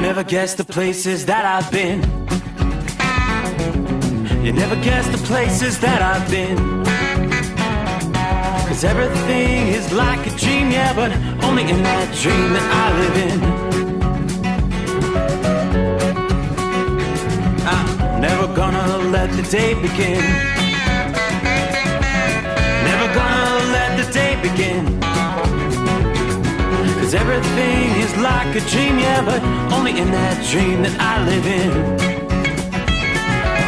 never guess the places that I've been. You never guess the places that I've been. 'Cause everything is like a dream, yeah, but only in that dream that I live in. I'm never gonna let the day begin. Never gonna let the day begin. 'Cause everything is like a dream, yeah, but only in that dream that I live in.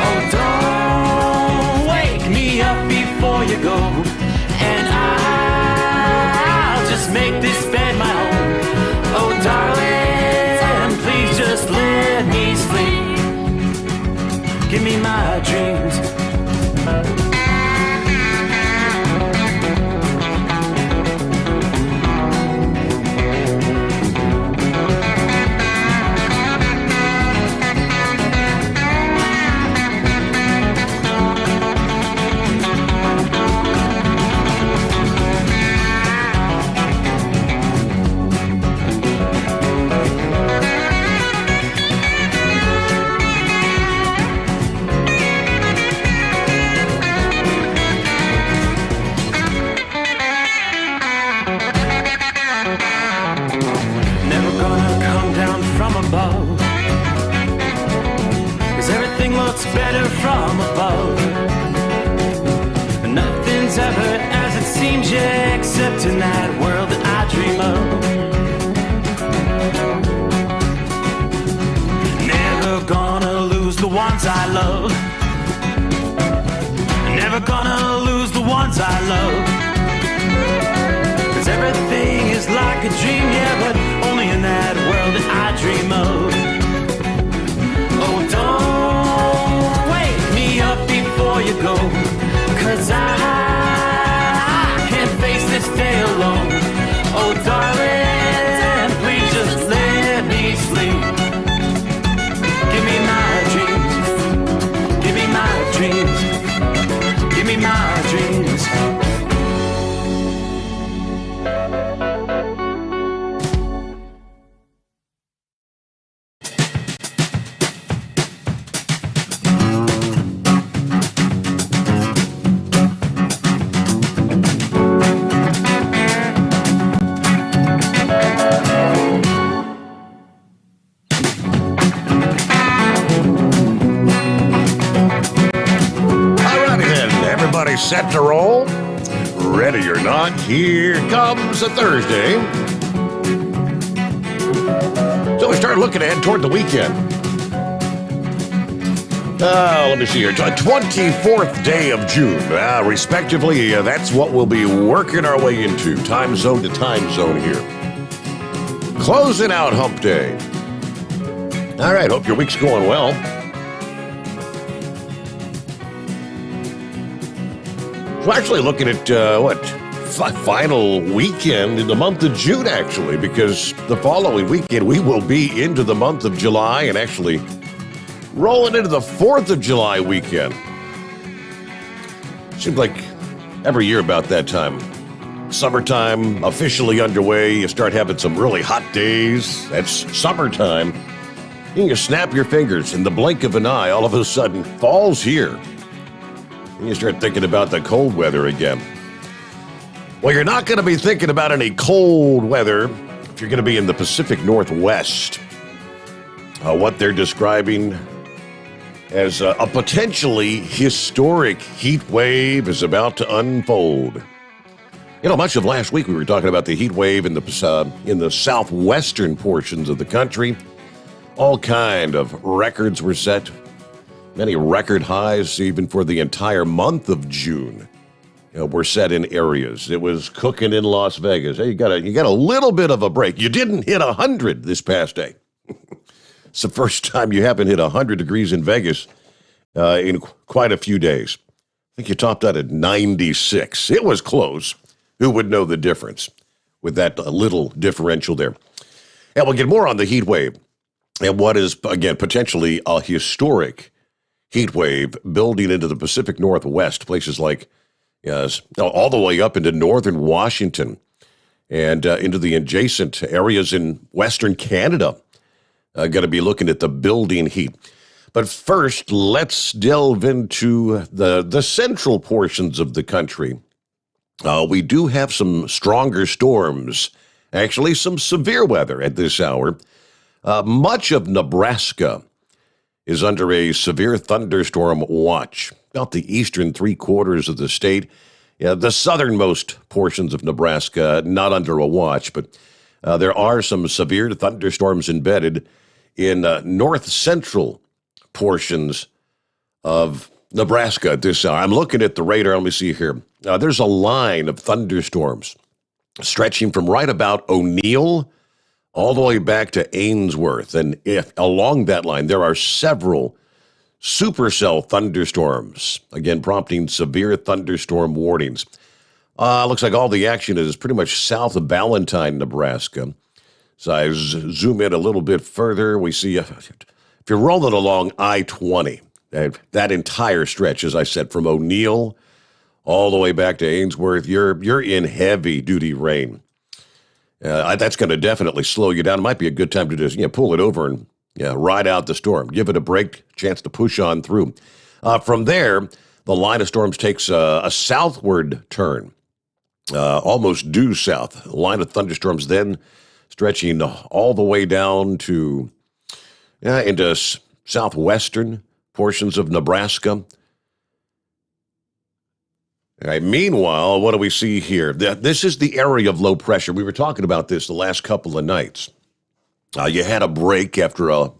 Oh, don't wake me up before you go, and I'll just make this bed my home. Oh, darling, please just let me sleep. Give me my dreams. Better from above. Nothing's ever as it seems, yeah, except in that world that I dream of. Never gonna lose the ones I love. Never gonna lose the ones I love. 'Cause everything is like a dream, yeah, but only in that world that I dream of. Oh, don't wake me up before you go, 'cause I can't face this day alone. Oh, darling, please just let me sleep. Give me my dreams. Give me my dreams. Give me my dreams. Set to roll. Ready or not, here comes a Thursday. So we start looking ahead toward the weekend. Let me see here. 24th day of June, respectively. That's what we'll be working our way into, time zone to time zone here. Closing out Hump Day. All right, hope your week's going well. We're actually looking at, final weekend in the month of June, actually, because the following weekend we will be into the month of July and actually rolling into the 4th of July weekend. Seems like every year about that time. Summertime officially underway. You start having some really hot days. That's summertime. You can snap your fingers in the blink of an eye. All of a sudden, fall's here. And you start thinking about the cold weather again. Well, you're not going to be thinking about any cold weather if you're going to be in the Pacific Northwest. What they're describing as a potentially historic heat wave is about to unfold. You know, much of last week we were talking about the heat wave in the southwestern portions of the country. All kind of records were set. Many record highs, even for the entire month of June, were set in areas. It was cooking in Las Vegas. Hey, you got a little bit of a break. You didn't hit 100 this past day. It's the first time you haven't hit 100 degrees in Vegas in quite a few days. I think you topped out at 96. It was close. Who would know the difference with that little differential there? And we'll get more on the heat wave and what is, again, potentially a historic heat wave building into the Pacific Northwest, places like all the way up into northern Washington and into the adjacent areas in western Canada. Going to be looking at the building heat. But first, let's delve into the central portions of the country. We do have some stronger storms, actually some severe weather at this hour. Much of Nebraska is under a severe thunderstorm watch, about the eastern three-quarters of the state. Yeah, the southernmost portions of Nebraska, not under a watch, but there are some severe thunderstorms embedded in north-central portions of Nebraska at this hour. I'm looking at the radar. Let me see here. There's a line of thunderstorms stretching from right about O'Neill all the way back to Ainsworth. And along that line, there are several supercell thunderstorms, again, prompting severe thunderstorm warnings. Looks like all the action is pretty much south of Ballantyne, Nebraska. So I zoom in a little bit further. We see if you're rolling along I-20, that entire stretch, as I said, from O'Neill all the way back to Ainsworth, you're in heavy-duty rain. That's going to definitely slow you down. It might be a good time to just pull it over and ride out the storm. Give it a break, chance to push on through. From there, the line of storms takes a southward turn, almost due south. The line of thunderstorms then stretching all the way down to into southwestern portions of Nebraska. All right, meanwhile, what do we see here? This is the area of low pressure. We were talking about this the last couple of nights. You had a break after a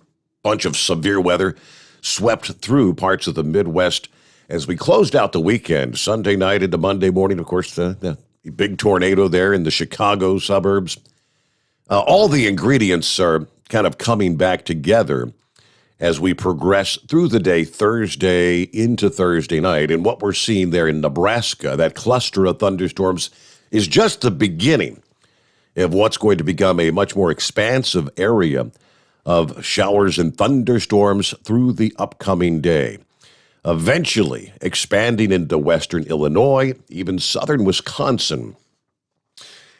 bunch of severe weather swept through parts of the Midwest as we closed out the weekend. Sunday night into Monday morning, of course, the big tornado there in the Chicago suburbs. All the ingredients are kind of coming back together as we progress through the day, Thursday into Thursday night. And what we're seeing there in Nebraska, that cluster of thunderstorms, is just the beginning of what's going to become a much more expansive area of showers and thunderstorms through the upcoming day, eventually expanding into western Illinois, even southern Wisconsin.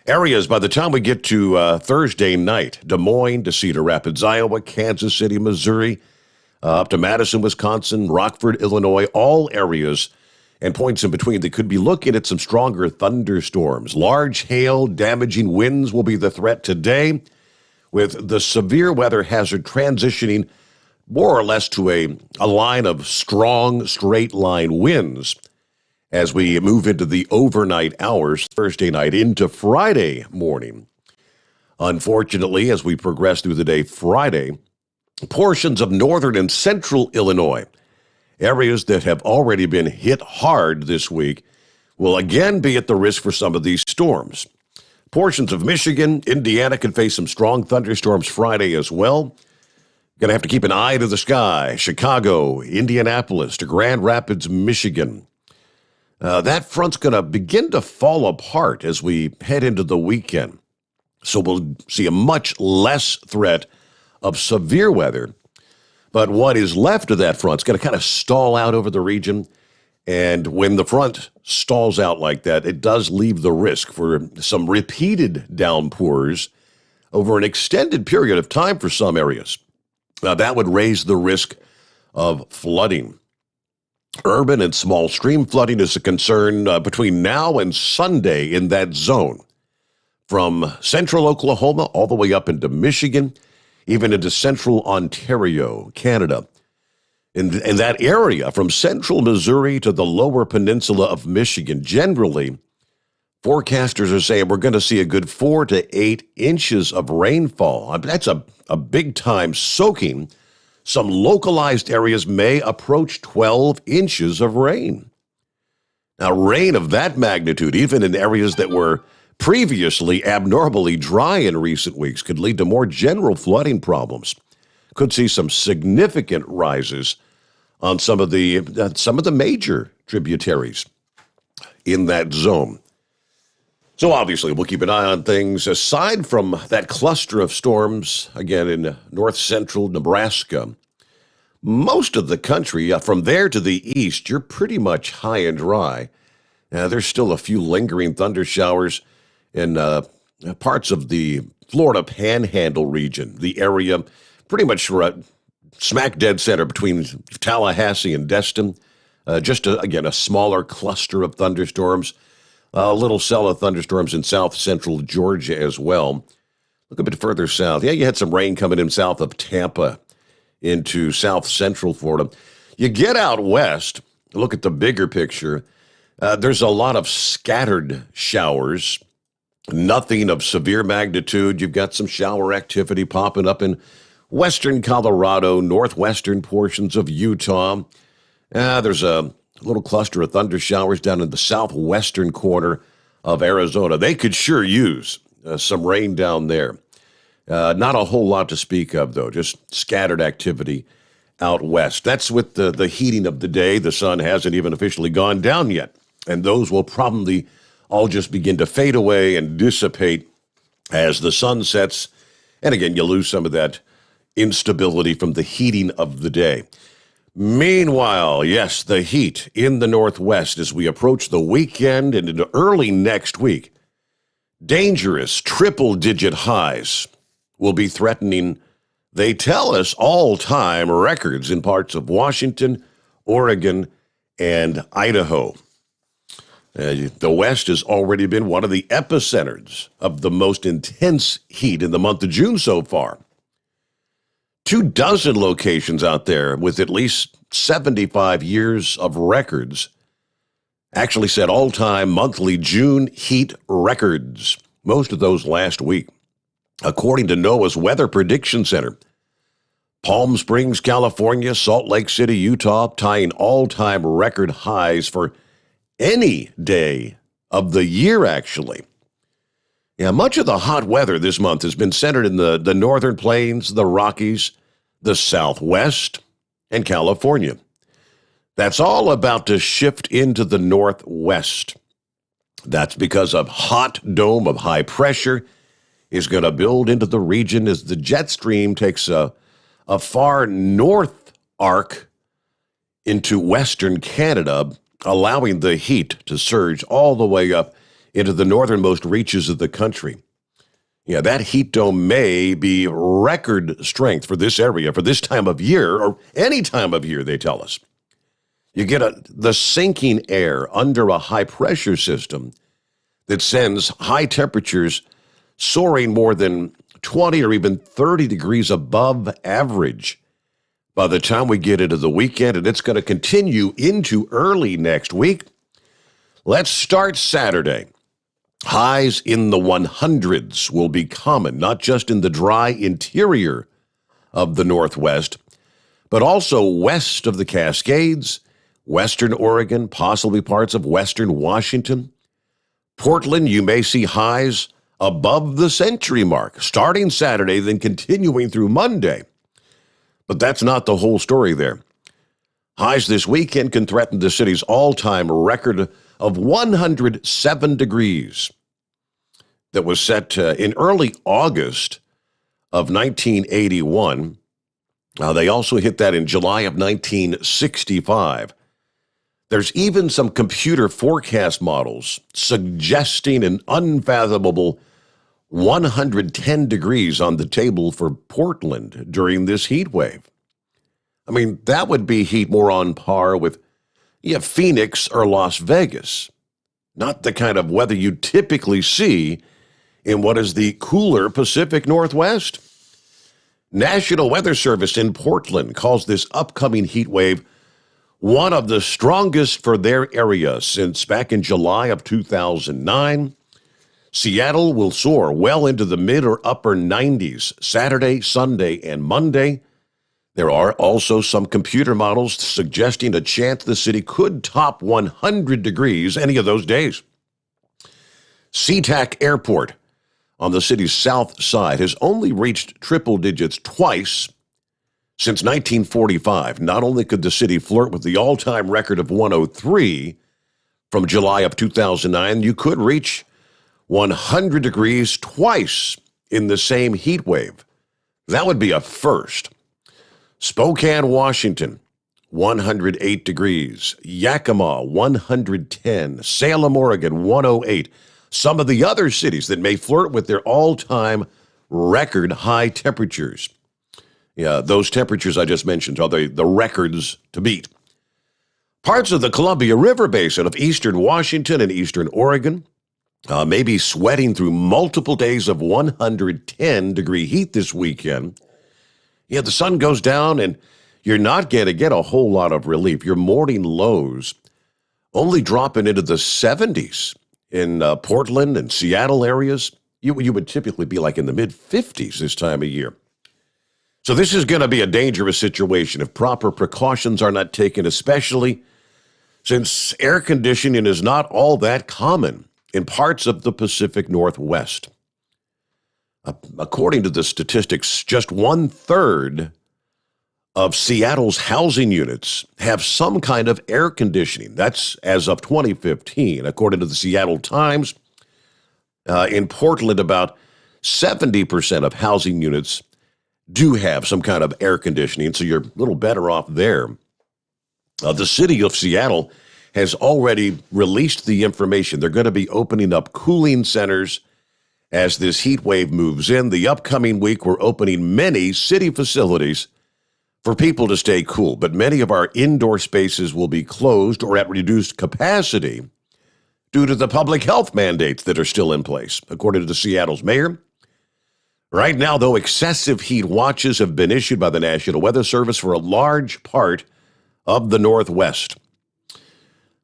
Areas, by the time we get to Thursday night, Des Moines to Cedar Rapids, Iowa, Kansas City, Missouri, up to Madison, Wisconsin, Rockford, Illinois, all areas and points in between that could be looking at some stronger thunderstorms. Large hail, damaging winds will be the threat today, with the severe weather hazard transitioning more or less to a line of strong straight-line winds as we move into the overnight hours, Thursday night into Friday morning. Unfortunately, as we progress through the day Friday, portions of northern and central Illinois, areas that have already been hit hard this week, will again be at the risk for some of these storms. Portions of Michigan, Indiana could face some strong thunderstorms Friday as well. Going to have to keep an eye to the sky. Chicago, Indianapolis to Grand Rapids, Michigan. That front's going to begin to fall apart as we head into the weekend. So we'll see a much less threat of severe weather. But what is left of that front's going to kind of stall out over the region. And when the front stalls out like that, it does leave the risk for some repeated downpours over an extended period of time for some areas. Now, that would raise the risk of flooding. Urban and small stream flooding is a concern between now and Sunday in that zone. From central Oklahoma all the way up into Michigan, even into central Ontario, Canada. In that area, from central Missouri to the lower peninsula of Michigan, generally, forecasters are saying we're going to see a good 4 to 8 inches of rainfall. That's a big-time soaking. Some localized areas may approach 12 inches of rain. Now, rain of that magnitude, even in areas that were previously abnormally dry in recent weeks, could lead to more general flooding problems. Could see some significant rises on some of the major tributaries in that zone. So obviously, we'll keep an eye on things. Aside from that cluster of storms, again, in north central Nebraska, most of the country, from there to the east, you're pretty much high and dry. There's still a few lingering thunder showers in parts of the Florida Panhandle region, the area pretty much smack dead center between Tallahassee and Destin. Again, a smaller cluster of thunderstorms, a little cell of thunderstorms in south central Georgia as well. Look a bit further south. Yeah, you had some rain coming in south of Tampa into south central Florida. You get out west, look at the bigger picture. There's a lot of scattered showers, nothing of severe magnitude. You've got some shower activity popping up in western Colorado, northwestern portions of Utah. There's a little cluster of thunder showers down in the southwestern corner of Arizona. They could sure use some rain down there. Not a whole lot to speak of, though, just scattered activity out west. That's with the heating of the day. The sun hasn't even officially gone down yet, and those will probably all just begin to fade away and dissipate as the sun sets. And again, you lose some of that instability from the heating of the day. Meanwhile, yes, the heat in the Northwest as we approach the weekend and into early next week. Dangerous triple-digit highs will be threatening, they tell us, all-time records in parts of Washington, Oregon, and Idaho. The West has already been one of the epicenters of the most intense heat in the month of June so far. 24 locations out there with at least 75 years of records actually set all-time monthly June heat records, most of those last week. According to NOAA's Weather Prediction Center, Palm Springs, California, Salt Lake City, Utah, tying all-time record highs for any day of the year, actually. Yeah, much of the hot weather this month has been centered in the northern plains, the Rockies, the Southwest, and California. That's all about to shift into the Northwest. That's because a hot dome of high pressure is going to build into the region as the jet stream takes a far north arc into western Canada, allowing the heat to surge all the way up into the northernmost reaches of the country. Yeah, that heat dome may be record strength for this area, for this time of year, or any time of year, they tell us. You get the sinking air under a high-pressure system that sends high temperatures soaring more than 20 or even 30 degrees above average by the time we get into the weekend, and it's going to continue into early next week. Let's start Saturday. Highs in the 100s will be common, not just in the dry interior of the Northwest, but also west of the Cascades, western Oregon, possibly parts of western Washington. Portland, you may see highs above the century mark, starting Saturday, then continuing through Monday. But that's not the whole story there. Highs this weekend can threaten the city's all-time record of 107 degrees that was set in early August of 1981. They also hit that in July of 1965. There's even some computer forecast models suggesting an unfathomable 110 degrees on the table for Portland during this heat wave. I mean, that would be heat more on par with Phoenix or Las Vegas. Not the kind of weather you typically see in what is the cooler Pacific Northwest. National Weather Service in Portland calls this upcoming heat wave one of the strongest for their area since back in July of 2009. Seattle will soar well into the mid or upper 90s Saturday, Sunday, and Monday. There are also some computer models suggesting a chance the city could top 100 degrees any of those days. SeaTac Airport on the city's south side has only reached triple digits twice since 1945. Not only could the city flirt with the all-time record of 103 from July of 2009, you could reach 100 degrees twice in the same heat wave. That would be a first. Spokane, Washington, 108 degrees. Yakima, 110. Salem, Oregon, 108. Some of the other cities that may flirt with their all-time record high temperatures. Yeah, those temperatures I just mentioned are the records to beat. Parts of the Columbia River Basin of eastern Washington and eastern Oregon may be sweating through multiple days of 110-degree heat this weekend. Yeah, the sun goes down and you're not going to get a whole lot of relief. Your morning lows only dropping into the 70s in Portland and Seattle areas. You would typically be like in the mid-50s this time of year. So this is going to be a dangerous situation if proper precautions are not taken, especially since air conditioning is not all that common in parts of the Pacific Northwest. According to the statistics, just 1/3 of Seattle's housing units have some kind of air conditioning. That's as of 2015, according to the Seattle Times. In Portland, about 70% of housing units do have some kind of air conditioning, so you're a little better off there. The city of Seattle has already released the information. They're going to be opening up cooling centers as this heat wave moves in. The upcoming week, we're opening many city facilities for people to stay cool, but many of our indoor spaces will be closed or at reduced capacity due to the public health mandates that are still in place, according to Seattle's mayor. Right now, though, excessive heat watches have been issued by the National Weather Service for a large part of the Northwest.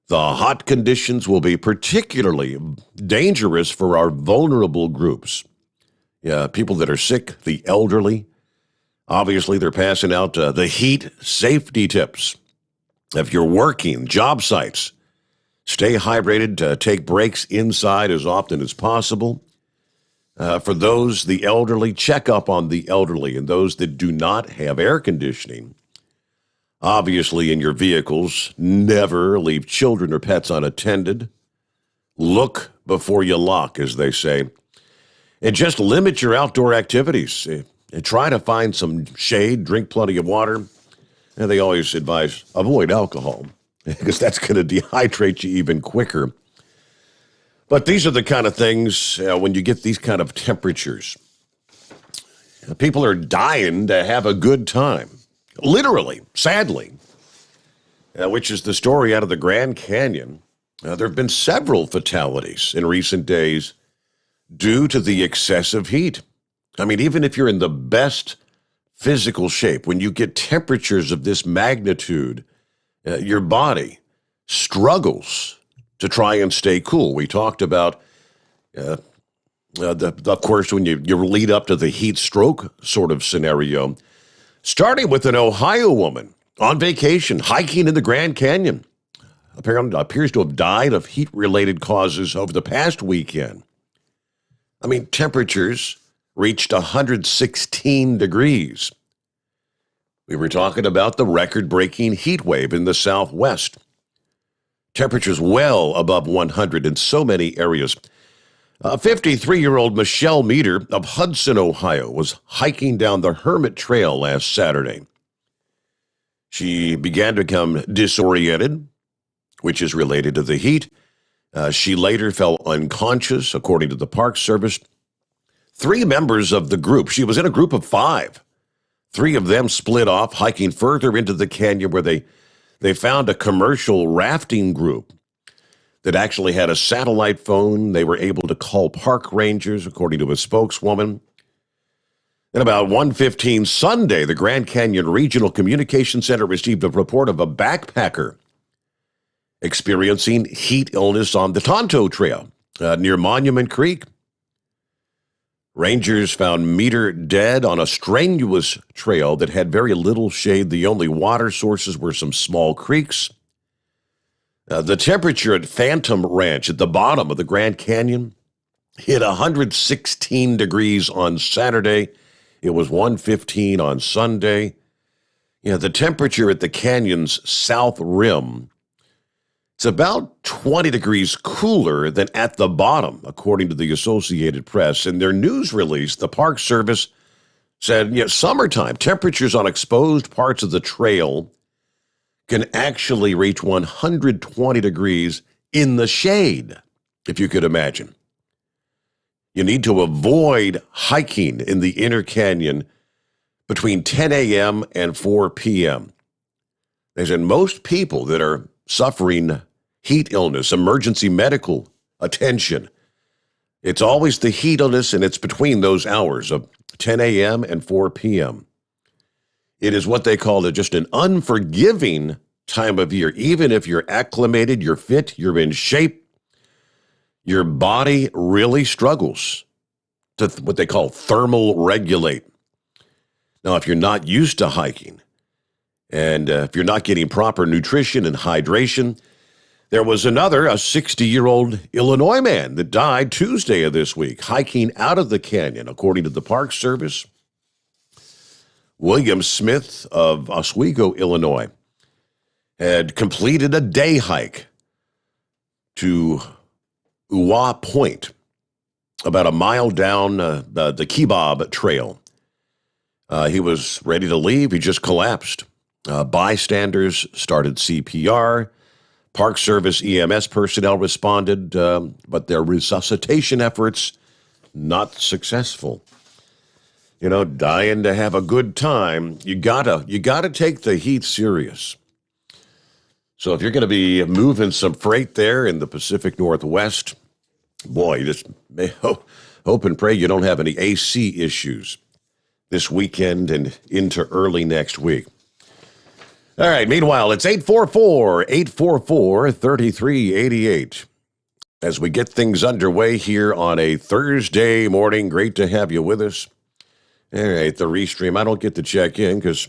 The hot conditions will be particularly dangerous for our vulnerable groups. Yeah, people that are sick, the elderly. Obviously, they're passing out the heat safety tips. If you're working, job sites, stay hydrated, take breaks inside as often as possible. For those, the elderly, check up on the elderly and those that do not have air conditioning. Obviously, in your vehicles, never leave children or pets unattended. Look before you lock, as they say. And just limit your outdoor activities. And try to find some shade, drink plenty of water. And they always advise avoid alcohol because that's going to dehydrate you even quicker. But these are the kind of things when you get these kind of temperatures. People are dying to have a good time. Literally, sadly, which is the story out of the Grand Canyon. There have been several fatalities in recent days due to the excessive heat. I mean, even if you're in the best physical shape, when you get temperatures of this magnitude, your body struggles to try and stay cool. We talked about, of course, when you lead up to the heat stroke sort of scenario, starting with an Ohio woman on vacation, hiking in the Grand Canyon. Apparently appears to have died of heat-related causes over the past weekend. I mean, temperatures reached 116 degrees. We were talking about the record-breaking heat wave in the Southwest. Temperatures well above 100 in so many areas. 53-year-old Michelle Meter of Hudson, Ohio, was hiking down the Hermit Trail last Saturday. She began to become disoriented, which is related to the heat. She later fell unconscious, according to the Park Service. 3 members of the group, she was in a group of 5. 3 of them split off, hiking further into the canyon where they found a commercial rafting group that actually had a satellite phone. They were able to call park rangers, according to a spokeswoman. At about 1:15 Sunday, the Grand Canyon Regional Communication Center received a report of a backpacker experiencing heat illness on the Tonto Trail near Monument Creek. Rangers found Meter dead on a strenuous trail that had very little shade. The only water sources were some small creeks. The temperature at Phantom Ranch at the bottom of the Grand Canyon hit 116 degrees on Saturday. It was 115 on Sunday. The temperature at the canyon's south rim, it's about 20 degrees cooler than at the bottom, according to the Associated Press. In their news release, the Park Service said, summertime temperatures on exposed parts of the trail can actually reach 120 degrees in the shade, if you could imagine. You need to avoid hiking in the inner canyon between 10 a.m. and 4 p.m. They said most people that are suffering heat illness, emergency medical attention, it's always the heat illness, and it's between those hours of 10 a.m. and 4 p.m. It is what they call just an unforgiving time of year. Even if you're acclimated, you're fit, you're in shape, your body really struggles to what they call thermal regulate. Now, if you're not used to hiking, and if you're not getting proper nutrition and hydration, there was a 60-year-old Illinois man that died Tuesday of this week, hiking out of the canyon, according to the Park Service. William Smith of Oswego, Illinois, had completed a day hike to Uwa Point, about a mile down the Kebab Trail. He was ready to leave. He just collapsed. Bystanders started CPR. Park Service EMS personnel responded, but their resuscitation efforts not successful. You know, dying to have a good time, you gotta take the heat serious. So if you're going to be moving some freight there in the Pacific Northwest, boy, you just hope and pray you don't have any AC issues this weekend and into early next week. All right, meanwhile, it's 844-3388. As we get things underway here on a Thursday morning, great to have you with us. All right, the Restream, I don't get to check in because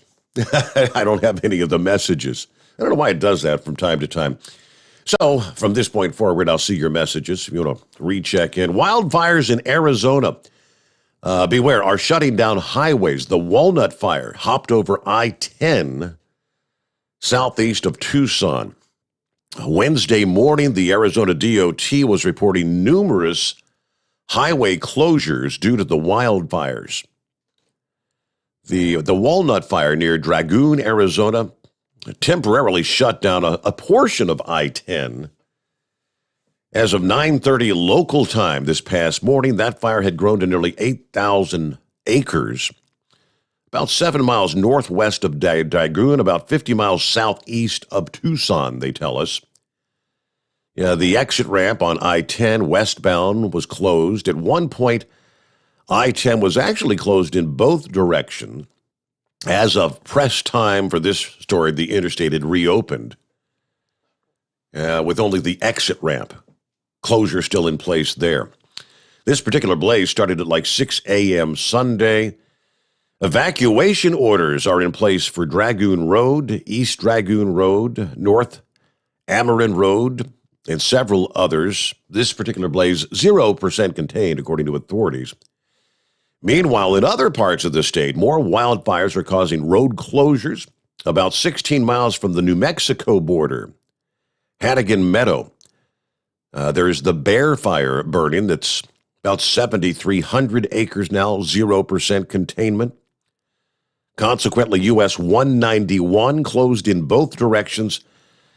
I don't have any of the messages. I don't know why it does that from time to time. So from this point forward, I'll see your messages if you want to recheck in. Wildfires in Arizona, beware, are shutting down highways. The Walnut Fire hopped over I-10 southeast of Tucson. Wednesday morning, the Arizona DOT was reporting numerous highway closures due to the wildfires. The Walnut Fire near Dragoon, Arizona, temporarily shut down a portion of I-10. As of 9:30 local time this past morning, that fire had grown to nearly 8,000 acres, about 7 miles northwest of Dragoon, about 50 miles southeast of Tucson, they tell us. Yeah, the exit ramp on I-10 westbound was closed. At one point, I-10 was actually closed in both directions. As of press time for this story, the interstate had reopened with only the exit ramp closure still in place there. This particular blaze started at like 6 a.m. Sunday. Evacuation orders are in place for Dragoon Road, East Dragoon Road, North Amarin Road, and several others. This particular blaze, 0% contained, according to authorities. Meanwhile, in other parts of the state, more wildfires are causing road closures about 16 miles from the New Mexico border. Hannigan Meadow. There's the Bear Fire burning that's about 7,300 acres now, 0% containment. Consequently, US 191 closed in both directions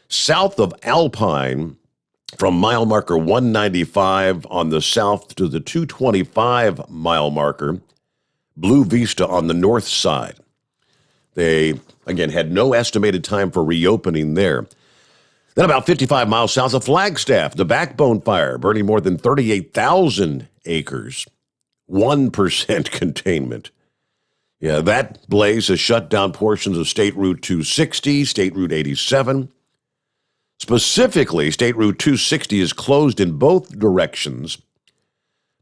south of Alpine from mile marker 195 on the south to the 225 mile marker, Blue Vista on the north side. They, again, had no estimated time for reopening there. Then about 55 miles south of Flagstaff, the Backbone Fire burning more than 38,000 acres, 1% containment. Yeah, that blaze has shut down portions of State Route 260, State Route 87. Specifically, State Route 260 is closed in both directions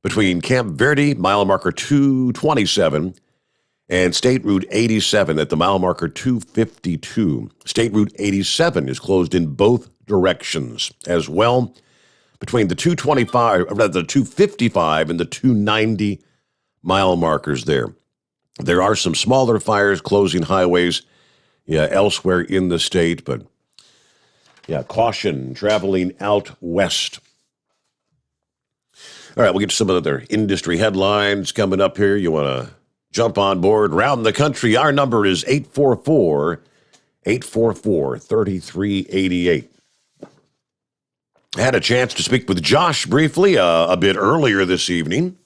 between Camp Verde, mile marker 227, and State Route 87 at the mile marker 252. State Route 87 is closed in both directions as well between the 255 and the 290 mile markers there. There are some smaller fires closing highways elsewhere in the state, but caution traveling out west. All right, we'll get to some other industry headlines coming up here. You want to jump on board around the country? Our number is 844-3388. I had a chance to speak with Josh briefly a bit earlier this evening.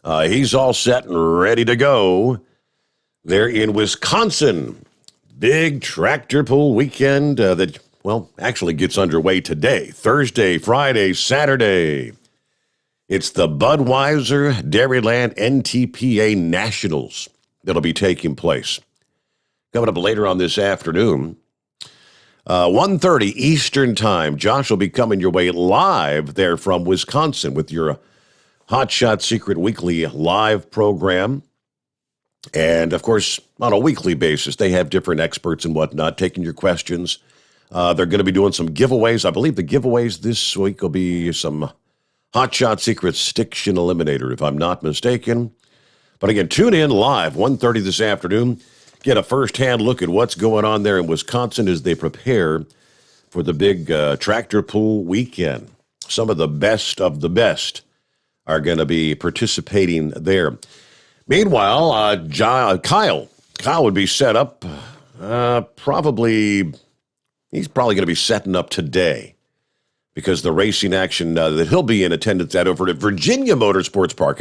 He's all set and ready to go. They're in Wisconsin. Big tractor pull weekend that, actually gets underway today, Thursday, Friday, Saturday. It's the Budweiser Dairyland NTPA Nationals that'll be taking place. Coming up later on this afternoon, 1:30 Eastern Time. Josh will be coming your way live there from Wisconsin with your Hot Shot Secret Weekly live program. And, of course, on a weekly basis, they have different experts and whatnot taking your questions. They're going to be doing some giveaways. I believe the giveaways this week will be some Hot Shot Secret Stiction Eliminator, if I'm not mistaken. But again, tune in live, 1:30 this afternoon. Get a first-hand look at what's going on there in Wisconsin as they prepare for the big tractor pull weekend. Some of the best are going to be participating there. Meanwhile, Kyle would be set up he's probably going to be setting up today because the racing action that he'll be in attendance at over at Virginia Motorsports Park.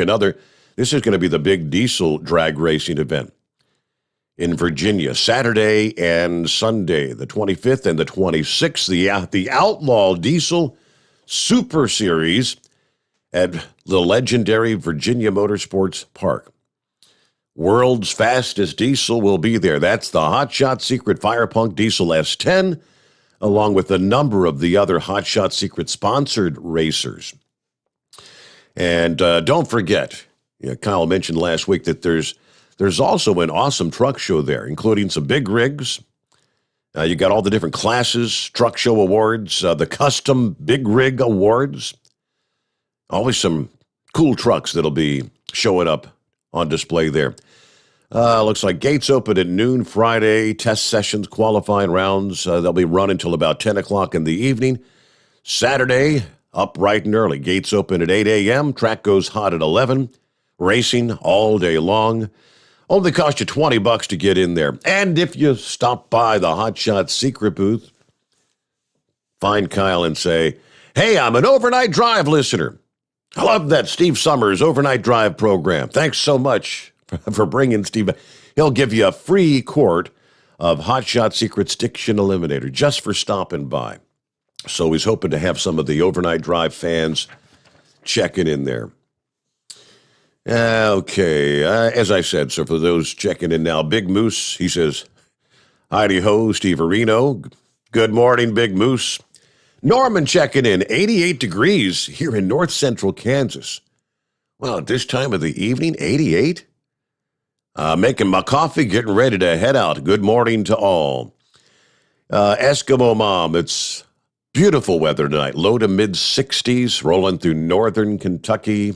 This is going to be the big diesel drag racing event in Virginia, Saturday and Sunday, the 25th and the 26th, the Outlaw Diesel Super Series at the legendary Virginia Motorsports Park. World's fastest diesel will be there. That's the Hot Shot Secret Fire Punk Diesel S10, along with a number of the other Hot Shot Secret sponsored racers. And don't forget, Kyle mentioned last week that there's also an awesome truck show there, including some big rigs. You got all the different classes, truck show awards, the custom big rig awards. Always some cool trucks that'll be showing up on display there. Looks like gates open at noon Friday. Test sessions, qualifying rounds, they'll be running until about 10 o'clock in the evening. Saturday, up bright and early. Gates open at 8 a.m. Track goes hot at 11. Racing all day long. Only cost you $20 to get in there. And if you stop by the Hot Shot Secret booth, find Kyle and say, "Hey, I'm an Overnight Drive listener. I love that Steve Sommers Overnight Drive program. Thanks so much for bringing Steve." He'll give you a free quart of Hot Shot Secret Stiction Eliminator just for stopping by. So he's hoping to have some of the Overnight Drive fans checking in there. Okay, as I said, so for those checking in now, Big Moose, he says, "Heidi-ho, Steve Areno. Good morning, Big Moose." Norman checking in, 88 degrees here in north central Kansas. Well, at this time of the evening, 88? Making my coffee, getting ready to head out. Good morning to all. Eskimo Mom, it's beautiful weather tonight. Low to mid-60s, rolling through northern Kentucky.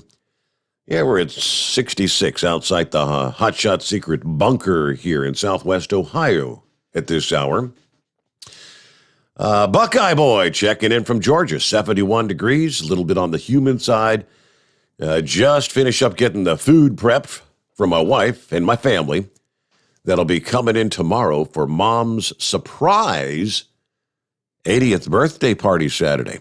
Yeah, we're at 66 outside the Hot Shot Secret bunker here in southwest Ohio at this hour. Buckeye Boy checking in from Georgia, 71 degrees, a little bit on the humid side. Just finish up getting the food prepped for my wife and my family. That'll be coming in tomorrow for Mom's surprise 80th birthday party Saturday.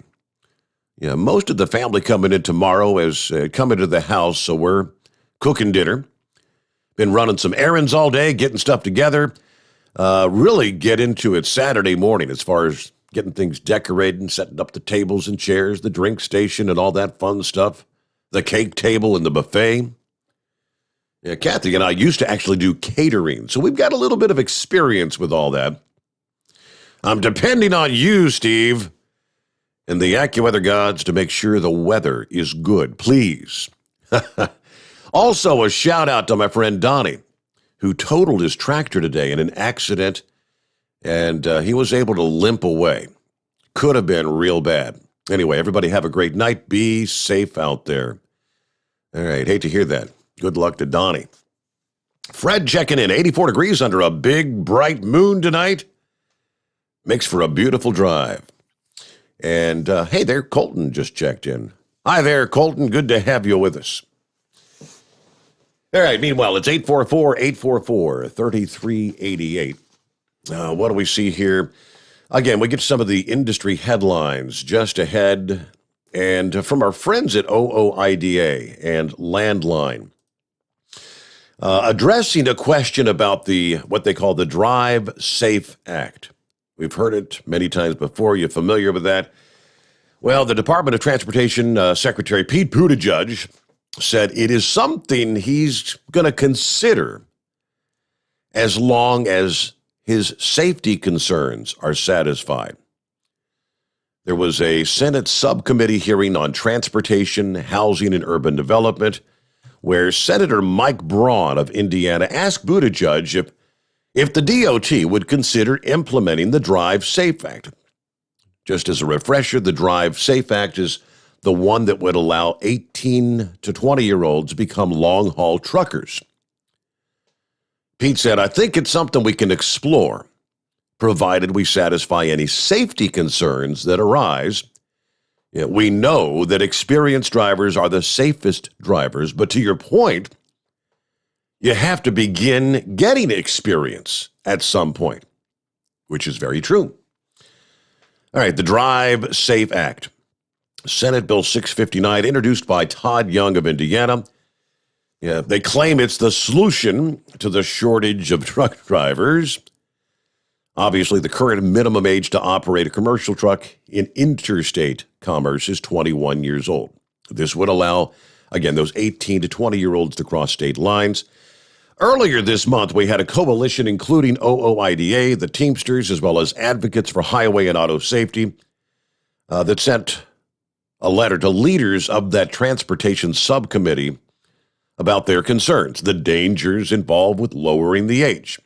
Yeah, most of the family coming in tomorrow is coming to the house, so we're cooking dinner. Been running some errands all day, getting stuff together. Really get into it Saturday morning as far as getting things decorated and setting up the tables and chairs, the drink station and all that fun stuff, the cake table and the buffet. Yeah, Kathy and I used to actually do catering, so we've got a little bit of experience with all that. I'm depending on you, Steve, and the AccuWeather gods to make sure the weather is good, please. Also, a shout out to my friend Donnie, who totaled his tractor today in an accident, and he was able to limp away. Could have been real bad. Anyway, everybody have a great night. Be safe out there. All right, hate to hear that. Good luck to Donnie. Fred checking in, 84 degrees under a big, bright moon tonight. Makes for a beautiful drive. And, hey there, Colton just checked in. Hi there, Colton. Good to have you with us. All right, meanwhile, it's 844-844-3388. What do we see here? Again, we get some of the industry headlines just ahead. And from our friends at OOIDA and Landline. addressing a question about what they call the Drive Safe Act. We've heard it many times before. You're familiar with that. Well, the Department of Transportation Secretary Pete Buttigieg said it is something he's going to consider as long as his safety concerns are satisfied. There was a Senate subcommittee hearing on transportation, housing, and urban development where Senator Mike Braun of Indiana asked Buttigieg if the DOT would consider implementing the Drive Safe Act. Just as a refresher, the Drive Safe Act is the one that would allow 18 to 20-year-olds become long-haul truckers. Pete said, I think it's something we can explore, provided we satisfy any safety concerns that arise. We know that experienced drivers are the safest drivers, but to your point, you have to begin getting experience at some point, which is very true. All right, the Drive Safe Act. Senate Bill 659, introduced by Todd Young of Indiana. They claim it's the solution to the shortage of truck drivers. Obviously, the current minimum age to operate a commercial truck in interstate commerce is 21 years old. This would allow, again, those 18 to 20-year-olds to cross state lines. Earlier this month, we had a coalition including OOIDA, the Teamsters, as well as advocates for highway and auto safety that sent a letter to leaders of that transportation subcommittee about their concerns, the dangers involved with lowering the age.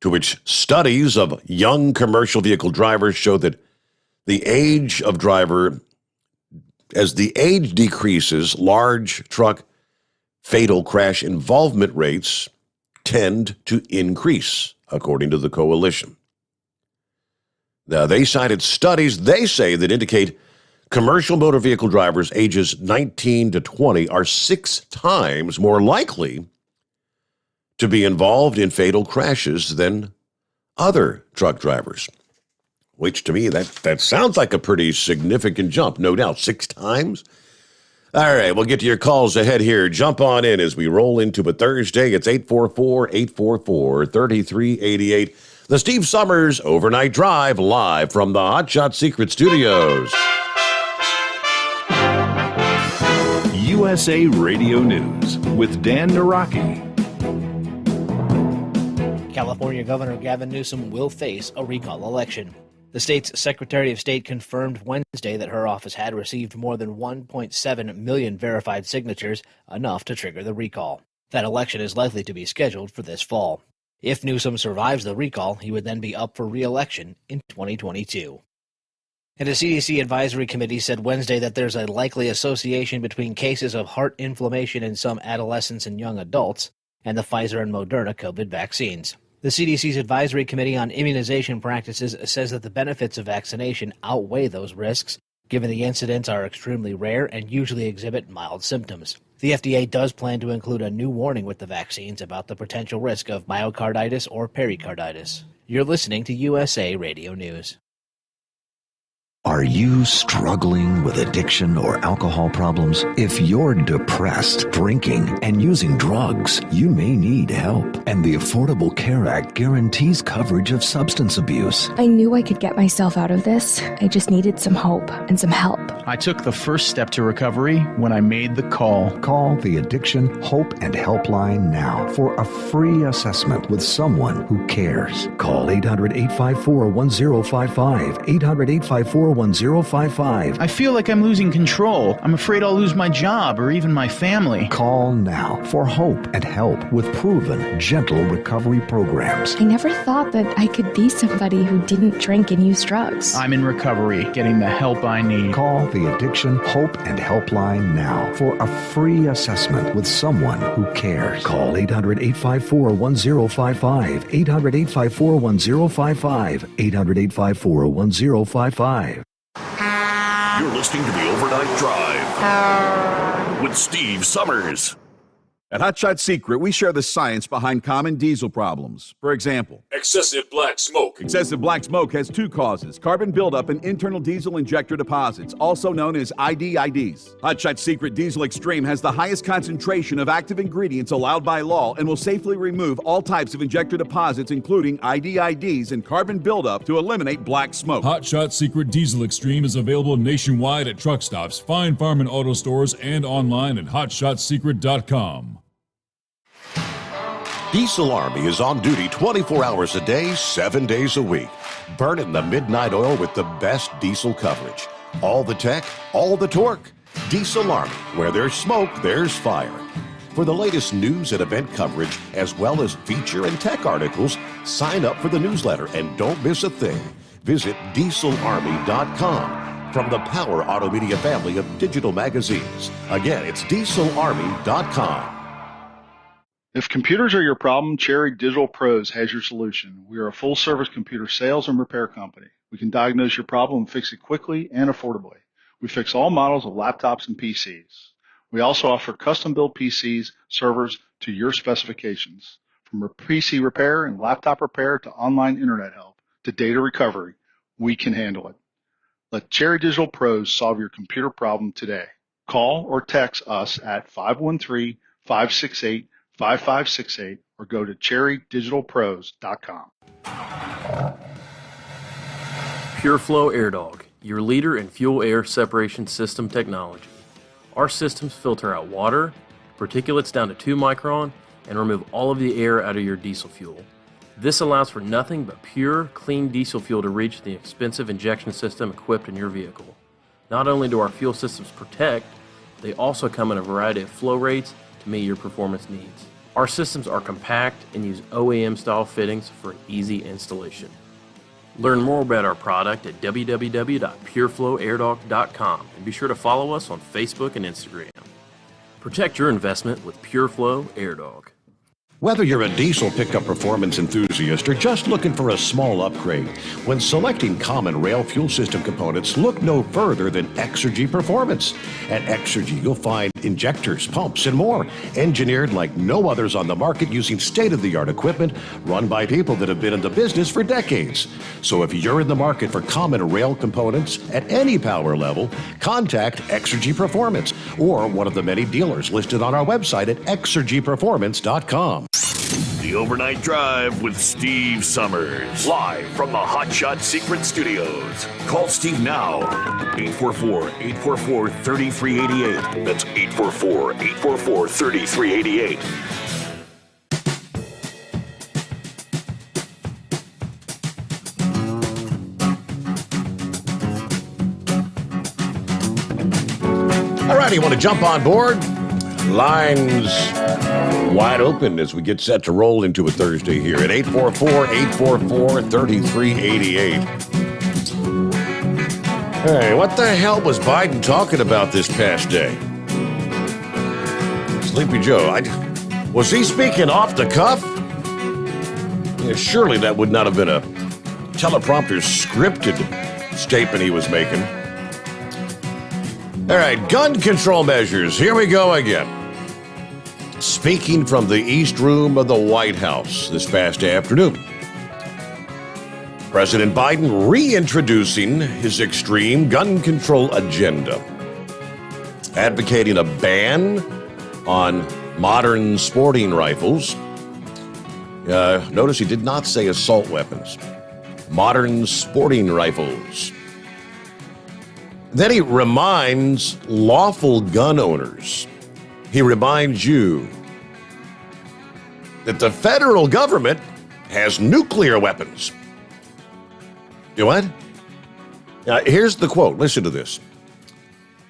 To which studies of young commercial vehicle drivers show that the age of driver, as the age decreases, large truck fatal crash involvement rates tend to increase, according to the coalition. Now, they cited studies, they say, that indicate commercial motor vehicle drivers ages 19 to 20 are 6 times more likely to be involved in fatal crashes than other truck drivers, which to me, that sounds like a pretty significant jump, no doubt, 6 times. All right, we'll get to your calls ahead here. Jump on in as we roll into a Thursday. It's 844-844-3388. The Steve Sommers Overnight Drive, live from the Hot Shot Secret Studios. USA Radio News with Dan Naraki. California Governor Gavin Newsom will face a recall election. The state's Secretary of State confirmed Wednesday that her office had received more than 1.7 million verified signatures, enough to trigger the recall. That election is likely to be scheduled for this fall. If Newsom survives the recall, he would then be up for re-election in 2022. And a CDC advisory committee said Wednesday that there's a likely association between cases of heart inflammation in some adolescents and young adults and the Pfizer and Moderna COVID vaccines. The CDC's Advisory Committee on Immunization Practices says that the benefits of vaccination outweigh those risks, given the incidents are extremely rare and usually exhibit mild symptoms. The FDA does plan to include a new warning with the vaccines about the potential risk of myocarditis or pericarditis. You're listening to USA Radio News. Are you struggling with addiction or alcohol problems? If you're depressed, drinking, and using drugs, you may need help. And the Affordable Care Act guarantees coverage of substance abuse. I knew I could get myself out of this. I just needed some hope and some help. I took the first step to recovery when I made the call. Call the Addiction Hope and Helpline now for a free assessment with someone who cares. Call 800-854-1055. 800-854-1055. I feel like I'm losing control. I'm afraid I'll lose my job or even my family. Call now for hope and help with proven, gentle recovery programs. I never thought that I could be somebody who didn't drink and use drugs. I'm in recovery, getting the help I need. Call the Addiction Hope and Helpline now for a free assessment with someone who cares. Call 800-854-1055. 800-854-1055. 800-854-1055. You're listening to the Overnight Drive with Steve Sommers. At Hot Shot Secret, we share the science behind common diesel problems. For example, excessive black smoke. Excessive black smoke has two causes: carbon buildup and internal diesel injector deposits, also known as IDIDs. Hot Shot Secret Diesel Extreme has the highest concentration of active ingredients allowed by law and will safely remove all types of injector deposits, including IDIDs and carbon buildup, to eliminate black smoke. Hot Shot Secret Diesel Extreme is available nationwide at truck stops, fine farm and auto stores, and online at hotshotsecret.com. Diesel Army is on duty 24 hours a day, 7 days a week. Burning the midnight oil with the best diesel coverage. All the tech, all the torque. Diesel Army, where there's smoke, there's fire. For the latest news and event coverage, as well as feature and tech articles, sign up for the newsletter and don't miss a thing. Visit dieselarmy.com from the Power Auto Media family of digital magazines. Again, it's dieselarmy.com. If computers are your problem, Cherry Digital Pros has your solution. We are a full-service computer sales and repair company. We can diagnose your problem and fix it quickly and affordably. We fix all models of laptops and PCs. We also offer custom-built PCs, servers to your specifications. From PC repair and laptop repair to online internet help to data recovery, we can handle it. Let Cherry Digital Pros solve your computer problem today. Call or text us at 513-568-5568 or go to cherrydigitalpros.com. PureFlow AirDog, your leader in fuel air separation system technology. Our systems filter out water, particulates down to 2 micron, and remove all of the air out of your diesel fuel. This allows for nothing but pure, clean diesel fuel to reach the expensive injection system equipped in your vehicle. Not only do our fuel systems protect, they also come in a variety of flow rates to meet your performance needs. Our systems are compact and use OEM-style fittings for easy installation. Learn more about our product at www.pureflowairDog.com and be sure to follow us on Facebook and Instagram. Protect your investment with PureFlow AirDog. Whether you're a diesel pickup performance enthusiast or just looking for a small upgrade, when selecting common rail fuel system components, look no further than Exergy Performance. At Exergy, you'll find injectors, pumps, and more, engineered like no others on the market using state-of-the-art equipment run by people that have been in the business for decades. So if you're in the market for common rail components at any power level, contact Exergy Performance or one of the many dealers listed on our website at exergyperformance.com. The Overnight Drive with Steve Sommers. Live from the Hot Shot Secret Studios. Call Steve now. 844-844-3388. That's 844-844-3388. All right, you want to jump on board? Lines wide open as we get set to roll into a Thursday here at 844-844-3388. Hey, what the hell was Biden talking about this past day? Sleepy Joe, was he speaking off the cuff? Yeah, surely that would not have been a teleprompter scripted statement he was making. All right, gun control measures. Here we go again. Speaking from the East Room of the White House this past afternoon, President Biden reintroducing his extreme gun control agenda, advocating a ban on modern sporting rifles. Notice he did not say assault weapons. Modern sporting rifles. Then he reminds lawful gun owners, he reminds you that the federal government has nuclear weapons. You know what? Now, here's the quote. Listen to this.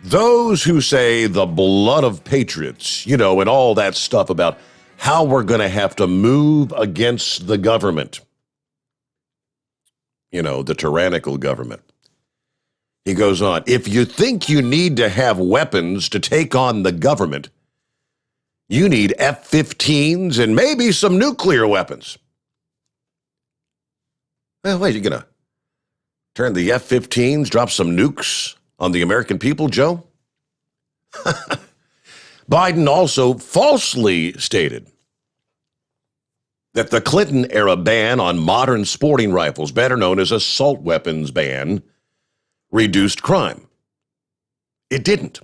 Those who say the blood of patriots, and all that stuff about how we're going to have to move against the government, the tyrannical government. He goes on, if you think you need to have weapons to take on the government, you need F-15s and maybe some nuclear weapons. Well, wait, you gonna turn the F-15s, drop some nukes on the American people, Joe? Biden also falsely stated that the Clinton-era ban on modern sporting rifles, better known as assault weapons ban, reduced crime. It didn't.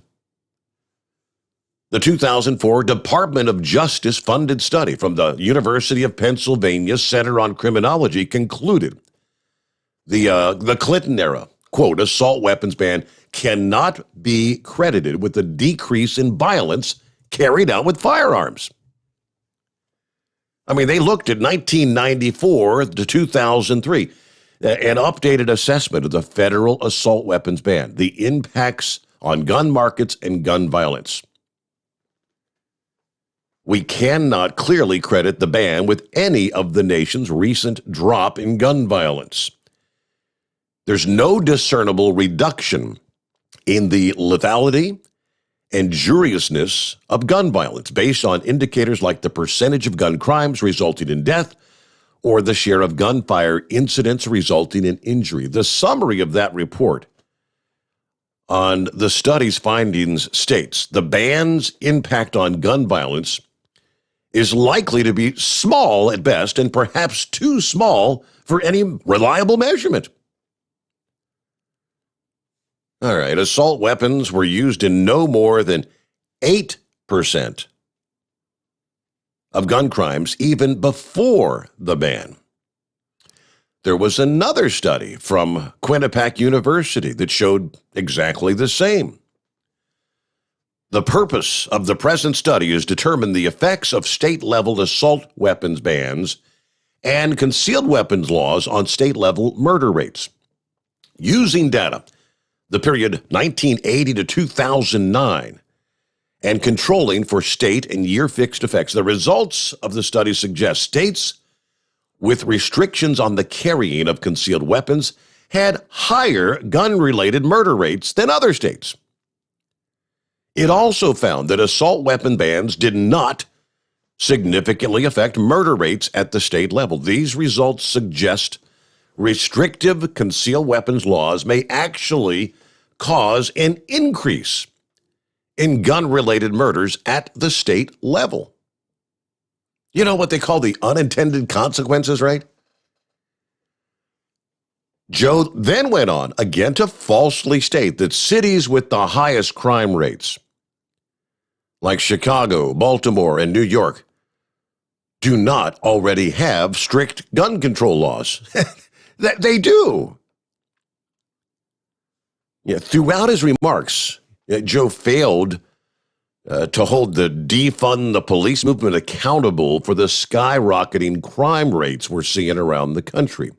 The 2004 Department of Justice funded study from the University of Pennsylvania Center on Criminology concluded the Clinton-era, quote, assault weapons ban cannot be credited with the decrease in violence carried out with firearms. I mean, they looked at 1994 to 2003, an updated assessment of the federal assault weapons ban, the impacts on gun markets and gun violence. We cannot clearly credit the ban with any of the nation's recent drop in gun violence. There's no discernible reduction in the lethality and injuriousness of gun violence based on indicators like the percentage of gun crimes resulting in death or the share of gunfire incidents resulting in injury. The summary of that report on the study's findings states the ban's impact on gun violence is likely to be small at best and perhaps too small for any reliable measurement. All right, assault weapons were used in no more than 8% of gun crimes even before the ban. There was another study from Quinnipiac University that showed exactly the same. The purpose of the present study is to determine the effects of state-level assault weapons bans and concealed weapons laws on state-level murder rates. Using data the period 1980 to 2009, and controlling for state and year-fixed effects. The results of the study suggest states with restrictions on the carrying of concealed weapons had higher gun-related murder rates than other states. It also found that assault weapon bans did not significantly affect murder rates at the state level. These results suggest restrictive concealed weapons laws may actually cause an increase in gun-related murders at the state level. You know what they call the unintended consequences, right? Joe then went on again to falsely state that cities with the highest crime rates, like Chicago, Baltimore, and New York, do not already have strict gun control laws. They do. Yeah, throughout his remarks, Joe failed to hold the defund the police movement accountable for the skyrocketing crime rates we're seeing around the country.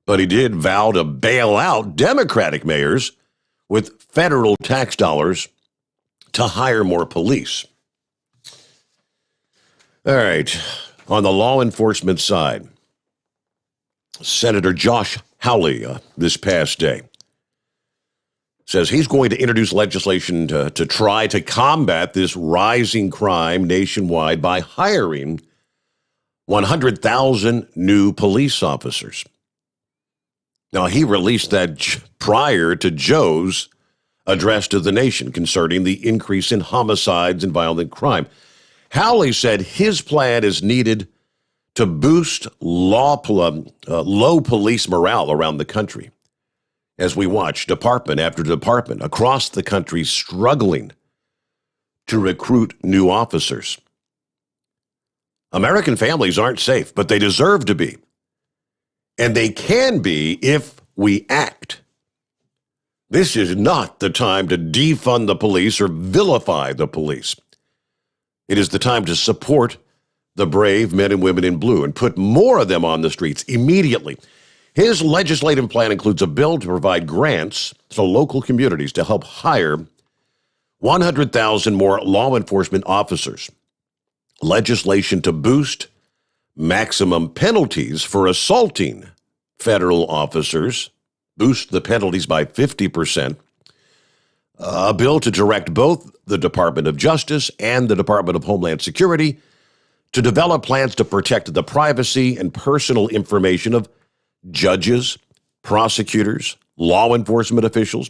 But he did vow to bail out Democratic mayors with federal tax dollars to hire more police. All right, on the law enforcement side, Senator Josh Hawley this past day says he's going to introduce legislation to try to combat this rising crime nationwide by hiring 100,000 new police officers. Now, he released that prior to Joe's address to the nation concerning the increase in homicides and violent crime. Hawley said his plan is needed to boost low police morale around the country, as we watch department after department across the country struggling to recruit new officers. American families aren't safe, but they deserve to be. And they can be if we act. This is not the time to defund the police or vilify the police. It is the time to support the brave men and women in blue and put more of them on the streets immediately. His legislative plan includes a bill to provide grants to local communities to help hire 100,000 more law enforcement officers. Legislation to boost maximum penalties for assaulting federal officers, boost the penalties by 50%. A bill to direct both the Department of Justice and the Department of Homeland Security to develop plans to protect the privacy and personal information of judges, prosecutors, law enforcement officials,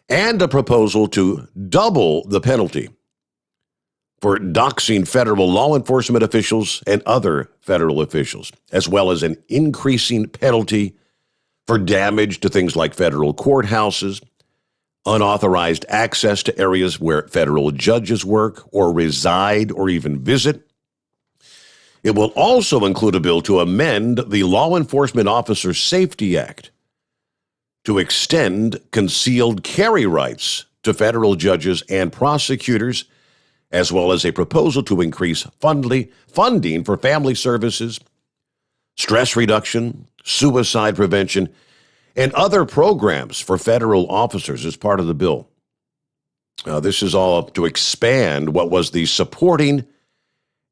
and a proposal to double the penalty for doxing federal law enforcement officials and other federal officials, as well as an increasing penalty for damage to things like federal courthouses, unauthorized access to areas where federal judges work or reside or even visit. It will also include a bill to amend the Law Enforcement Officer Safety Act to extend concealed carry rights to federal judges and prosecutors, as well as a proposal to increase funding for family services, stress reduction, suicide prevention, and other programs for federal officers as part of the bill. This is all to expand what was the Supporting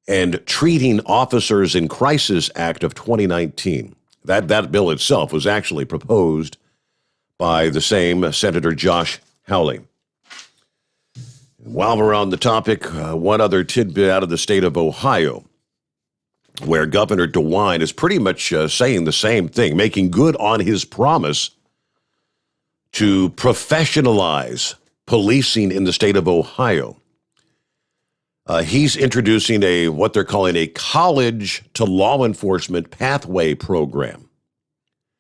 and Treating Officers in Crisis Act of 2019. That bill itself was actually proposed by the same Senator Josh Hawley. While we're on the topic, one other tidbit out of the state of Ohio, where Governor DeWine is pretty much saying the same thing, making good on his promise to professionalize policing in the state of Ohio. He's introducing what they're calling a college to law enforcement pathway program.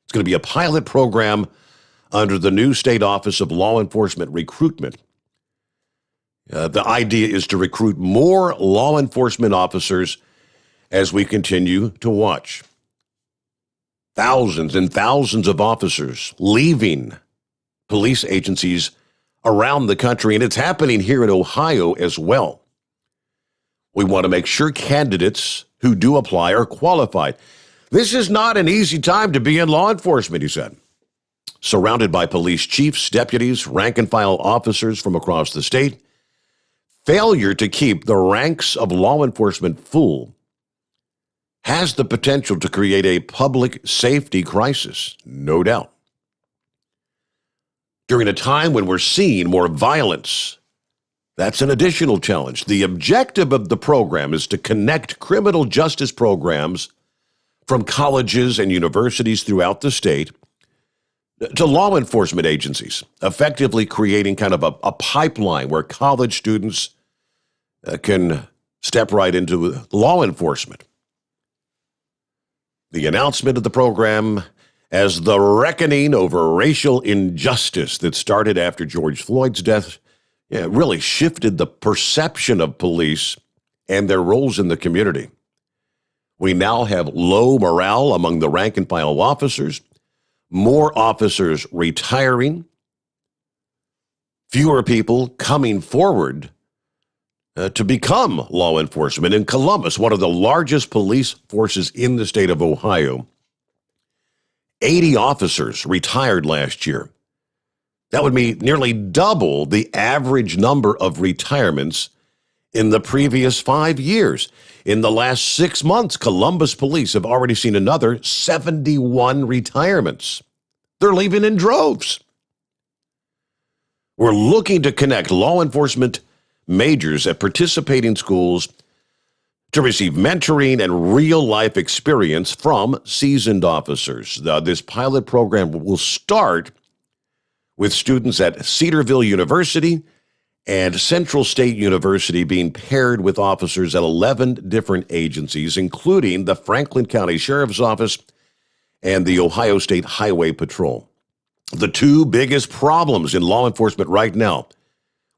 It's going to be a pilot program under the new State Office of Law Enforcement Recruitment. The idea is to recruit more law enforcement officers as we continue to watch thousands and thousands of officers leaving police agencies around the country, and it's happening here in Ohio as well. We want to make sure candidates who do apply are qualified. This is not an easy time to be in law enforcement, he said. Surrounded by police chiefs, deputies, rank-and-file officers from across the state, failure to keep the ranks of law enforcement full has the potential to create a public safety crisis, no doubt. During a time when we're seeing more violence, that's an additional challenge. The objective of the program is to connect criminal justice programs from colleges and universities throughout the state to law enforcement agencies, effectively creating kind of a pipeline where college students can step right into law enforcement. The announcement of the program as the reckoning over racial injustice that started after George Floyd's death really shifted the perception of police and their roles in the community. We now have low morale among the rank-and-file officers, more officers retiring, fewer people coming forward to become law enforcement. In Columbus, one of the largest police forces in the state of Ohio, 80 officers retired last year. That would be nearly double the average number of retirements in the previous 5 years. In the last 6 months, Columbus police have already seen another 71 retirements. They're leaving in droves. We're looking to connect law enforcement majors at participating schools to receive mentoring and real-life experience from seasoned officers. This pilot program will start with students at Cedarville University and Central State University being paired with officers at 11 different agencies, including the Franklin County Sheriff's Office and the Ohio State Highway Patrol. The two biggest problems in law enforcement right now: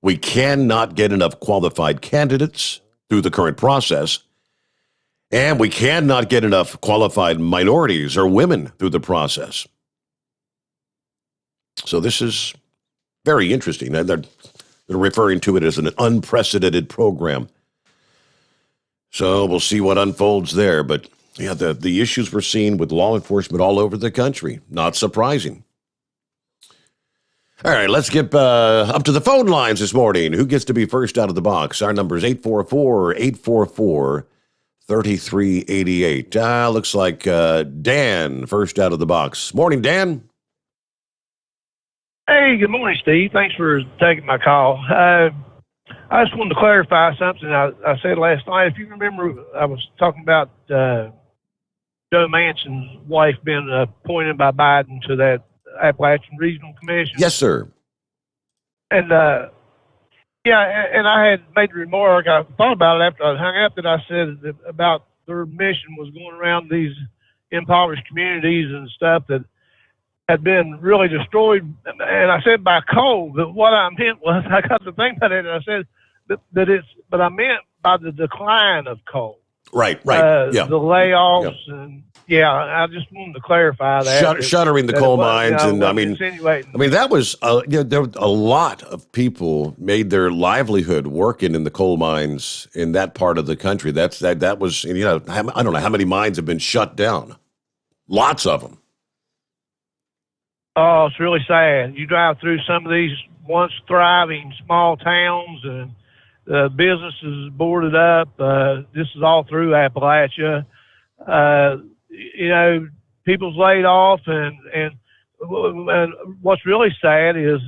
we cannot get enough qualified candidates through the current process, and we cannot get enough qualified minorities or women through the process. So this is very interesting. They're referring to it as an unprecedented program. So we'll see what unfolds there. But yeah, the issues we're seeing with law enforcement all over the country, not surprising. All right, let's get up to the phone lines this morning. Who gets to be first out of the box? Our number is 844-844-3388. Looks like Dan first out of the box. Morning, Dan. Hey, good morning, Steve. Thanks for taking my call. I just wanted to clarify something I said last night. If you remember, I was talking about Joe Manchin's wife being appointed by Biden to that Appalachian Regional Commission. Yes, sir. And and I had made the remark. I thought about it after I hung up that I said that about their mission was going around these impoverished communities and stuff that had been really destroyed. And I said by coal, but what I meant was I got to think about it, and I said but I meant by the decline of coal. Right. Yeah. The layoffs and. Yeah, I just wanted to clarify that. Shuttering the coal mines, and I mean, that was there were a lot of people made their livelihood working in the coal mines in that part of the country. That was I don't know how many mines have been shut down. Lots of them. Oh, it's really sad. You drive through some of these once thriving small towns, and businesses boarded up. This is all through Appalachia. People's laid off, and what's really sad is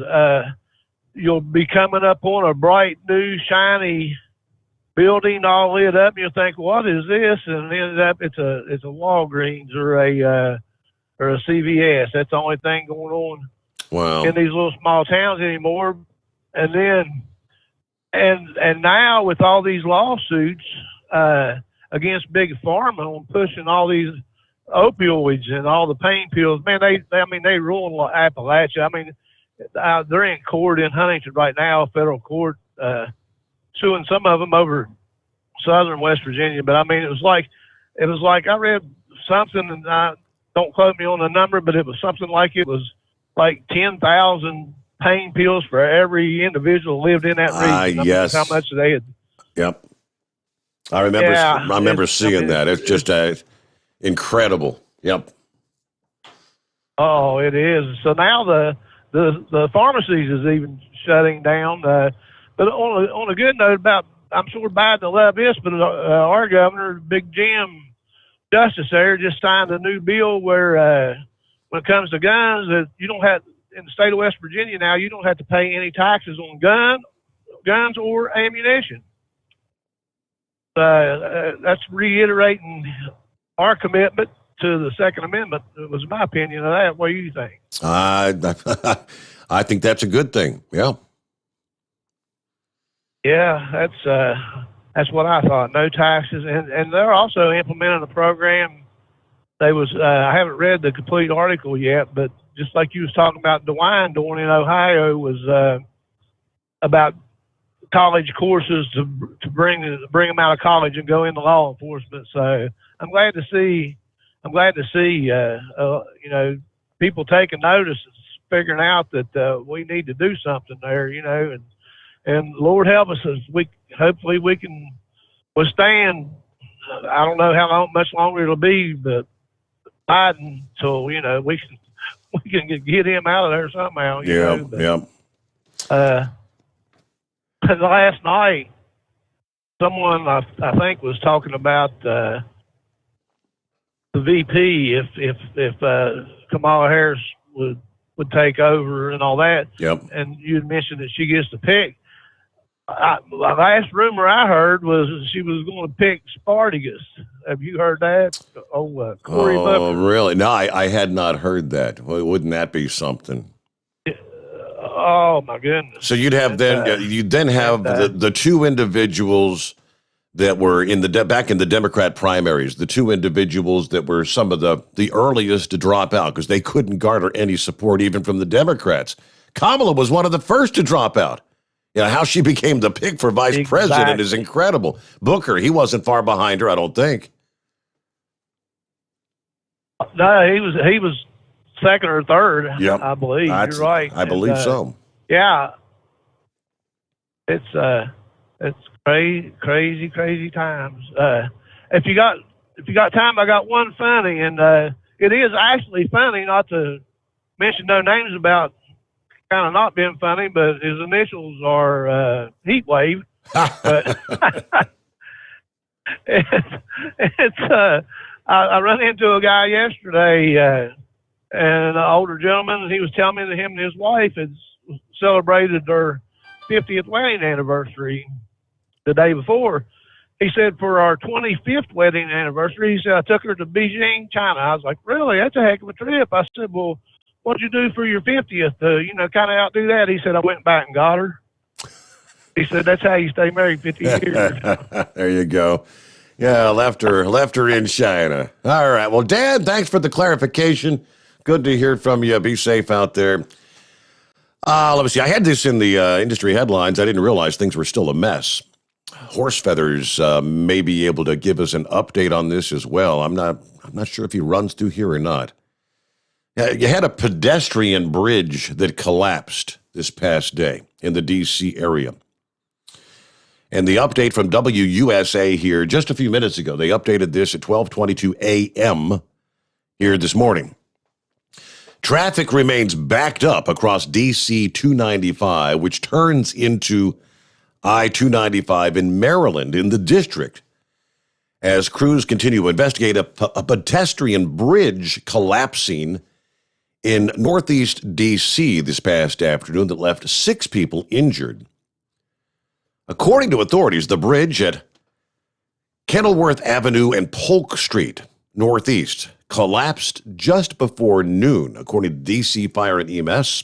you'll be coming up on a bright, new, shiny building all lit up, and you'll think, "What is this?" And it ends up it's a Walgreens or a CVS. That's the only thing going on in these little small towns anymore. And then and now with all these lawsuits against big pharma on pushing all these opioids and all the pain pills, man, they ruin Appalachia. I mean, they're in court in Huntington right now, federal court, suing some of them over southern West Virginia. But I mean, it was like I read something, and don't quote me on the number, but it was something like it was like 10,000 pain pills for every individual who lived in that region. Yes. How much they had. Yep. I remember seeing that. It's just incredible. Yep. Oh, it is. So now the pharmacies is even shutting down. But on a good note, I'm sure Biden will love this, but our governor, Big Jim Justice there, just signed a new bill where when it comes to guns, that you don't have in the state of West Virginia now, you don't have to pay any taxes on guns or ammunition. That's reiterating our commitment to the Second Amendment. It was my opinion of that. What do you think? I think that's a good thing. Yeah. Yeah, that's what I thought. No taxes, and they're also implementing a program. I haven't read the complete article yet, but just like you was talking about, DeWine doing in Ohio was about college courses to bring them out of college and go into law enforcement. So I'm glad to see people taking notice and figuring out that we need to do something there, and Lord help us as hopefully we can withstand. I don't know how much longer it'll be, but Biden, so we can get him out of there somehow. Last night, someone I think was talking about the VP if Kamala Harris would take over and all that. Yep. And you had mentioned that she gets to pick. The last rumor I heard was she was going to pick Spartacus. Have you heard that? Cory Booker. Really? No, I had not heard that. Well, wouldn't that be something? Oh my goodness! So you'd have the two individuals that were back in the Democrat primaries, the two individuals that were some of the earliest to drop out because they couldn't garner any support even from the Democrats. Kamala was one of the first to drop out. How she became the pick for vice president is incredible. Booker, he wasn't far behind her, I don't think. No, he was second or third, yep. I believe. You're right. I believe so. Yeah. It's crazy times. If you got time, I got one funny, and it is actually funny, not to mention no names about kind of not being funny, but his initials are Heat Wave. But I run into a guy yesterday, and an older gentleman, and he was telling me that him and his wife had celebrated their 50th wedding anniversary the day before. He said, for our 25th wedding anniversary, he said, I took her to Beijing, China. I was like, really? That's a heck of a trip. I said, well, what'd you do for your 50th to, kind of outdo that? He said, I went back and got her. He said, that's how you stay married 50 years. There you go. Yeah, left her in China. All right. Well, Dan, thanks for the clarification. Good to hear from you. Be safe out there. Let me see. I had this in the industry headlines. I didn't realize things were still a mess. Horse Feathers may be able to give us an update on this as well. I'm not sure if he runs through here or not. You had a pedestrian bridge that collapsed this past day in the D.C. area. And the update from WUSA here just a few minutes ago, they updated this at 12:22 a.m. here this morning. Traffic remains backed up across D.C. 295, which turns into I-295 in Maryland in the district, as crews continue to investigate a pedestrian bridge collapsing in northeast D.C. this past afternoon that left 6 people injured. According to authorities, the bridge at Kenilworth Avenue and Polk Street, northeast, collapsed just before noon, according to D.C. Fire and EMS.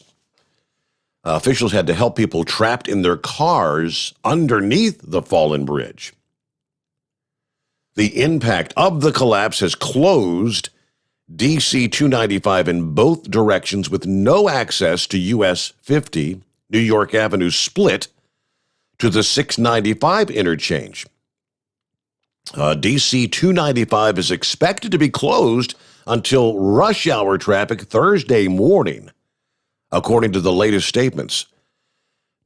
Officials had to help people trapped in their cars underneath the fallen bridge. The impact of the collapse has closed D.C. 295 in both directions with no access to U.S. 50, New York Avenue split to the 695 interchange. D.C. 295 is expected to be closed until rush hour traffic Thursday morning, according to the latest statements.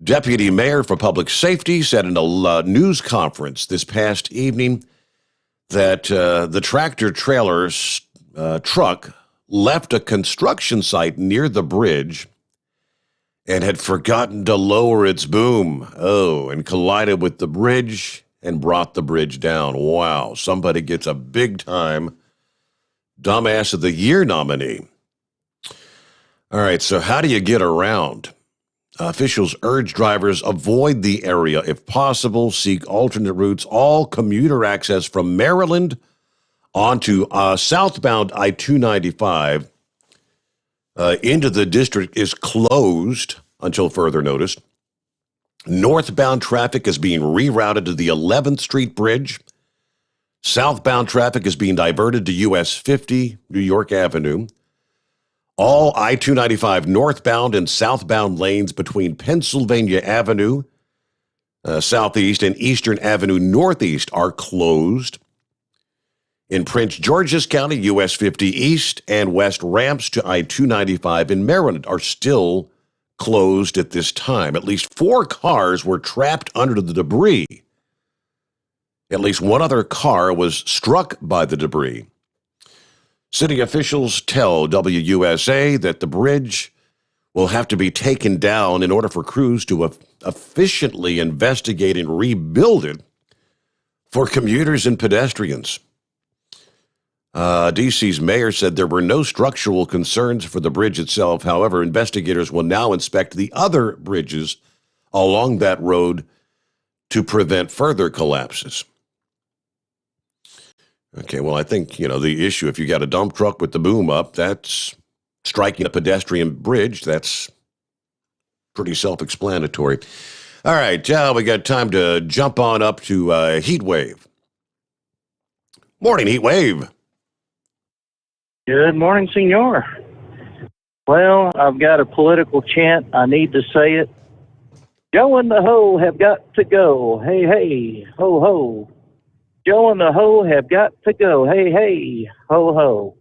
Deputy Mayor for Public Safety said in a news conference this past evening that the tractor-trailer truck left a construction site near the bridge and had forgotten to lower its boom. And collided with the bridge and brought the bridge down. Wow, somebody gets a big-time Dumbass of the Year nominee. All right, so how do you get around? Officials urge drivers avoid the area if possible, seek alternate routes. All commuter access from Maryland onto southbound I-295 into the district is closed until further notice. Northbound traffic is being rerouted to the 11th Street Bridge. Southbound traffic is being diverted to US 50, New York Avenue. All I-295 northbound and southbound lanes between Pennsylvania Avenue Southeast and Eastern Avenue Northeast are closed. In Prince George's County, US 50 East and West ramps to I-295 in Maryland are still closed at this time. At least 4 cars were trapped under the debris. At least one other car was struck by the debris. City officials tell WUSA that the bridge will have to be taken down in order for crews to efficiently investigate and rebuild it for commuters and pedestrians. D.C.'s mayor said there were no structural concerns for the bridge itself. However, investigators will now inspect the other bridges along that road to prevent further collapses. Okay, well, I think, the issue, if you got a dump truck with the boom up, that's striking a pedestrian bridge. That's pretty self-explanatory. All right, Joe, we got time to jump on up to Heat Wave. Morning, Heat Wave. Good morning, senor. Well, I've got a political chant. I need to say it. Joe and the Ho have got to go. Hey, hey, ho, ho. Joe and the Ho have got to go. Hey, hey, ho, ho.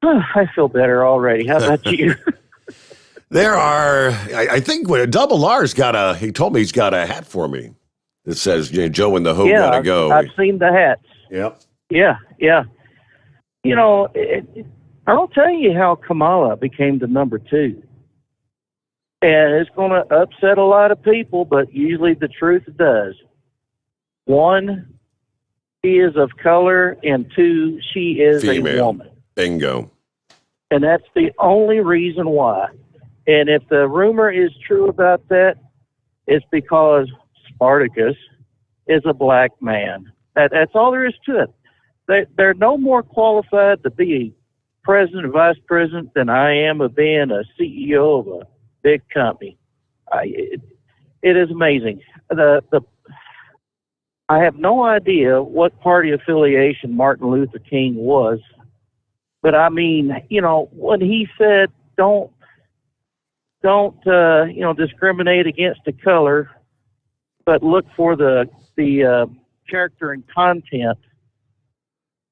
I feel better already. How about you? There are, I think Double R's he told me he's got a hat for me that says, Joe and the Ho gotta go. I've seen the hats. Yep. Yeah. I'll tell you how Kamala became the number 2. And it's going to upset a lot of people, but usually the truth does. 1, she is of color, and 2, she is female. A woman. Bingo. And that's the only reason why. And if the rumor is true about that, it's because Spartacus is a black man. That's all there is to it. They're no more qualified to be president, vice president than I am of being a CEO of a big company. It is amazing. I have no idea what party affiliation Martin Luther King was, but I mean, when he said, don't discriminate against the color, but look for the character and content.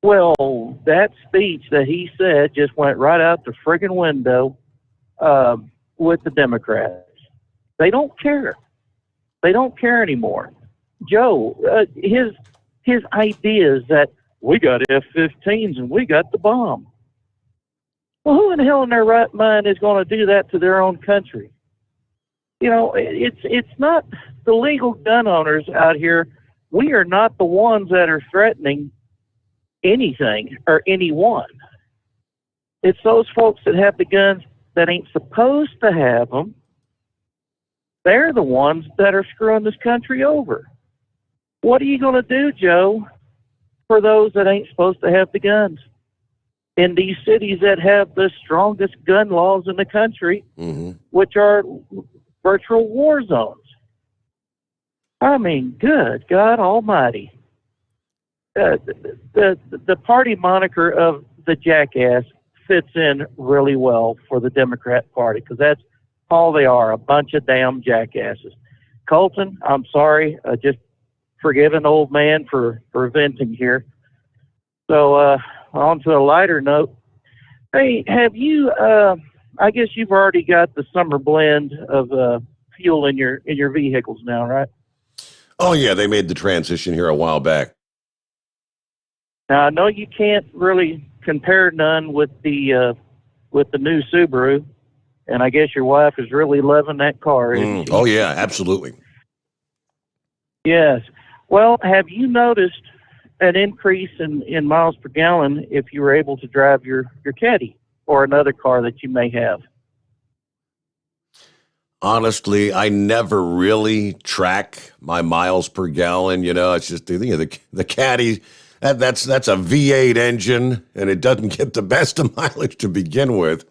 Well, that speech that he said just went right out the friggin' window with the Democrats. They don't care. They don't care anymore. Joe, his ideas that we got F-15s and we got the bomb. Well, who in the hell in their right mind is going to do that to their own country? It's not the legal gun owners out here. We are not the ones that are threatening anything or anyone. It's those folks that have the guns that ain't supposed to have them. They're the ones that are screwing this country over. What are you going to do, Joe, for those that ain't supposed to have the guns? In these cities that have the strongest gun laws in the country, which are virtual war zones. I mean, good God Almighty. The party moniker of the jackass fits in really well for the Democrat Party, because that's all they are, a bunch of damn jackasses. Colton, I'm sorry, just forgive an old man for venting here. So on to a lighter note. Hey, have you, I guess you've already got the summer blend of fuel in your vehicles now, right? Oh, yeah, they made the transition here a while back. Now, I know you can't really compare none with the new Subaru, and I guess your wife is really loving that car, isn't she? Oh, yeah, absolutely. Yes. Well, have you noticed an increase in miles per gallon if you were able to drive your Caddy or another car that you may have? Honestly, I never really track my miles per gallon. It's just the Caddy. That's a V8 engine, and it doesn't get the best of mileage to begin with.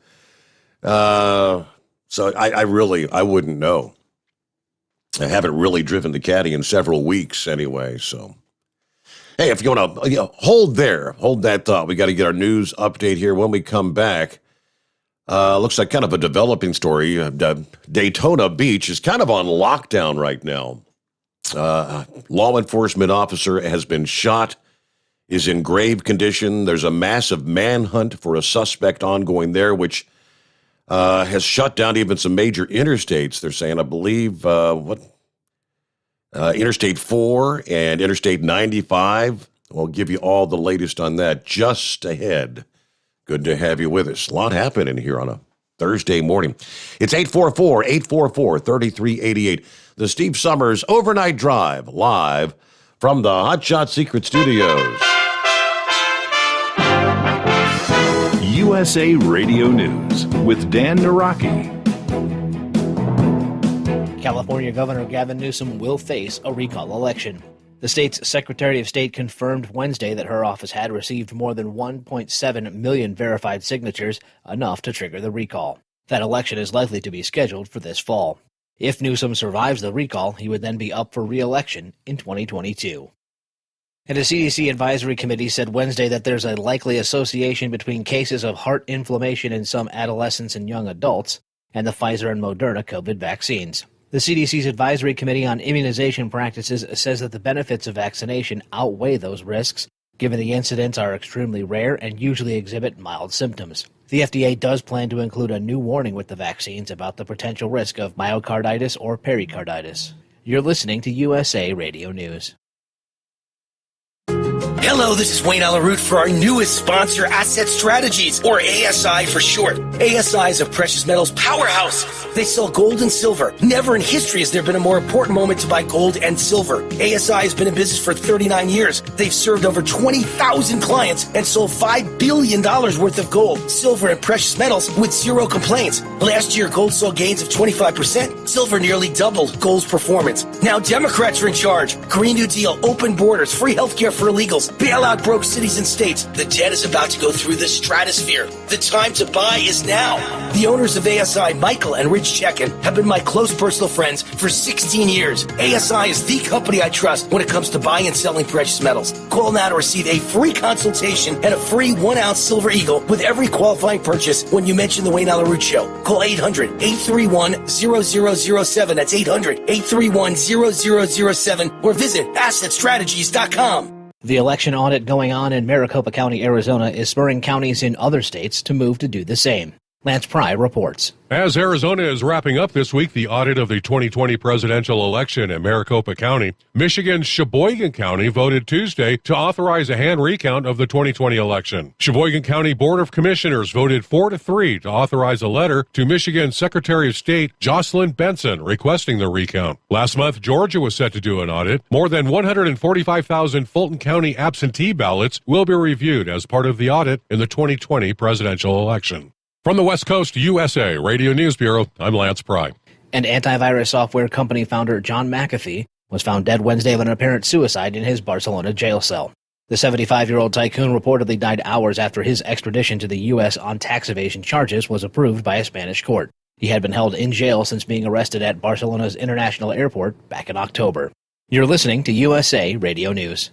So I wouldn't know. I haven't really driven the Caddy in several weeks anyway. So, hey, if you want to hold that thought. We got to get our news update here when we come back. Looks like kind of a developing story. Daytona Beach is kind of on lockdown right now. Law enforcement officer has been shot, is in grave condition. There's a massive manhunt for a suspect ongoing there, which has shut down even some major interstates. They're saying, I believe, Interstate 4 and Interstate 95. We'll give you all the latest on that just ahead. Good to have you with us. A lot happening here on a Thursday morning. It's 844-844-3388. The Steve Sommers Overnight Drive, live from the Hot Shot Secret Studios. USA Radio News with Dan Naraki. California Governor Gavin Newsom will face a recall election. The state's Secretary of State confirmed Wednesday that her office had received more than 1.7 million verified signatures, enough to trigger the recall. That election is likely to be scheduled for this fall. If Newsom survives the recall, he would then be up for re-election in 2022. And a CDC advisory committee said Wednesday that there's a likely association between cases of heart inflammation in some adolescents and young adults and the Pfizer and Moderna COVID vaccines. The CDC's Advisory Committee on Immunization Practices says that the benefits of vaccination outweigh those risks, given the incidents are extremely rare and usually exhibit mild symptoms. The FDA does plan to include a new warning with the vaccines about the potential risk of myocarditis or pericarditis. You're listening to USA Radio News. Hello, this is Wayne Alaroot for our newest sponsor, Asset Strategies, or ASI for short. ASI is a precious metals powerhouse. They sell gold and silver. Never in history has there been a more important moment to buy gold and silver. ASI has been in business for 39 years. They've served over 20,000 clients and sold $5 billion worth of gold, silver, and precious metals with zero complaints. Last year, gold saw gains of 25%. Silver nearly doubled gold's performance. Now Democrats are in charge. Green New Deal, open borders, free healthcare for illegal Eagles, bail out broke cities and states. The debt is about to go through the stratosphere. The time to buy is now. The owners of ASI, Michael and Rich Chekin, have been my close personal friends for 16 years. ASI is the company I trust when it comes to buying and selling precious metals. Call now to receive a free consultation and a free 1-ounce Silver Eagle with every qualifying purchase when you mention the Wayne Allyn Root Show. Call 800-831-0007. That's 800-831-0007 or visit assetstrategies.com. The election audit going on in Maricopa County, Arizona, is spurring counties in other states to move to do the same. Lance Pry reports. As Arizona is wrapping up this week the audit of the 2020 presidential election in Maricopa County, Michigan's Sheboygan County voted Tuesday to authorize a hand recount of the 2020 election. Sheboygan County Board of Commissioners voted 4-3 to authorize a letter to Michigan Secretary of State Jocelyn Benson requesting the recount. Last month, Georgia was set to do an audit. More than 145,000 Fulton County absentee ballots will be reviewed as part of the audit in the 2020 presidential election. From the West Coast USA Radio News Bureau, I'm Lance Pry. And antivirus software company founder John McAfee was found dead Wednesday of an apparent suicide in his Barcelona jail cell. The 75-year-old tycoon reportedly died hours after his extradition to the U.S. on tax evasion charges was approved by a Spanish court. He had been held in jail since being arrested at Barcelona's International Airport back in October. You're listening to USA Radio News.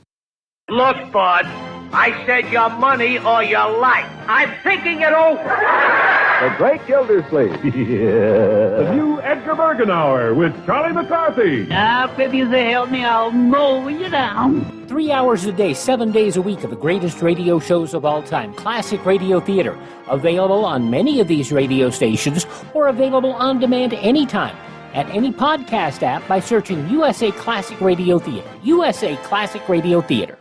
Look, bud, I said your money or your life. I'm thinking it over. The Great Gildersleeve. The new Edgar Bergen Hour with Charlie McCarthy. Now, if you say help me, I'll mow you down. 3 hours a day, 7 days a week of the greatest radio shows of all time. Classic Radio Theater. Available on many of these radio stations or available on demand anytime at any podcast app by searching USA Classic Radio Theater. USA Classic Radio Theater.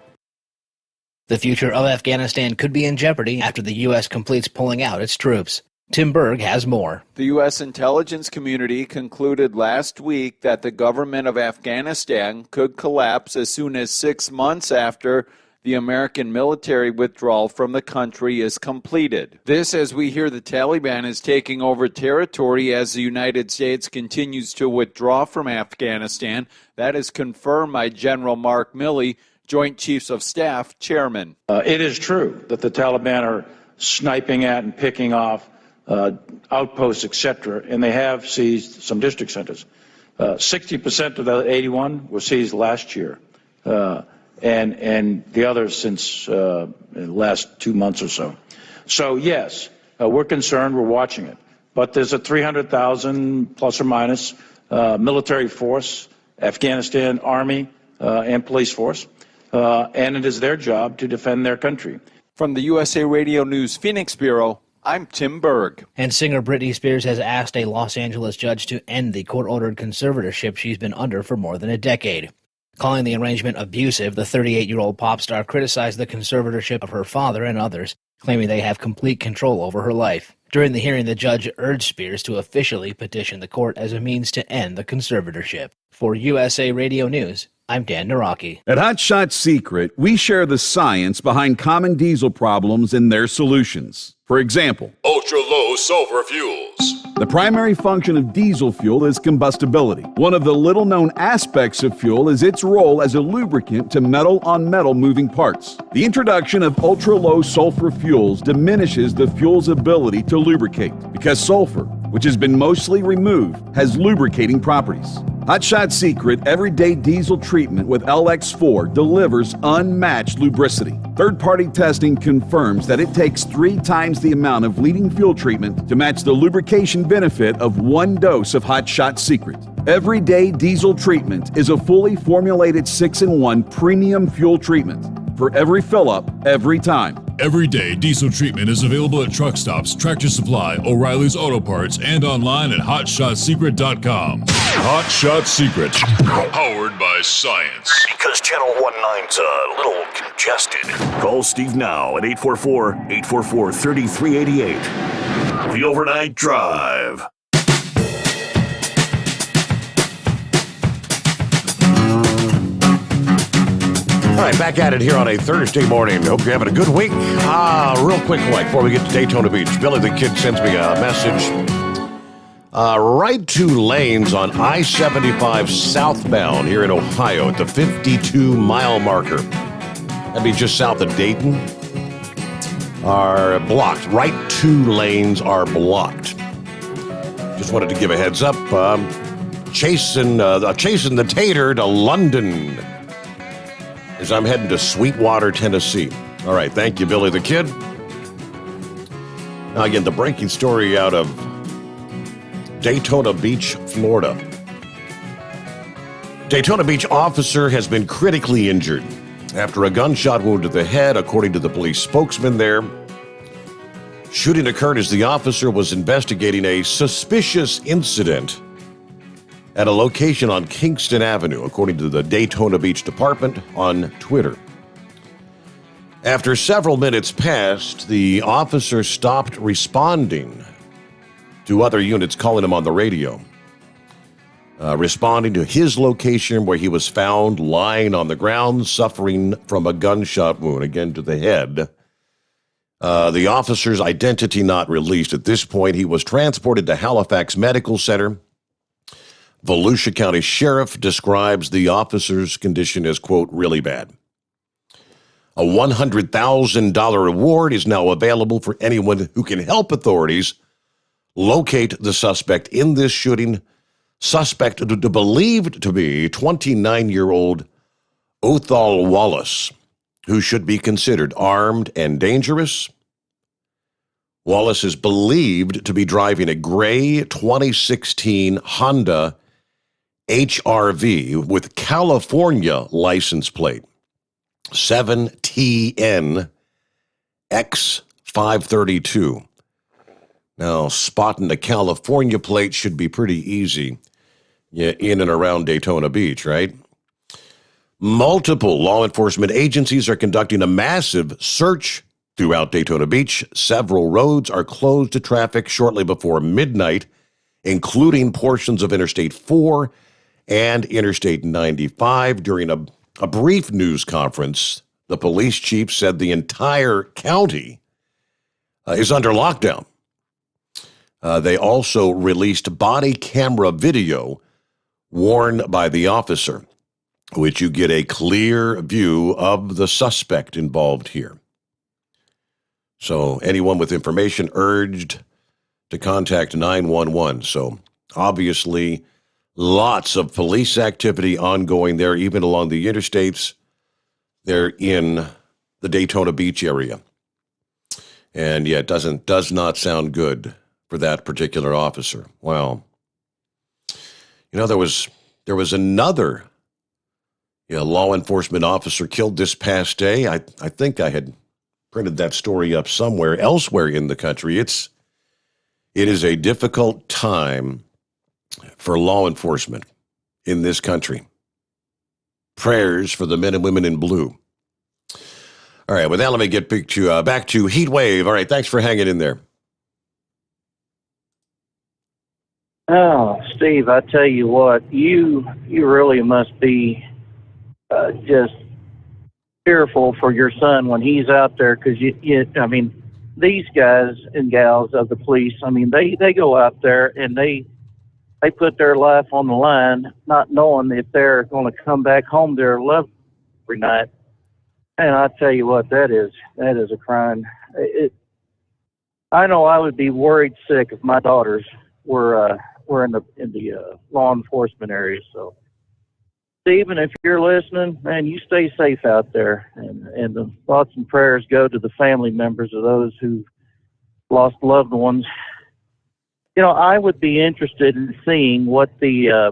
The future of Afghanistan could be in jeopardy after the U.S. completes pulling out its troops. Tim Berg has more. The U.S. intelligence community concluded last week that the government of Afghanistan could collapse as soon as 6 months after the American military withdrawal from the country is completed. This as we hear the Taliban is taking over territory as the United States continues to withdraw from Afghanistan. That is confirmed by General Mark Milley, Joint Chiefs of Staff Chairman. It is true that the Taliban are sniping at and picking off outposts, etc., and they have seized some district centers. 60% of the 81 were seized last year, and the others since the last 2 months or so. So, yes, we're concerned, we're watching it. But there's a 300,000 plus or minus military force, Afghanistan Army and police force. And it is their job to defend their country. From the USA Radio News Phoenix Bureau, I'm Tim Berg. And singer Britney Spears has asked a Los Angeles judge to end the court-ordered conservatorship she's been under for more than a decade. Calling the arrangement abusive, the 38-year-old pop star criticized the conservatorship of her father and others, claiming they have complete control over her life. During the hearing, the judge urged Spears to officially petition the court as a means to end the conservatorship. For USA Radio News, I'm Dan Naraki. At Hot Shot Secret, we share the science behind common diesel problems and their solutions. For example, ultra-low sulfur fuels. The primary function of diesel fuel is combustibility. One of the little-known aspects of fuel is its role as a lubricant to metal-on-metal moving parts. The introduction of ultra-low sulfur fuels diminishes the fuel's ability to lubricate because sulfur, which has been mostly removed, has lubricating properties. Hot Shot Secret Everyday Diesel Treatment with LX4 delivers unmatched lubricity. Third-party testing confirms that it takes 3 times the amount of leading fuel treatment to match the lubrication benefit of 1 dose of Hot Shot Secret. Everyday Diesel Treatment is a fully formulated 6-in-1 premium fuel treatment for every fill-up, every time. Everyday Diesel Treatment is available at truck stops, Tractor Supply, O'Reilly's Auto Parts, and online at HotShotSecret.com. Hot Shot Secret, powered by science. Because Channel 19's a little congested. Call Steve now at 844-844-3388. The Overnight Drive. All right, back at it here on a Thursday morning. Hope you're having a good week. Real quick one before we get to Daytona Beach. Billy the Kid sends me a message. Right 2 lanes on I-75 southbound here in Ohio at the 52-mile marker. that'd be just south of Dayton, are blocked. Right 2 lanes are blocked. Just wanted to give a heads up. Chasing the tater to London as I'm heading to Sweetwater, Tennessee. All right, thank you, Billy the Kid. Now again, the breaking story out of Daytona Beach, Florida. Daytona Beach officer has been critically injured after a gunshot wound to the head, according to the police spokesman there. Shooting occurred as the officer was investigating a suspicious incident at a location on Kingston Avenue, according to the Daytona Beach Department on Twitter. After several minutes passed, the officer stopped responding to other units calling him on the radio, responding to his location where he was found lying on the ground, suffering from a gunshot wound, again to the head. The officer's identity not released. At this point, he was transported to Halifax Medical Center. Volusia County Sheriff describes the officer's condition as, quote, really bad. A $100,000 reward is now available for anyone who can help authorities locate the suspect in this shooting. Suspect believed to be 29-year-old Othal Wallace, who should be considered armed and dangerous. Wallace is believed to be driving a gray 2016 Honda HRV with California license plate 7TN X532. Now, spotting the California plate should be pretty easy in and around Daytona Beach, right? Multiple law enforcement agencies are conducting a massive search throughout Daytona Beach. Several roads are closed to traffic shortly before midnight, including portions of Interstate 4 and Interstate 95. During a brief news conference, the police chief said the entire county is under lockdown. They also released body camera video worn by the officer, which you get a clear view of the suspect involved here. So anyone with information urged to contact 911. So obviously, lots of police activity ongoing there, even along the interstates. They're in the Daytona Beach area. And yeah, it does not sound good for that particular officer. Wow. You know, there was another law enforcement officer killed this past day. I think I had printed that story up somewhere elsewhere in the country. It is a difficult time for law enforcement in this country. Prayers for the men and women in blue. All right, with that, let me get back to Heat Wave. All right, thanks for hanging in there. Oh, Steve, I tell you what, you really must be just fearful for your son when he's out there, because I mean, these guys and gals of the police, I mean, they go out there and they put their life on the line, not knowing if they're going to come back home to their loved every night. And I tell you what, that is a crime. I know I would be worried sick if my daughters were in the law enforcement area. So, Stephen, if you're listening, man, you stay safe out there, and the thoughts and prayers go to the family members of those who lost loved ones. You know, I would be interested in seeing what the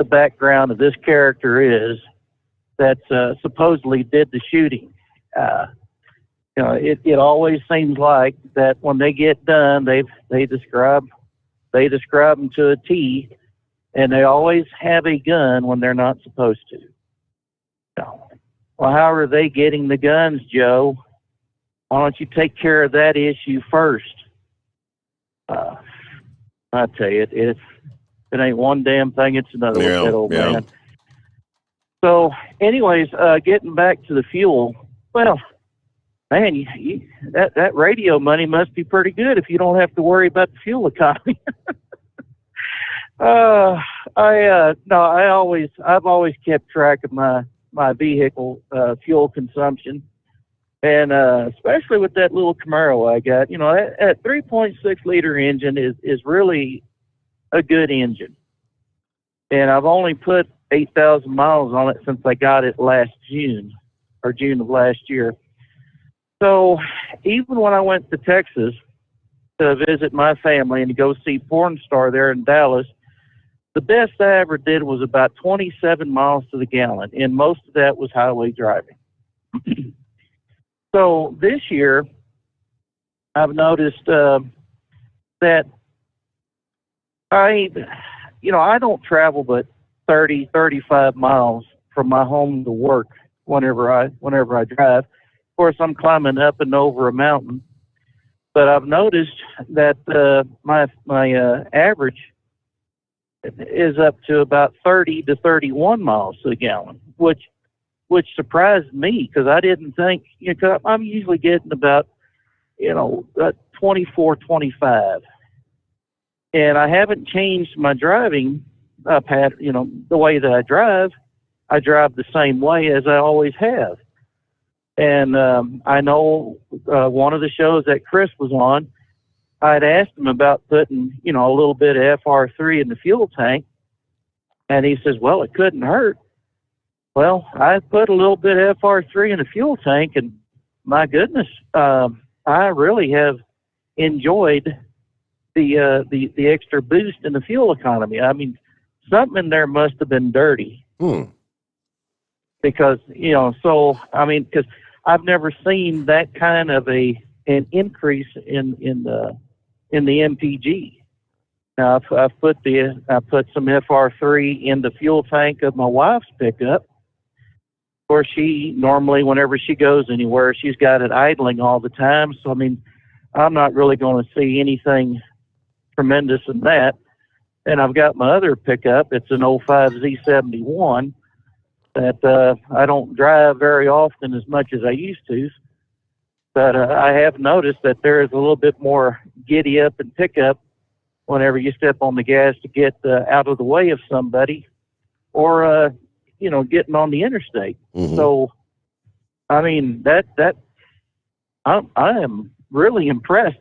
background of this character is that supposedly did the shooting. You know, it always seems like that when they get done, they describe them to a T, and they always have a gun when they're not supposed to. So, well, how are they getting the guns, Joe? Why don't you take care of that issue first? I tell you, it ain't one damn thing, it's another with that old man. So, anyways, getting back to the fuel, well, man, that radio money must be pretty good if you don't have to worry about the fuel economy. I've always kept track of my my vehicle fuel consumption, and especially with that little Camaro I got. You know, that 3.6 liter engine is really a good engine, and I've only put 8,000 miles on it since I got it last June or June of last year. So even when I went to Texas to visit my family and to go see Porn Star there in Dallas, the best I ever did was about 27 miles to the gallon, and most of that was highway driving. So this year, I've noticed that I don't travel but 30, 35 miles from my home to work whenever I drive. Of course, I'm climbing up and over a mountain, but I've noticed that my average is up to about 30 to 31 miles to the gallon, which surprised me because I didn't think, cause I'm usually getting about 24, 25, and I haven't changed my driving pattern. The way that I drive the same way as I always have. And I know one of the shows that Chris was on, I'd asked him about putting, a little bit of FR3 in the fuel tank, and he says, well, it couldn't hurt. Well, I put a little bit of FR3 in the fuel tank, and my goodness, I really have enjoyed the extra boost in the fuel economy. I mean, something in there must have been dirty. Because, because I've never seen that kind of an increase in the MPG. Now, I've put some FR3 in the fuel tank of my wife's pickup. Of course, she normally, whenever she goes anywhere, she's got it idling all the time. So, I mean, I'm not really going to see anything tremendous in that. And I've got my other pickup. It's an 05 Z71 that I don't drive very often as much as I used to. But I have noticed that there is a little bit more giddy up and pickup whenever you step on the gas to get out of the way of somebody or, getting on the interstate. So, I mean, I am really impressed,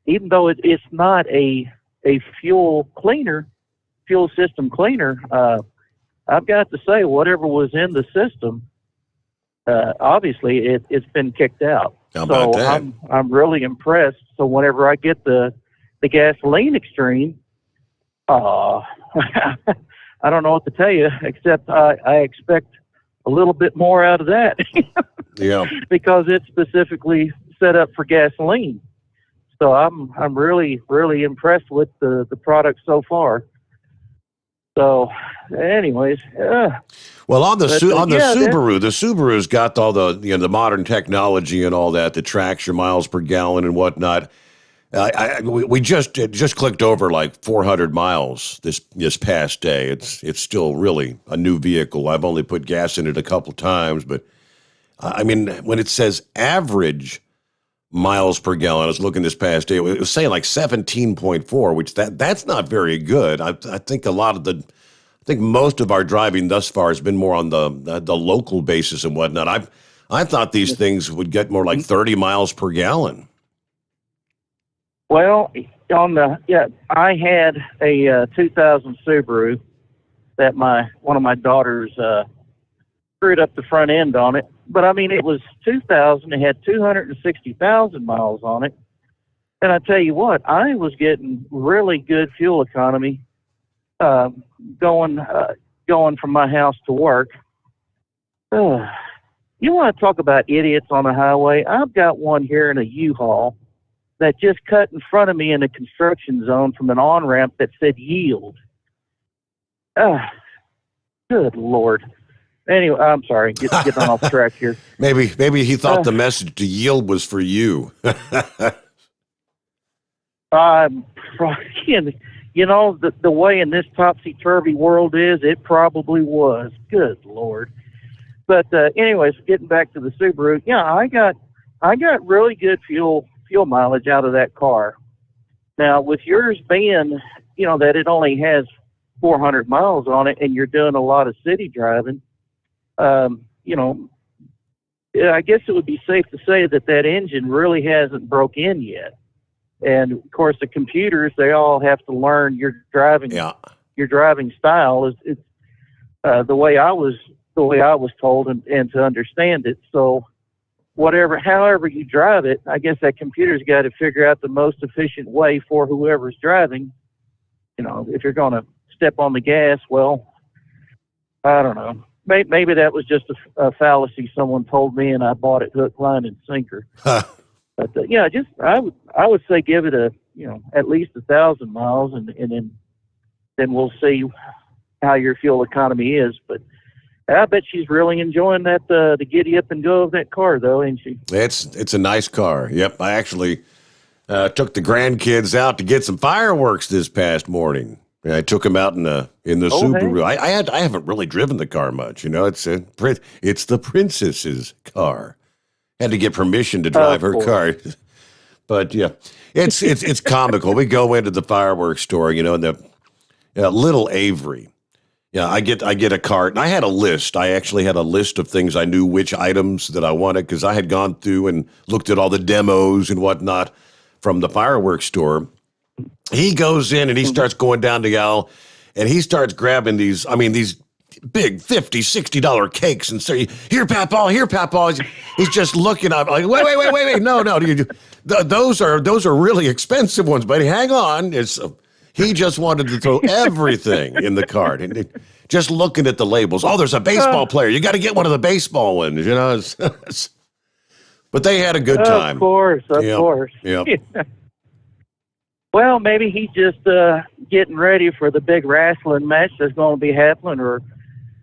even though it's not a fuel system cleaner. I've got to say, whatever was in the system, obviously it's been kicked out. So I'm really impressed. So whenever I get the gasoline extreme, I don't know what to tell you, except I expect a little bit more out of that. Yeah. Because it's specifically set up for gasoline. So I'm really, really impressed with the product so far. So, anyways, well, on the Subaru, the Subaru's got all the modern technology and all that tracks your miles per gallon and whatnot. We just clicked over like 400 miles this past day. It's still really a new vehicle. I've only put gas in it a couple times, but I mean, when it says average miles per gallon, I was looking this past day, it was saying like 17.4, which that's not very good. I think most of our driving thus far has been more on the local basis and whatnot. I thought these things would get more like 30 miles per gallon. Well, I had a 2000 Subaru that one of my daughters screwed up the front end on it. But I mean, it was 2000. It had 260,000 miles on it, and I tell you what, I was getting really good fuel economy going from my house to work. You want to talk about idiots on the highway? I've got one here in a U-Haul that just cut in front of me in a construction zone from an on-ramp that said yield. Good Lord. Anyway, I'm sorry, getting off track here. Maybe he thought the message to yield was for you. The way in this topsy-turvy world is, it probably was. Good Lord. But anyways, getting back to the Subaru, I got really good fuel mileage out of that car. Now, with yours being, that it only has 400 miles on it and you're doing a lot of city driving, Yeah, I guess it would be safe to say that engine really hasn't broke in yet. And of course, the computers, they all have to learn your driving style. It's the way I was told and to understand it. So however you drive it, I guess that computer's got to figure out the most efficient way for whoever's driving. If you're going to step on the gas, well, I don't know. Maybe that was just a fallacy someone told me, and I bought it hook, line, and sinker. But I would say give it at least 1,000 miles, and then we'll see how your fuel economy is. But I bet she's really enjoying that the giddy up and go of that car, though, ain't she? It's a nice car. Yep, I actually took the grandkids out to get some fireworks this past morning. I took him out in the Subaru. Hey. I haven't really driven the car much. It's the princess's car. Had to get permission to drive her car. But yeah, it's comical. We go into the fireworks store, in the Little Avery. Yeah, I get a cart, and I had a list. I actually had a list of things I knew which items that I wanted because I had gone through and looked at all the demos and whatnot from the fireworks store. He goes in and he starts going down the aisle, and he starts grabbing these big $50, $60 cakes and say, here, Papaw. He's just looking up like, wait. No. Those are really expensive ones, buddy. Hang on. He just wanted to throw everything in the cart. And just looking at the labels. Oh, there's a baseball player. You got to get one of the baseball ones, But they had a good time. Of course. Yep. Well, maybe he's just getting ready for the big wrestling match that's going to be happening, or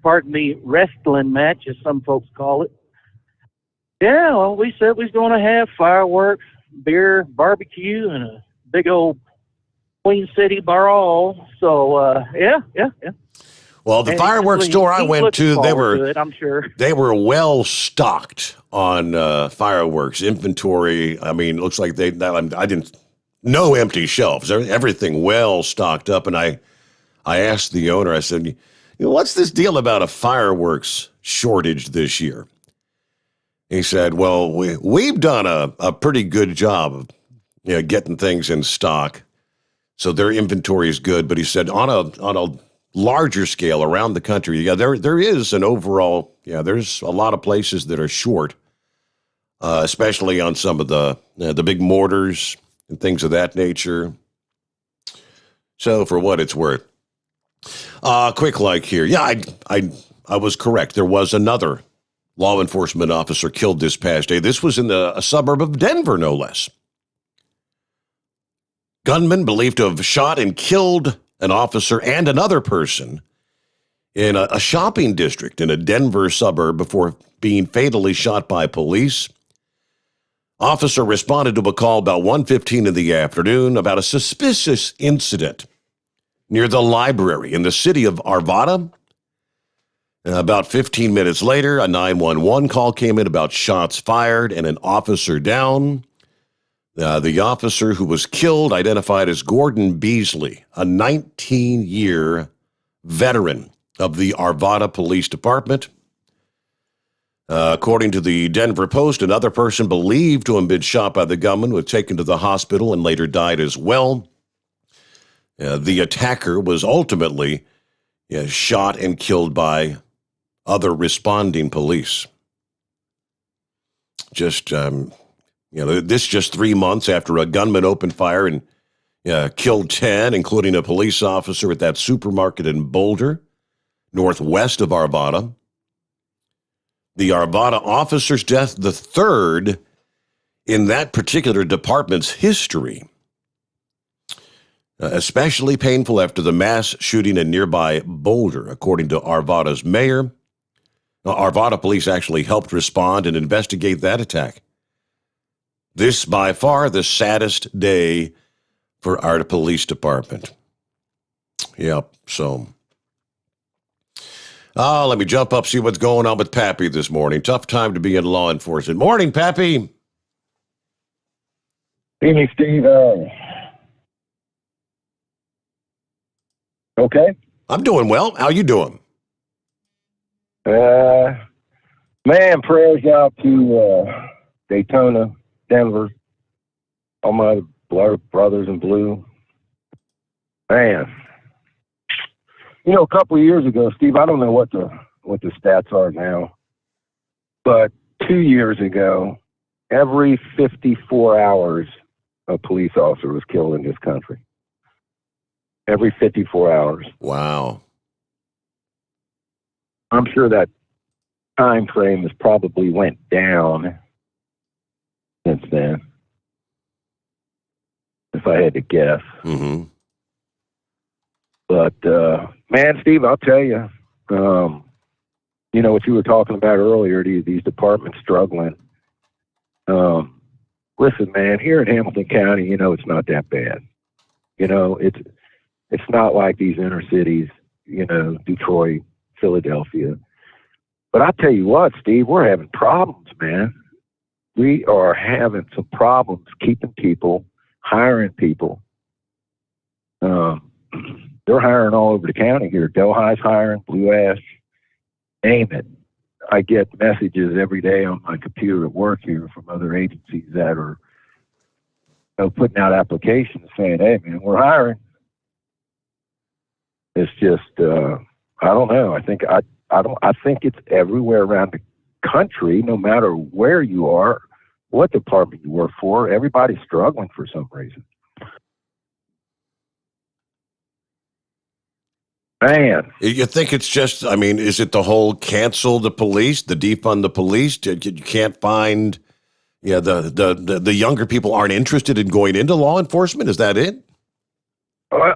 pardon me, wrestling match, as some folks call it. Yeah, well, we said we was going to have fireworks, beer, barbecue, and a big old Queen City brawl. So, yeah. Well, the fireworks store I went to, they were well stocked on fireworks inventory. I mean, it looks like no empty shelves. Everything well stocked up. And I asked the owner, I said, what's this deal about a fireworks shortage this year? He said, well, we've done a pretty good job of getting things in stock. So their inventory is good. But he said on a larger scale around the country, there is an overall, there's a lot of places that are short, especially on some of the big mortars and things of that nature. So for what it's worth. Quick like here. Yeah, I was correct. There was another law enforcement officer killed this past day. This was in a suburb of Denver, no less. Gunman believed to have shot and killed an officer and another person in a shopping district in a Denver suburb before being fatally shot by police. Officer responded to a call about 1:15 in the afternoon about a suspicious incident near the library in the city of Arvada. About 15 minutes later, a 911 call came in about shots fired and an officer down. The officer who was killed identified as Gordon Beasley, a 19-year veteran of the Arvada Police Department. According to the Denver Post, another person believed to have been shot by the gunman was taken to the hospital and later died as well. The attacker was ultimately shot and killed by other responding police. This just 3 months after a gunman opened fire and killed 10, including a police officer at that supermarket in Boulder, northwest of Arvada. The Arvada officer's death, the third in that particular department's history. Especially painful after the mass shooting in nearby Boulder, according to Arvada's mayor. Arvada police actually helped respond and investigate that attack. This, by far, the saddest day for our police department. Yep, so. Let me jump up, see what's going on with Pappy this morning. Tough time to be in law enforcement. Morning, Pappy. Evening, Steve. Okay? I'm doing well. How you doing? Man, prayers out to Daytona, Denver, all my brothers in blue. Man, you know, a couple of years ago, Steve, I don't know what the stats are now, but 2 years ago, every 54 hours, a police officer was killed in this country. Every 54 hours. Wow. I'm sure that time frame has probably went down since then, if I had to guess. Mm-hmm. But, man, Steve, I'll tell you, you know, what you were talking about earlier, these departments struggling. Listen, man, here in Hamilton County, you know, it's not that bad. You know, it's not like these inner cities, you know, Detroit, Philadelphia. But I tell you what, Steve, we're having problems, man. We are having some problems keeping people, hiring people. They're hiring all over the county here. Delhi's hiring, Blue Ash, name it. I get messages every day on my computer at work here from other agencies that are, you know, putting out applications saying, hey, man, we're hiring. It's just, I don't know. I think it's everywhere around the country, no matter where you are, what department you work for, everybody's struggling for some reason. Man. You think it's just, I mean, is it the whole cancel the police, the defund the police? You can't find, the younger people aren't interested in going into law enforcement? Is that it? Well,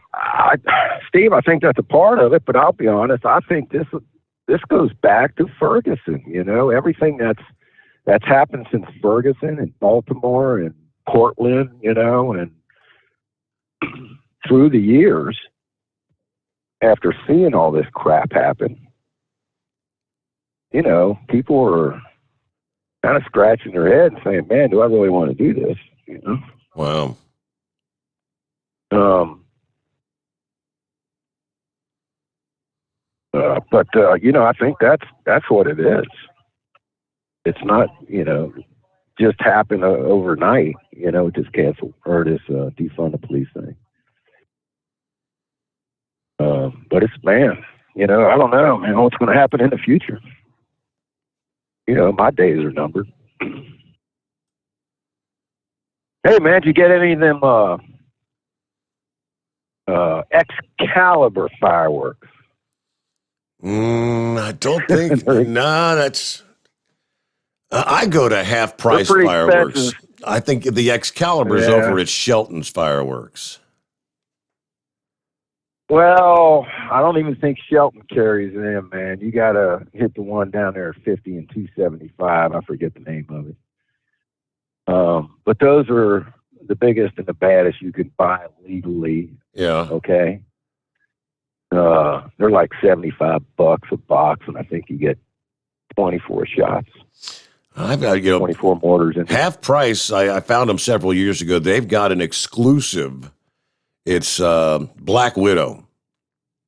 Steve, I think that's a part of it, but I'll be honest, I think this goes back to Ferguson, you know, everything that's happened since Ferguson and Baltimore and Portland, you know, and through the years, after seeing all this crap happen, you know, people are kind of scratching their head and saying, man, do I really want to do this? You know? Wow. But you know, I think that's what it is. It's not, you know, just happened overnight, you know, just cancel or this defund the police thing. But it's, man, you know, I don't know, man, what's going to happen in the future. You know, my days are numbered. Hey, man, did you get any of them Excalibur fireworks? I don't think. No, that's. I go to half price fireworks. Expensive. I think the Excalibur's over at Shelton's Fireworks. Well, I don't even think Shelton carries them, man. You got to hit the one down there at 50 and 275. I forget the name of it. But those are the biggest and the baddest you can buy legally. Yeah. Okay. They're like $75 a box, and I think you get 24 shots. I've got, 24 mortars in half price. I found them several years ago. They've got an exclusive. It's Black Widow.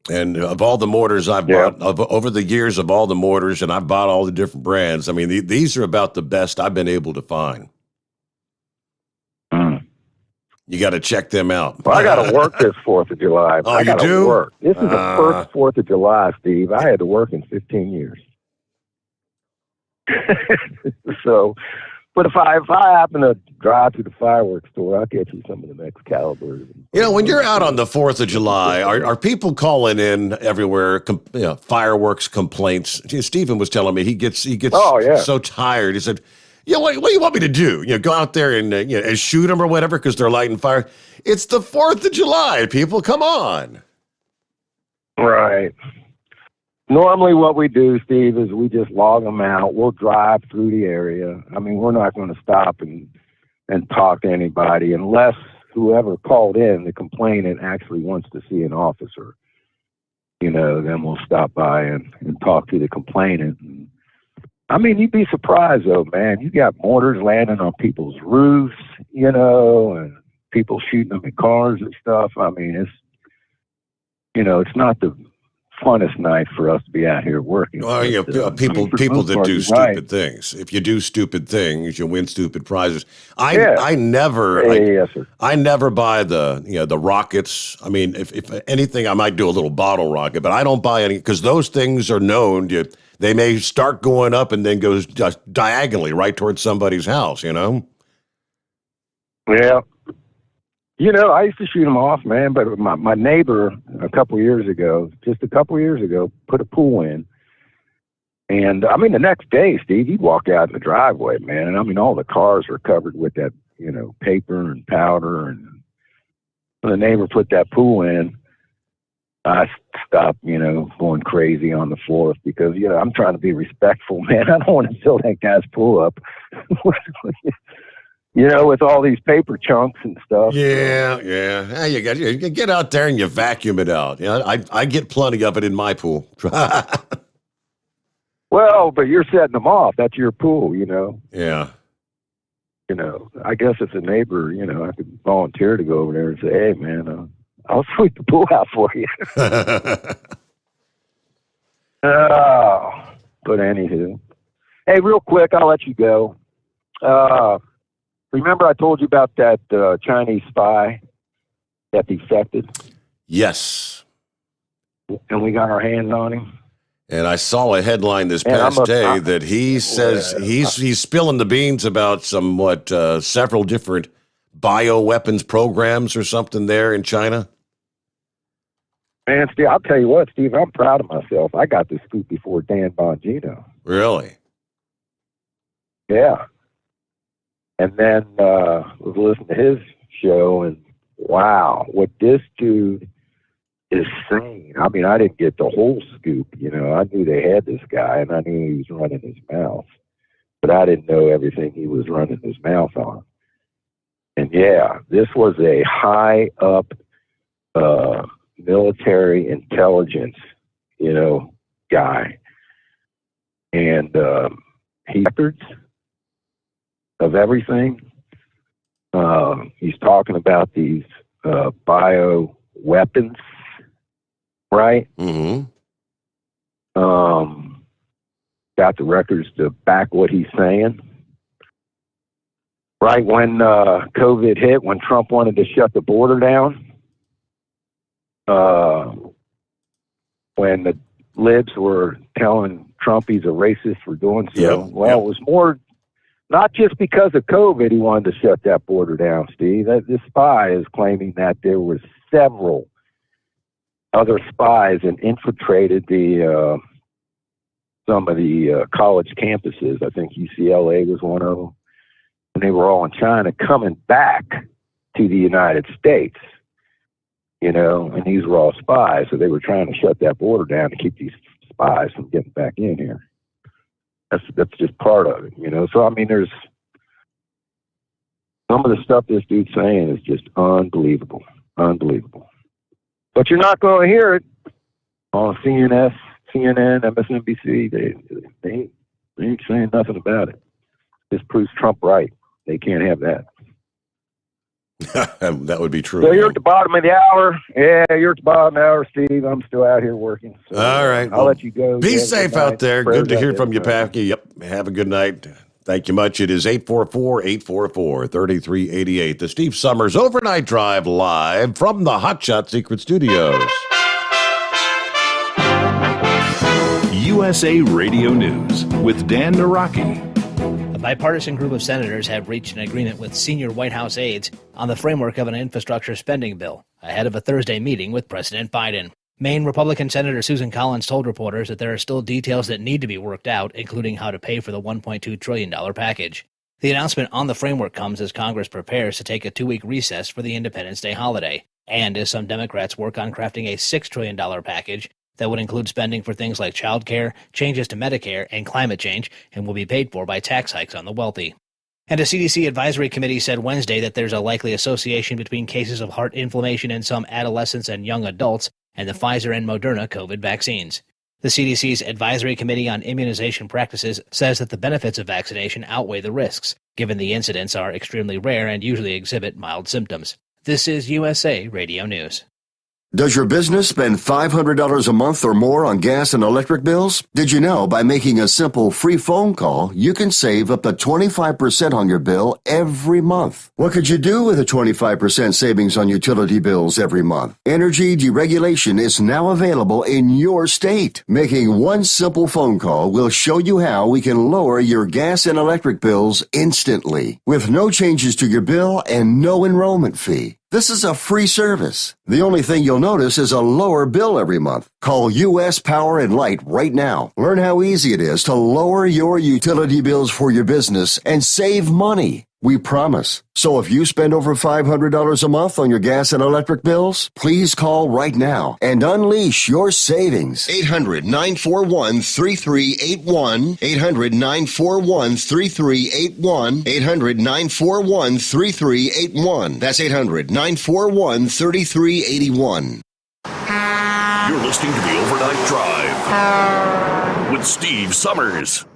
And of all the mortars I've bought, over the years of all the mortars, and I've bought all the different brands, I mean, these are about the best I've been able to find. You got to check them out. Well, I got to work this 4th of July. Oh, I you do? Work. This is the first 4th of July, Steve. I had to work in 15 years. So, but if I happen to drive to the fireworks store, I'll get you some of the Excaliburs. You know, when you're out on the 4th of July, are people calling in everywhere, fireworks complaints? Stephen was telling me he gets so tired. He said, what do you want me to do? You know, go out there and shoot them or whatever because they're lighting fire. It's the 4th of July, people. Come on. Right. Normally what we do, Steve, is we just log them out. We'll drive through the area. I mean, we're not going to stop and talk to anybody unless whoever called in, the complainant, actually wants to see an officer. You know, then we'll stop by and talk to the complainant. I mean, you'd be surprised, though, man. You got mortars landing on people's roofs, you know, and people shooting them in cars and stuff. I mean, it's not the funnest night for us to be out here working. Well, people that do stupid things. If you do stupid things, you win stupid prizes. I never buy the rockets. I mean, if anything, I might do a little bottle rocket, but I don't buy any because those things are known. They may start going up and then goes just diagonally right towards somebody's house. Yeah. I used to shoot them off, man, but my neighbor just a couple years ago, put a pool in. And, the next day, Steve, you'd walk out in the driveway, man, and, all the cars were covered with that, paper and powder. And when the neighbor put that pool in, I stopped, going crazy on the floor because, I'm trying to be respectful, man. I don't want to fill that guy's pool up. With all these paper chunks and stuff. Yeah. Hey, you get out there and you vacuum it out. I get plenty of it in my pool. Well, but you're setting them off. That's your pool, Yeah. I guess if the neighbor, I could volunteer to go over there and say, hey, man, I'll sweep the pool out for you. But anywho. Hey, real quick, I'll let you go. Remember I told you about that Chinese spy that defected? Yes. And we got our hands on him? And I saw a headline this past day that he says he's spilling the beans about several different bioweapons programs or something there in China. Man, Steve, I'll tell you what, Steve, I'm proud of myself. I got the scoop before Dan Bongino. Really? Yeah. And then was listening to his show, and wow, what this dude is saying. I didn't get the whole scoop. I knew they had this guy, and I knew he was running his mouth, but I didn't know everything he was running his mouth on. And yeah, this was a high up military intelligence, guy, and he records of everything. He's talking about these bio weapons, right? Mm-hmm. Got the records to back what he's saying. Right when COVID hit, when Trump wanted to shut the border down, when the libs were telling Trump he's a racist for doing so, it was more not just because of COVID he wanted to shut that border down, Steve. This spy is claiming that there were several other spies and infiltrated some of the college campuses. I think UCLA was one of them. And they were all in China coming back to the United States, and these were all spies. So they were trying to shut that border down to keep these spies from getting back in here. That's just part of it, So, there's some of the stuff this dude's saying is just unbelievable. But you're not going to hear it on CNN, MSNBC. They ain't saying nothing about it. This proves Trump right. They can't have that. That would be true. So you're at the bottom of the hour. Yeah, you're at the bottom of the hour, Steve. I'm still out here working. So all right. I'll let you go. Be safe out there. Good to hear from you, Packy. Yep. Have a good night. Thank you much. It is 844-844-3388. The Steve Sommers Overnight Drive live from the Hot Shot Secret Studios. USA Radio News with Dan Naraki. A bipartisan group of senators have reached an agreement with senior White House aides on the framework of an infrastructure spending bill ahead of a Thursday meeting with President Biden. Maine Republican Senator Susan Collins told reporters that there are still details that need to be worked out, including how to pay for the $1.2 trillion package. The announcement on the framework comes as Congress prepares to take a 2-week recess for the Independence Day holiday, and as some Democrats work on crafting a $6 trillion package that would include spending for things like child care, changes to Medicare, and climate change, and will be paid for by tax hikes on the wealthy. And a CDC advisory committee said Wednesday that there's a likely association between cases of heart inflammation in some adolescents and young adults and the Pfizer and Moderna COVID vaccines. The CDC's Advisory Committee on Immunization Practices says that the benefits of vaccination outweigh the risks, given the incidents are extremely rare and usually exhibit mild symptoms. This is USA Radio News. Does your business spend $500 a month or more on gas and electric bills? Did you know by making a simple free phone call, you can save up to 25% on your bill every month? What could you do with a 25% savings on utility bills every month? Energy deregulation is now available in your state. Making one simple phone call will show you how we can lower your gas and electric bills instantly with no changes to your bill and no enrollment fee. This is a free service. The only thing you'll notice is a lower bill every month. Call U.S. Power and Light right now. Learn how easy it is to lower your utility bills for your business and save money. We promise. So if you spend over $500 a month on your gas and electric bills, please call right now and unleash your savings. 800-941-3381. 800-941-3381. 800-941-3381. That's 800-941-3381. You're listening to the Overnight Drive with Steve Summers.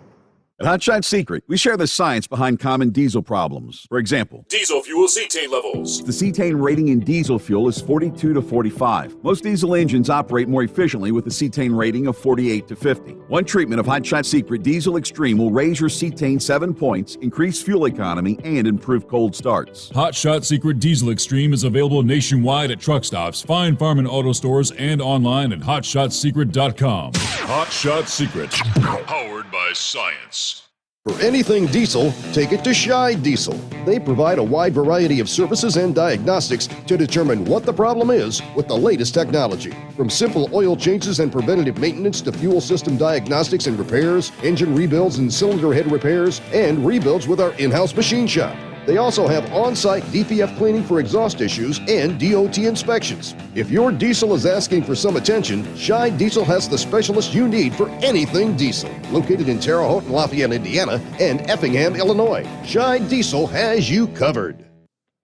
At Hot Shot Secret, we share the science behind common diesel problems. For example, Diesel fuel cetane levels. the cetane rating in diesel fuel is 42 to 45. Most diesel engines operate more efficiently with a cetane rating of 48 to 50. One treatment of Hot Shot Secret Diesel Extreme will raise your cetane 7 points, increase fuel economy, and improve cold starts. Hot Shot Secret Diesel Extreme is available nationwide at truck stops, fine farm and auto stores, and online at hotshotsecret.com. Hot Shot Secret, powered by science. For anything diesel, take it to Shy Diesel. They provide a wide variety of services and diagnostics to determine what the problem is with the latest technology. From simple oil changes and preventative maintenance to fuel system diagnostics and repairs, engine rebuilds and cylinder head repairs, and rebuilds with our in-house machine shop. They also have on-site DPF cleaning for exhaust issues and DOT inspections. If your diesel is asking for some attention, Shy Diesel has the specialist you need for anything diesel. Located in Terre Haute and Lafayette, Indiana, and Effingham, Illinois, Shy Diesel has you covered.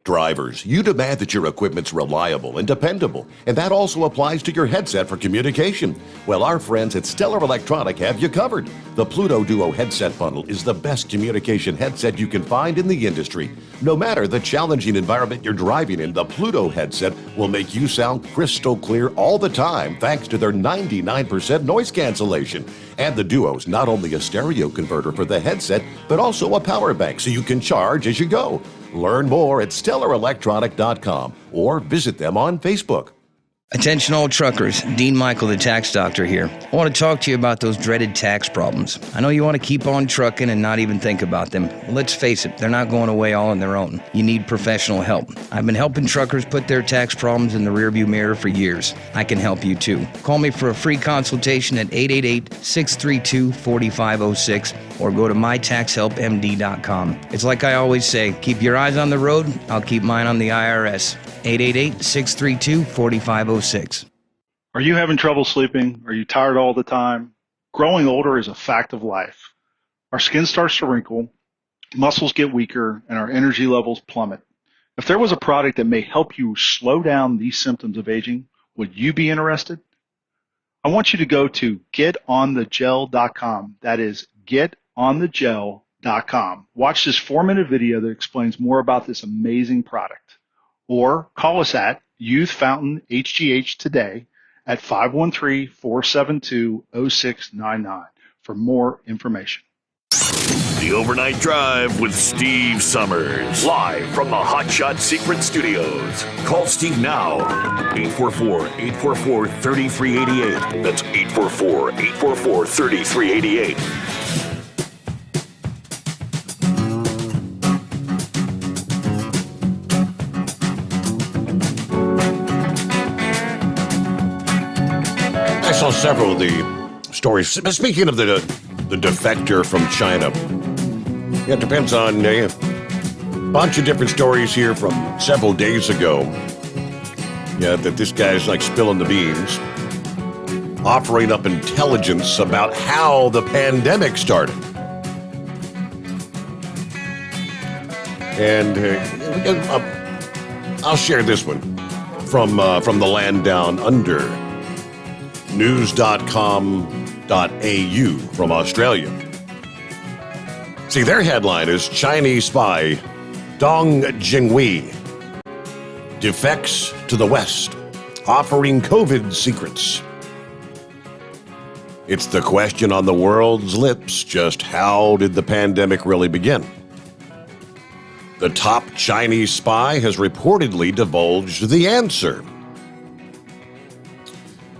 Drivers, you demand that your equipment's reliable and dependable, and that also applies to your headset for communication. Well, our friends at Stellar Electronic have you covered. The Pluto Duo headset bundle is the best communication headset you can find in the industry. No matter the challenging environment you're driving in, the Pluto headset will make you sound crystal clear all the time thanks to their 99% noise cancellation. And the Duo's not only a stereo converter for the headset, but also a power bank so you can charge as you go. Learn more at StellarElectronic.com or visit them on Facebook. Attention all truckers, Dean Michael, the tax doctor here. I want to talk to you about those dreaded tax problems. I know you want to keep on trucking and not even think about them. Well, let's face it, they're not going away all on their own. You need professional help. I've been helping truckers put their tax problems in the rearview mirror for years. I can help you too. Call me for a free consultation at 888-632-4506 or go to mytaxhelpmd.com. It's like I always say, keep your eyes on the road, I'll keep mine on the IRS. 888-632-4506. Are you having trouble sleeping? Are you tired all the time? Growing older is a fact of life. Our skin starts to wrinkle, muscles get weaker, and our energy levels plummet. If there was a product that may help you slow down these symptoms of aging, would you be interested? I want you to go to getonthegel.com. That is getonthegel.com. Watch this 4-minute video that explains more about this amazing product. Or call us at Youth Fountain HGH today at 513-472-0699 for more information. The Overnight Drive with Steve Summers. Live from the Hot Shot Secret Studios. Call Steve now. 844-844-3388. That's 844-844-3388. I saw several of the stories. Speaking of the defector from China, it depends on a bunch of different stories here from several days ago. Yeah, that this guy's like spilling the beans, offering up intelligence about how the pandemic started. And I'll share this one from the land down under. News.com.au from Australia. See, their headline is Chinese spy Dong Jinghui defects to the West offering COVID secrets. It's the question on the world's lips, just how did the pandemic really begin? The top Chinese spy has reportedly divulged the answer.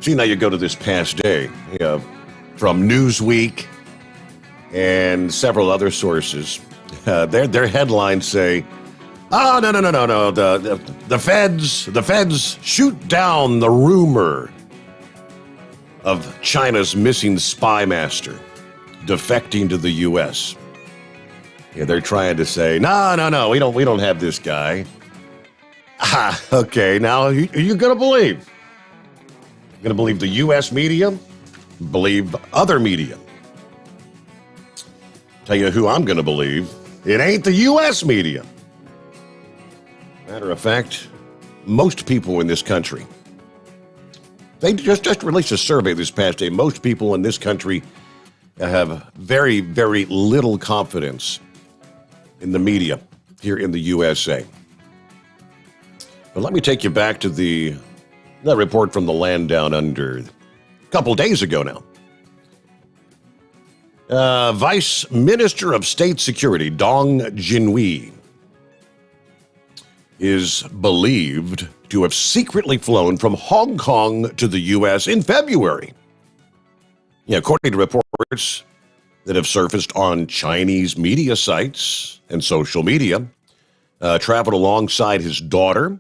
See, now you go to this past day, from Newsweek and several other sources. Their headlines say, "Oh, no, the feds shoot down the rumor of China's missing spy master defecting to the U.S." Yeah, they're trying to say, no, we don't have this guy. Okay, now who are you going to believe? You're going to believe the U.S. media? Believe other media? Tell you who I'm going to believe. It ain't the U.S. media. Matter of fact, most people in this country, they just released a survey this past day. Most people in this country have very, very little confidence in the media here in the USA. But let me take you back to that report from the land down under a couple days ago now. Vice Minister of State Security Dong Jinhui is believed to have secretly flown from Hong Kong to the U.S. in February. Yeah, according to reports that have surfaced on Chinese media sites and social media, traveled alongside his daughter.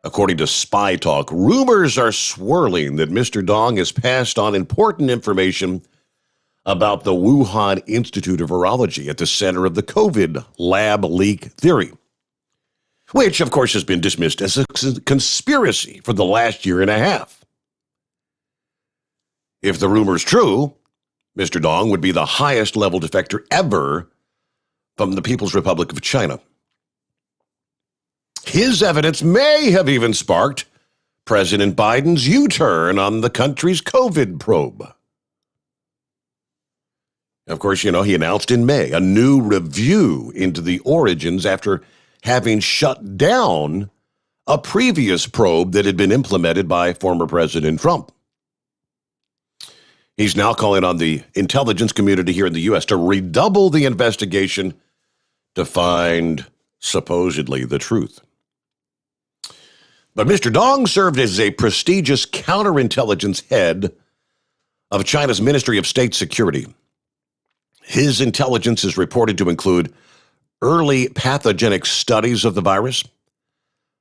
According to Spy Talk, rumors are swirling that Mr. Dong has passed on important information about the Wuhan Institute of Virology at the center of the COVID lab leak theory, which, of course, has been dismissed as a conspiracy for the last year and a half. If the rumor is true, Mr. Dong would be the highest level defector ever from the People's Republic of China. His evidence may have even sparked President Biden's U-turn on the country's COVID probe. Of course, he announced in May a new review into the origins after having shut down a previous probe that had been implemented by former President Trump. He's now calling on the intelligence community here in the U.S. to redouble the investigation to find supposedly the truth. But Mr. Dong served as a prestigious counterintelligence head of China's Ministry of State Security. His intelligence is reported to include early pathogenic studies of the virus,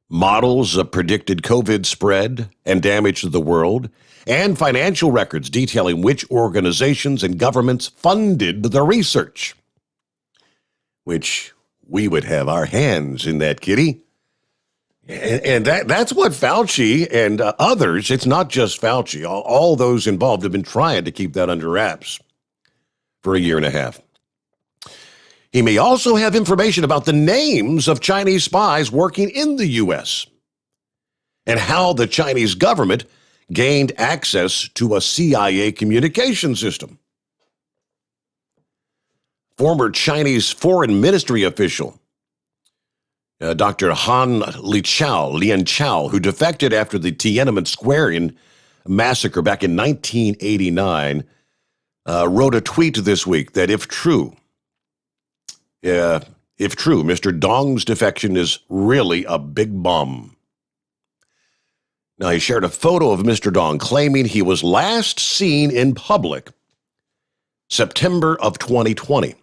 models of predicted COVID spread and damage to the world, and financial records detailing which organizations and governments funded the research. Which we would have our hands in that, kitty. And that's what Fauci and others, it's not just Fauci, all those involved have been trying to keep that under wraps for a year and a half. He may also have information about the names of Chinese spies working in the U.S. and how the Chinese government gained access to a CIA communication system. Former Chinese foreign ministry official Dr. Han Lianchao, who defected after the Tiananmen Square massacre back in 1989, wrote a tweet this week that if true, Mr. Dong's defection is really a big bum. Now, he shared a photo of Mr. Dong claiming he was last seen in public September of 2020.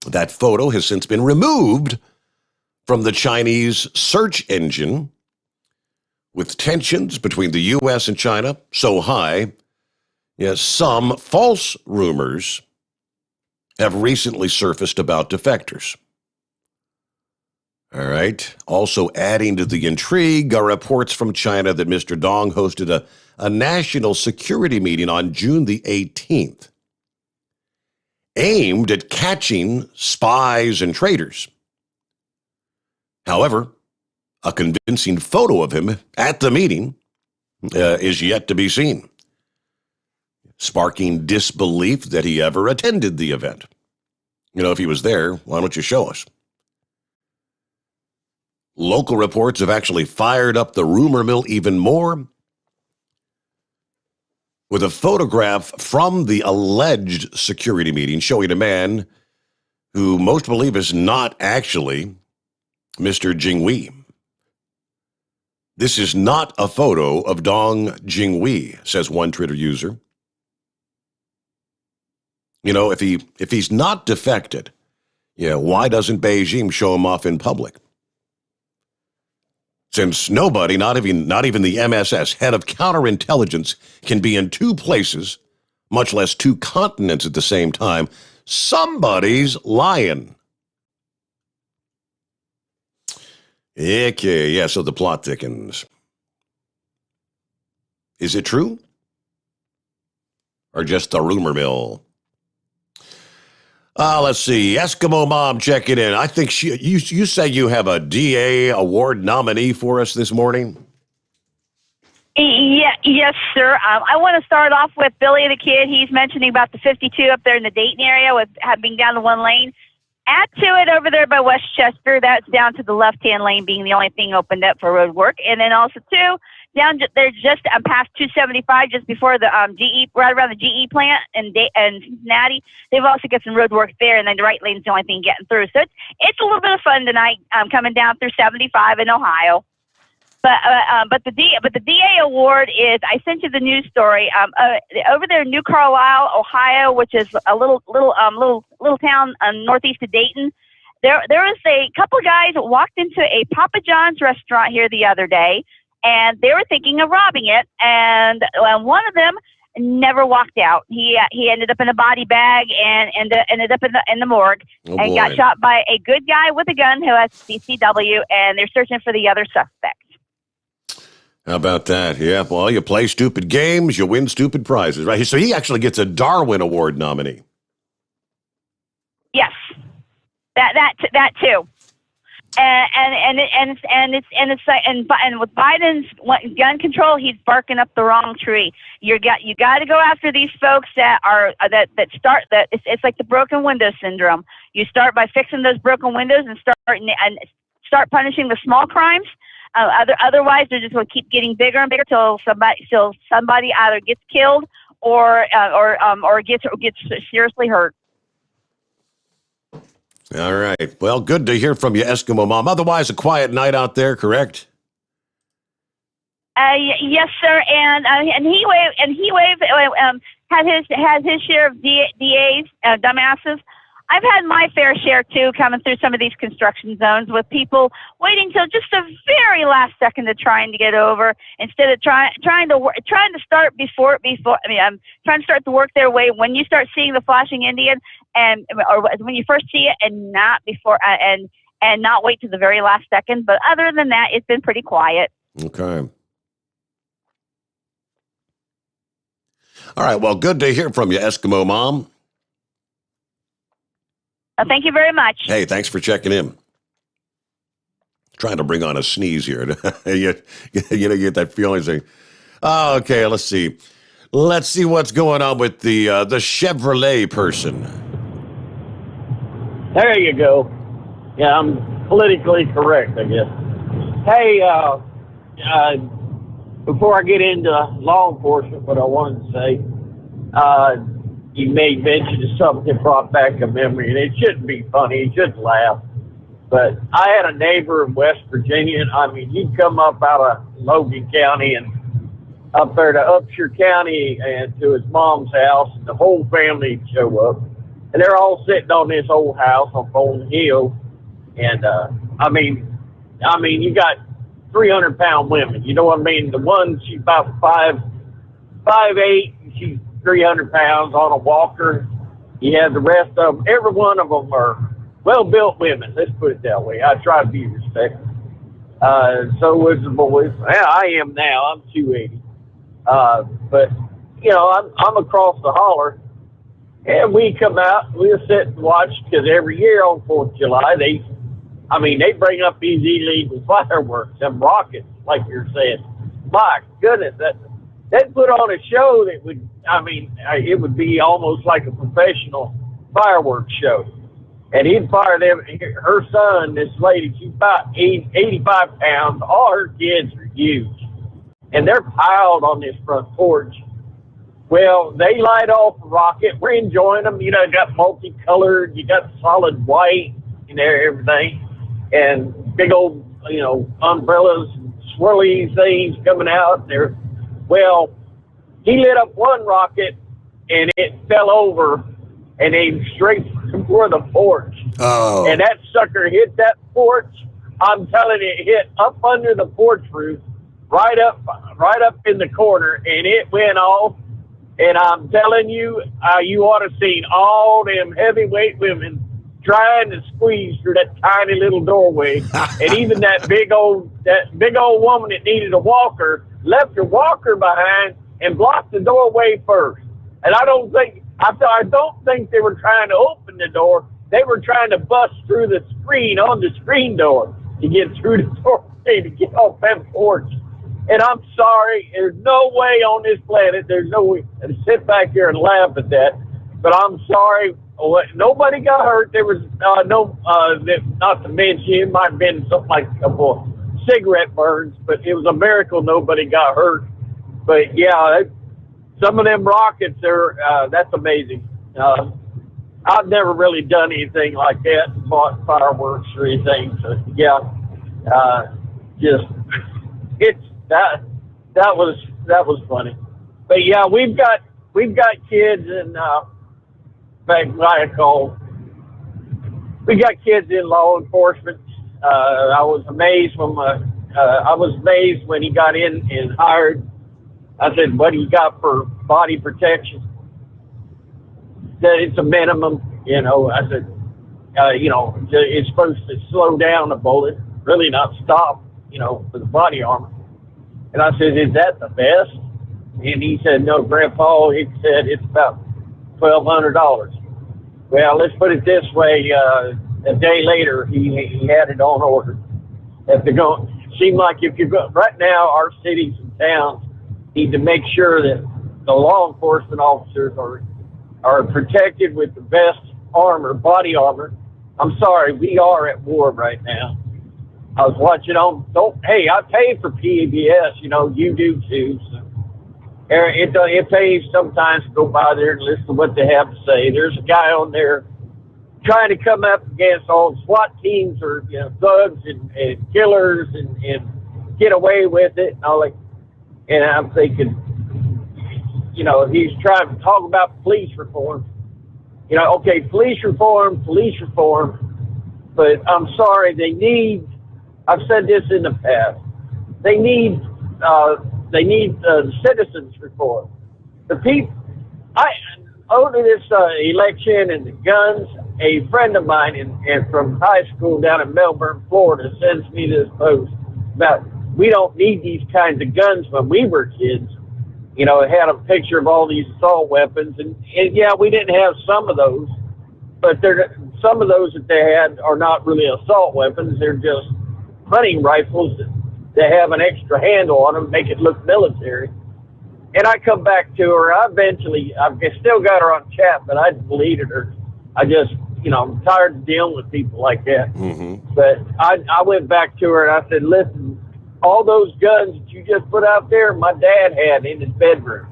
That photo has since been removed from the Chinese search engine, with tensions between the U.S. and China so high, some false rumors have recently surfaced about defectors. All right. Also adding to the intrigue are reports from China that Mr. Dong hosted a national security meeting on June the 18th, aimed at catching spies and traitors. However, a convincing photo of him at the meeting is yet to be seen, sparking disbelief that he ever attended the event. If he was there, why don't you show us? Local reports have actually fired up the rumor mill even more with a photograph from the alleged security meeting showing a man who most believe is not actually Mr. Jingwei. This is not a photo of Dong Jingwei, says one Twitter user. You know, if he's not defected, why doesn't Beijing show him off in public? Since nobody, not even the MSS, head of counterintelligence, can be in two places, much less two continents at the same time, somebody's lying. Okay, yeah, so the plot thickens. Is it true? Or just a rumor mill? Let's see. Eskimo Mom checking in. I think you say you have a DA award nominee for us this morning? Yeah, yes, sir. I want to start off with Billy the Kid. He's mentioning about the 52 up there in the Dayton area with being down to one lane. Add to it over there by Westchester, that's down to the left-hand lane being the only thing opened up for road work. And then also, too, down there just past 275, just before the GE, right around the GE plant in Cincinnati, they've also got some road work there, and then the right lane's the only thing getting through. So it's a little bit of fun tonight coming down through 75 in Ohio. But the DA award is, I sent you the news story over there in New Carlisle, Ohio, which is a little town northeast of Dayton. There was a couple of guys that walked into a Papa John's restaurant here the other day, and they were thinking of robbing it. And one of them never walked out. He ended up in a body bag and ended up in the morgue and got shot by a good guy with a gun who has CCW, and they're searching for the other suspect. How about that? Yeah, well, you play stupid games, you win stupid prizes, right? So he actually gets a Darwin Award nominee. Yes, that too. It's like with Biden's gun control, he's barking up the wrong tree. You got to go after these folks that it's like the broken window syndrome. You start by fixing those broken windows and start punishing the small crimes. Otherwise, they're just going to keep getting bigger and bigger till somebody either gets killed or gets seriously hurt. All right. Well, good to hear from you, Eskimo Mom. Otherwise, a quiet night out there, correct? Yes, sir. And he has his share of DAs, dumbasses. I've had my fair share, too, coming through some of these construction zones with people waiting till just the very last second of trying to get over instead of trying to start before. Trying to start the work their way when you start seeing the flashing Indian or when you first see it and not before and not wait to the very last second. But other than that, it's been pretty quiet. Okay. All right. Well, good to hear from you, Eskimo Mom. Thank you very much. Hey, thanks for checking in. Trying to bring on a sneeze here. you get that feeling saying, oh, okay, let's see. Let's see what's going on with the Chevrolet person. There you go. Yeah, I'm politically correct, I guess. Hey, before I get into law enforcement, what I wanted to say, you made mention of something that brought back a memory, and it shouldn't be funny, you shouldn't laugh. But I had a neighbor in West Virginia, and I mean, he'd come up out of Logan County and up there to Upshur County and to his mom's house, and the whole family would show up. And they're all sitting on this old house on Bone Hill. And, I mean, you got 300-pound women, you know what I mean? The one, she's about 5'8", and she's 300 pounds on a walker. You have the rest of them. Every one of them are well-built women. Let's put it that way. I try to be respectful. So was the boys. Yeah, I am now. I'm 280. But you know, I'm across the holler, and we come out. We'll sit and watch because every year on 4th of July, they bring up these illegal fireworks, them rockets, like you're saying. My goodness, they'd put on a show that would, it would be almost like a professional fireworks show. And he'd fire them. Her son, this lady, she's about 85 pounds. All her kids are huge. And they're piled on this front porch. Well, they light off a rocket. We're enjoying them. You know, you got multicolored. You got solid white and everything. And big old, you know, umbrellas, swirly things coming out there. Well, he lit up one rocket, and it fell over and aimed straight for the porch. Oh. And that sucker hit that porch. I'm telling you, it hit up under the porch roof, right up in the corner, and it went off. And I'm telling you, you ought to seen all them heavyweight women trying to squeeze through that tiny little doorway. And even that big old woman that needed a walker left her walker behind and blocked the doorway first. And I don't think they were trying to open the door. They were trying to bust through the screen on the screen door to get through the doorway to get off that porch. And I'm sorry, there's no way on this planet, there's no way to sit back here and laugh at that. But I'm sorry, nobody got hurt. There was not to mention, it might have been something like a couple of cigarette burns, but it was a miracle nobody got hurt. But yeah, some of them rockets that's amazing. I've never really done anything like that, bought fireworks or anything. So yeah, that was funny. But yeah, we've got kids in we got kids in law enforcement. I was amazed when he got in and hired. I said, "What do you got for body protection?" That it's a minimum, you know. I said, it's supposed to slow down a bullet, really not stop, you know, for the body armor. And I said, "Is that the best?" And he said, "No, Grandpa." He said, "It's about $1,200. Well, let's put it this way. A day later, he had it on order. If they're going, it seemed like if you go right now, our cities and towns need to make sure that the law enforcement officers are protected with the best armor, body armor. I'm sorry, we are at war right now. I was watching hey, I pay for PBS, you know, you do too. So it pays sometimes to go by there and listen to what they have to say. There's a guy on there trying to come up against all SWAT teams or, you know, thugs and killers and get away with it and all that. And I'm thinking, you know, he's trying to talk about police reform. You know, okay, police reform, but I'm sorry, I've said this in the past, they need citizens reform. The people, over this election and the guns, a friend of mine from high school down in Melbourne, Florida, sends me this post about we don't need these kinds of guns when we were kids. You know, it had a picture of all these assault weapons, and yeah, we didn't have some of those, but some of those that they had are not really assault weapons. They're just hunting rifles that have an extra handle on them, make it look military. And I come back to her. I've still got her on chat, but I deleted her. I just, you know, I'm tired of dealing with people like that. Mm-hmm. But I went back to her and I said, "Listen, all those guns that you just put out there, my dad had in his bedroom.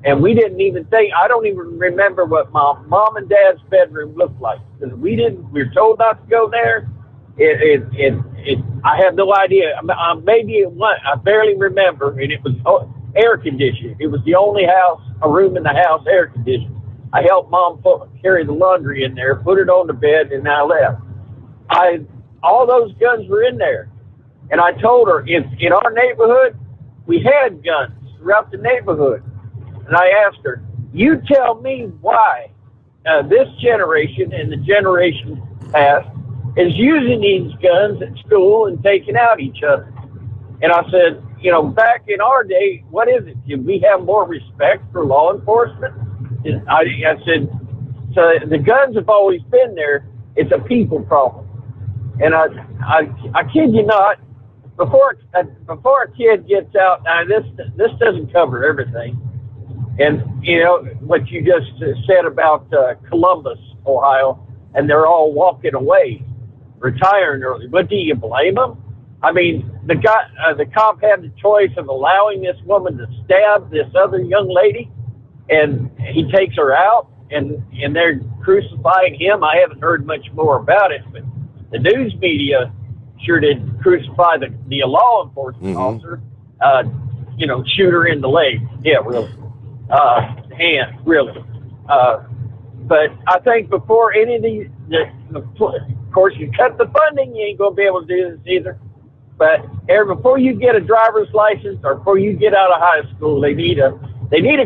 And we didn't even think, I don't even remember what my mom and dad's bedroom looked like. Because we were told not to go there. I have no idea. Maybe it was, I barely remember, and it was air conditioned. It was the only room in the house air conditioned. I helped Mom carry the laundry in there, put it on the bed, and I left. All those guns were in there. And I told her, in our neighborhood, we had guns throughout the neighborhood. And I asked her, you tell me why this generation and the generation past is using these guns at school and taking out each other. And I said, you know, back in our day, what is it? Did we have more respect for law enforcement? I said, so the guns have always been there. It's a people problem. And I kid you not, before a kid gets out, now this doesn't cover everything. And, you know, what you just said about Columbus, Ohio, and they're all walking away, retiring early. But do you blame them? I mean, the cop had the choice of allowing this woman to stab this other young lady, and he takes her out, and they're crucifying him. I haven't heard much more about it, but the news media sure did crucify the law enforcement officer. Shoot her in the leg. Yeah, really. Hand, really. But I think before any of these, of course, you cut the funding, you ain't going to be able to do this either. But before you get a driver's license or before you get out of high school, they need a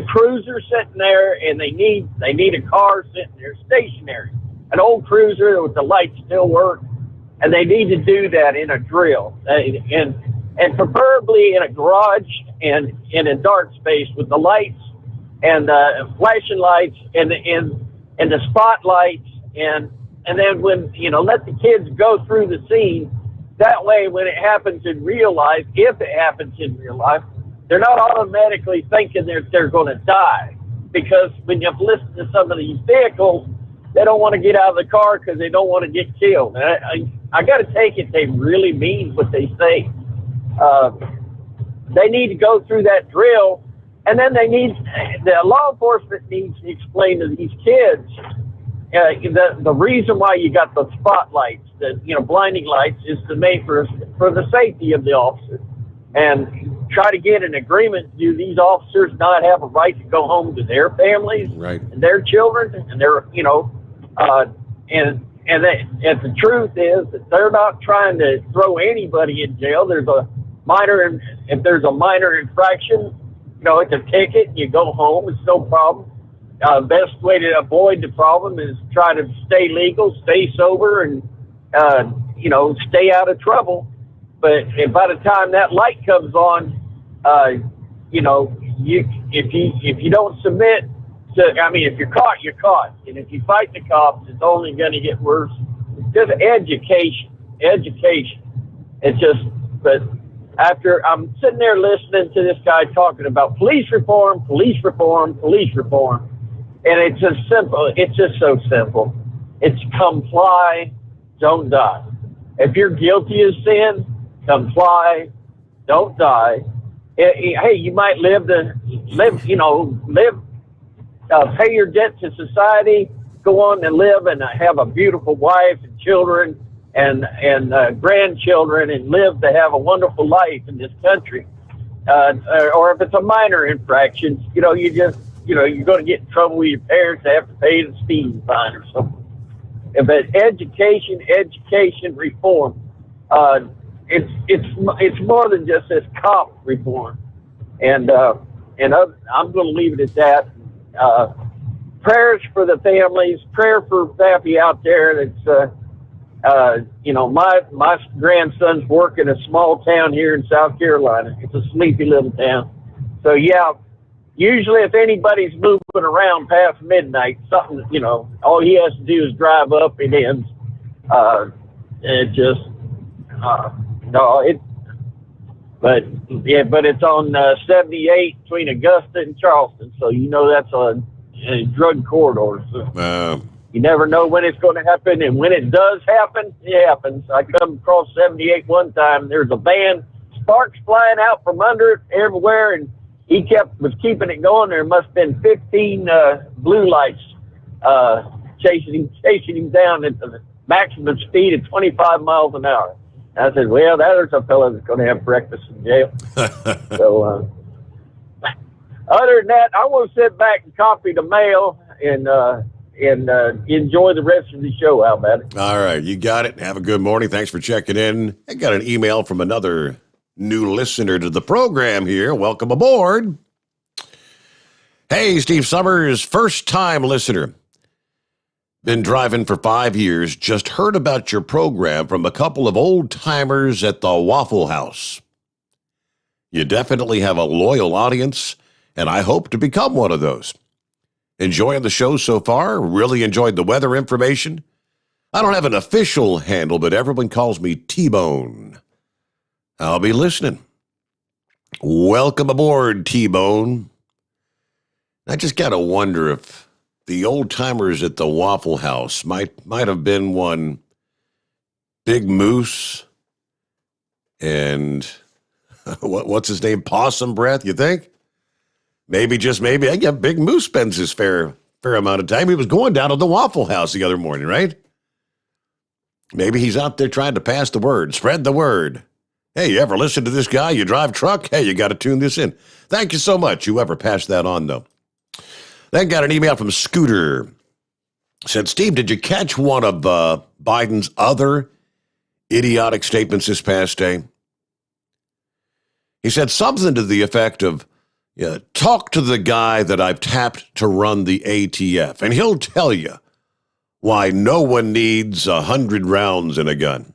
cruiser sitting there, and they need a car sitting there stationary, an old cruiser with the lights still work, and they need to do that in a drill, and preferably in a garage and in a dark space with the lights and flashing lights and the spotlights, and then when let the kids go through the scene. That way, when it happens in real life, if it happens in real life, they're not automatically thinking they're going to die. Because when you listen to some of these vehicles, they don't want to get out of the car because they don't want to get killed. And I got to take it they really mean what they say. They need to go through that drill, and then the law enforcement needs to explain to these kids the reason why you got the spotlights, the blinding lights, is to make for the safety of the officer, and try to get an agreement. Do these officers not have a right to go home to their families, right, and their children, and their and the truth is that they're not trying to throw anybody in jail. If there's a minor infraction, it's a ticket. You go home. It's no problem. Best way to avoid the problem is try to stay legal, stay sober, and stay out of trouble. But by the time that light comes on, if you don't submit to, if you're caught, you're caught, and if you fight the cops, it's only going to get worse. Just education. It's just, but after I'm sitting there listening to this guy talking about police reform, and it's just simple. It's just so simple. It's comply, don't die. If you're guilty of sin, comply, don't die. Hey, you might pay your debt to society, go on and live and have a beautiful wife and children and grandchildren, and live to have a wonderful life in this country. Or if it's a minor infraction, you're going to get in trouble with your parents, have to pay the speeding fine or something. But education reform, it's more than just this cop reform, and I'm going to leave it at that. Prayers for the families, prayer for Pappy out there. That's my grandson's working in a small town here in South Carolina. It's a sleepy little town. So yeah. Usually, if anybody's moving around past midnight, something, all he has to do is drive up, it ends. But it's on 78 between Augusta and Charleston, so that's a drug corridor. So you never know when it's going to happen, and when it does happen, it happens. I come across 78 one time, there's a van, sparks flying out from under it everywhere, and he was keeping it going. There must have been 15 blue lights chasing him down at the maximum speed of 25 miles an hour. And I said, well, there's a fellow that's going to have breakfast in jail. So other than that, I want to sit back and copy the mail and enjoy the rest of the show. How about it? All right, you got it. Have a good morning. Thanks for checking in. I got an email from another new listener to the program here. Welcome aboard. Hey, Steve Sommers, first-time listener. Been driving for 5 years. Just heard about your program from a couple of old-timers at the Waffle House. You definitely have a loyal audience, and I hope to become one of those. Enjoying the show so far. Really enjoyed the weather information. I don't have an official handle, but everyone calls me T-Bone. I'll be listening. Welcome aboard, T-Bone. I just got to wonder if the old timers at the Waffle House might have been one Big Moose and what's his name? Possum Breath, you think? Maybe, just maybe. I guess Big Moose spends his fair amount of time. He was going down to the Waffle House the other morning, right? Maybe he's out there trying to pass the word, spread the word. Hey, you ever listen to this guy? You drive truck? Hey, you got to tune this in. Thank you so much. Whoever passed that on, though. Then got an email from Scooter. Said, Steve, did you catch one of Biden's other idiotic statements this past day? He said something to the effect of, talk to the guy that I've tapped to run the ATF, and he'll tell you why no one needs 100 rounds in a gun.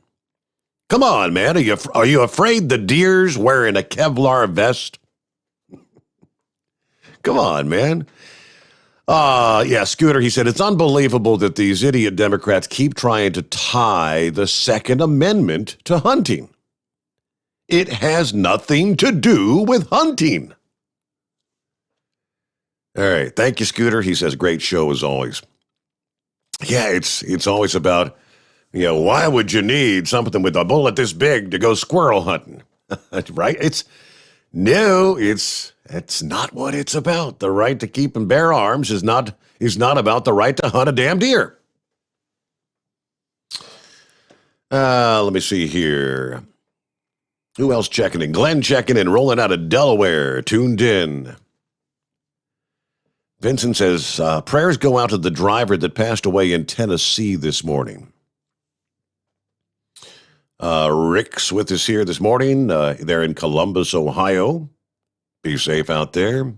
Come on, man. Are you afraid the deer's wearing a Kevlar vest? Come on, man. Scooter, he said, it's unbelievable that these idiot Democrats keep trying to tie the Second Amendment to hunting. It has nothing to do with hunting. All right. Thank you, Scooter. He says, great show as always. Yeah, it's always about, why would you need something with a bullet this big to go squirrel hunting? Right? It's not what it's about. The right to keep and bear arms is not about the right to hunt a damn deer. Let me see here. Who else checking in? Glenn checking in, rolling out of Delaware, tuned in. Vincent says, prayers go out to the driver that passed away in Tennessee this morning. Rick's with us here this morning. They're in Columbus, Ohio. Be safe out there.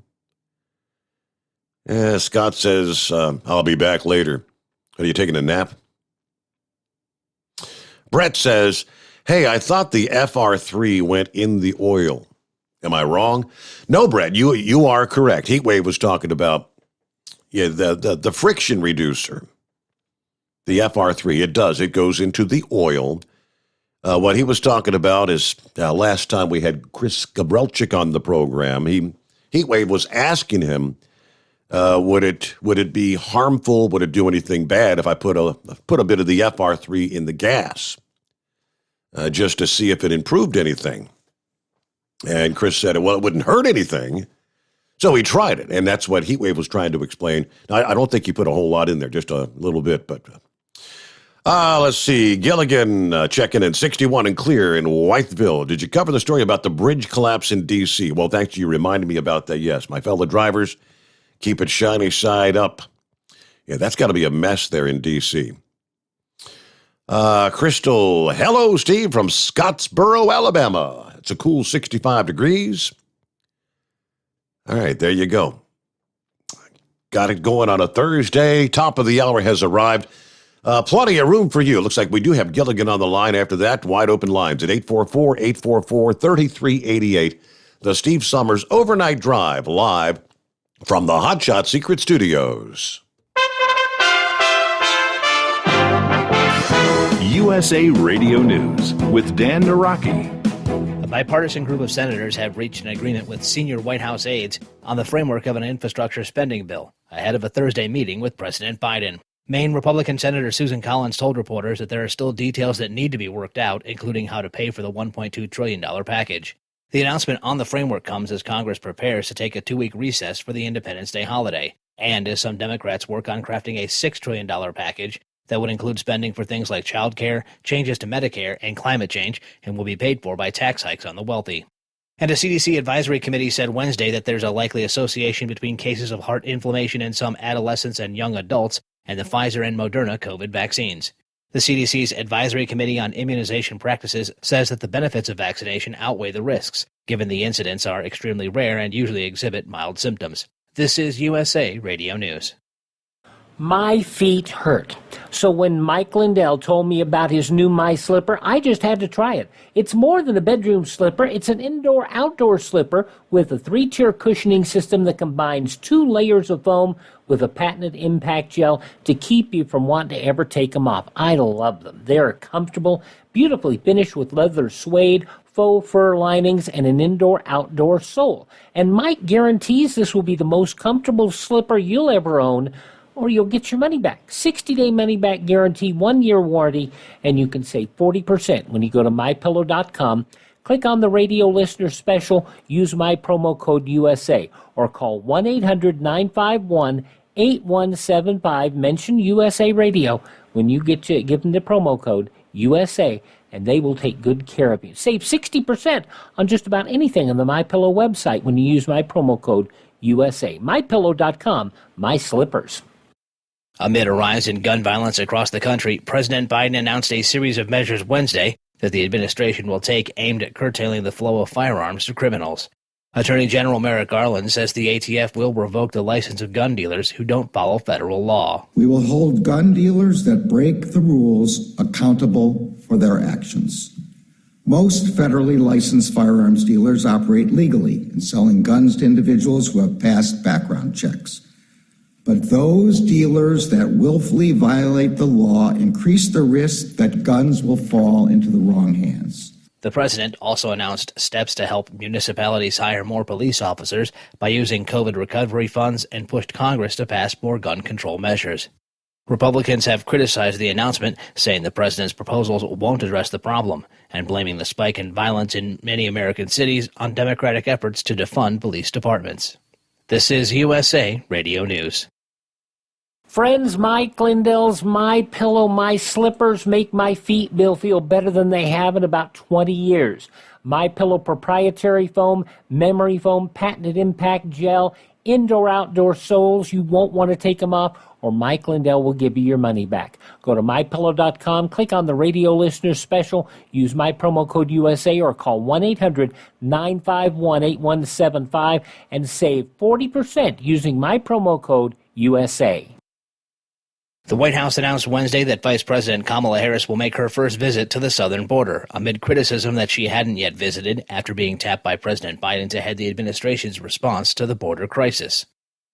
Scott says, I'll be back later. Are you taking a nap? Brett says, hey, I thought the FR3 went in the oil. Am I wrong? No, Brett, you are correct. Heatwave was talking about the friction reducer. The FR3, it does. It goes into the oil. What he was talking about is last time we had Chris Gabrelchik on the program, Heatwave was asking him, would it be harmful? Would it do anything bad if I put a bit of the FR3 in the gas, just to see if it improved anything? And Chris said, well, it wouldn't hurt anything. So he tried it, and that's what Heatwave was trying to explain. I don't think he put a whole lot in there, just a little bit, but... let's see. Gilligan checking in, 61 and clear in Wytheville. Did you cover the story about the bridge collapse in D.C.? Well, thanks. You reminded me about that. Yes, my fellow drivers, keep it shiny side up. Yeah, that's got to be a mess there in D.C. Crystal, hello, Steve, from Scottsboro, Alabama. It's a cool 65 degrees. All right, there you go. Got it going on a Thursday. Top of the hour has arrived. Plenty of room for you. Looks like we do have Gilligan on the line after that. Wide open lines at 844-844-3388. The Steve Sommers Overnight Drive live from the Hotshot Secret Studios. USA Radio News with Dan Naraki. A bipartisan group of senators have reached an agreement with senior White House aides on the framework of an infrastructure spending bill ahead of a Thursday meeting with President Biden. Maine Republican Senator Susan Collins told reporters that there are still details that need to be worked out, including how to pay for the $1.2 trillion package. The announcement on the framework comes as Congress prepares to take a 2-week recess for the Independence Day holiday, and as some Democrats work on crafting a $6 trillion package that would include spending for things like child care, changes to Medicare, and climate change, and will be paid for by tax hikes on the wealthy. And a CDC advisory committee said Wednesday that there's a likely association between cases of heart inflammation in some adolescents and young adults and the Pfizer and Moderna COVID vaccines. The CDC's Advisory Committee on Immunization Practices says that the benefits of vaccination outweigh the risks, given the incidents are extremely rare and usually exhibit mild symptoms. This is USA Radio News. My feet hurt. So when Mike Lindell told me about his new My Slipper, I just had to try it. It's more than a bedroom slipper. It's an indoor-outdoor slipper with a 3-tier cushioning system that combines 2 layers of foam with a patented impact gel to keep you from wanting to ever take them off. I love them. They're comfortable, beautifully finished with leather suede, faux fur linings, and an indoor-outdoor sole. And Mike guarantees this will be the most comfortable slipper you'll ever own, or you'll get your money back. 60-day money-back guarantee, 1-year warranty, and you can save 40% when you go to MyPillow.com. Click on the radio listener special, use my promo code USA, or call 1-800-951-8175. Mention USA Radio when you give them the promo code USA, and they will take good care of you. Save 60% on just about anything on the MyPillow website when you use my promo code USA. MyPillow.com, my slippers. Amid a rise in gun violence across the country, President Biden announced a series of measures Wednesday that the administration will take aimed at curtailing the flow of firearms to criminals. Attorney General Merrick Garland says the ATF will revoke the license of gun dealers who don't follow federal law. We will hold gun dealers that break the rules accountable for their actions. Most federally licensed firearms dealers operate legally in selling guns to individuals who have passed background checks. But those dealers that willfully violate the law increase the risk that guns will fall into the wrong hands. The president also announced steps to help municipalities hire more police officers by using COVID recovery funds and pushed Congress to pass more gun control measures. Republicans have criticized the announcement, saying the president's proposals won't address the problem, and blaming the spike in violence in many American cities on Democratic efforts to defund police departments. This is USA Radio News. Friends, Mike Lindell's My Pillow, My Slippers make my feet feel better than they have in about 20 years. My Pillow proprietary foam, memory foam, patented impact gel, indoor-outdoor soles. You won't want to take them off, or Mike Lindell will give you your money back. Go to MyPillow.com, click on the radio listener special, use my promo code USA, or call 1-800-951-8175 and save 40% using my promo code USA. The White House announced Wednesday that Vice President Kamala Harris will make her first visit to the southern border, amid criticism that she hadn't yet visited after being tapped by President Biden to head the administration's response to the border crisis.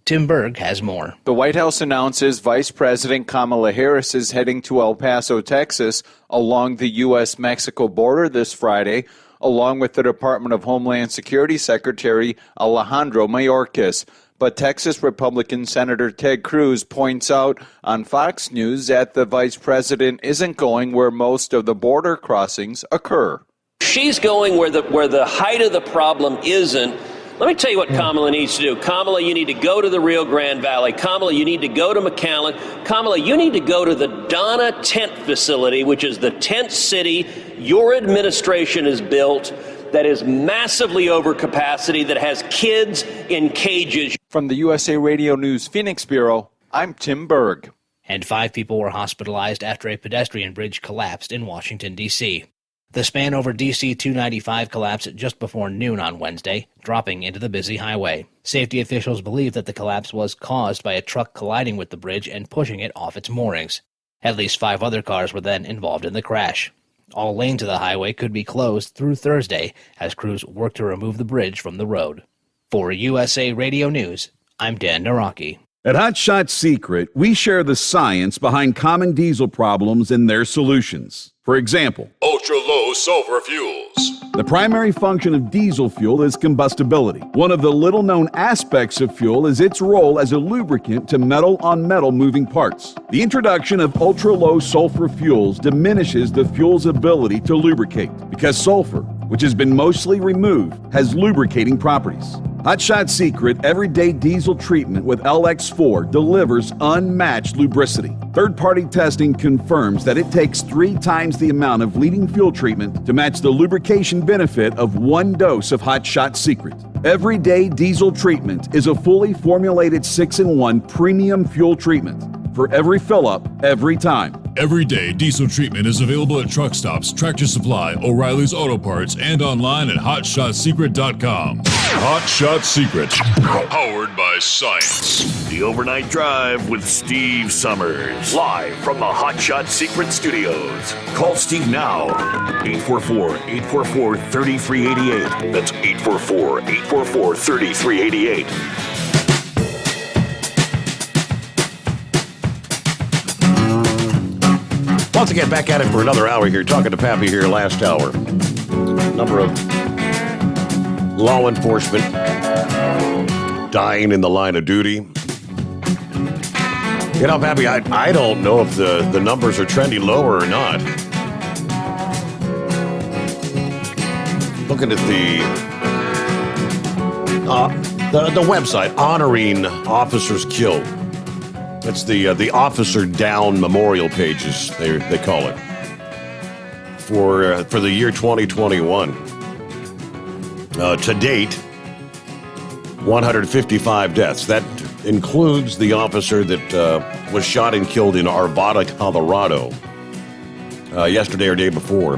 Tim Berg has more. The White House announces Vice President Kamala Harris is heading to El Paso, Texas, along the U.S.-Mexico border this Friday, along with the Department of Homeland Security Secretary Alejandro Mayorkas. But Texas Republican Senator Ted Cruz points out on Fox News that the vice president isn't going where most of the border crossings occur. She's going where the height of the problem isn't. Let me tell you what Kamala needs to do. Kamala, you need to go to the Rio Grande Valley. Kamala, you need to go to McAllen. Kamala, you need to go to the Donna Tent Facility, which is the tent city your administration has built that is massively over capacity, that has kids in cages. From the USA Radio News Phoenix Bureau, I'm Tim Berg. And 5 people were hospitalized after a pedestrian bridge collapsed in Washington, D.C. The span over D.C. 295 collapsed just before noon on Wednesday, dropping into the busy highway. Safety officials believe that the collapse was caused by a truck colliding with the bridge and pushing it off its moorings. At least 5 other cars were then involved in the crash. All lanes of the highway could be closed through Thursday as crews work to remove the bridge from the road. For USA Radio News, I'm Dan Naraki. At Hot Shot Secret, we share the science behind common diesel problems and their solutions. For example, ultra-low sulfur fuels. The primary function of diesel fuel is combustibility. One of the little-known aspects of fuel is its role as a lubricant to metal-on-metal moving parts. The introduction of ultra-low sulfur fuels diminishes the fuel's ability to lubricate because sulfur, which has been mostly removed, has lubricating properties. Hot Shot Secret Everyday Diesel Treatment with LX4 delivers unmatched lubricity. Third-party testing confirms that it takes 3 times the amount of leading fuel treatment to match the lubrication benefit of 1 dose of Hot Shot Secret. Everyday Diesel Treatment is a fully formulated 6-in-1 premium fuel treatment for every fill-up, every time. Everyday Diesel Treatment is available at truck stops, Tractor Supply, O'Reilly's Auto Parts, and online at HotShotSecret.com. Hot Shot Secret, powered by science. The Overnight Drive with Steve Summers, live from the Hot Shot Secret Studios. Call Steve now, 844-844-3388. That's 844-844-3388. Once again, back at it for another hour here, talking to Pappy here last hour. Number of law enforcement dying in the line of duty. You know, Pappy, I don't know if the numbers are trending lower or not. Looking at the website, honoring officers killed. That's the officer down memorial pages, they call it, for the year 2021. To date, 155 deaths. That includes the officer that was shot and killed in Arvada, Colorado, yesterday or day before.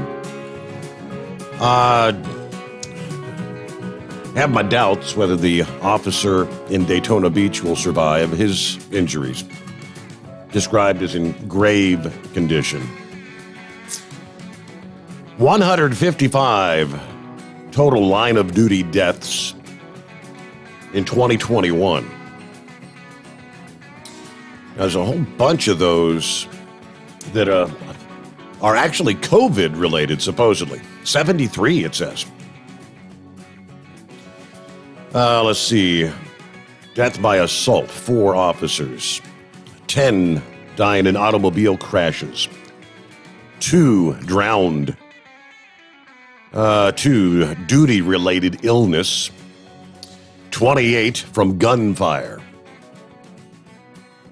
Have my doubts whether the officer in Daytona Beach will survive his injuries, described as in grave condition. 155 total line of duty deaths in 2021. There's a whole bunch of those that are actually COVID related, supposedly. 73, it says. Let's see. Death by assault, 4 officers. 10 dying in automobile crashes. 2 drowned. 2 duty-related illness. 28 from gunfire.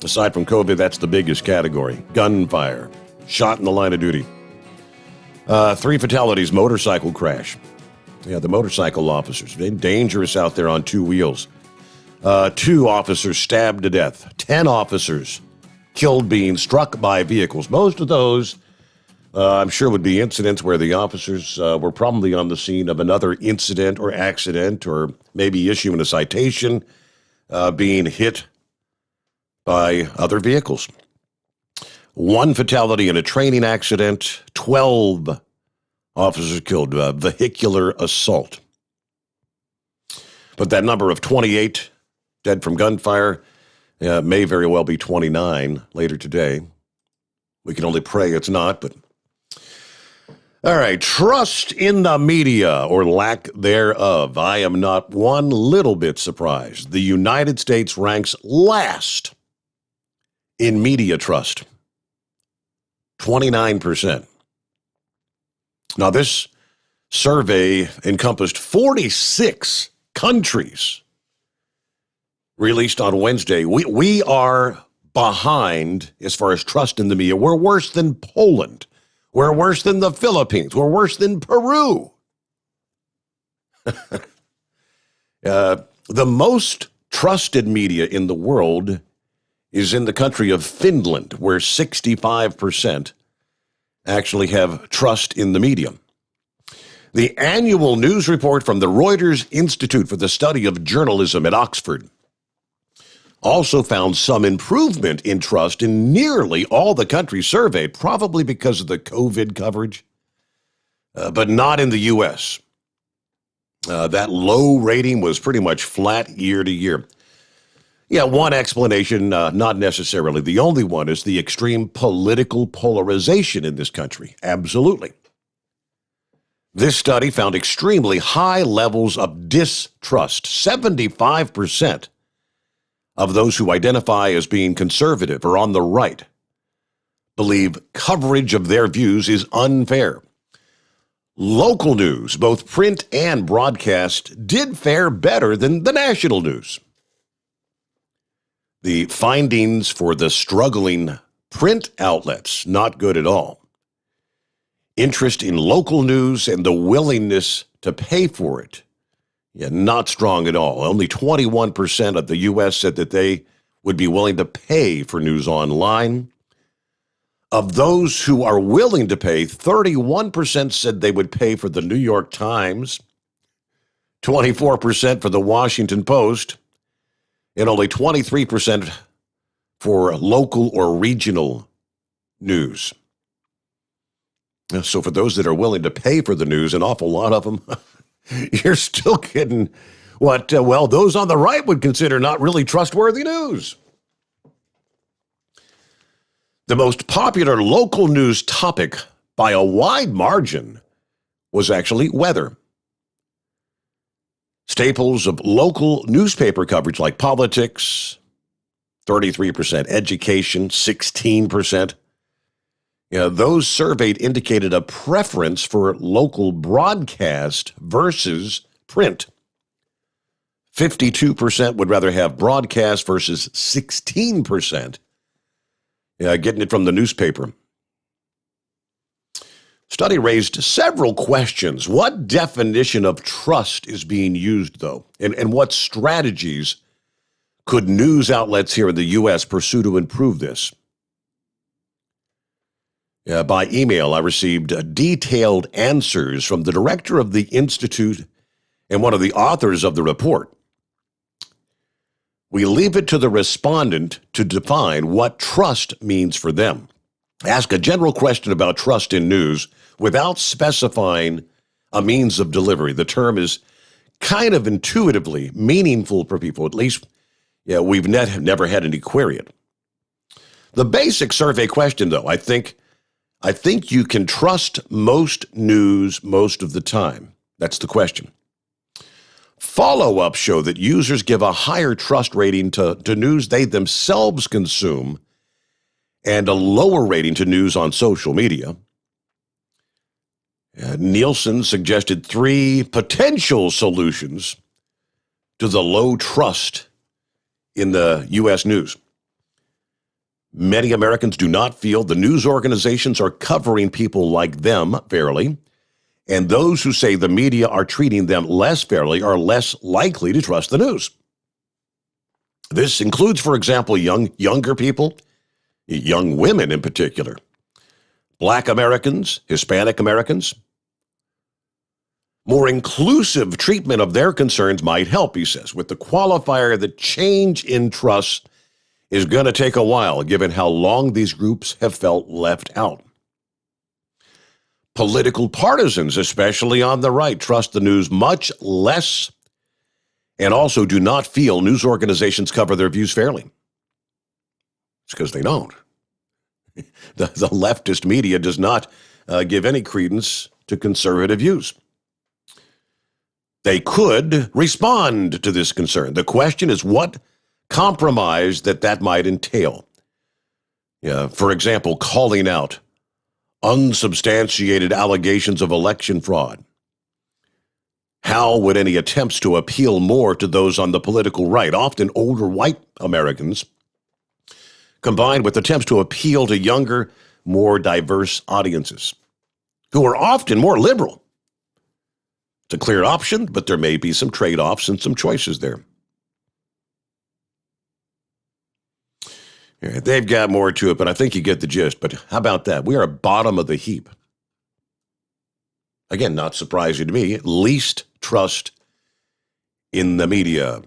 Aside from COVID, that's the biggest category. Gunfire. Shot in the line of duty. 3 fatalities, motorcycle crash. Yeah, the motorcycle officers. They're dangerous out there on 2 wheels. 2 officers stabbed to death. 10 officers killed being struck by vehicles. Most of those, I'm sure, would be incidents where the officers were probably on the scene of another incident or accident, or maybe issuing a citation, being hit by other vehicles. 1 fatality in a training accident. 12 officers killed, vehicular assault. But that number of 28 dead from gunfire may very well be 29 later today. We can only pray it's not, but... All right, trust in the media, or lack thereof. I am not one little bit surprised. The United States ranks last in media trust. 29%. Now, this survey encompassed 46 countries, released on Wednesday. We are behind as far as trust in the media. We're worse than Poland. We're worse than the Philippines. We're worse than Peru. The most trusted media in the world is in the country of Finland, where 65% actually have trust in the media. The annual news report from the Reuters Institute for the Study of Journalism at Oxford also found some improvement in trust in nearly all the countries surveyed, probably because of the COVID coverage, but not in the U.S. That low rating was pretty much flat year to year. Yeah, one explanation, not necessarily the only one, is the extreme political polarization in this country. Absolutely. This study found extremely high levels of distrust. 75% of those who identify as being conservative or on the right believe coverage of their views is unfair. Local news, both print and broadcast, did fare better than the national news. The findings for the struggling print outlets, not good at all. Interest in local news and the willingness to pay for it, not strong at all. Only 21% of the U.S. said that they would be willing to pay for news online. Of those who are willing to pay, 31% said they would pay for the New York Times, 24% for the Washington Post, and only 23% for local or regional news. So for those that are willing to pay for the news, an awful lot of them, you're still getting what, those on the right would consider not really trustworthy news. The most popular local news topic by a wide margin was actually weather. Staples of local newspaper coverage like politics, 33%. Education, 16%. Those surveyed indicated a preference for local broadcast versus print. 52% would rather have broadcast versus 16% getting it from the newspaper. Study raised several questions. What definition of trust is being used, though? And what strategies could news outlets here in the U.S. pursue to improve this? By email, I received detailed answers from the director of the Institute and one of the authors of the report. We leave it to the respondent to define what trust means for them. Ask a general question about trust in news without specifying a means of delivery. The term is kind of intuitively meaningful for people. At least, we've never had any query it. The basic survey question, though, I think you can trust most news most of the time. That's the question. Follow-ups show that users give a higher trust rating to news they themselves consume and a lower rating to news on social media. Nielsen suggested 3 potential solutions to the low trust in the U.S. news. Many Americans do not feel the news organizations are covering people like them fairly, and those who say the media are treating them less fairly are less likely to trust the news. This includes, for example, younger people, young women in particular, Black Americans, Hispanic Americans. More inclusive treatment of their concerns might help, he says, with the qualifier that change in trust is going to take a while, given how long these groups have felt left out. Political partisans, especially on the right, trust the news much less and also do not feel news organizations cover their views fairly. It's because they don't. The leftist media does not give any credence to conservative views. They could respond to this concern. The question is what compromise that might entail. For example, calling out unsubstantiated allegations of election fraud. How would any attempts to appeal more to those on the political right, often older white Americans, combined with attempts to appeal to younger, more diverse audiences, who are often more liberal? It's a clear option, but there may be some trade-offs and some choices there. They've got more to it, but I think you get the gist. But how about that? We are bottom of the heap. Again, not surprising to me. Least trust in the media.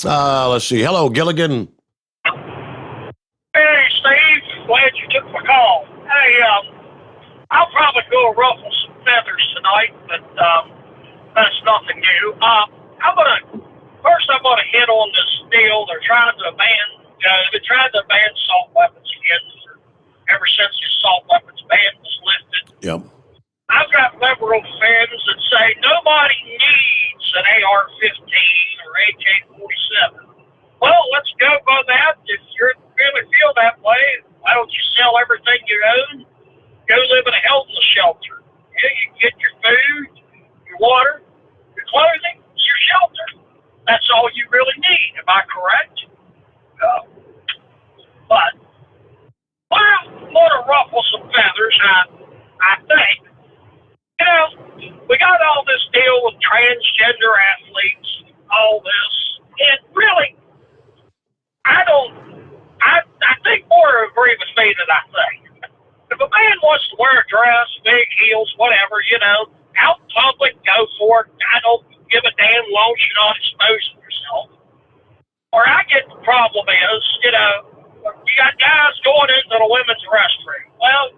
Let's see. Hello, Gilligan. Hey, Steve. Glad you took my call. Hey, I'll probably go ruffle some feathers tonight, but that's nothing new. I'm gonna hit on this deal. They're trying to ban. They've been trying to ban assault weapons again ever since the assault weapons ban was lifted. Yep. I've got liberal friends that say nobody needs an AR-15 or AK-47. Well, let's go by that. If you really feel that way, why don't you sell everything you own? Go live in a homeless shelter. You can get your food, your water, your clothing, your shelter. That's all you really need. Am I correct? But I want to ruffle some feathers, I think. We got all this deal with transgender athletes, all this, and really, I think more agree with me than I think. If a man wants to wear a dress, big heels, whatever, out in public, go for it. I don't give a damn long as you're not exposing yourself. Where I get the problem is, you got guys going into the women's restroom. Well,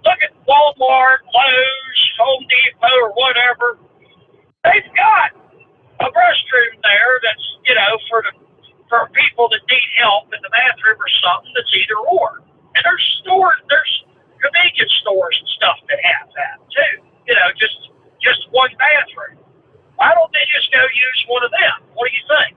look at Walmart, Lowe's, Home Depot, or whatever. They've got a restroom there that's, for people that need help in the bathroom or something that's either or. And there's convenience stores and stuff that have that too. Just one bathroom. Why don't they just go use one of them? What do you think?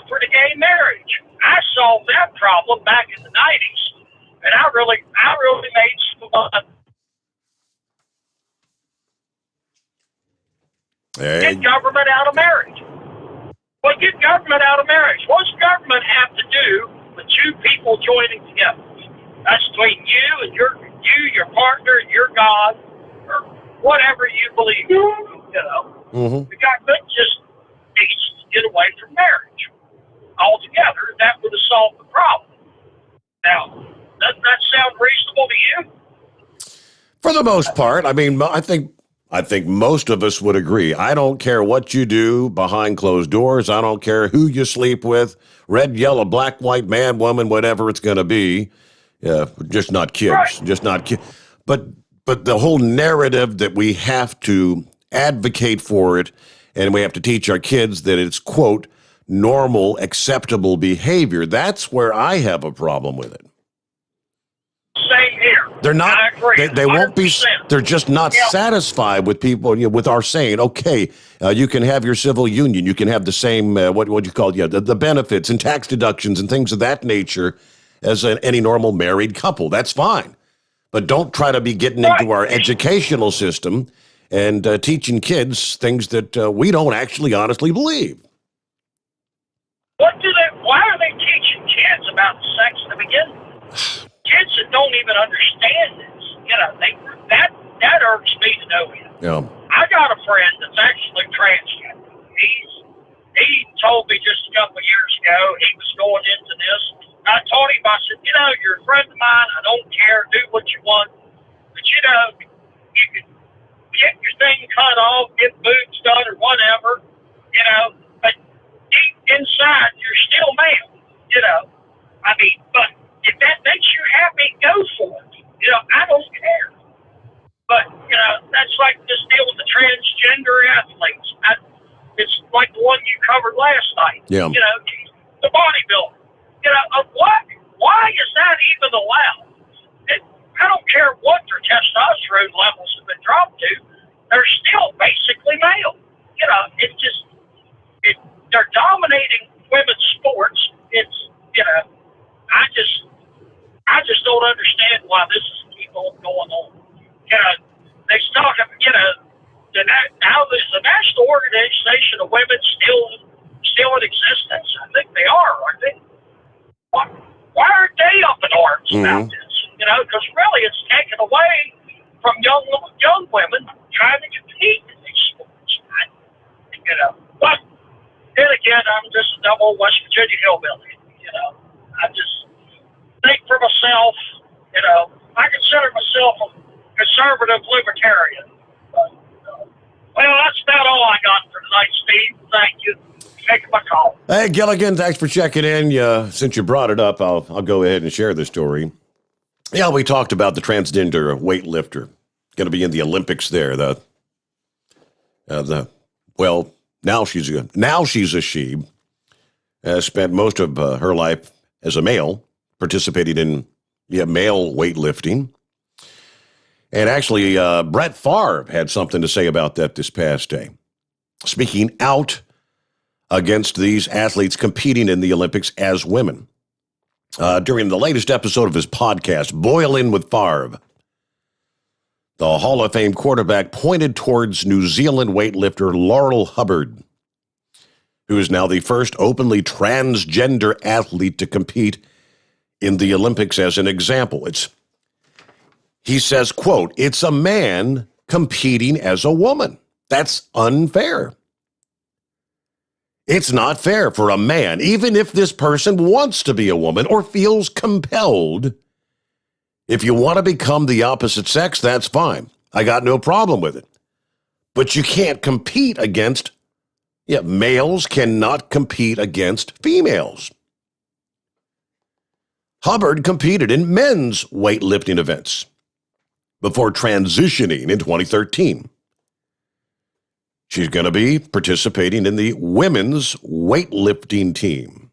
for the gay marriage. I solved that problem back in the 90s, and I really made some money. Get government out of marriage. Well, get government out of marriage. What's government have to do with two people joining together? That's between you and your partner, and your God, or whatever you believe in, you know. Mm-hmm. The government just needs to get away from marriage altogether. That would have solved the problem. Now, doesn't that sound reasonable to you? For the most part, I mean, I think most of us would agree. I don't care what you do behind closed doors. I don't care who you sleep with, red, yellow, black, white, man, woman, whatever it's going to be. Just not kids. Right. Just not kids. But the whole narrative that we have to advocate for it, and we have to teach our kids that it's, quote, normal, acceptable behavior, that's where I have a problem with it. Same here. They're not. I agree. They won't be. They're just not satisfied with people. With our saying, okay, you can have your civil union, you can have the same what you call the benefits and tax deductions and things of that nature as any normal married couple. That's fine, but don't try to be getting into our educational system and teaching kids things that we don't actually honestly believe. Why are they teaching kids about sex to begin with? Kids that don't even understand this, you know, that irks me to no end. Yeah. I got a friend that's actually transgender. He told me just a couple of years ago he was going into this. I told him, I said, you know, you're a friend of mine. I don't care. Do what you want. But, you know, you can get your thing cut off, get boobs done or whatever, you know. But deep inside, you're still male, you know. I mean, but if that makes you happy, go for it. You know, I don't care. But, you know, that's like this deal with the transgender athletes. It's like the one you covered last night. Yeah. You know, the bodybuilder. You know, why is that even allowed? I don't care what their testosterone levels have been dropped to. They're still basically male. You know, they're dominating women's sports. It's, you know, I just don't understand why this is keep on going on. You know, they talk, you know, now there's the National Organization of Women still in existence. I think they are, aren't they? Why aren't they up in arms about this? You know, because really it's taken away from young women trying to compete in these sports. You know, but then again, I'm just a dumb old West Virginia hillbilly. You know, I just think for myself. You know, I consider myself a conservative libertarian. But, well, that's about all I got for tonight, Steve. Thank you for taking my call. Hey, Gilligan, thanks for checking in. Since you brought it up, I'll go ahead and share the story. Yeah, we talked about the transgender weightlifter going to be in the Olympics there. Now she's a she. Spent most of her life as a male, participating in male weightlifting. And actually, Brett Favre had something to say about that this past day, speaking out against these athletes competing in the Olympics as women. During the latest episode of his podcast, Boiling with Favre, the Hall of Fame quarterback pointed towards New Zealand weightlifter Laurel Hubbard, who is now the first openly transgender athlete to compete in the Olympics as an example. He says, quote, "It's a man competing as a woman. That's unfair. It's not fair for a man, even if this person wants to be a woman or feels compelled. If you want to become the opposite sex, that's fine. I got no problem with it. But you can't compete against, males cannot compete against females." Hubbard competed in men's weightlifting events before transitioning in 2013. She's going to be participating in the women's weightlifting team.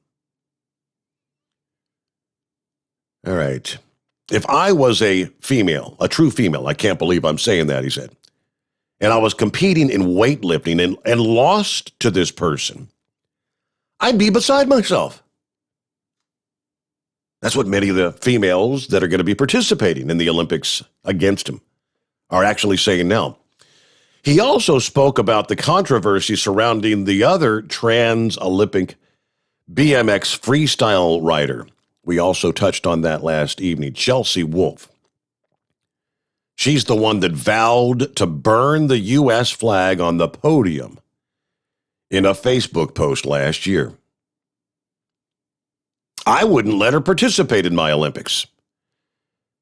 All right. If I was a female, a true female, I can't believe I'm saying that, he said, and I was competing in weightlifting and lost to this person, I'd be beside myself. That's what many of the females that are going to be participating in the Olympics against him are actually saying now. He also spoke about the controversy surrounding the other trans Olympic BMX freestyle rider. We also touched on that last evening, Chelsea Wolfe. She's the one that vowed to burn the U.S. flag on the podium in a Facebook post last year. I wouldn't let her participate in my Olympics.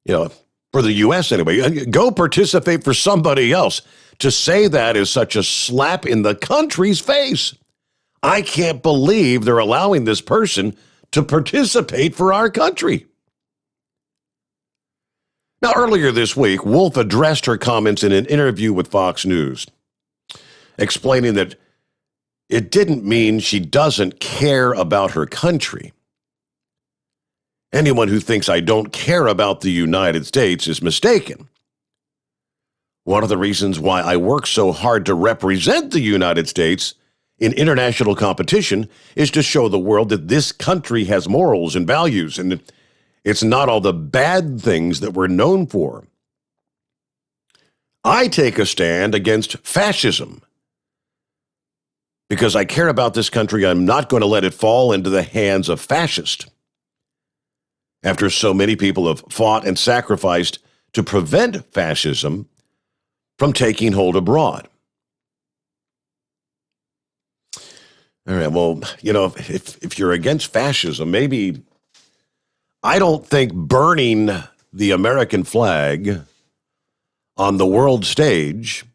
You know, for the U.S. anyway. Go participate for somebody else. To say that is such a slap in the country's face. I can't believe they're allowing this person to participate for our country. Now, earlier this week, Wolfe addressed her comments in an interview with Fox News, explaining that it didn't mean she doesn't care about her country. Anyone who thinks I don't care about the United States is mistaken. One of the reasons why I work so hard to represent the United States in international competition is to show the world that this country has morals and values, and it's not all the bad things that we're known for. I take a stand against fascism. Because I care about this country, I'm not going to let it fall into the hands of fascists. After so many people have fought and sacrificed to prevent fascism from taking hold abroad. All right, well, you know, if you're against fascism, maybe I don't think burning the American flag on the world stage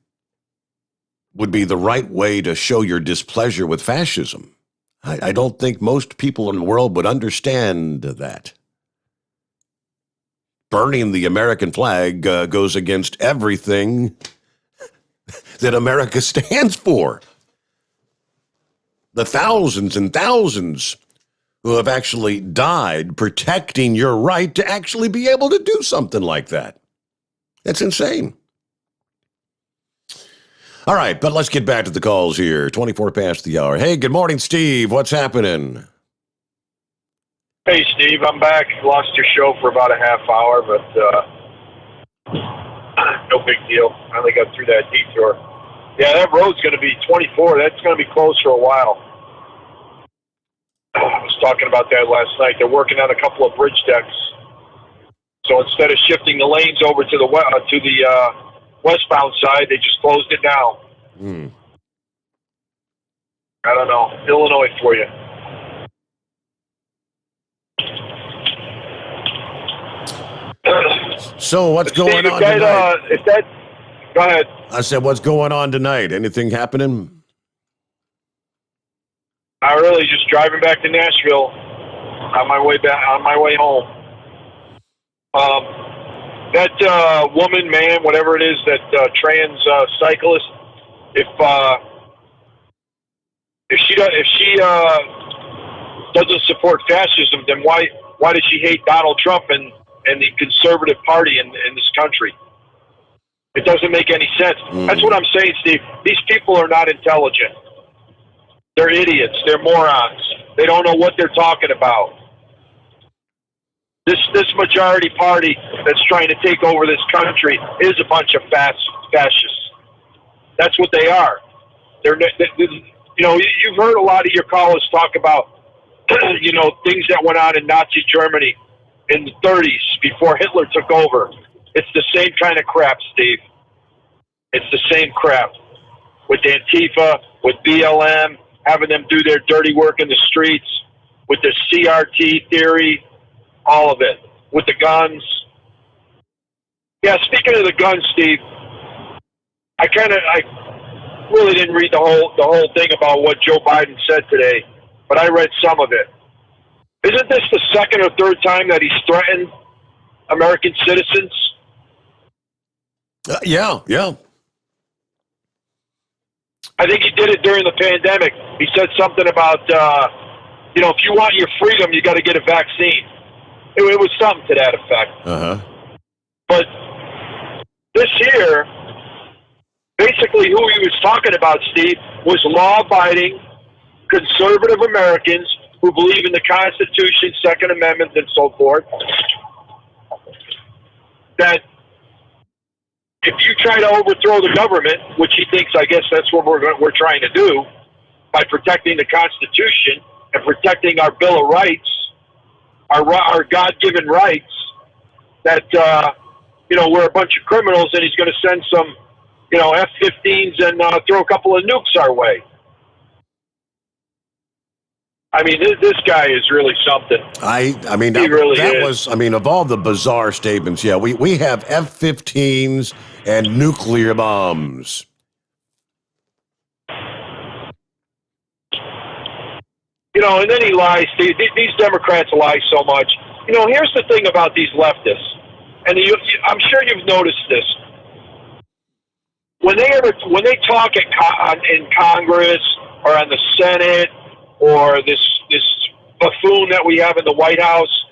would be the right way to show your displeasure with fascism. I don't think most people in the world would understand that. Burning the American flag goes against everything that America stands for. The thousands and thousands who have actually died protecting your right to actually be able to do something like that. That's insane. All right, but let's get back to the calls here. 24 past the hour. Hey, good morning, Steve. What's happening? Hey, Steve, I'm back. Lost your show for about a half hour, but no big deal. Finally got through that detour. Yeah, that road's going to be 24. That's going to be closed for a while. I was talking about that last night. They're working on a couple of bridge decks. So instead of shifting the lanes over to the westbound side, they just closed it down. I don't know. Illinois for you. So what's going on tonight? Go ahead. I said, what's going on tonight? Anything happening? I really just driving back to Nashville on my way home. That woman, man, whatever it is, that trans cyclist, if she doesn't support fascism, then why does she hate Donald Trump and the conservative party in this country? It doesn't make any sense. That's what I'm saying, Steve. These people are not intelligent. They're idiots. They're morons. They don't know what they're talking about. This majority party that's trying to take over this country is a bunch of fascists. That's what they are. You've heard a lot of your callers talk about, things that went on in Nazi Germany in the 30s before Hitler took over. It's the same kind of crap, Steve. It's the same crap. With Antifa, with BLM, having them do their dirty work in the streets, with the CRT theory, all of it. With the guns. Yeah, speaking of the guns, Steve, I really didn't read the whole thing about what Joe Biden said today, but I read some of it. Isn't this the second or third time that he's threatened American citizens? Yeah. I think he did it during the pandemic. He said something about, if you want your freedom, you got to get a vaccine. It was something to that effect. But this year, basically who he was talking about, Steve, was law-abiding conservative Americans who believe in the Constitution, Second Amendment, and so forth, that if you try to overthrow the government, which he thinks, I guess that's what we're trying to do, by protecting the Constitution and protecting our Bill of Rights, our God-given rights, that, we're a bunch of criminals and he's going to send some, F-15s and throw a couple of nukes our way. I mean, this guy is really something. I mean, that was, of all the bizarre statements, yeah, we have F-15s and nuclear bombs. And then he lies. These Democrats lie so much. Here's the thing about these leftists, and I'm sure you've noticed this. When they talk in Congress or on the Senate or this buffoon that we have in the White House,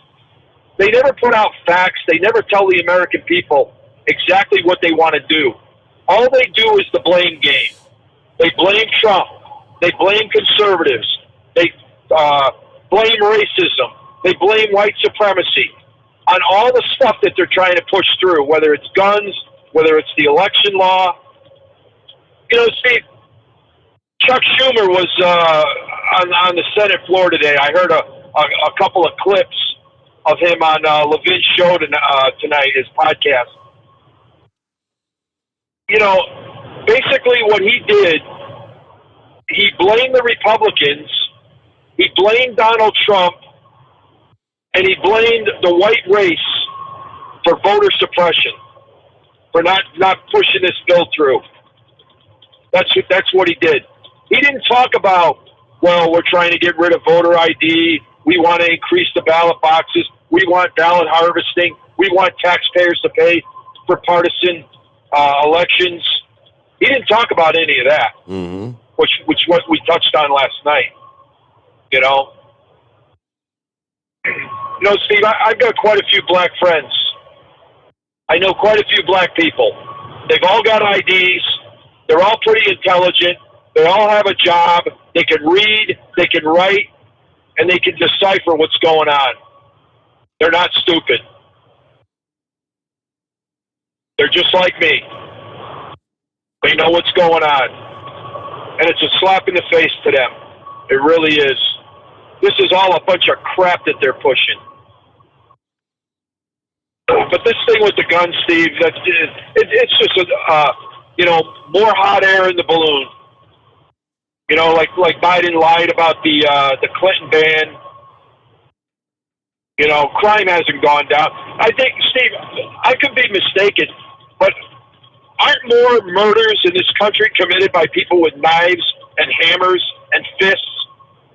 they never put out facts. They never tell the American people exactly what they want to do. All they do is the blame game. They blame Trump. They blame conservatives. They blame racism. They blame white supremacy on all the stuff that they're trying to push through, whether it's guns, whether it's the election law. Steve, Chuck Schumer was on the Senate floor today. I heard a couple of clips of him on Levin's show tonight, his podcast. Basically what he did, he blamed the Republicans, he blamed Donald Trump, and he blamed the white race for voter suppression, for not pushing this bill through. That's what he did. He didn't talk about, well, we're trying to get rid of voter ID. We want to increase the ballot boxes. We want ballot harvesting. We want taxpayers to pay for partisan elections. He didn't talk about any of that, which what we touched on last night. Steve, I've got quite a few black friends. I know quite a few black people. They've all got IDs. They're all pretty intelligent. They all have a job. They can read, they can write, and they can decipher what's going on. They're not stupid. They're just like me. They know what's going on. And it's a slap in the face to them. It really is. This is all a bunch of crap that they're pushing. But this thing with the guns, Steve, it's just more hot air in the balloon. Like Biden lied about the Clinton ban. Crime hasn't gone down. I think, Steve, I could be mistaken, but aren't more murders in this country committed by people with knives and hammers and fists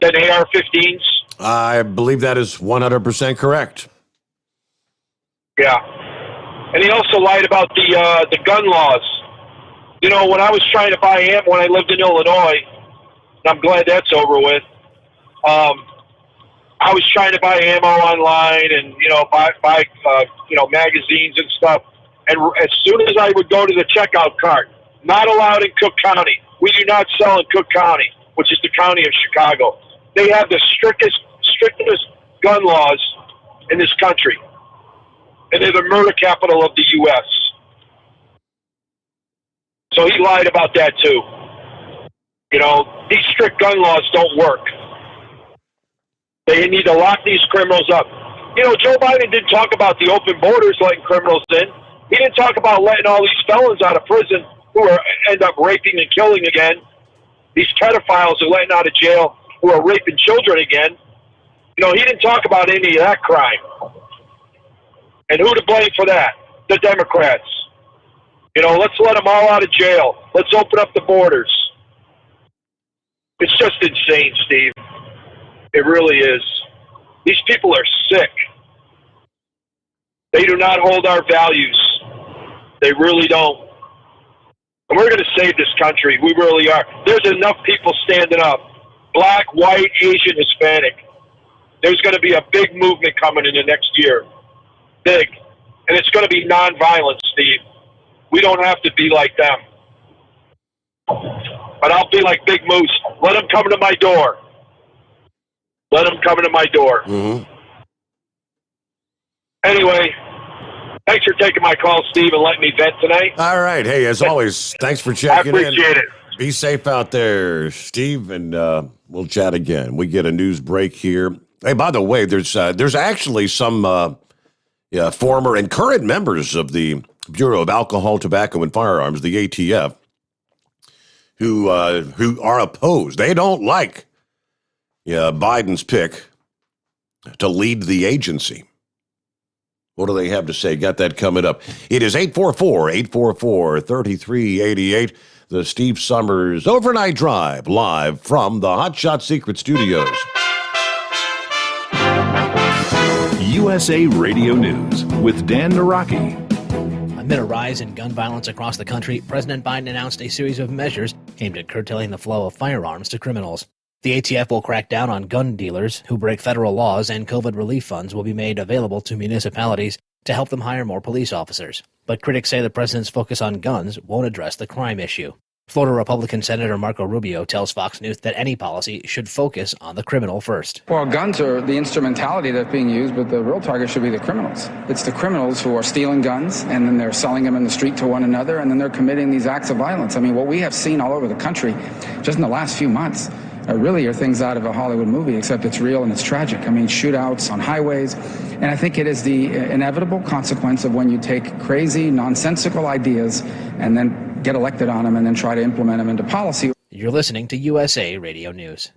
than AR-15s? I believe that is 100% correct. Yeah. And he also lied about the gun laws. When I was trying to buy ammo when I lived in Illinois, and I'm glad that's over with, I was trying to buy ammo online and, buy magazines and stuff. And as soon as I would go to the checkout cart, not allowed in Cook County. We do not sell in Cook County, which is the county of Chicago. They have the strictest gun laws in this country. And they're the murder capital of the U.S. So he lied about that, too. These strict gun laws don't work. They need to lock these criminals up. Joe Biden didn't talk about the open borders letting criminals in. He didn't talk about letting all these felons out of prison who end up raping and killing again. These pedophiles are letting out of jail who are raping children again. He didn't talk about any of that crime. And who to blame for that? The Democrats. Let's let them all out of jail. Let's open up the borders. It's just insane, Steve. It really is. These people are sick. They do not hold our values. They really don't. And we're going to save this country. We really are. There's enough people standing up. Black, white, Asian, Hispanic. There's going to be a big movement coming in the next year. Big. And it's going to be nonviolent, Steve. We don't have to be like them. But I'll be like Big Moose. Let them come to my door. Let them come into my door. Mm-hmm. Anyway, thanks for taking my call, Steve, and letting me vent tonight. All right. Hey, as always, thanks for checking in. I appreciate it. Be safe out there, Steve, and we'll chat again. We get a news break here. Hey, by the way, there's actually some former and current members of the Bureau of Alcohol, Tobacco, and Firearms, the ATF, who are opposed. They don't like Biden's pick to lead the agency. What do they have to say? Got that coming up. It is 844-844-3388. The Steve Sommers Overnight Drive, live from the Hot Shot Secret Studios. USA Radio News with Dan Naraki. Amid a rise in gun violence across the country, President Biden announced a series of measures aimed at curtailing the flow of firearms to criminals. The ATF will crack down on gun dealers who break federal laws, and COVID relief funds will be made available to municipalities to help them hire more police officers. But critics say the president's focus on guns won't address the crime issue. Florida Republican Senator Marco Rubio tells Fox News that any policy should focus on the criminal first. Well, guns are the instrumentality that's being used, but the real target should be the criminals. It's the criminals who are stealing guns, and then they're selling them in the street to one another, and then they're committing these acts of violence. I mean, what we have seen all over the country just in the last few months really are things out of a Hollywood movie, except it's real and it's tragic. I mean, shootouts on highways. And I think it is the inevitable consequence of when you take crazy, nonsensical ideas and then get elected on them and then try to implement them into policy. You're listening to USA Radio News.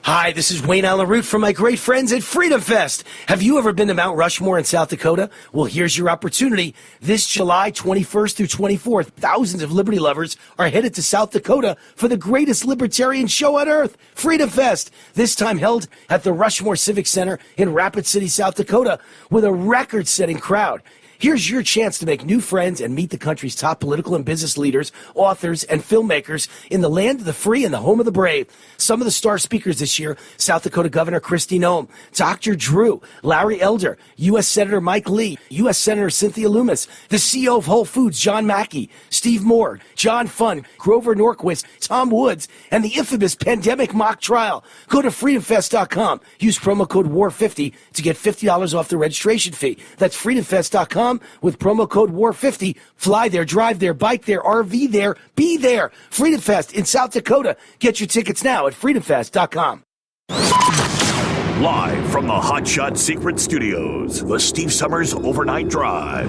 Hi, this is Wayne Allen Root from my great friends at Freedom Fest. Have you ever been to Mount Rushmore in South Dakota? Well, here's your opportunity. This July 21st through 24th, thousands of liberty lovers are headed to South Dakota for the greatest libertarian show on earth, Freedom Fest. This time held at the Rushmore Civic Center in Rapid City, South Dakota, with a record-setting crowd. Here's your chance to make new friends and meet the country's top political and business leaders, authors, and filmmakers in the land of the free and the home of the brave. Some of the star speakers this year: South Dakota Governor Kristi Noem, Dr. Drew, Larry Elder, U.S. Senator Mike Lee, U.S. Senator Cynthia Lummis, the CEO of Whole Foods, John Mackey, Steve Moore, John Funn, Grover Norquist, Tom Woods, and the infamous pandemic mock trial. Go to freedomfest.com. Use promo code WAR50 to get $50 off the registration fee. That's freedomfest.com with promo code WAR50. Fly there, drive there, bike there, RV there, be there. Freedom Fest in South Dakota. Get your tickets now at freedomfest.com. Live from the Hot Shot Secret Studios, the Steve Sommers Overnight Drive.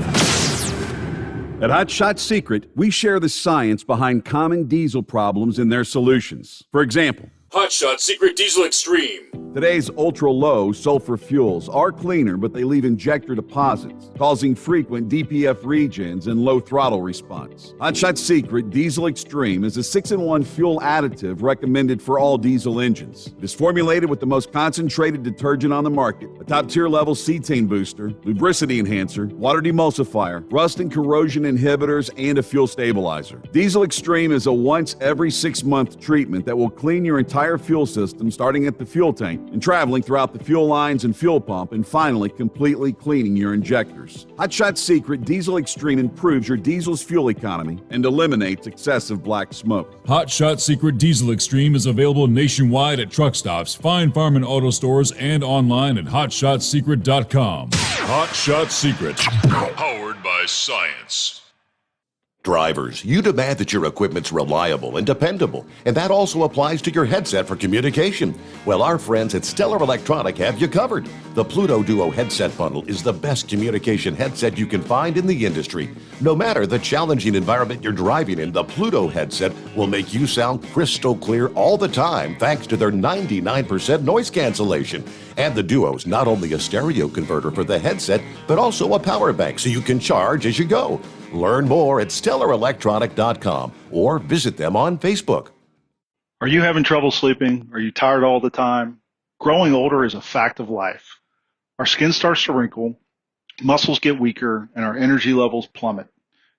At Hot Shot Secret, we share the science behind common diesel problems and their solutions. For example, Hot Shot Secret Diesel Extreme. Today's ultra-low sulfur fuels are cleaner, but they leave injector deposits, causing frequent DPF regens and low throttle response. Hot Shot Secret Diesel Extreme is a 6-in-1 fuel additive recommended for all diesel engines. It is formulated with the most concentrated detergent on the market, a top-tier level cetane booster, lubricity enhancer, water demulsifier, rust and corrosion inhibitors, and a fuel stabilizer. Diesel Extreme is a once every 6-month treatment that will clean your entire fuel system, starting at the fuel tank and traveling throughout the fuel lines and fuel pump, and finally completely cleaning your injectors. Hot Shot Secret Diesel Extreme improves your diesel's fuel economy and eliminates excessive black smoke. Hot Shot Secret Diesel Extreme is available nationwide at truck stops, fine farm and auto stores, and online at hotshotsecret.com. Hot Shot Secret, powered by science. Drivers, you demand that your equipment's reliable and dependable, and that also applies to your headset for communication. Well, our friends at Stellar Electronic have you covered. The Pluto Duo headset bundle is the best communication headset you can find in the industry. No matter the challenging environment you're driving in, the Pluto headset will make you sound crystal clear all the time thanks to their 99% noise cancellation. And the Duo's not only a stereo converter for the headset, but also a power bank so you can charge as you go. Learn more at StellarElectronic.com or visit them on Facebook. Are you having trouble sleeping? Are you tired all the time? Growing older is a fact of life. Our skin starts to wrinkle, muscles get weaker, and our energy levels plummet.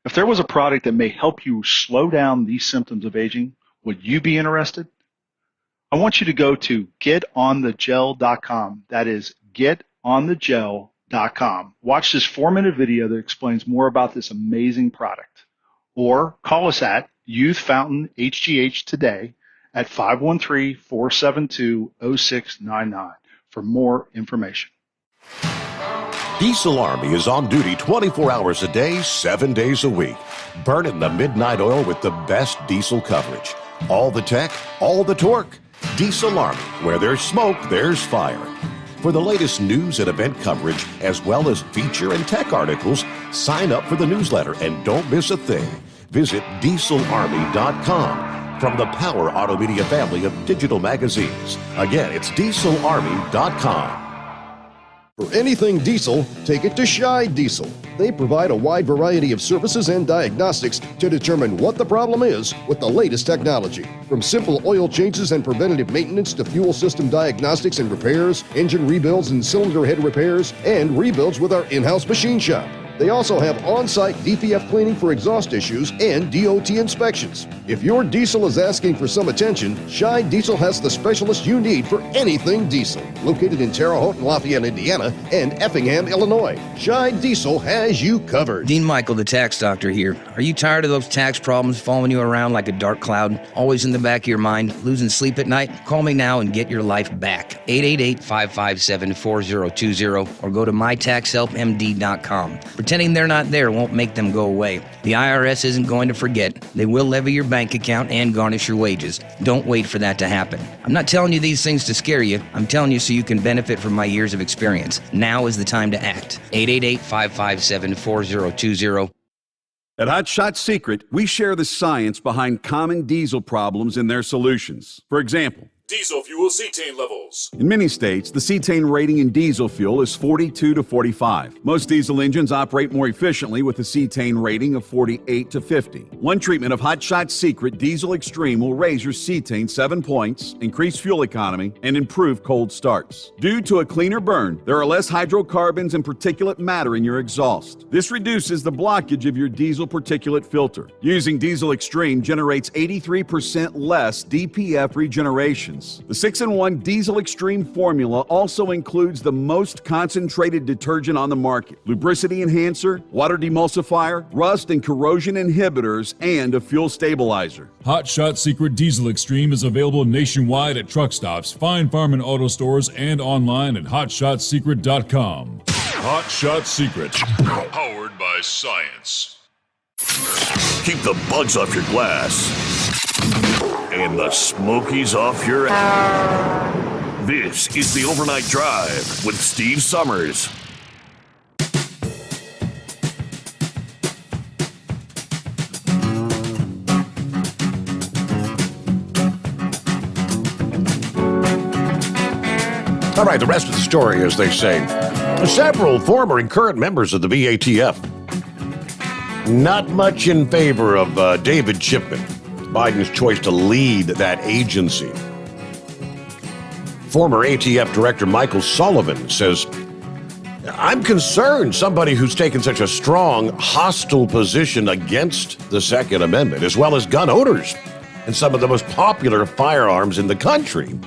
If there was a product that may help you slow down these symptoms of aging, would you be interested? I want you to go to getonthegel.com. That is getonthegel.com. Watch this 4-minute video that explains more about this amazing product. Or call us at Youth Fountain HGH today at 513-472-0699 for more information. Diesel Army is on duty 24 hours a day, 7 days a week. Burning the midnight oil with the best diesel coverage. All the tech, all the torque. Diesel Army, where there's smoke, there's fire. For the latest news and event coverage, as well as feature and tech articles, sign up for the newsletter and don't miss a thing. Visit dieselarmy.com from the Power Auto Media family of digital magazines. Again, it's dieselarmy.com. For anything diesel, take it to Scheid Diesel. They provide a wide variety of services and diagnostics to determine what the problem is with the latest technology. From simple oil changes and preventative maintenance to fuel system diagnostics and repairs, engine rebuilds and cylinder head repairs, and rebuilds with our in-house machine shop. They also have on-site DPF cleaning for exhaust issues and DOT inspections. If your diesel is asking for some attention, Scheid Diesel has the specialist you need for anything diesel. Located in Terre Haute and Lafayette, Indiana, and Effingham, Illinois, Scheid Diesel has you covered. Dean Michael, the tax doctor here. Are you tired of those tax problems following you around like a dark cloud, always in the back of your mind, losing sleep at night? Call me now and get your life back. 888-557-4020 or go to mytaxhelpmd.com. Pretending they're not there won't make them go away. The IRS isn't going to forget. They will levy your bank account and garnish your wages. Don't wait for that to happen. I'm not telling you these things to scare you. I'm telling you so you can benefit from my years of experience. Now is the time to act. 888-557-4020. At Hot Shot Secret, we share the science behind common diesel problems and their solutions. For example, Diesel fuel cetane levels. in many states, the cetane rating in diesel fuel is 42 to 45. Most diesel engines operate more efficiently with a cetane rating of 48 to 50. One treatment of Hot Shot Secret Diesel Extreme will raise your cetane 7 points, increase fuel economy, and improve cold starts. Due to a cleaner burn, there are less hydrocarbons and particulate matter in your exhaust. This reduces the blockage of your diesel particulate filter. Using Diesel Extreme generates 83% less DPF regeneration. The 6-in-1 Diesel Extreme formula also includes the most concentrated detergent on the market, lubricity enhancer, water demulsifier, rust and corrosion inhibitors, and a fuel stabilizer. Hot Shot Secret Diesel Extreme is available nationwide at truck stops, fine farm and auto stores, and online at hotshotsecret.com. Hot Shot Secret, powered by science. Keep the bugs off your glass and the smokies off your ass. This is the Overnight Drive with Steve Sommers. All right, the rest of the story, as they say. Several former and current members of the VATF not much in favor of David Chipman, Biden's choice to lead that agency. Former ATF Director Michael Sullivan says, I'm concerned somebody who's taken such a strong, hostile position against the Second Amendment, as well as gun owners and some of the most popular firearms in the country,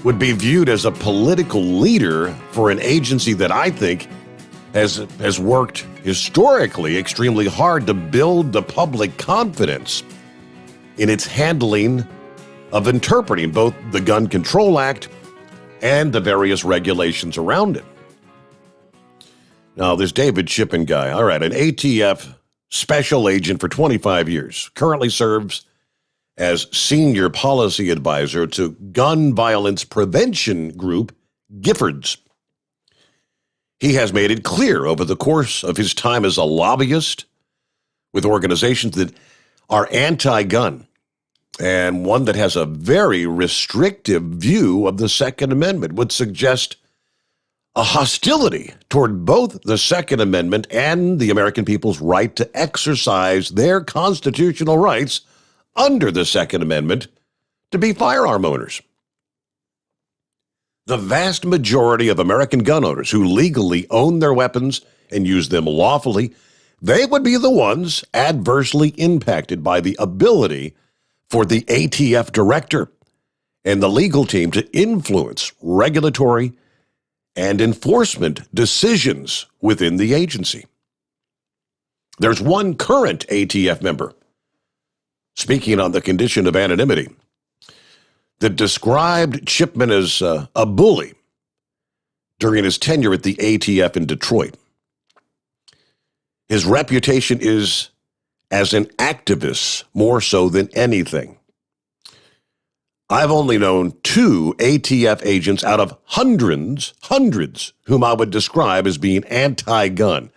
would be viewed as a political leader for an agency that I think has worked historically extremely hard to build the public confidence in its handling of interpreting both the Gun Control Act and the various regulations around it. Now, this David Chipman guy, all right, an ATF special agent for 25 years, currently serves as senior policy advisor to gun violence prevention group Giffords. He has made it clear over the course of his time as a lobbyist with organizations that are anti-gun and one that has a very restrictive view of the Second Amendment would suggest a hostility toward both the Second Amendment and the American people's right to exercise their constitutional rights under the Second Amendment to be firearm owners. The vast majority of American gun owners who legally own their weapons and use them lawfully, they would be the ones adversely impacted by the ability for the ATF director and the legal team to influence regulatory and enforcement decisions within the agency. There's one current ATF member, speaking on the condition of anonymity, that described Chipman as a bully during his tenure at the ATF in Detroit. His reputation is as an activist more so than anything. I've only known 2 ATF agents out of hundreds, whom I would describe as being anti-gun.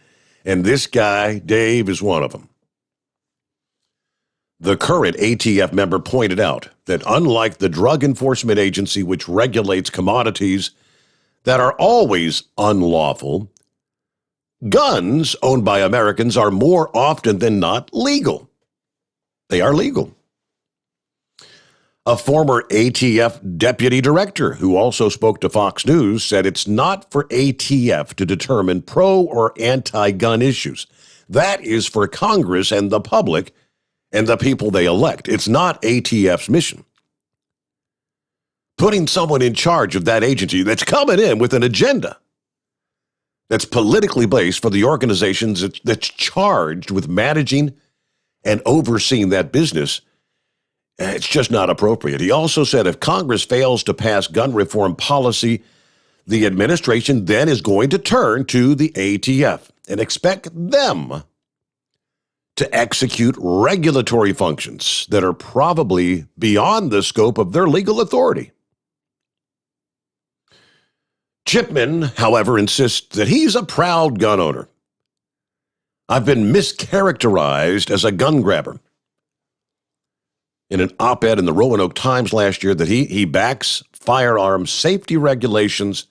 And this guy, Dave, is one of them. The current ATF member pointed out that unlike the Drug Enforcement Agency, which regulates commodities that are always unlawful, guns owned by Americans are more often than not legal. They are legal. A former ATF deputy director who also spoke to Fox News said it's not for ATF to determine pro or anti-gun issues. That is for Congress and the public and the people they elect. It's not ATF's mission. Putting someone in charge of that agency that's coming in with an agenda that's politically based for the organizations that's charged with managing and overseeing that business, it's just not appropriate. He also said if Congress fails to pass gun reform policy, the administration then is going to turn to the ATF and expect them to execute regulatory functions that are probably beyond the scope of their legal authority. Chipman, however, insists that he's a proud gun owner. I've been mischaracterized as a gun grabber. In an op-ed in the Roanoke Times last year, that he backs firearm safety regulations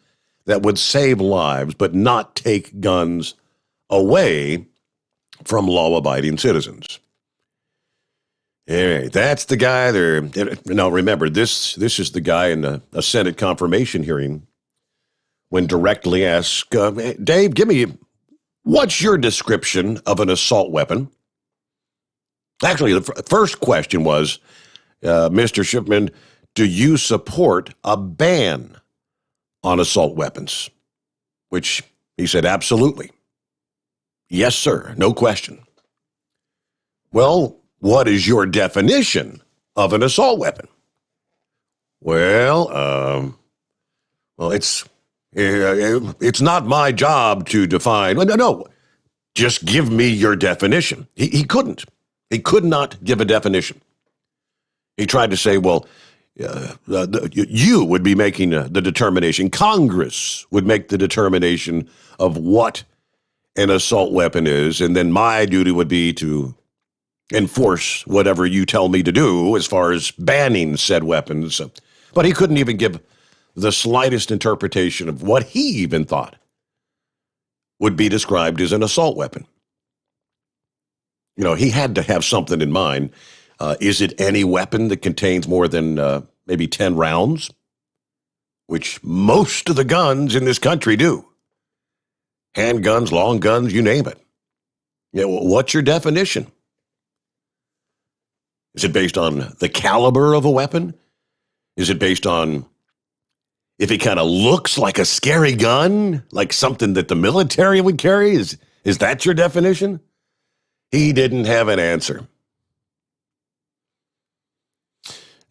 that would save lives but not take guns away from law-abiding citizens. Anyway, that's the guy there. Now remember, this is the guy in a Senate confirmation hearing when directly asked, Dave, what's your description of an assault weapon? Actually, the first question was, Mr. Shipman, do you support a ban on assault weapons? Which he said, absolutely. Yes, sir, no question. Well, what is your definition of an assault weapon? Well, it's not my job to define. No, just give me your definition. He couldn't. He could not give a definition. He tried to say, well, you would be making the determination. Congress would make the determination of what an assault weapon is, and then my duty would be to enforce whatever you tell me to do as far as banning said weapons. But he couldn't even give the slightest interpretation of what he even thought would be described as an assault weapon. You know, he had to have something in mind. Is it any weapon that contains more than maybe 10 rounds? Which most of the guns in this country do. Handguns, long guns, you name it. Yeah, well, what's your definition? Is it based on the caliber of a weapon? Is it based on if it kind of looks like a scary gun, like something that the military would carry? Is that your definition? He didn't have an answer.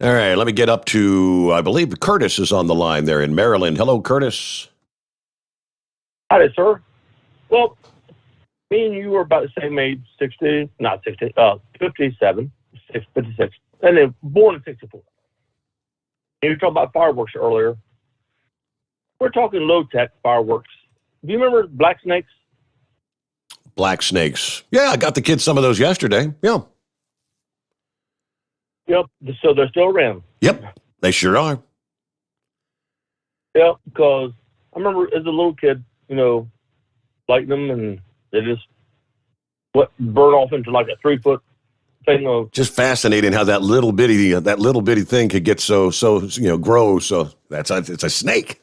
All right, let me get up to, I believe Curtis is on the line there in Maryland. Hello, Curtis. Hi, sir. Well, me and you were about the same age, 57, 56, and then born in 64. You were talking about fireworks earlier. We're talking low-tech fireworks. Do you remember black snakes? Black snakes. Yeah, I got the kids some of those yesterday. Yeah. Yep. So they're still around. Yep. They sure are. Yep. Because I remember as a little kid, lighting them and they just burn off into like a 3-foot thing of. Just fascinating how that little bitty thing could get so grow. So it's a snake.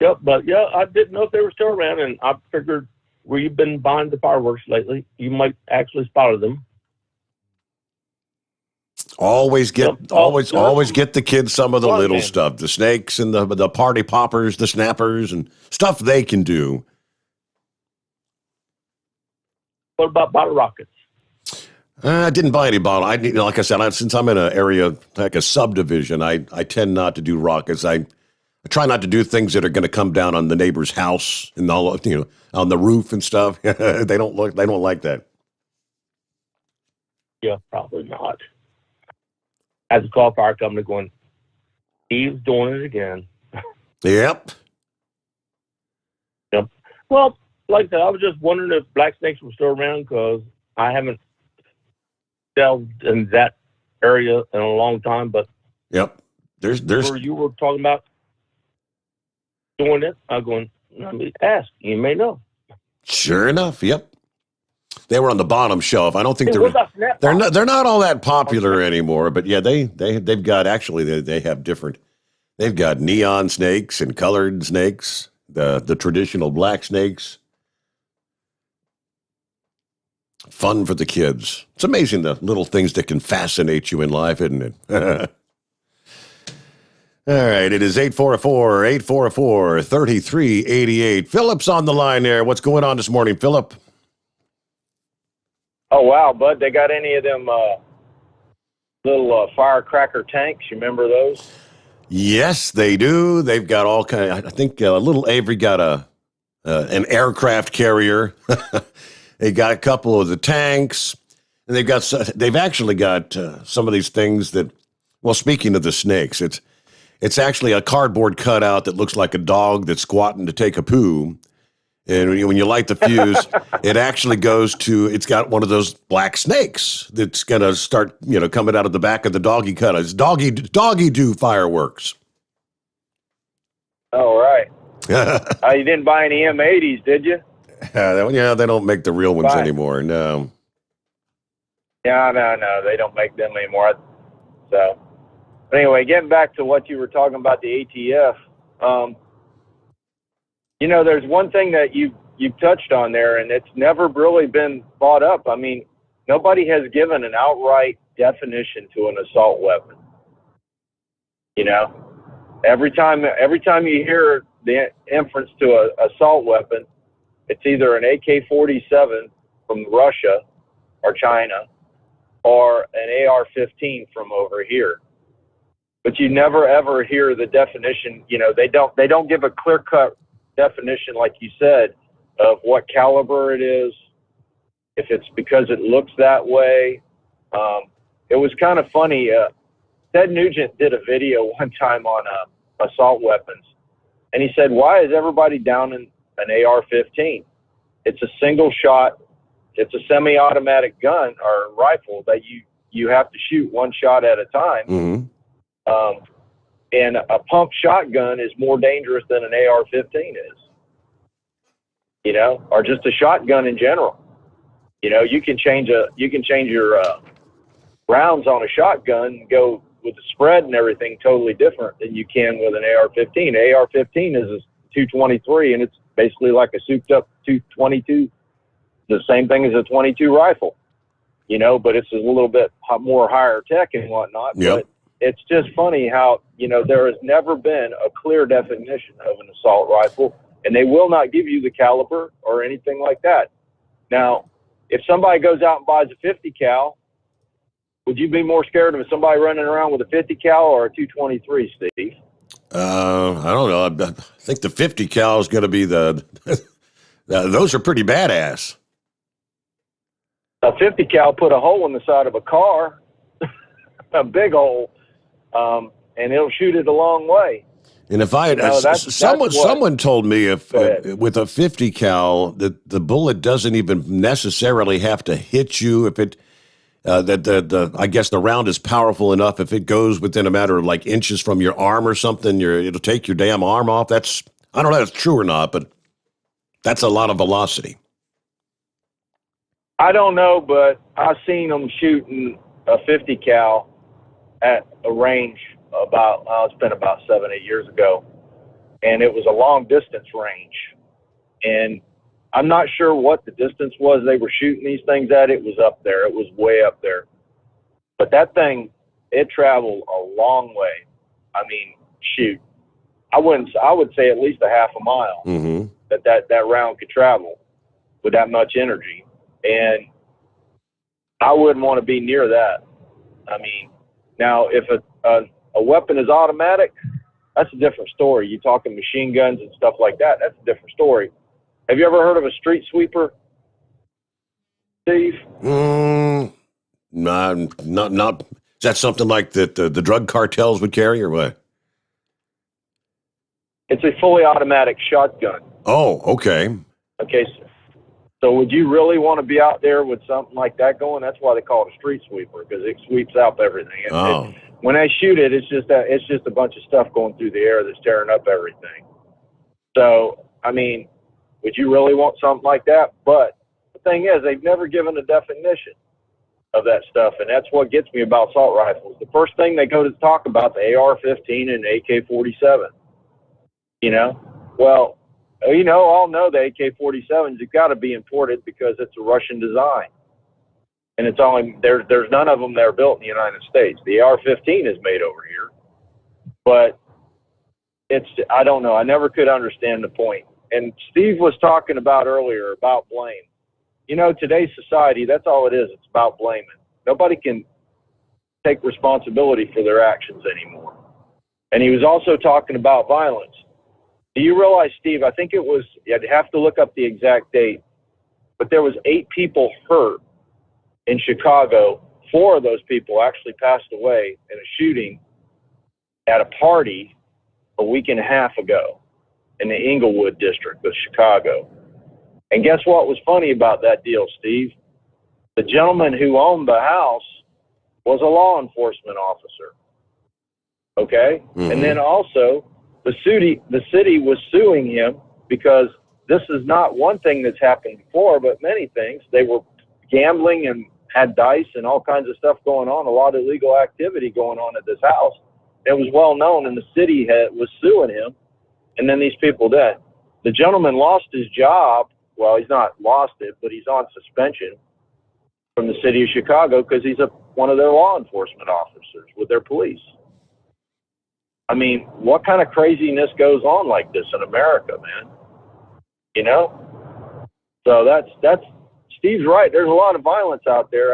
Yep. But yeah, I didn't know if they were still around, and I figured where you've been buying the fireworks lately, you might actually spotted them. Always get the kids some of the little stuff, the snakes and the party poppers, the snappers, and stuff they can do. What about bottle rockets? I didn't buy any bottle. Like I said, since I'm in an area like a subdivision, I tend not to do rockets. I try not to do things that are going to come down on the neighbor's house and all, on the roof and stuff. They don't like that. Yeah, probably not. As a call fire company going, Steve's doing it again. Yep. Yep. Well, like I said, I was just wondering if black snakes were still around because I haven't delved in that area in a long time. But yep, there's where you were talking about doing it, I'm going. Let me ask. You may know. Sure enough. Yep. They were on the bottom shelf. I don't think they're not all that popular anymore. But yeah, they've got actually they have different. They've got neon snakes and colored snakes. The traditional black snakes. Fun for the kids. It's amazing the little things that can fascinate you in life, isn't it? All right, it is 844-3388. Philip's on the line there. What's going on this morning, Philip? Oh, wow, bud. They got any of them little firecracker tanks? You remember those? Yes, they do. They've got all kind of, I think little Avery got an aircraft carrier. They got a couple of the tanks, and they've actually got some of these things that, well, speaking of the snakes, it's actually a cardboard cutout that looks like a dog that's squatting to take a poo. And when you light the fuse, it actually it's got one of those black snakes that's going to start, coming out of the back of the doggy cutout. It's doggy do fireworks. Oh, right. You didn't buy any M80s, did you? Yeah, they don't make the real ones anymore. No. Yeah, no, they don't make them anymore. So, but anyway, getting back to what you were talking about, the ATF. There's one thing that you've touched on there, and it's never really been brought up. I mean, nobody has given an outright definition to an assault weapon. Every time you hear the inference to an assault weapon, it's either an AK-47 from Russia or China or an AR-15 from over here. But you never ever hear the definition. They don't give a clear-cut definition, like you said, of what caliber it is, if it's because it looks that way. It was kind of funny. Ted Nugent did a video one time on assault weapons, and he said, why is everybody down in an AR-15? It's a single shot. It's a semi-automatic gun or rifle that you have to shoot one shot at a time. Mm-hmm. And a pump shotgun is more dangerous than an AR-15 is, or just a shotgun in general. You can change your rounds on a shotgun and go with the spread and everything totally different than you can with an AR-15. AR-15 is a 223, and it's basically like a souped up 222, the same thing as a 22 rifle, but it's a little bit more higher tech and whatnot. Yep. But it's just funny how, there has never been a clear definition of an assault rifle, and they will not give you the caliber or anything like that. Now, if somebody goes out and buys a 50 cal, would you be more scared of somebody running around with a 50 cal or a 223, Steve? I don't know. I think the 50 cal is going to be those are pretty badass. A 50 cal put a hole in the side of a car, a big hole, and it'll shoot it a long way. And if someone told me if with a 50 cal that the bullet doesn't even necessarily have to hit you if it I guess the round is powerful enough if it goes within a matter of like inches from your arm or something, it'll take your damn arm off. I don't know if it's true or not, but that's a lot of velocity. I don't know, but I've seen them shooting a 50 cal at a range it's been about 7-8 years ago, and it was a long distance range, and I'm not sure what the distance was they were shooting these things at. It was up there. It was way up there. But that thing, it traveled a long way. I mean, shoot, I would say at least a half a mile mm-hmm. that round could travel with that much energy. And I wouldn't want to be near that. I mean, now if a weapon is automatic, that's a different story. You're talking machine guns and stuff like that. That's a different story. Have you ever heard of a street sweeper, Steve? Not. Is that something like that the drug cartels would carry, or what? It's a fully automatic shotgun. Oh, okay. Okay, so would you really want to be out there with something like that going? That's why they call it a street sweeper, because it sweeps out everything. When they shoot it, it's just a bunch of stuff going through the air that's tearing up everything. So, I mean, would you really want something like that? But the thing is, they've never given a definition of that stuff, and that's what gets me about assault rifles. The first thing they go to talk about, the AR-15 and AK-47. You know? Well, you know, all know the AK-47s have got to be imported because it's a Russian design. And it's only, there's none of them that are built in the United States. The AR-15 is made over here. But I don't know. I never could understand the point. And Steve was talking about earlier about blame. You know, today's society, that's all it is. It's about blaming. Nobody can take responsibility for their actions anymore. And he was also talking about violence. Do you realize, Steve, I think it was, you'd have to look up the exact date, but there was 8 people hurt in Chicago. 4 of those people actually passed away in a shooting at a party a week and a half ago in the Inglewood district of Chicago. And guess what was funny about that deal, Steve? The gentleman who owned the house was a law enforcement officer. Okay? Mm-hmm. And then also, the city was suing him because this is not one thing that's happened before, but many things. They were gambling and had dice and all kinds of stuff going on, a lot of illegal activity going on at this house. It was well known, and the city was suing him, and then these people did. The gentleman lost his job. Well, he's not lost it, but he's on suspension from the city of Chicago because he's one of their law enforcement officers with their police. I mean, what kind of craziness goes on like this in America, man? You know? So that's Steve's right. There's a lot of violence out there.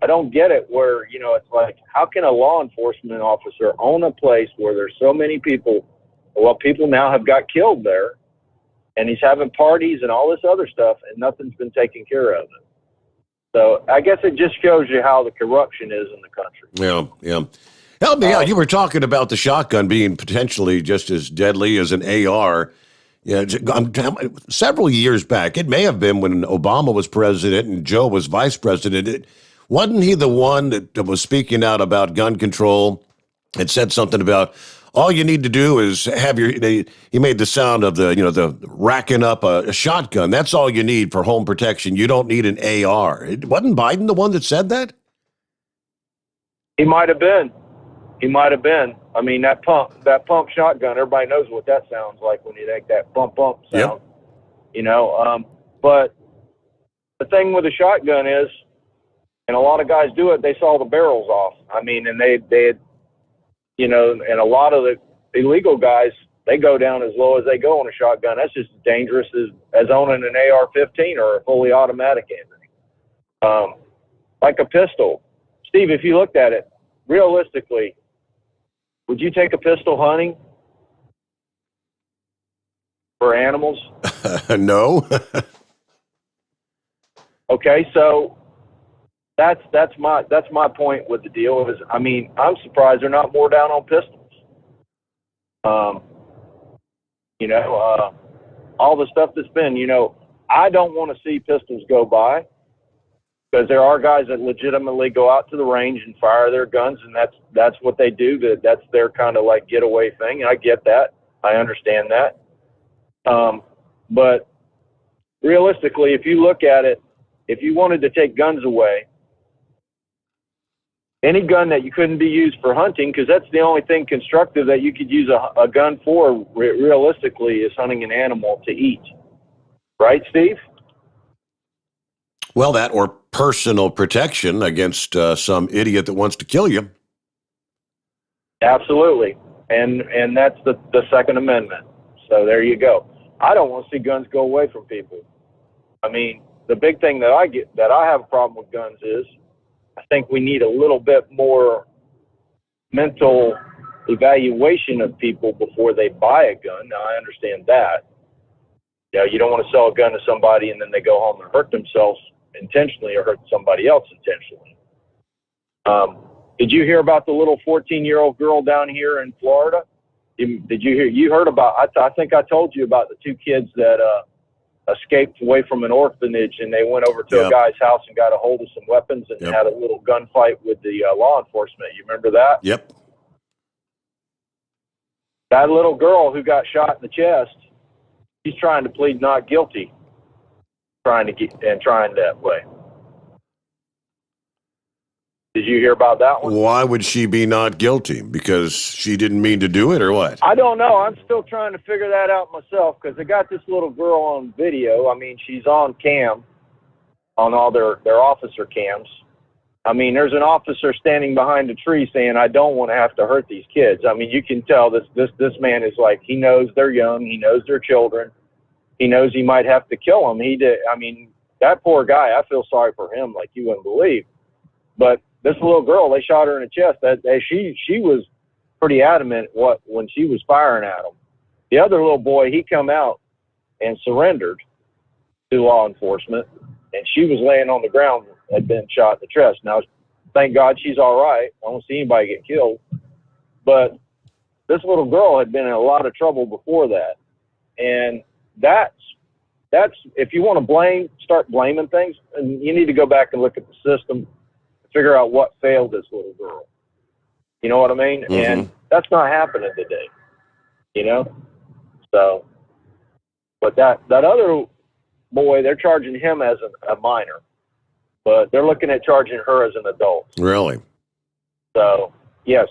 I don't get it where, you know, it's like, how can a law enforcement officer own a place where there's so many people? Well, people now have got killed there, and he's having parties and all this other stuff, and nothing's been taken care of it. So I guess it just shows you how the corruption is in the country. Yeah. Help me out. You were talking about the shotgun being potentially just as deadly as an AR. Yeah, several years back, it may have been when Obama was president and Joe was vice president. Wasn't he the one that was speaking out about gun control and said something about all you need to do is have he made the sound of the racking up a shotgun. That's all you need for home protection. You don't need an AR. Wasn't Biden the one that said that? He might have been. I mean, that pump shotgun, everybody knows what that sounds like when you make that bump sound. Yep. You know, but the thing with a shotgun is, and a lot of guys do it, they saw the barrels off. I mean, and they had, you know, and a lot of the illegal guys, they go down as low as they go on a shotgun. That's just as dangerous as owning an AR-15 or a fully automatic anything. Like a pistol. Steve, if you looked at it, realistically, would you take a pistol hunting for animals? No. Okay, so that's my point with the deal is, I mean, I'm surprised they're not more down on pistols. You know, all the stuff that's been, you know, I don't want to see pistols go by, because there are guys that legitimately go out to the range and fire their guns, and that's what they do. That's their kind of like getaway thing. I get that. I understand that. But realistically, if you look at it, if you wanted to take guns away, any gun that you couldn't be used for hunting, because that's the only thing constructive that you could use a gun for, realistically, is hunting an animal to eat. Right, Steve? Well, that or personal protection against some idiot that wants to kill you. Absolutely. And that's the Second Amendment. So there you go. I don't want to see guns go away from people. I mean, the big thing that I have a problem with guns is I think we need a little bit more mental evaluation of people before they buy a gun. Now, I understand that. You don't want to sell a gun to somebody and then they go home and hurt themselves intentionally or hurt somebody else intentionally. Did you hear about the little 14-year-old girl down here in Florida? Did you hear? You heard about? I think I told you about the two kids that escaped away from an orphanage, and they went over to a guy's house and got a hold of some weapons and had a little gunfight with the law enforcement. You remember that? Yep. That little girl who got shot in the chest, she's trying to plead not guilty, trying that way. Did you hear about that one? Why would she be not guilty? Because she didn't mean to do it, or what? I don't know. I'm still trying to figure that out myself because I got this little girl on video. I mean, she's on cam, on all their officer cams. I mean, there's an officer standing behind a tree saying, "I don't want to have to hurt these kids." I mean, you can tell this man is like, he knows they're young. He knows they're children. He knows he might have to kill them. I mean, that poor guy, I feel sorry for him like you wouldn't believe. But this little girl, they shot her in the chest. She was pretty adamant when she was firing at him. The other little boy, he come out and surrendered to law enforcement, and she was laying on the ground, had been shot in the chest. Now, thank God she's all right. I don't see anybody get killed. But this little girl had been in a lot of trouble before that. And that's if you want to start blaming things, and you need to go back and look at the system, figure out what failed this little girl. You know what I mean? Mm-hmm. And that's not happening today, So, but that other boy, they're charging him as a minor, but they're looking at charging her as an adult. Really? So, yes,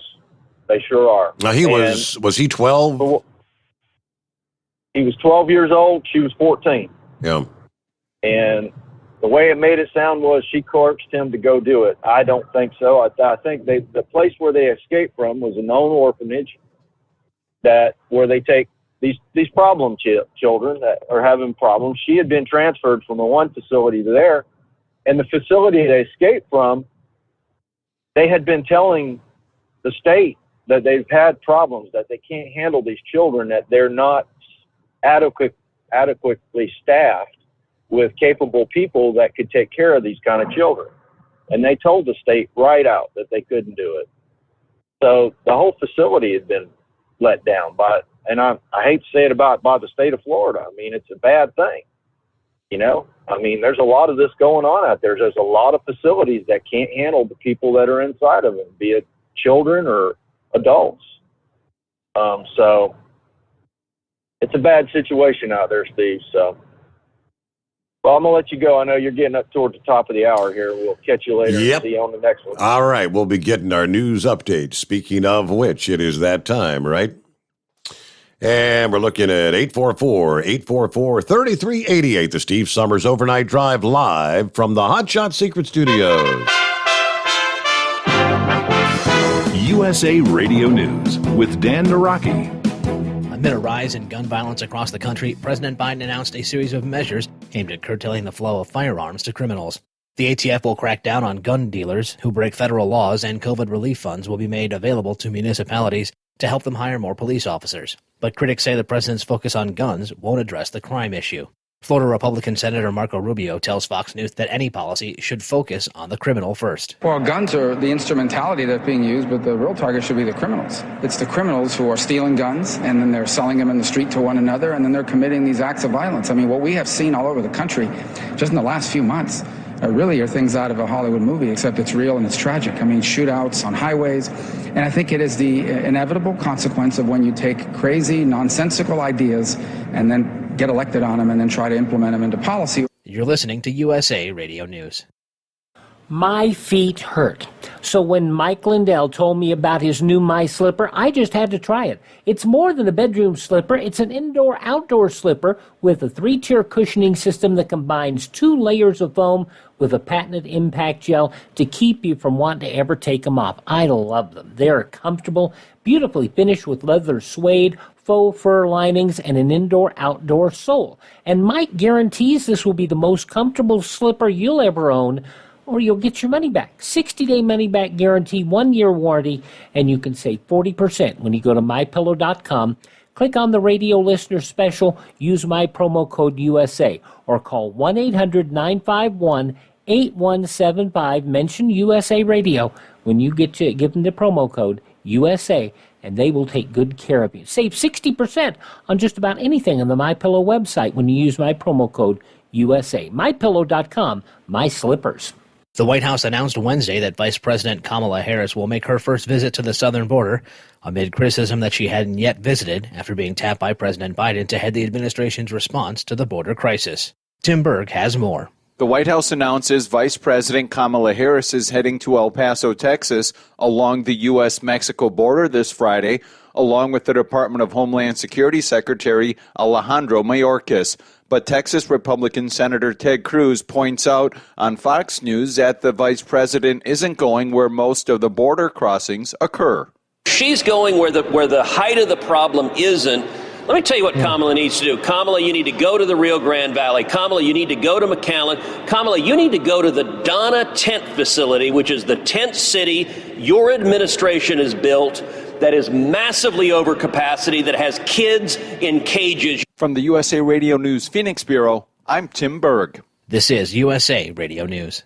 they sure are. Now, was he 12? He was 12 years old. She was 14. Yeah. And the way it made it sound was she coerced him to go do it. I don't think so. I think the place where they escaped from was a known orphanage where they take these problem children that are having problems. She had been transferred from the one facility to there, and the facility they escaped from, they had been telling the state that they've had problems, that they can't handle these children, that they're not adequately staffed with capable people that could take care of these kind of children. And they told the state right out that they couldn't do it. So the whole facility had been let down and I hate to say it by the state of Florida. I mean, it's a bad thing. I mean, there's a lot of this going on out there. There's a lot of facilities that can't handle the people that are inside of them, be it children or adults. So it's a bad situation out there, Steve. So, well, I'm going to let you go. I know you're getting up towards the top of the hour here. We'll catch you later. Yep. See you on the next one. All right. We'll be getting our news update. Speaking of which, it is that time, right? And we're looking at 844-844-3388, the Steve Sommers Overnight Drive, live from the Hot Shot Secret Studios. USA Radio News with Dan Naraki. Amid a rise in gun violence across the country, President Biden announced a series of measures aimed at curtailing the flow of firearms to criminals. The ATF will crack down on gun dealers who break federal laws, and COVID relief funds will be made available to municipalities to help them hire more police officers. But critics say the president's focus on guns won't address the crime issue. Florida Republican Senator Marco Rubio tells Fox News that any policy should focus on the criminal first. Well, guns are the instrumentality that's being used, but the real target should be the criminals. It's the criminals who are stealing guns, and then they're selling them in the street to one another, and then they're committing these acts of violence. I mean, what we have seen all over the country just in the last few months really are things out of a Hollywood movie, except it's real and it's tragic. I mean, shootouts on highways. And I think it is the inevitable consequence of when you take crazy, nonsensical ideas and then get elected on them and then try to implement them into policy. You're listening to USA Radio News. My feet hurt. So when Mike Lindell told me about his new My Slipper, I just had to try it. It's more than a bedroom slipper. It's an indoor-outdoor slipper with a 3-tier cushioning system that combines 2 layers of foam with a patented impact gel to keep you from wanting to ever take them off. I love them. They're comfortable, beautifully finished with leather suede, faux fur linings, and an indoor-outdoor sole. And Mike guarantees this will be the most comfortable slipper you'll ever own, or you'll get your money back. 60-day money-back guarantee, 1-year warranty, and you can save 40% when you go to MyPillow.com. Click on the radio listener special, use my promo code USA, or call 1-800-951-8175, mention USA Radio when you get to give them the promo code USA, and they will take good care of you. Save 60% on just about anything on the MyPillow website when you use my promo code USA. MyPillow.com, my slippers. The White House announced Wednesday that Vice President Kamala Harris will make her first visit to the southern border amid criticism that she hadn't yet visited after being tapped by President Biden to head the administration's response to the border crisis. Tim Berg has more. The White House announces Vice President Kamala Harris is heading to El Paso, Texas, along the U.S.-Mexico border this Friday, along with the Department of Homeland Security Secretary Alejandro Mayorkas. But Texas Republican Senator Ted Cruz points out on Fox News that the vice president isn't going where most of the border crossings occur. She's going where the height of the problem isn't. Let me tell you what Kamala needs to do. Kamala, you need to go to the Rio Grande Valley. Kamala, you need to go to McAllen. Kamala, you need to go to the Donna Tent Facility, which is the tent city your administration has built that is massively over capacity, that has kids in cages. From the USA Radio News Phoenix Bureau, I'm Tim Berg. This is USA Radio News.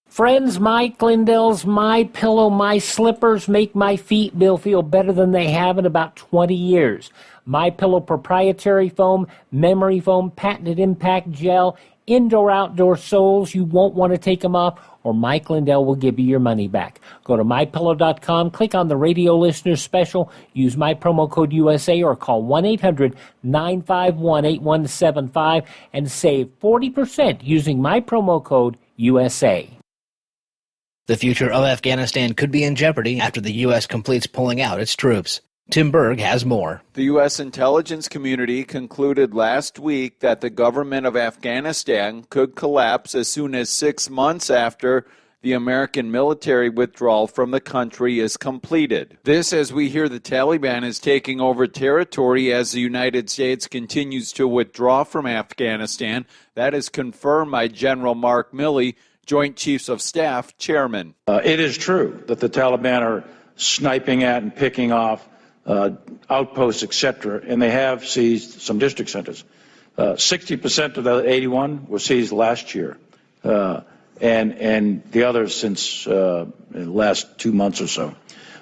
Friends, Mike Lindell's My Pillow, My Slippers make my feet feel better than they have in about 20 years. My Pillow proprietary foam, memory foam, patented impact gel, indoor-outdoor soles. You won't want to take them off, or Mike Lindell will give you your money back. Go to MyPillow.com, click on the radio listener special, use my promo code USA, or call 1-800-951-8175 and save 40% using my promo code USA. The future of Afghanistan could be in jeopardy after the U.S. completes pulling out its troops. Tim Berg has more. The U.S. intelligence community concluded last week that the government of Afghanistan could collapse as soon as 6 months after the American military withdrawal from the country is completed. This as we hear the Taliban is taking over territory as the United States continues to withdraw from Afghanistan. That is confirmed by General Mark Milley, Joint Chiefs of Staff Chairman. It is true that the Taliban are sniping at and picking off outposts, etc., and they have seized some district centers. 60% of the 81 were seized last year, and the others since the last 2 months or so.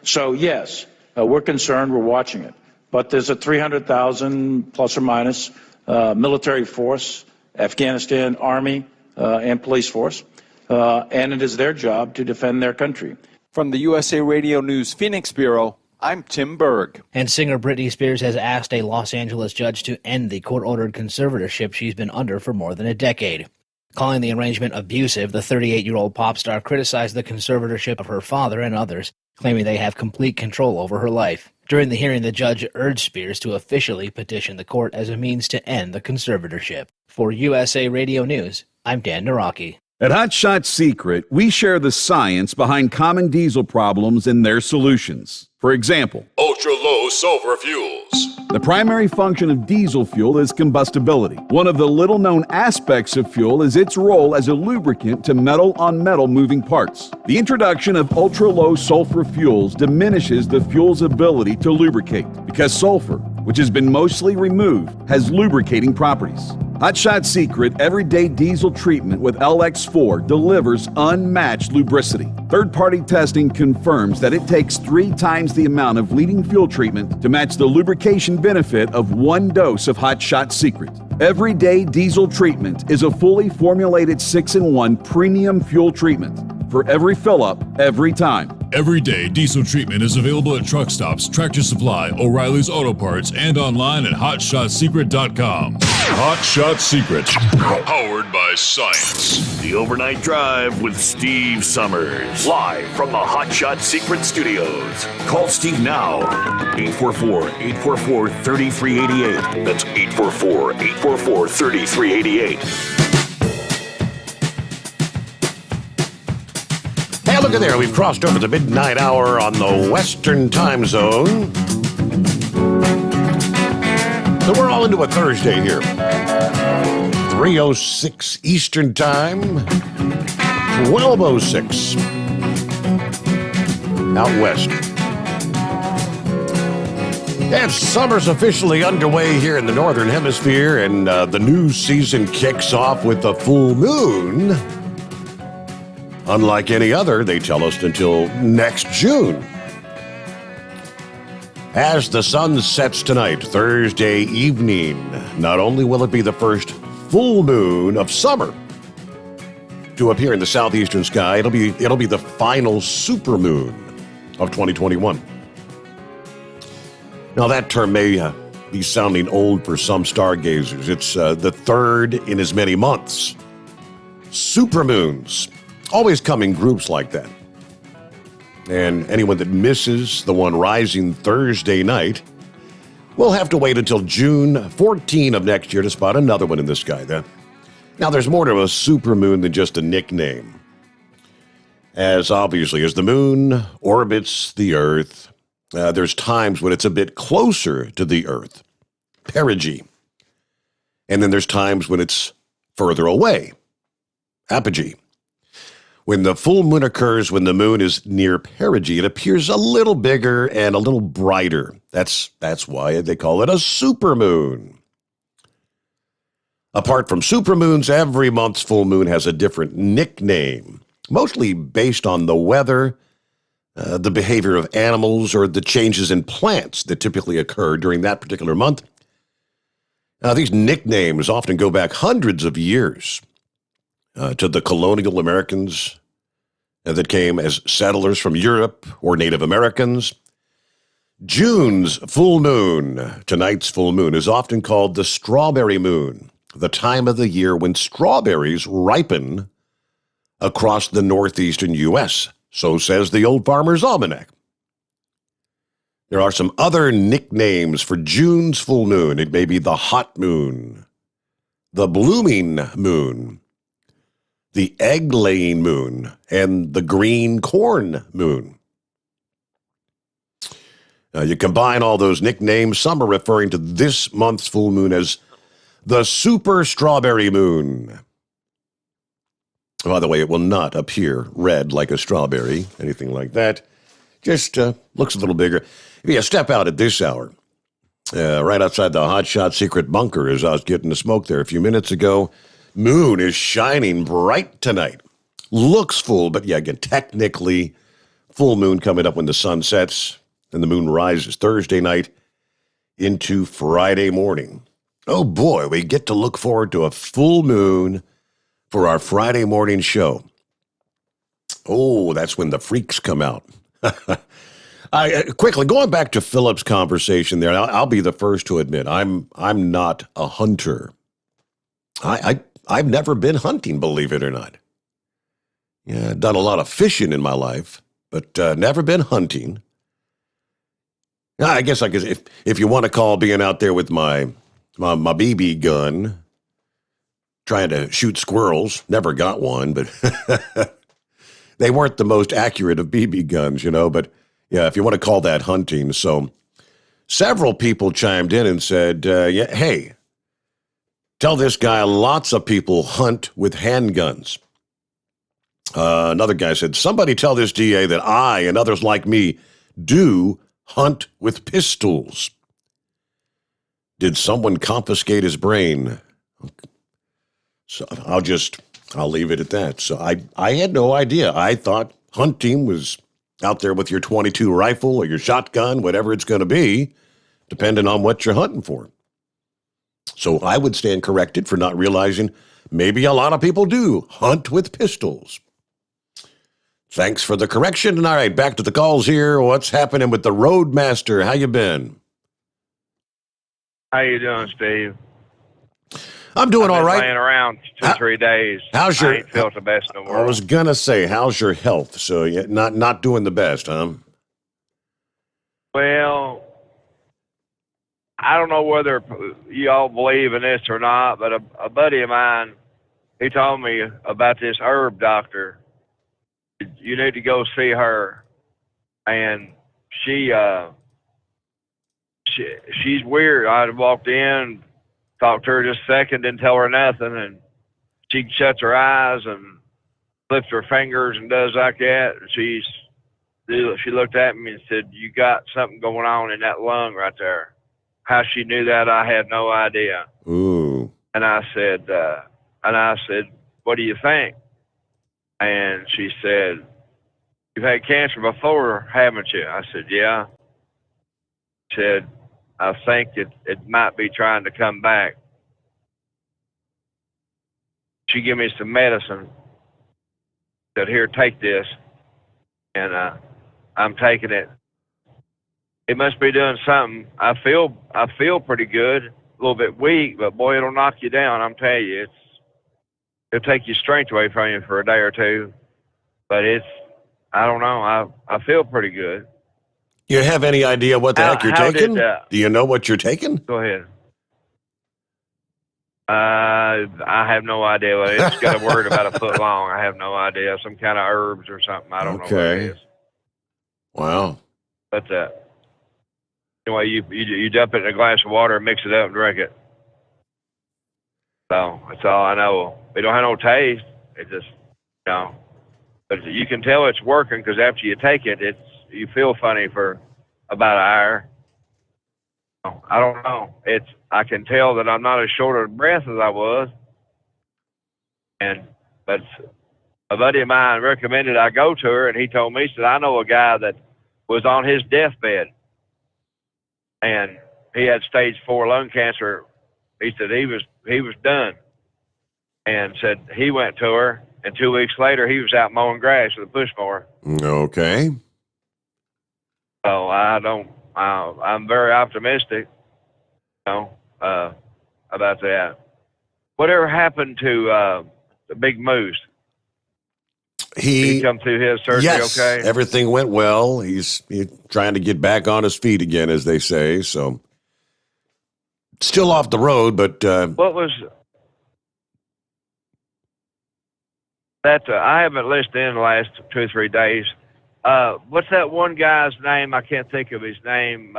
So, yes, we're concerned, we're watching it. But there's a 300,000 plus or minus military force, Afghanistan Army and police force, and it is their job to defend their country. From the USA Radio News Phoenix Bureau, I'm Tim Berg. And singer Britney Spears has asked a Los Angeles judge to end the court-ordered conservatorship she's been under for more than a decade. Calling the arrangement abusive, the 38-year-old pop star criticized the conservatorship of her father and others, claiming they have complete control over her life. During the hearing, the judge urged Spears to officially petition the court as a means to end the conservatorship. For USA Radio News, I'm Dan Naraki. At Hot Shot Secret, we share the science behind common diesel problems and their solutions. For example, ultra-low sulfur fuels. The primary function of diesel fuel is combustibility. One of the little-known aspects of fuel is its role as a lubricant to metal-on-metal moving parts. The introduction of ultra-low sulfur fuels diminishes the fuel's ability to lubricate because sulfur, which has been mostly removed, has lubricating properties. Hot Shot Secret Everyday Diesel Treatment with LX4 delivers unmatched lubricity. Third-party testing confirms that it takes 3 times the amount of leading fuel treatment to match the lubrication benefit of 1 dose of Hot Shot Secret. Everyday Diesel Treatment is a fully formulated 6-in-1 premium fuel treatment for every fill-up, every time. Everyday Diesel Treatment is available at truck stops, Tractor Supply, O'Reilly's Auto Parts, and online at HotShotSecret.com. Hot Shot Secret, powered by science. The Overnight Drive with Steve Summers. Live from the Hot Shot Secret Studios. Call Steve now. 844-844-3388. That's 844-844-3388. Hey, look at there. We've crossed over the midnight hour on the Western time zone. So we're all into a Thursday here. 3:06 Eastern Time, 12:06 out west. And summer's officially underway here in the Northern Hemisphere, and the new season kicks off with the full moon. Unlike any other, they tell us, until next June. As the sun sets tonight, Thursday evening, not only will it be the first full moon of summer to appear in the southeastern sky, it'll be the final supermoon of 2021. Now, that term may be sounding old for some stargazers. It's the third in as many months. Supermoons always come in groups like that. And anyone that misses the one rising Thursday night will have to wait until June 14 of next year to spot another one in the sky then. Now, there's more to a supermoon than just a nickname. As obviously as the moon orbits the Earth, there's times when it's a bit closer to the Earth, perigee. And then there's times when it's further away, apogee. When the full moon occurs when the moon is near perigee, it appears a little bigger and a little brighter. That's why they call it a supermoon. Apart from supermoons, every month's full moon has a different nickname, mostly based on the weather, the behavior of animals, or the changes in plants that typically occur during that particular month. Now, these nicknames often go back hundreds of years to the colonial Americans that came as settlers from Europe or Native Americans. June's full moon, tonight's full moon, is often called the strawberry moon, the time of the year when strawberries ripen across the northeastern U.S., so says the Old Farmer's Almanac. There are some other nicknames for June's full moon. It may be the hot moon, the blooming moon, the egg-laying moon, and the green corn moon. You combine all those nicknames, some are referring to this month's full moon as the super strawberry moon. By the way, it will not appear red like a strawberry, anything like that. Just looks a little bigger. If you step out at this hour, right outside the Hot Shot Secret Bunker, as I was getting the smoke there a few minutes ago, moon is shining bright tonight. Looks full, but yeah, again, technically, full moon coming up when the sun sets and the moon rises Thursday night into Friday morning. Oh boy, we get to look forward to a full moon for our Friday morning show. Oh, that's when the freaks come out. Quickly, going back to Philip's conversation there, I'll be the first to admit I'm not a hunter. I've never been hunting, believe it or not. Yeah, I've done a lot of fishing in my life, but never been hunting. I guess if you want to call being out there with my BB gun, trying to shoot squirrels, never got one, but they weren't the most accurate of BB guns, but yeah, if you want to call that hunting. So several people chimed in and said, hey, tell this guy lots of people hunt with handguns. Another guy said, somebody tell this DA that I and others like me do hunt with pistols. Did someone confiscate his brain? So I'll leave it at that. So I had no idea. I thought hunting was out there with your .22 rifle or your shotgun, whatever it's going to be, depending on what you're hunting for. So I would stand corrected for not realizing maybe a lot of people do hunt with pistols. Thanks for the correction. And all right, back to the calls here. What's happening with the Roadmaster? How you been? How you doing, Steve? I'm doing all right. Laying around 2-3 days. How's your? I ain't felt the best in the world. I was gonna say, how's your health? So yeah, not doing the best, huh? Well, I don't know whether you all believe in this or not, but a buddy of mine, he told me about this herb doctor. You need to go see her, and she she's weird. I walked in, talked to her just a second, didn't tell her nothing, and she shuts her eyes and lifts her fingers and does like that. She looked at me and said, "You got something going on in that lung right there." How she knew that, I had no idea. Ooh. And I said, "What do you think?" And she said, "You've had cancer before, haven't you?" I said, "Yeah." She said, "I think it might be trying to come back." She gave me some medicine. Said, "Here, take this." And I'm taking it. It must be doing something. I feel pretty good, a little bit weak, but boy, it'll knock you down. I'm telling you, it'll take your strength away from you for a day or two. But I don't know. I feel pretty good. You have any idea what the heck you're taking? Do you know what you're taking? Go ahead. I have no idea. It's got a word about a foot long. I have no idea. Some kind of herbs or something. I don't know what it is. Wow. But anyway, you dump it in a glass of water, mix it up, and drink it. So that's all I know. It don't have no taste. It just, but you can tell it's working because after you take it, you feel funny for about an hour. I don't know. I can tell that I'm not as short of breath as I was. But a buddy of mine recommended I go to her, and he told me, he said, "I know a guy that was on his deathbed, and he had stage 4 lung cancer." He said he was done, and said he went to her, and 2 weeks later he was out mowing grass with a push mower. Okay. So I'm very optimistic, about that. Whatever happened to the big moose? Did he come through his surgery okay? Everything went well. He's trying to get back on his feet again, as they say. So still off the road, but what was that? I haven't listened in the last 2 or 3 days. What's that one guy's name? I can't think of his name.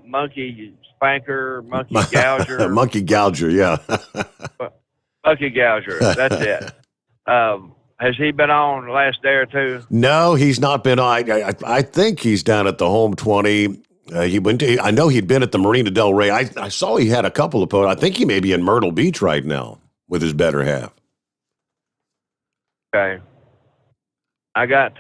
Monkey Spanker, Monkey Gouger. Monkey Gouger, yeah. Monkey Gouger, that's it. Has he been on the last day or two? No, he's not been on. I think he's down at the home 20. I know he'd been at the Marina Del Rey. I saw he had a couple of posts. I think he may be in Myrtle Beach right now with his better half. Okay. I got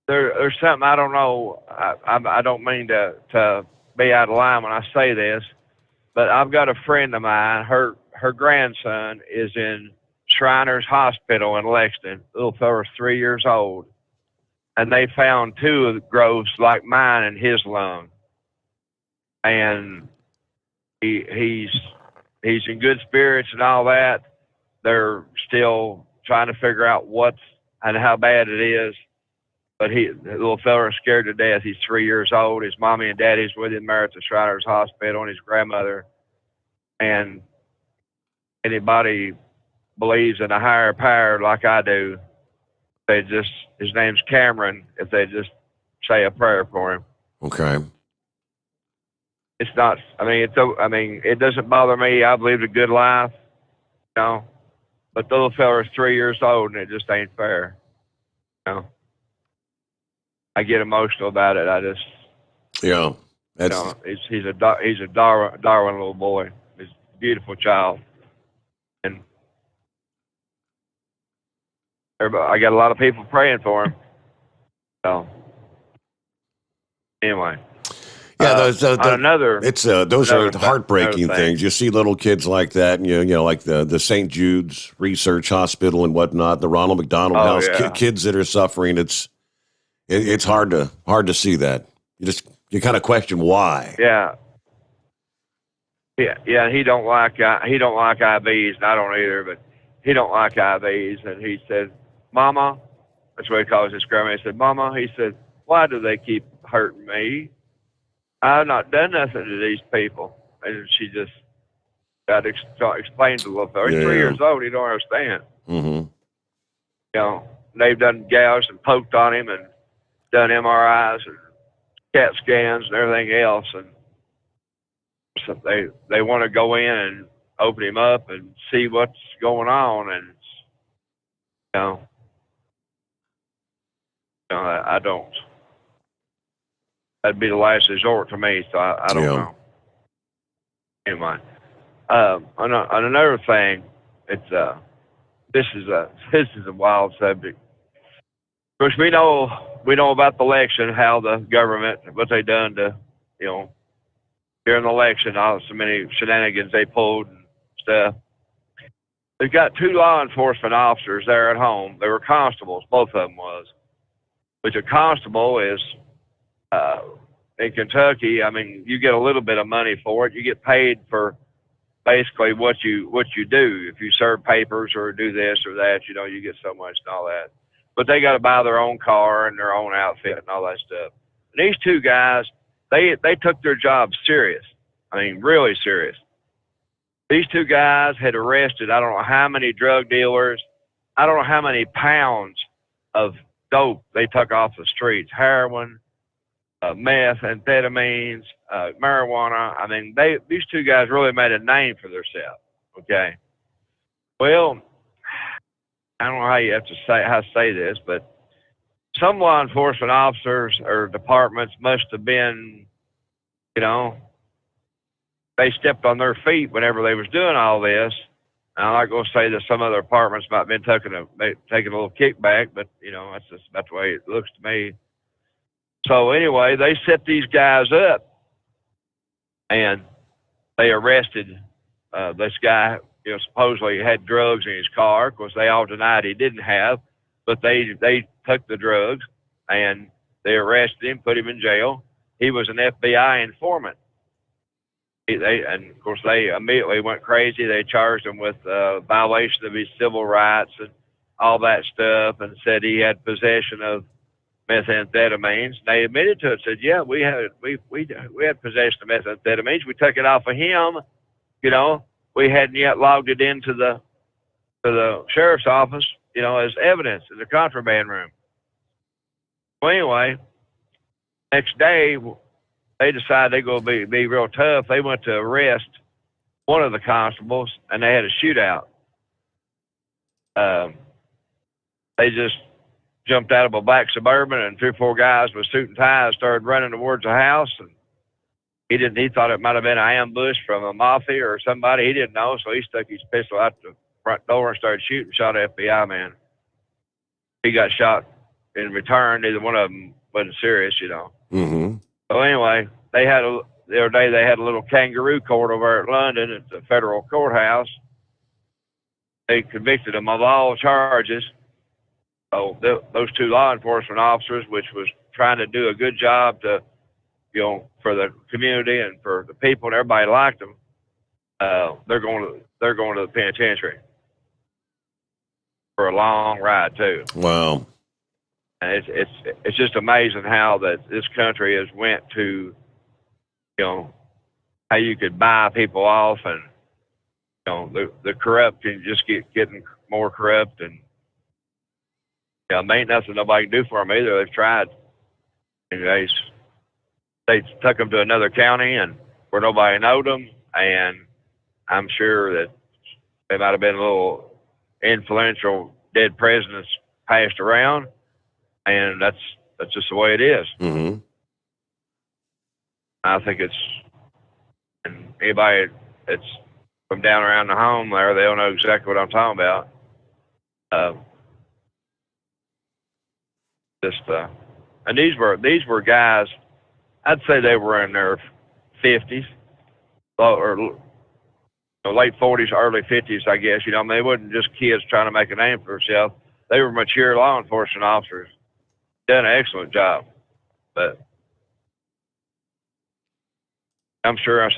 there's something I don't know. I don't mean to be out of line when I say this, but I've got a friend of mine. Her grandson is in Shriners Hospital in Lexington. Little fella's 3 years old, and they found 2 of the growths like mine in his lung, and he's in good spirits and all that. They're still trying to figure out what's and how bad it is. But the little fella is scared to death. He's 3 years old. His mommy and daddy's with him there at the Shriners Hospital, and his grandmother. And anybody believes in a higher power like I do, his name's Cameron, if they just say a prayer for him. Okay. It's not, it doesn't bother me. I've lived a good life, but the little fella is 3 years old, and it just ain't fair, I get emotional about it. He's a Darwin little boy. He's a beautiful child, and I got a lot of people praying for him. So anyway, those are heartbreaking things. You see little kids like that, and like the St. Jude's Research Hospital and whatnot, the Ronald McDonald House, kids that are suffering. It's hard to see that. You kind of question why. Yeah. He don't like IVs, and I don't either. But he don't like IVs, and he said, "Mama," that's what he calls his grandma. He said, "Mama," he said, "why do they keep hurting me? I've not done nothing to these people." And she just got to explain to the little fellow. He's 3 years old. He don't understand. Mm-hmm. They've done gouged and poked on him and done MRIs and CAT scans and everything else, and so they want to go in and open him up and see what's going on, and I don't. That'd be the last resort to me, so I don't know. Anyway, on another thing, it's this is a wild subject. Of course, we know about the election, how the government, what they done to, during the election, so many shenanigans they pulled and stuff. They've got 2 law enforcement officers there at home. They were constables, both of them was. Which a constable is, in Kentucky, I mean, you get a little bit of money for it. You get paid for basically what you do. If you serve papers or do this or that, you get so much and all that. But they got to buy their own car and their own outfit and all that stuff. And these 2 guys, they took their job serious. I mean, really serious. These 2 guys had arrested, I don't know how many drug dealers. I don't know how many pounds of dope they took off the streets. Heroin, meth, amphetamines, marijuana. I mean, these 2 guys really made a name for themselves. Okay. Well, I don't know how to say this, but some law enforcement officers or departments must have been, they stepped on their feet whenever they was doing all this. And I'm not going to say that some other departments might have been taking a little kickback, but that's just about the way it looks to me. So anyway, they set these guys up, and they arrested this guy. Supposedly had drugs in his car. Of course, they all denied he didn't have, but they took the drugs, and they arrested him, put him in jail. He was an FBI informant. And of course, they immediately went crazy. They charged him with violation of his civil rights and all that stuff, and said he had possession of methamphetamines. They admitted to it. Said, "Yeah, we had possession of methamphetamines. We took it off of him. We hadn't yet logged it into the sheriff's office, as evidence in the contraband room." Well, anyway, next day they decided they're going to be real tough. They went to arrest one of the constables, and they had a shootout. They just jumped out of a black Suburban, and 3 or 4 guys with suit and ties started running towards the house. And he thought it might have been an ambush from a mafia or somebody. He didn't know, so he stuck his pistol out the front door and started shooting. Shot an FBI man. He got shot in return. Neither one of them wasn't serious, Mm-hmm. So anyway, the other day they had a little kangaroo court over at London at the federal courthouse. They convicted them of all charges. So those 2 law enforcement officers, which was trying to do a good job to, for the community and for the people, and everybody liked them, they're going to the penitentiary for a long ride too. Wow. And it's just amazing how that this country has went to, how you could buy people off, and the corrupt can just getting more corrupt, and ain't nothing nobody can do for them either. They've tried, and they took them to another county and where nobody knowed them, and I'm sure that they might have been a little influential dead presidents passed around. And that's just the way it is. Mm-hmm. I think and anybody that's from down around the home there, they'll know exactly what I'm talking about. And these were guys, I'd say they were in their 50s, or late 40s, early 50s, I guess. They wasn't just kids trying to make a name for themselves. They were mature law enforcement officers. Done an excellent job, but I'm sure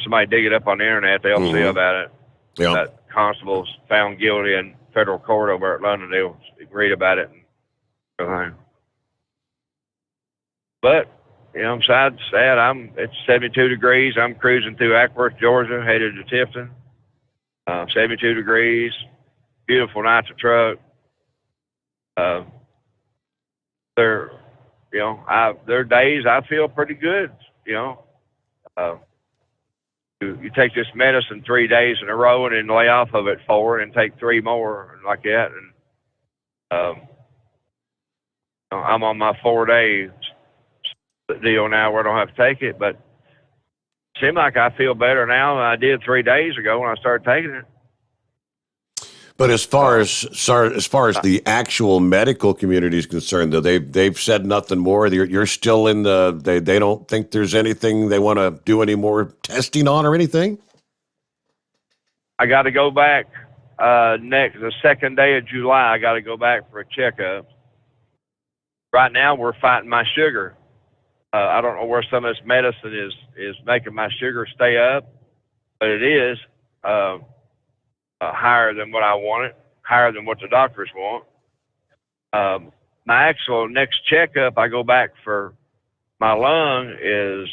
somebody dig it up on the internet, they'll see about it. Yep. That constables found guilty in federal court over at London. They'll read about it and everything. But I'm sad. It's 72 degrees. I'm cruising through Ackworth, Georgia, headed to Tifton. 72 degrees. Beautiful night to truck. there are days I feel pretty good. You take this medicine 3 days in a row and then lay off of it 4 and take 3 more and like that. And I'm on my 4-day deal now where I don't have to take it, but it seems like I feel better now than I did 3 days ago when I started taking it. But as far as the actual medical community is concerned, though, they've said nothing more. You're still in they don't think there's anything they want to do any more testing on or anything. I got to go back the second day of July. I got to go back for a checkup. Right now, we're fighting my sugar. I don't know where some of this medicine is making my sugar stay up, but it is. Higher than what I wanted, higher than what the doctors want. My actual next checkup, I go back for my lung is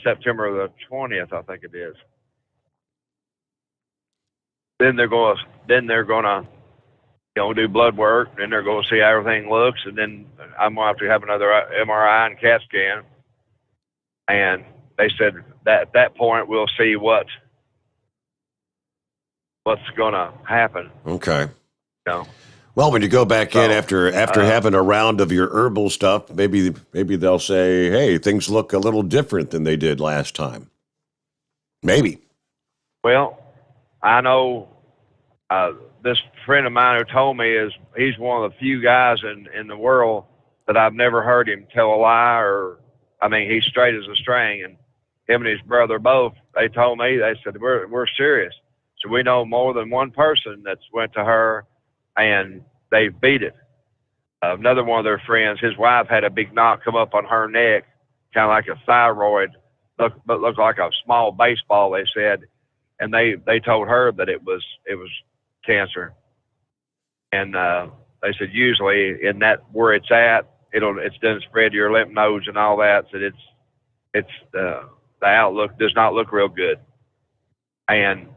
September the 20th, I think it is. Then they're gonna do blood work, and they're gonna see how everything looks, and then I'm gonna have to have another MRI and CAT scan. And they said that at that point we'll see what's going to happen. Okay. Well, when you go back in after having a round of your herbal stuff, maybe they'll say, hey, things look a little different than they did last time. Maybe. Well, I know this friend of mine who told me he's one of the few guys in the world that I've never heard him tell a lie he's straight as a string. And him and his brother both, they told me, they said, we're serious. So we know more than one person that's went to her and they beat it. Another one of their friends, his wife had a big knot come up on her neck, kind of like a thyroid, but looked like a small baseball, they said. And they told her that it was cancer. And they said usually in that where it's at, it doesn't spread to your lymph nodes and all that. So the outlook does not look real good. And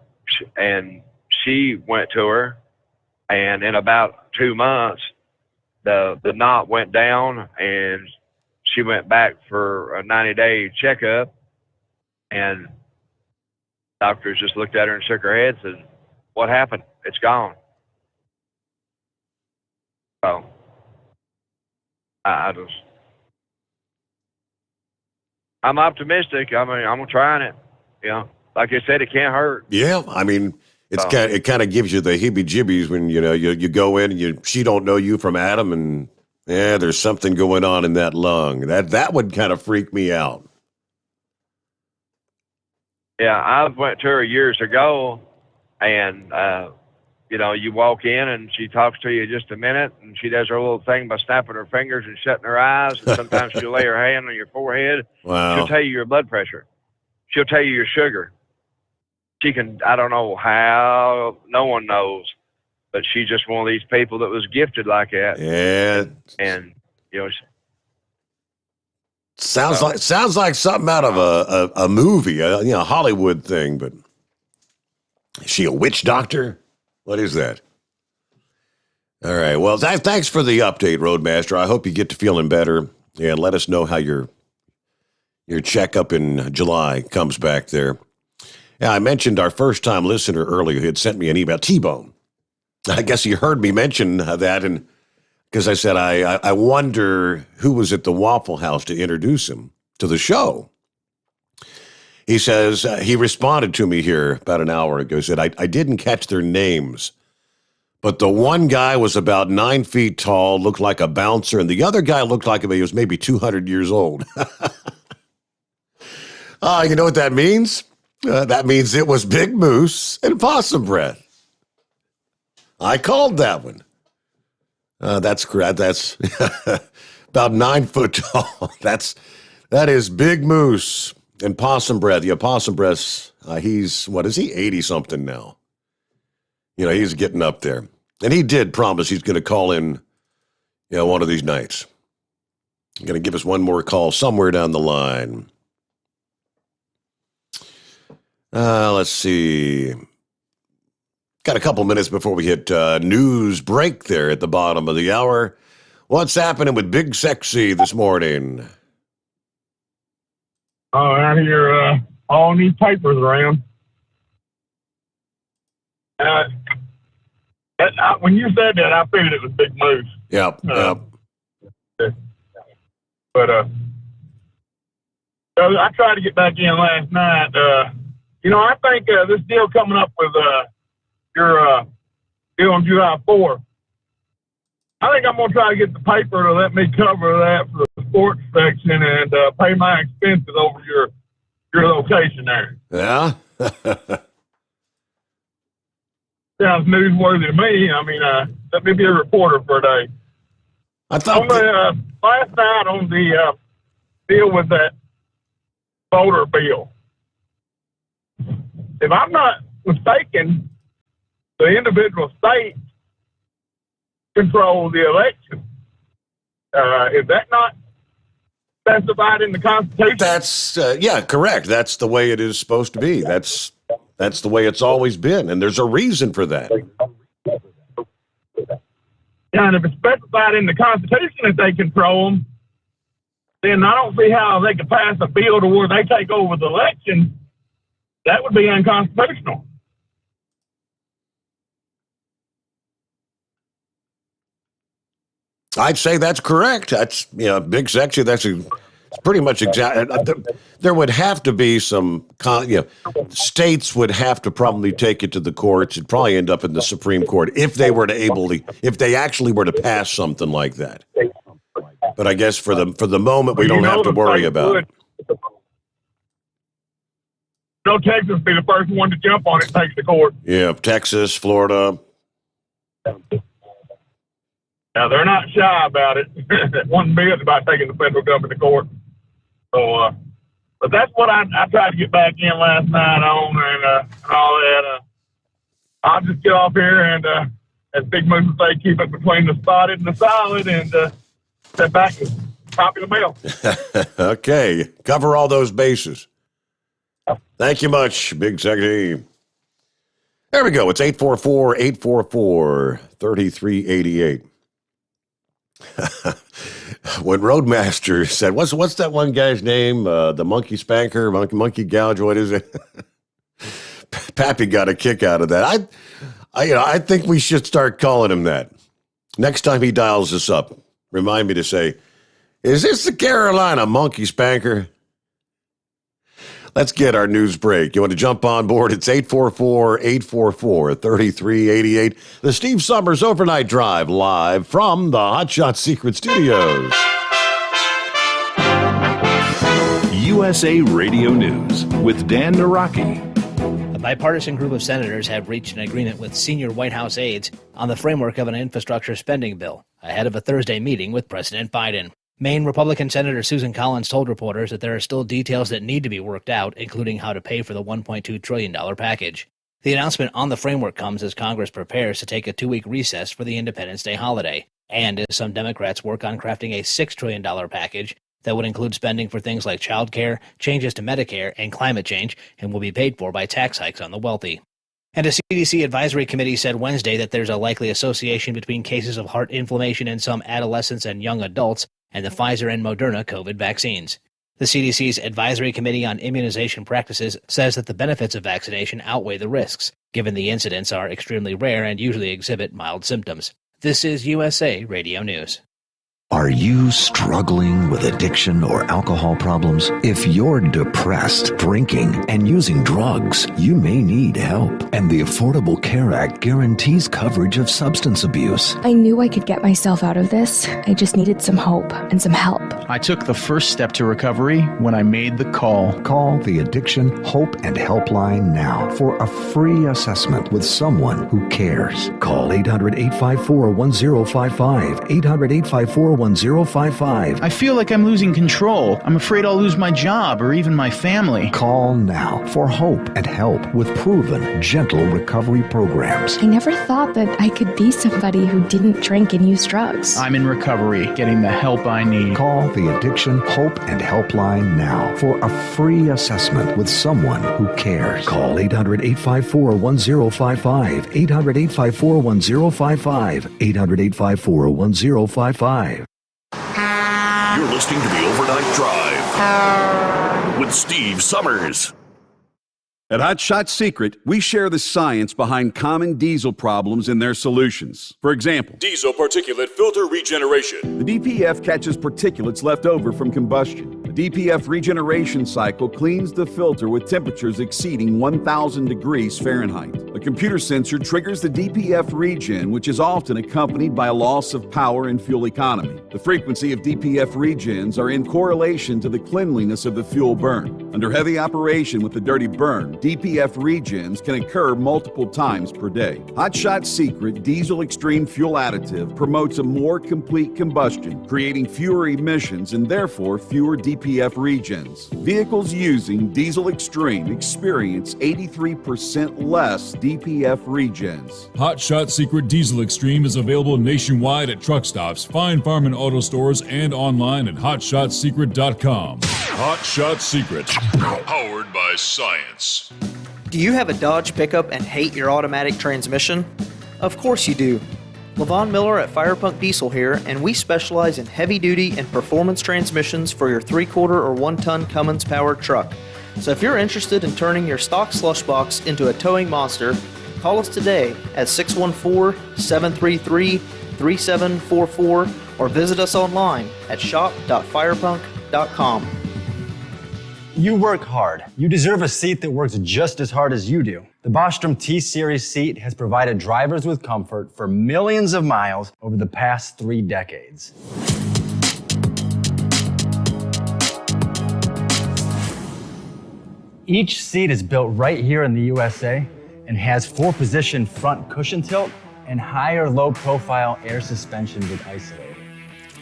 she went to her, and in about 2 months, the knot went down, and she went back for a 90-day checkup, and doctors just looked at her and shook her head and said, what happened? It's gone. So I'm optimistic. I'm trying it, Like I said, it can't hurt. Yeah, it kind of gives you the heebie-jeebies when you go in and she don't know you from Adam, and there's something going on in that lung. That would kind of freak me out. Yeah, I went to her years ago, and you walk in and she talks to you just a minute, and she does her little thing by snapping her fingers and shutting her eyes, and sometimes she'll lay her hand on your forehead. Wow. She'll tell you your blood pressure. She'll tell you your sugar. She can, I don't know how, no one knows, but she's just one of these people that was gifted like that. Yeah. And, sounds like something out of a movie, a Hollywood thing, but is she a witch doctor? What is that? All right. Well, thanks for the update, Roadmaster. I hope you get to feeling better, and let us know how your checkup in July comes back there. Yeah, I mentioned our first-time listener earlier who had sent me an email, T-Bone. I guess he heard me mention that, and because I said I wonder who was at the Waffle House to introduce him to the show. He says, he responded to me here about an hour ago. He said, I didn't catch their names, but the one guy was about 9 feet tall, looked like a bouncer, and the other guy looked like he was maybe 200 years old. You know what that means? That means it was Big Moose and Possum Breath. I called that one. That's correct. That's about 9 foot tall. That is Big Moose and Possum Breath. Yeah, Possum Breath, what is he, 80-something now? He's getting up there. And he did promise he's going to call in, one of these nights. He's going to give us one more call somewhere down the line. Let's see. Got a couple minutes before we hit news break there at the bottom of the hour. What's happening with Big Sexy this morning? Oh, out here, all these papers around. When you said that, I figured it was Big Moose. Yep. But so I tried to get back in last night. I think this deal coming up with your deal on July 4th, I think I'm going to try to get the paper to let me cover that for the sports section and pay my expenses over your location there. Yeah? Sounds newsworthy to me. I mean, let me be a reporter for a day. I thought last night on the deal with that voter bill, if I'm not mistaken, the individual states control the election. Is that not specified in the Constitution? That's correct. That's the way it is supposed to be. That's the way it's always been, and there's a reason for that. Yeah, and if it's specified in the Constitution that they control them, then I don't see how they could pass a bill to where they take over the election. That would be unconstitutional. I'd say that's correct. That's Big Sexy. It's pretty much exact. There would have to be some, states would have to probably take it to the courts. It'd probably end up in the Supreme Court if they actually were to pass something like that. But I guess for the moment, we don't have to worry about it. Texas would be the first one to jump on it and take the court. Yeah, Texas, Florida. Now, they're not shy about it. One bit about taking the federal government to court. So, but that's what I tried to get back in last night on and all that. I'll just get off here and, as Big Moose would say, keep it between the spotted and the solid and step back and copy the mail. Okay. Cover all those bases. Thank you much, Big Sexy. There we go. It's 844-844-3388. When Roadmaster said, what's that one guy's name? The monkey spanker, monkey gouge, what is it? Pappy got a kick out of that. I think we should start calling him that. Next time he dials us up, remind me to say, is this the Carolina monkey spanker? Let's get our news break. You want to jump on board? It's 844-844-3388. The Steve Sommers Overnight Drive, live from the Hot Shot Secret Studios. USA Radio News with Dan Naraki. A bipartisan group of senators have reached an agreement with senior White House aides on the framework of an infrastructure spending bill ahead of a Thursday meeting with President Biden. Maine Republican Senator Susan Collins told reporters that there are still details that need to be worked out, including how to pay for the $1.2 trillion package. The announcement on the framework comes as Congress prepares to take a 2-week recess for the Independence Day holiday, and as some Democrats work on crafting a $6 trillion package that would include spending for things like child care, changes to Medicare, and climate change, and will be paid for by tax hikes on the wealthy. And a CDC advisory committee said Wednesday that there's a likely association between cases of heart inflammation in some adolescents and young adults and the Pfizer and Moderna COVID vaccines. The CDC's Advisory Committee on Immunization Practices says that the benefits of vaccination outweigh the risks, given the incidents are extremely rare and usually exhibit mild symptoms. This is USA Radio News. Are you struggling with addiction or alcohol problems? If you're depressed, drinking, and using drugs, you may need help. And the Affordable Care Act guarantees coverage of substance abuse. I knew I could get myself out of this. I just needed some hope and some help. I took the first step to recovery when I made the call. Call the Addiction Hope and Helpline now for a free assessment with someone who cares. Call 800-854-1055, 800-854-1055. 1055. I feel like I'm losing control. I'm afraid I'll lose my job or even my family. Call now for hope and help with proven, gentle recovery programs. I never thought that I could be somebody who didn't drink and use drugs. I'm in recovery, getting the help I need. Call the Addiction Hope and Helpline now for a free assessment with someone who cares. Call 800-854-1055. 800-854-1055. 800-854-1055. You're listening to the Overnight Drive with Steve Summers. At Hot Shot Secret, we share the science behind common diesel problems and their solutions. For example, Diesel particulate filter regeneration. the DPF catches particulates left over from combustion. The DPF regeneration cycle cleans the filter with temperatures exceeding 1,000 degrees Fahrenheit. A computer sensor triggers the DPF regen, which is often accompanied by a loss of power and fuel economy. The frequency of DPF regens are in correlation to the cleanliness of the fuel burn. Under heavy operation with the dirty burn, DPF regens can occur multiple times per day. Hot Shot Secret Diesel Extreme Fuel Additive promotes a more complete combustion, creating fewer emissions and therefore fewer DPF regens. Vehicles using Diesel Extreme experience 83% less DPF regens. Hot Shot Secret Diesel Extreme is available nationwide at truck stops, fine farm and auto stores, and online at hotshotsecret.com. Hot Shot Secret, powered by science. Do you have a Dodge pickup and hate your automatic transmission? Of course you do. LaVon Miller at Firepunk Diesel here, and we specialize in heavy-duty and performance transmissions for your 3/4 or 1-ton Cummins-powered truck. So if you're interested in turning your stock slush box into a towing monster, call us today at 614-733-3744 or visit us online at shop.firepunk.com. You work hard. You deserve a seat that works just as hard as you do. The Bostrom T-Series seat has provided drivers with comfort for millions of miles over the past 3 decades. Each seat is built right here in the USA and has 4-position front cushion tilt and higher low-profile air suspension with Isolate.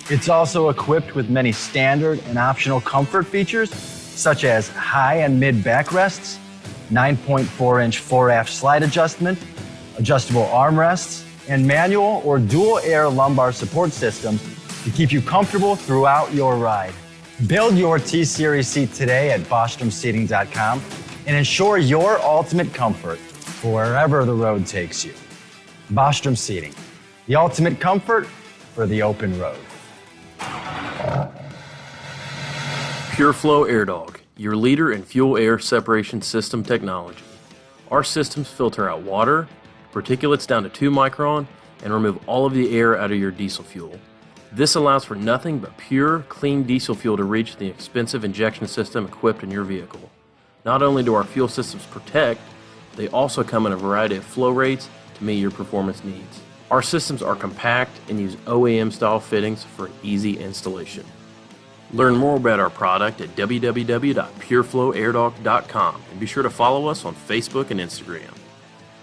It's also equipped with many standard and optional comfort features, such as high and mid backrests, 9.4-inch 4-aft slide adjustment, adjustable armrests, and manual or dual air lumbar support systems to keep you comfortable throughout your ride. Build your T-Series seat today at BostromSeating.com and ensure your ultimate comfort for wherever the road takes you. Bostrom Seating, the ultimate comfort for the open road. PureFlow AirDog, your leader in fuel air separation system technology. Our systems filter out water, particulates down to 2 micron, and remove all of the air out of your diesel fuel. This allows for nothing but pure, clean diesel fuel to reach the expensive injection system equipped in your vehicle. Not only do our fuel systems protect, they also come in a variety of flow rates to meet your performance needs. Our systems are compact and use OEM-style fittings for easy installation. Learn more about our product at www.pureflowairDog.com and be sure to follow us on Facebook and Instagram.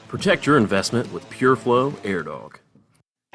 Protect your investment with PureFlow AirDog.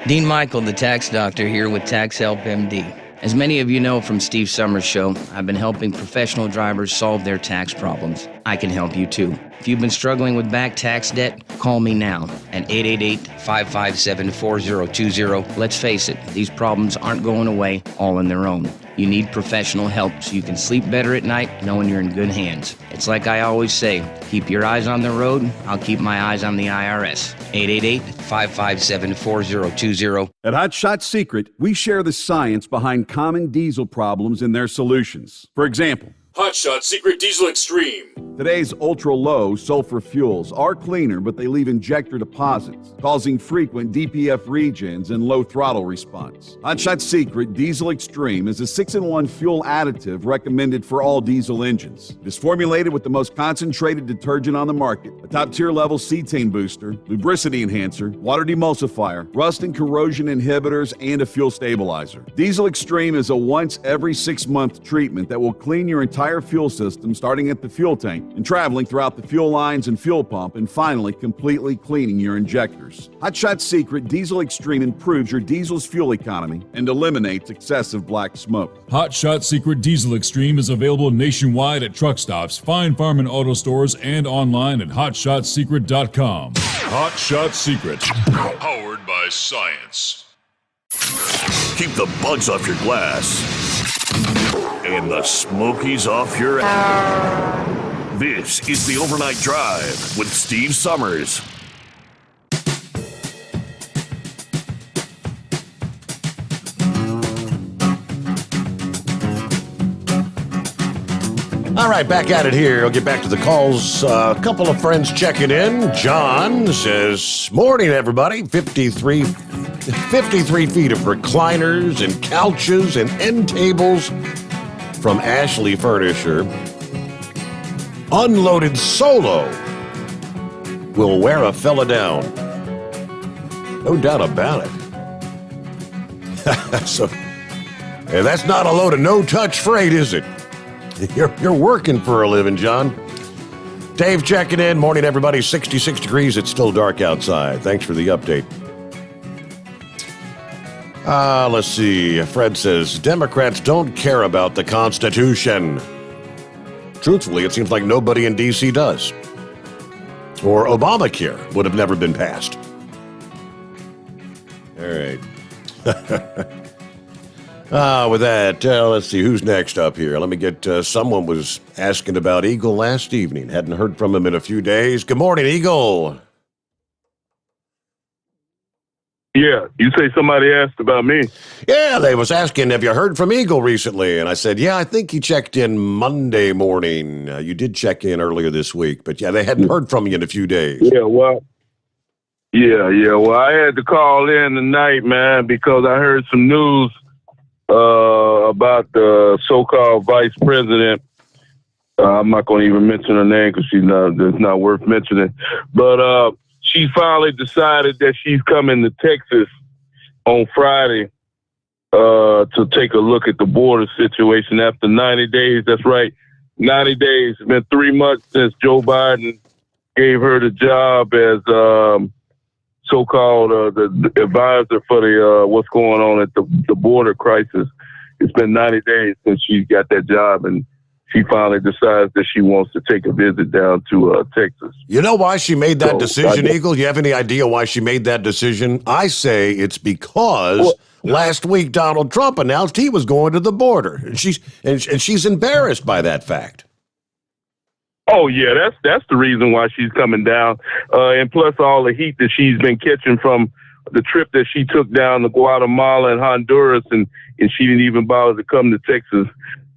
Dean Michael, the tax doctor, here with Tax Help MD. As many of you know from Steve Summers' show, I've been helping professional drivers solve their tax problems. I can help you too. If you've been struggling with back tax debt, call me now at 888-557-4020. Let's face it, these problems aren't going away all on their own. You need professional help so you can sleep better at night knowing you're in good hands. It's like I always say, keep your eyes on the road, I'll keep my eyes on the IRS. 888-557-4020. At Hot Shot Secret, we share the science behind common diesel problems and their solutions. For example, Hot Shot Secret Diesel Extreme. Today's ultra-low sulfur fuels are cleaner, but they leave injector deposits, causing frequent DPF regens and low throttle response. Hot Shot Secret Diesel Extreme is a 6-in-1 fuel additive recommended for all diesel engines. It is formulated with the most concentrated detergent on the market, a top-tier level cetane booster, lubricity enhancer, water demulsifier, rust and corrosion inhibitors, and a fuel stabilizer. Diesel Extreme is a once every 6-month treatment that will clean your entire entire fuel system, starting at the fuel tank and traveling throughout the fuel lines and fuel pump, and finally completely cleaning your injectors. Hot Shot Secret Diesel Extreme improves your diesel's fuel economy and eliminates excessive black smoke. Hot Shot Secret Diesel Extreme is available nationwide at truck stops, fine farm and auto stores, and online at hotshotsecret.com. Hot Shot Secret, powered by science. Keep the bugs off your glass and the smokies off your ass. This is the Overnight Drive with Steve Sommers. All right, back at it here. I'll get back to the calls. A couple of friends checking in. John says, morning, everybody. 53 feet of recliners and couches and end tables from Ashley Furniture. Unloaded solo will wear a fella down. No doubt about it. So, yeah, that's not a load of no-touch freight, is it? You're working for a living, John. Dave checking in. Morning, everybody. 66 degrees. It's still dark outside. Thanks for the update. Let's see. Fred says, Democrats don't care about the Constitution. Truthfully, it seems like nobody in D.C. does. Or Obamacare would have never been passed. All right. With that, let's see, who's next up here? Let me get, someone was asking about Eagle last evening. Hadn't heard from him in a few days. Good morning, Eagle. Yeah, you say somebody asked about me. Yeah, they was asking, have you heard from Eagle recently? And I said, yeah, I think he checked in Monday morning. You did check in earlier this week, but yeah, they hadn't heard from you in a few days. Yeah, well, I had to call in tonight, man, because I heard some news about the so-called vice president. I'm not going to even mention her name because it's not worth mentioning. But she finally decided that she's coming to Texas on Friday to take a look at the border situation after 90 days. That's right, 90 days. It's been 3 months since Joe Biden gave her the job as so-called the advisor for the what's going on at the border crisis. It's been 90 days since she got that job, and she finally decides that she wants to take a visit down to Texas. You know why she made that decision, Eagle? You have any idea why she made that decision? I say it's because last week Donald Trump announced he was going to the border, and she's embarrassed by that fact. Oh, yeah, that's the reason why she's coming down. And plus all the heat that she's been catching from the trip that she took down to Guatemala and Honduras, and she didn't even bother to come to Texas.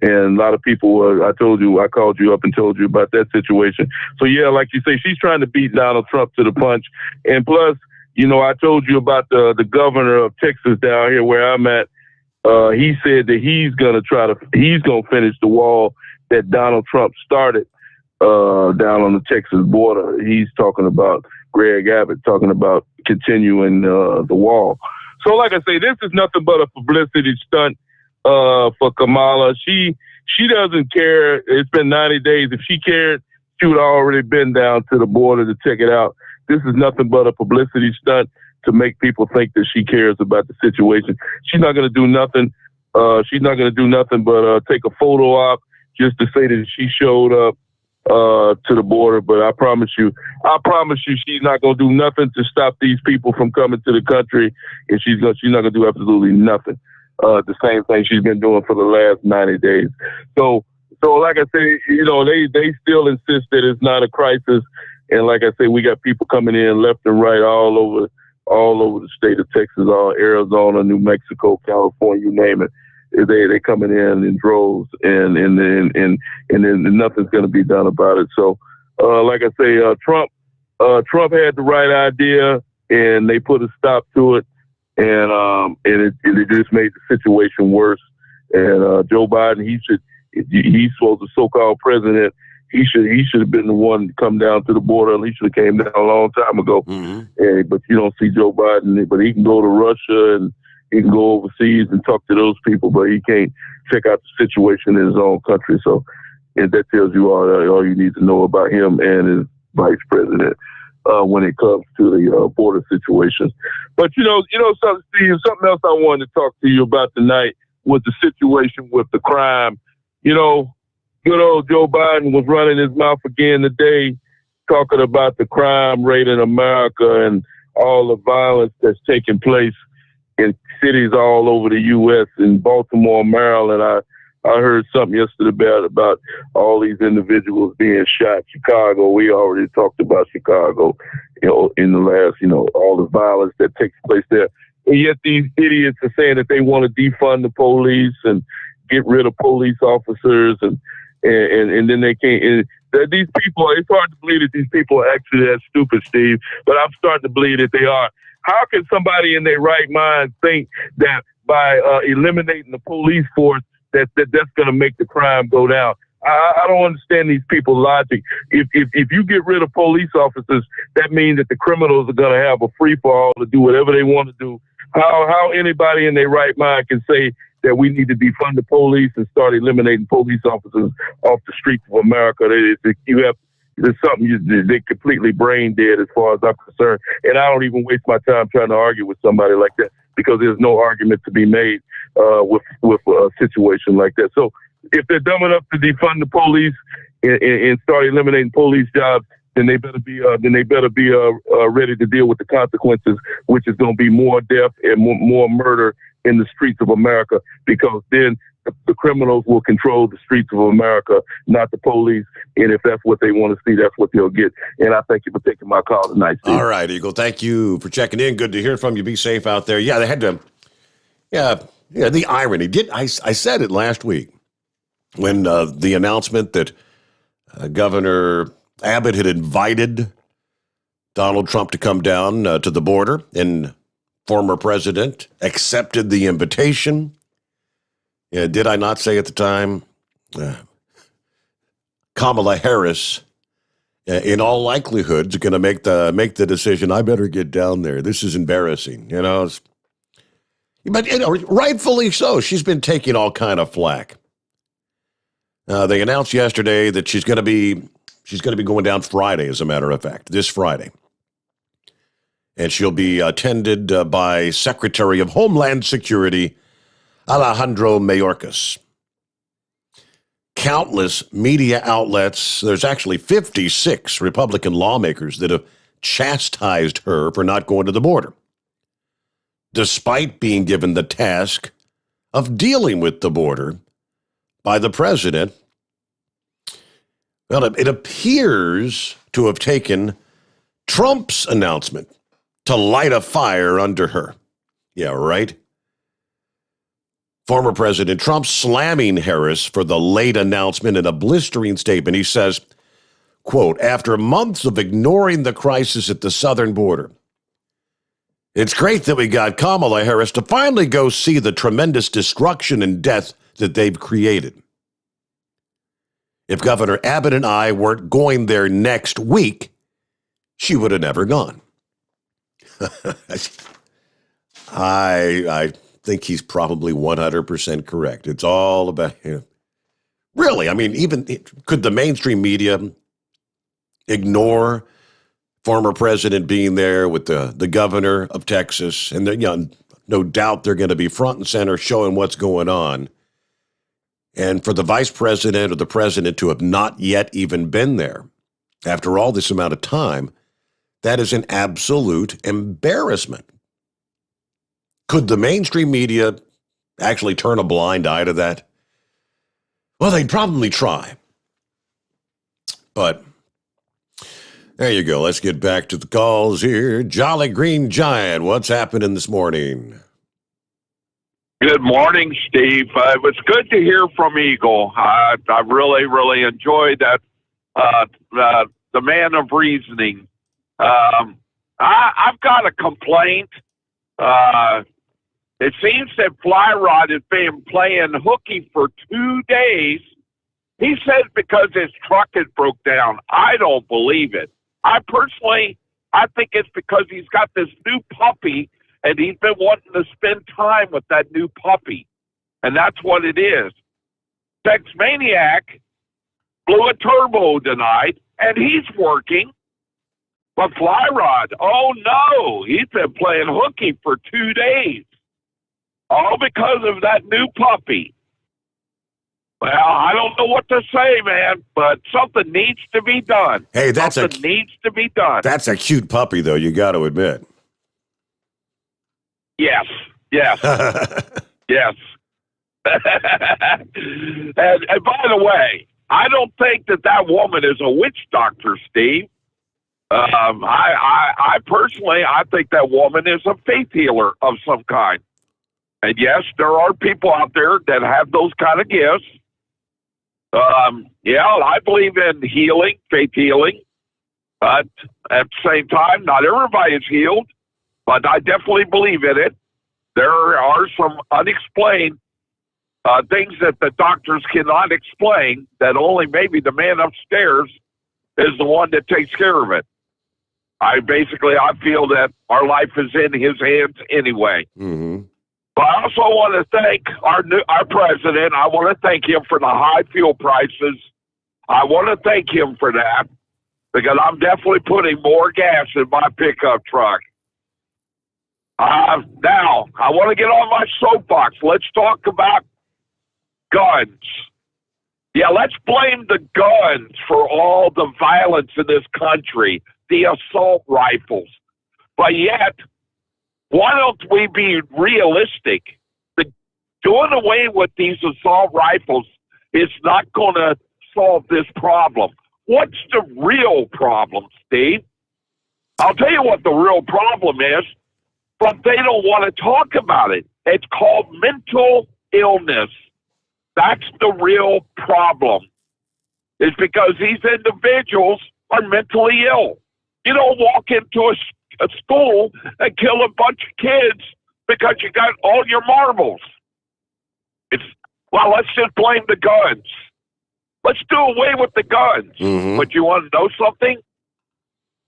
And a lot of people, I called you up and told you about that situation. So, yeah, like you say, she's trying to beat Donald Trump to the punch. And plus, I told you about the governor of Texas down here where I'm at. He said that he's going to finish the wall that Donald Trump started down on the Texas border. He's talking about Greg Abbott, talking about continuing the wall. So, like I say, this is nothing but a publicity stunt for Kamala. She doesn't care. It's been 90 days. If she cared, she would have already been down to the border to check it out. This is nothing but a publicity stunt to make people think that she cares about the situation. She's not going to do nothing. She's not going to do nothing but take a photo op just to say that she showed up to the border. But I promise you, she's not going to do nothing to stop these people from coming to the country, and she's not going to do absolutely nothing. The same thing she's been doing for the last 90 days. So like I say, they still insist that it's not a crisis. And like I say, we got people coming in left and right all over the state of Texas, all Arizona, New Mexico, California, you name it. They coming in droves, and then nothing's going to be done about it. So, like I say, Trump had the right idea, and they put a stop to it, and it just made the situation worse. And Joe Biden, he's supposed to so-called president. He should have been the one to come down to the border. He should have came down a long time ago. Mm-hmm. But you don't see Joe Biden. But he can go to Russia and he can go overseas and talk to those people. But he can't check out the situation in his own country. So And that tells you all you need to know about him and his vice president when it comes to the border situation. But something, Steve, something else I wanted to talk to you about tonight was the situation with the crime. Good old Joe Biden was running his mouth again today, talking about the crime rate in America and all the violence that's taking place in cities all over the U.S. In Baltimore, Maryland. I heard something yesterday about all these individuals being shot. Chicago, we already talked about Chicago, in the last, all the violence that takes place there. And yet these idiots are saying that they want to defund the police and get rid of police officers and then they can't. And these people, it's hard to believe that these people are actually that stupid, Steve, but I'm starting to believe that they are. How can somebody in their right mind think that by eliminating the police force, that's going to make the crime go down? I don't understand these people's logic. If you get rid of police officers, that means that the criminals are going to have a free for all to do whatever they want to do. How anybody in their right mind can say that we need to defund the police and start eliminating police officers off the streets of America? There's something they're completely brain dead as far as I'm concerned. And I don't even waste my time trying to argue with somebody like that because there's no argument to be made with a situation like that. So if they're dumb enough to defund the police and start eliminating police jobs, then they better be ready to deal with the consequences, which is going to be more death and more murder in the streets of America, because then the criminals will control the streets of America, not the police. And if that's what they want to see, that's what they'll get. And I thank you for taking my call tonight, Steve. All right, Eagle. Thank you for checking in. Good to hear from you. Be safe out there. Yeah, they had to. Yeah. The irony. I said it last week when the announcement that Governor Abbott had invited Donald Trump to come down to the border, and former president accepted the invitation. Yeah, did I not say at the time, Kamala Harris, in all likelihood, is going to make the decision, I better get down there. This is embarrassing, But rightfully so. She's been taking all kind of flack. They announced yesterday that she's going to be going down Friday, as a matter of fact, this Friday. And she'll be attended by Secretary of Homeland Security Alejandro Mayorkas. Countless media outlets, there's actually 56 Republican lawmakers that have chastised her for not going to the border, despite being given the task of dealing with the border by the president. Well, it appears to have taken Trump's announcement to light a fire under her. Yeah, right? Former President Trump slamming Harris for the late announcement in a blistering statement. He says, quote, after months of ignoring the crisis at the southern border, it's great that we got Kamala Harris to finally go see the tremendous destruction and death that they've created. If Governor Abbott and I weren't going there next week, she would have never gone. I think he's probably 100% correct. It's all about him. Really, I mean, could the mainstream media ignore former president being there with the governor of Texas? And no doubt they're going to be front and center showing what's going on. And for the vice president or the president to have not yet even been there after all this amount of time, that is an absolute embarrassment. Could the mainstream media actually turn a blind eye to that? Well, they'd probably try. But there you go. Let's get back to the calls here. Jolly Green Giant, what's happening this morning? Good morning, Steve. It was good to hear from Eagle. I really, really enjoyed that. The man of reasoning. I've got a complaint. It seems that Flyrod has been playing hooky for 2 days. He says because his truck has broke down. I don't believe it. I think it's because he's got this new puppy and he's been wanting to spend time with that new puppy. And that's what it is. Sex Maniac blew a turbo tonight, and he's working. But Fly Rod, oh no, he's been playing hooky for 2 days. All because of that new puppy. Well, I don't know what to say, man, but something needs to be done. Hey, something needs to be done. That's a cute puppy, though, you got to admit. Yes. Yes. Yes. and by the way, I don't think that woman is a witch doctor, Steve. I personally, I think that woman is a faith healer of some kind. And yes, there are people out there that have those kind of gifts. Yeah, I believe in healing, faith healing. But at the same time, not everybody is healed. But I definitely believe in it. There are some unexplained things that the doctors cannot explain, that only maybe the man upstairs is the one that takes care of it. I feel that our life is in his hands anyway. Mm-hmm. But I also want to thank our president. I want to thank him for the high fuel prices. I want to thank him for that, because I'm definitely putting more gas in my pickup truck. Now, I want to get on my soapbox. Let's talk about guns. Yeah, let's blame the guns for all the violence in this country, the assault rifles. But yet, why don't we be realistic? Doing away with these assault rifles is not going to solve this problem. What's the real problem, Steve? I'll tell you what the real problem is, but they don't want to talk about it. It's called mental illness. That's the real problem. It's because these individuals are mentally ill. You don't walk into a school and kill a bunch of kids because you got all your marbles. Let's just blame the guns. Let's do away with the guns. Mm-hmm. But you want to know something?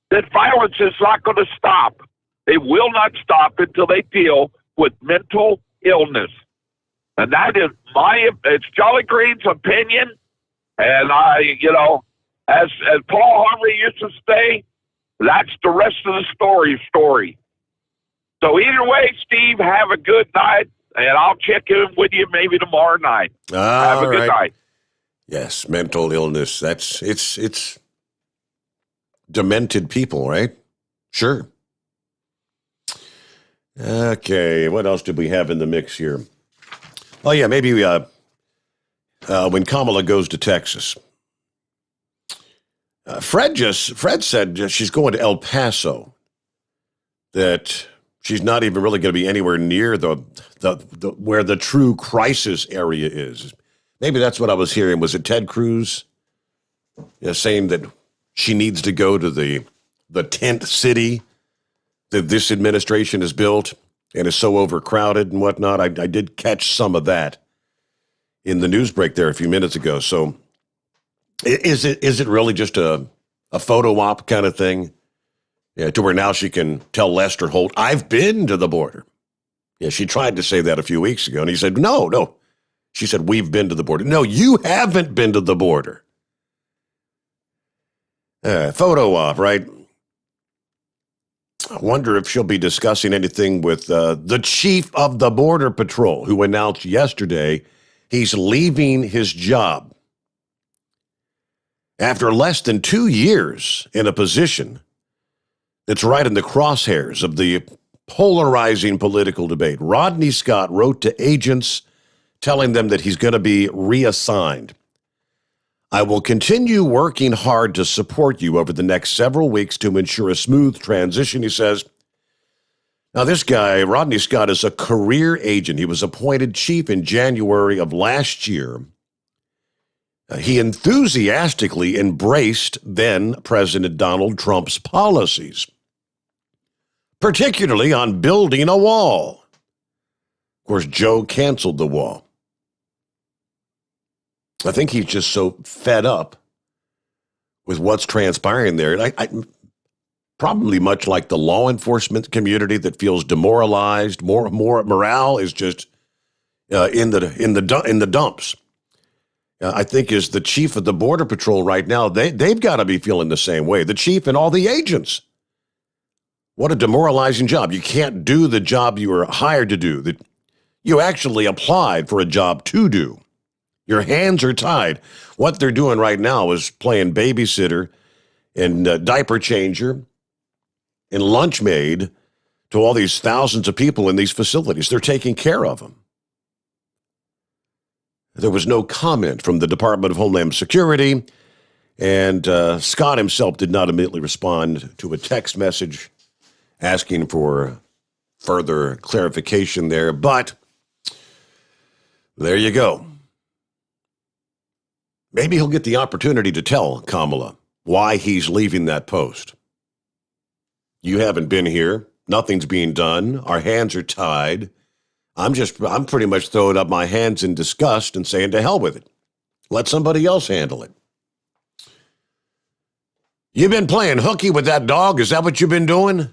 That violence is not going to stop. They will not stop until they deal with mental illness. And that is it's Jolly Green's opinion. And as Paul Harvey used to say, that's the rest of the story. So either way, Steve, have a good night, and I'll check in with you maybe tomorrow night. Have a good night. Yes, mental illness. It's demented people, right? Sure. Okay, what else did we have in the mix here? Oh, yeah, maybe when Kamala goes to Texas. Fred said she's going to El Paso, that she's not even really going to be anywhere near the where the true crisis area is. Maybe that's what I was hearing. Was it Ted Cruz saying that she needs to go to the tent city that this administration has built and is so overcrowded and whatnot? I did catch some of that in the news break there a few minutes ago. So is it really just a photo op kind of thing? Yeah, to where now she can tell Lester Holt, I've been to the border. Yeah, she tried to say that a few weeks ago, and he said, no. She said, we've been to the border. No, you haven't been to the border. Photo op, right? I wonder if she'll be discussing anything with the chief of the Border Patrol, who announced yesterday he's leaving his job after less than 2 years in a position that's right in the crosshairs of the polarizing political debate. Rodney Scott wrote to agents telling them that he's going to be reassigned. I will continue working hard to support you over the next several weeks to ensure a smooth transition, he says. Now, this guy, Rodney Scott, is a career agent. He was appointed chief in January of last year. He enthusiastically embraced then President Donald Trump's policies, particularly on building a wall. Of course, Joe canceled the wall. I think he's just so fed up with what's transpiring there. Probably much like the law enforcement community that feels demoralized, more morale is just in the dumps. I think is the chief of the Border Patrol right now. They've got to be feeling the same way. The chief and all the agents. What a demoralizing job. You can't do the job you were hired to do. That you actually applied for a job to do. Your hands are tied. What they're doing right now is playing babysitter and diaper changer and lunch maid to all these thousands of people in these facilities. They're taking care of them. There was no comment from the Department of Homeland Security, and Scott himself did not immediately respond to a text message asking for further clarification there. But there you go. Maybe he'll get the opportunity to tell Kamala why he's leaving that post. You haven't been here. Nothing's being done. Our hands are tied. I'm pretty much throwing up my hands in disgust and saying to hell with it. Let somebody else handle it. You've been playing hooky with that dog? Is that what you've been doing?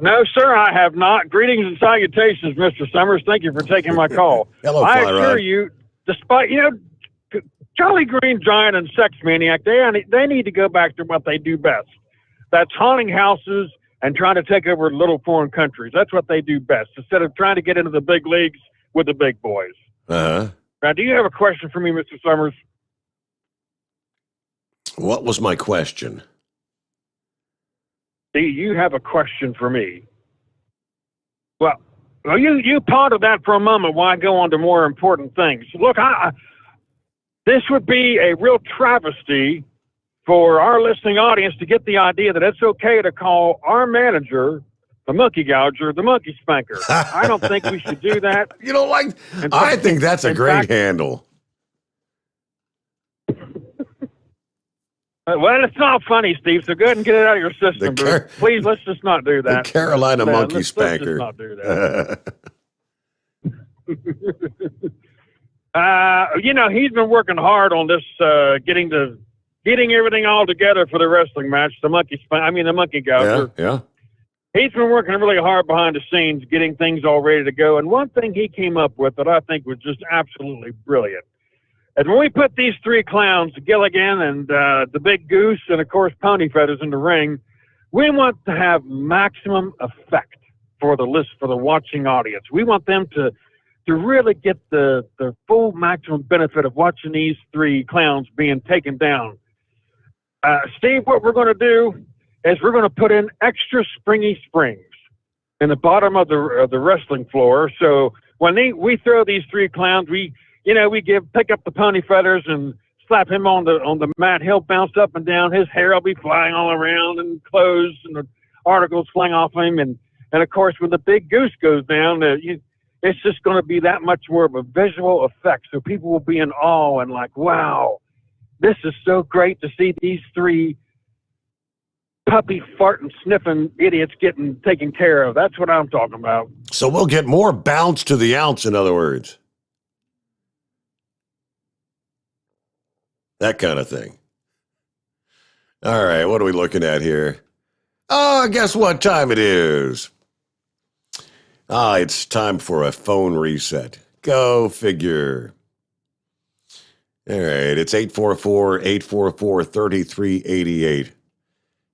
No, sir, I have not. Greetings and salutations, Mr. Sommers. Thank you for taking my call. Hello, I Fly assure Rod. you, despite, Jolly Green Giant and Sex Maniac, they need to go back to what they do best. That's haunting houses and trying to take over little foreign countries. That's what they do best, instead of trying to get into the big leagues with the big boys. Uh-huh. Now, do you have a question for me, Mr. Sommers? What was my question? Do you have a question for me? Well, you ponder that for a moment while I go on to more important things. Look, this would be a real travesty for our listening audience to get the idea that it's okay to call our manager the monkey gouger, the monkey spanker. I don't think we should do that. You don't like? I think that's a great handle. Well, it's not funny, Steve, so go ahead and get it out of your system. Please, let's just not do that. The Carolina monkey let's spanker. just not do that. He's been working hard on this, getting everything all together for the wrestling match. The monkey gouger. Yeah. He's been working really hard behind the scenes, getting things all ready to go. And one thing he came up with that I think was just absolutely brilliant. And when we put these three clowns, Gilligan and the Big Goose and, of course, Pony Feathers in the ring, we want to have maximum effect for the watching audience. We want them to really get the full maximum benefit of watching these three clowns being taken down. Steve, what we're going to do is we're going to put in extra springy springs in the bottom of the wrestling floor. So when we throw these three clowns, we pick up the Pony Feathers and slap him on the mat. He'll bounce up and down. His hair will be flying all around, and clothes and the articles flying off him. And of course, when the Big Goose goes down, it's just going to be that much more of a visual effect. So people will be in awe and like, wow, this is so great to see these three puppy farting, sniffing idiots getting taken care of. That's what I'm talking about. So we'll get more bounce to the ounce, in other words. That kind of thing. All right, what are we looking at here? Oh, guess what time it is? It's time for a phone reset. Go figure. All right, it's 844-844-3388.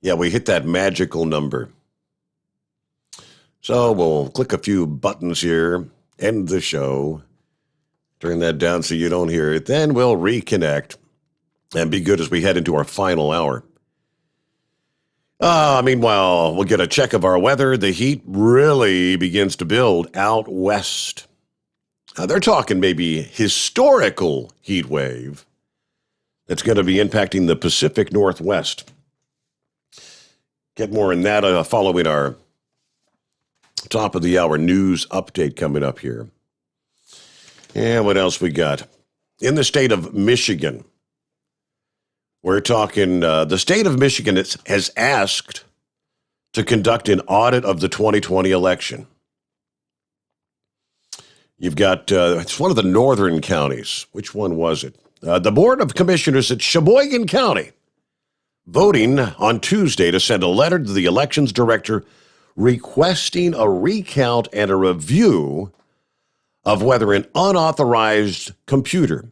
Yeah, we hit that magical number. So we'll click a few buttons here, end the show, turn that down so you don't hear it. Then we'll reconnect and be good as we head into our final hour. Meanwhile, we'll get a check of our weather. The heat really begins to build out west. They're talking maybe historical heat wave that's going to be impacting the Pacific Northwest. Get more in that following our top of the hour news update coming up here. And what else we got? In the state of Michigan, we're talking, the state of Michigan has asked to conduct an audit of the 2020 election. You've got, it's one of the northern counties. Which one was it? The Board of Commissioners at Sheboygan County voting on Tuesday to send a letter to the elections director requesting a recount and a review of whether an unauthorized computer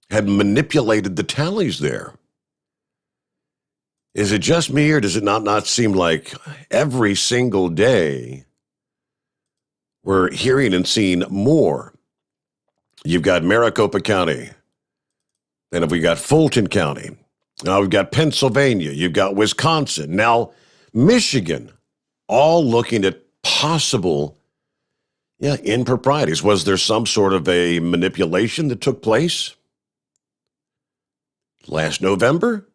had manipulated the tallies there. Is it just me, or does it not seem like every single day we're hearing and seeing more? You've got Maricopa County. Then if we got Fulton County. Now we've got Pennsylvania. You've got Wisconsin. Now Michigan, all looking at possible improprieties. Was there some sort of a manipulation that took place last November?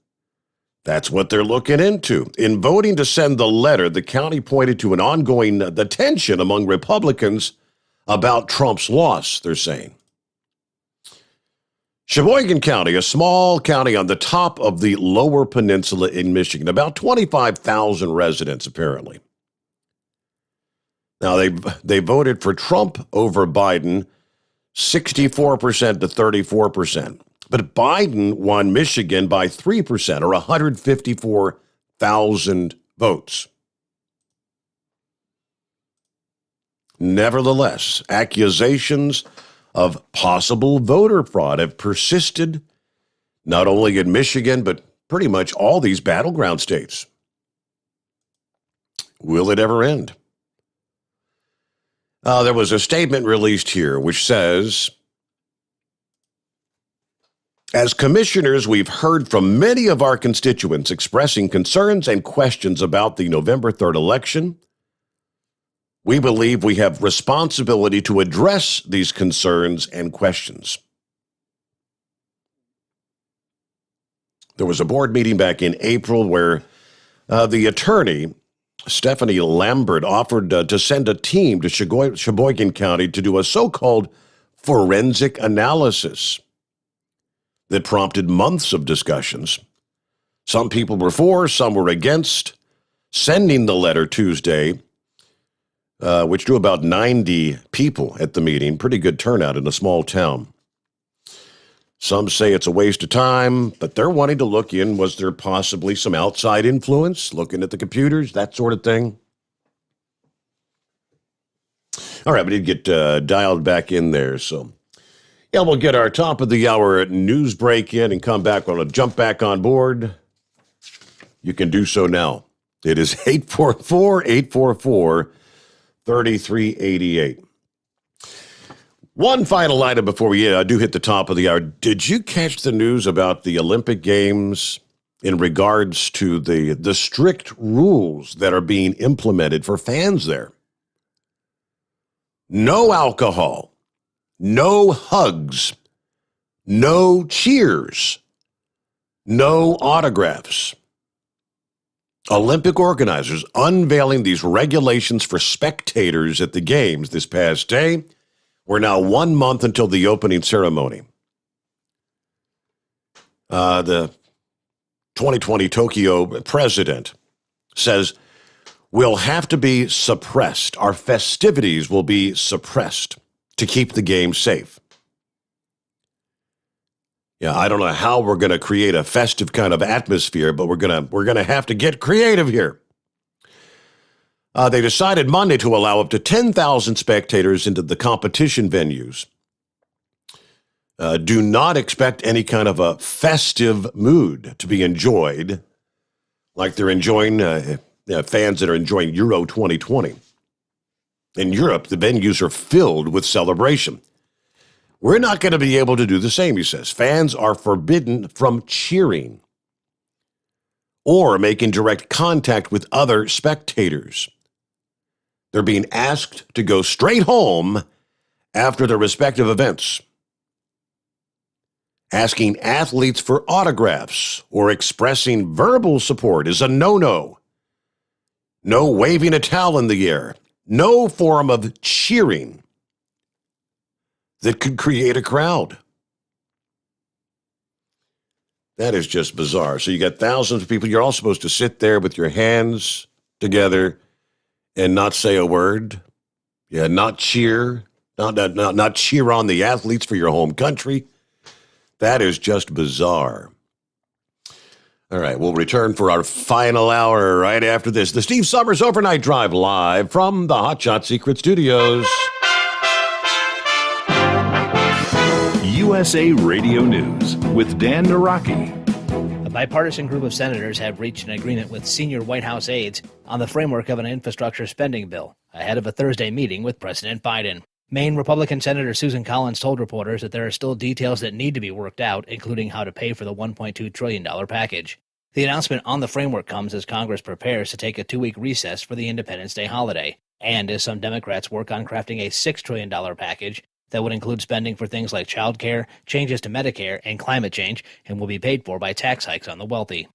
That's what they're looking into. In voting to send the letter, the county pointed to an ongoing tension among Republicans about Trump's loss, they're saying. Sheboygan County, a small county on the top of the Lower Peninsula in Michigan, about 25,000 residents, apparently. Now, they voted for Trump over Biden, 64% to 34%. But Biden won Michigan by 3%, or 154,000 votes. Nevertheless, accusations of possible voter fraud have persisted, not only in Michigan, but pretty much all these battleground states. Will it ever end? There was a statement released here which says, as commissioners, we've heard from many of our constituents expressing concerns and questions about the November 3rd election. We believe we have responsibility to address these concerns and questions. There was a board meeting back in April where the attorney, Stephanie Lambert, offered to send a team to Sheboygan County to do a so-called forensic analysis that prompted months of discussions. Some people were for, some were against sending the letter Tuesday, which drew about 90 people at the meeting. Pretty good turnout in a small town. Some say it's a waste of time, but they're wanting to look in. Was there possibly some outside influence, looking at the computers, that sort of thing? All right, we did get dialed back in there, so... yeah, we'll get our top of the hour news break in and come back. We're going to jump back on board. You can do so now. It is 844-844-3388. One final item before we do hit the top of the hour. Did you catch the news about the Olympic Games in regards to the strict rules that are being implemented for fans there? No alcohol. No hugs, no cheers, no autographs. Olympic organizers unveiling these regulations for spectators at the games this past day. We're now 1 month until the opening ceremony. The 2020 Tokyo president says we'll have to be suppressed. Our festivities will be suppressed to keep the game safe. Yeah, I don't know how we're going to create a festive kind of atmosphere, but we're going to have to get creative here. They decided Monday to allow up to 10,000 spectators into the competition venues. Do not expect any kind of a festive mood to be enjoyed like they're enjoying fans that are enjoying Euro 2020. In Europe, the venues are filled with celebration. We're not going to be able to do the same, he says. Fans are forbidden from cheering or making direct contact with other spectators. They're being asked to go straight home after their respective events. Asking athletes for autographs or expressing verbal support is a no-no. No waving a towel in the air. No form of cheering that could create a crowd. That is just bizarre. So you got thousands of people. You're all supposed to sit there with your hands together and not say a word. Yeah, not cheer. Not cheer on the athletes for your home country. That is just bizarre. All right, we'll return for our final hour right after this. The Steve Sommers Overnight Drive live from the Hot Shot Secret Studios. USA Radio News with Dan Naraki. A bipartisan group of senators have reached an agreement with senior White House aides on the framework of an infrastructure spending bill ahead of a Thursday meeting with President Biden. Maine Republican Senator Susan Collins told reporters that there are still details that need to be worked out, including how to pay for the $1.2 trillion package. The announcement on the framework comes as Congress prepares to take a 2-week recess for the Independence Day holiday, and as some Democrats work on crafting a $6 trillion package that would include spending for things like child care, changes to Medicare, and climate change, and will be paid for by tax hikes on the wealthy.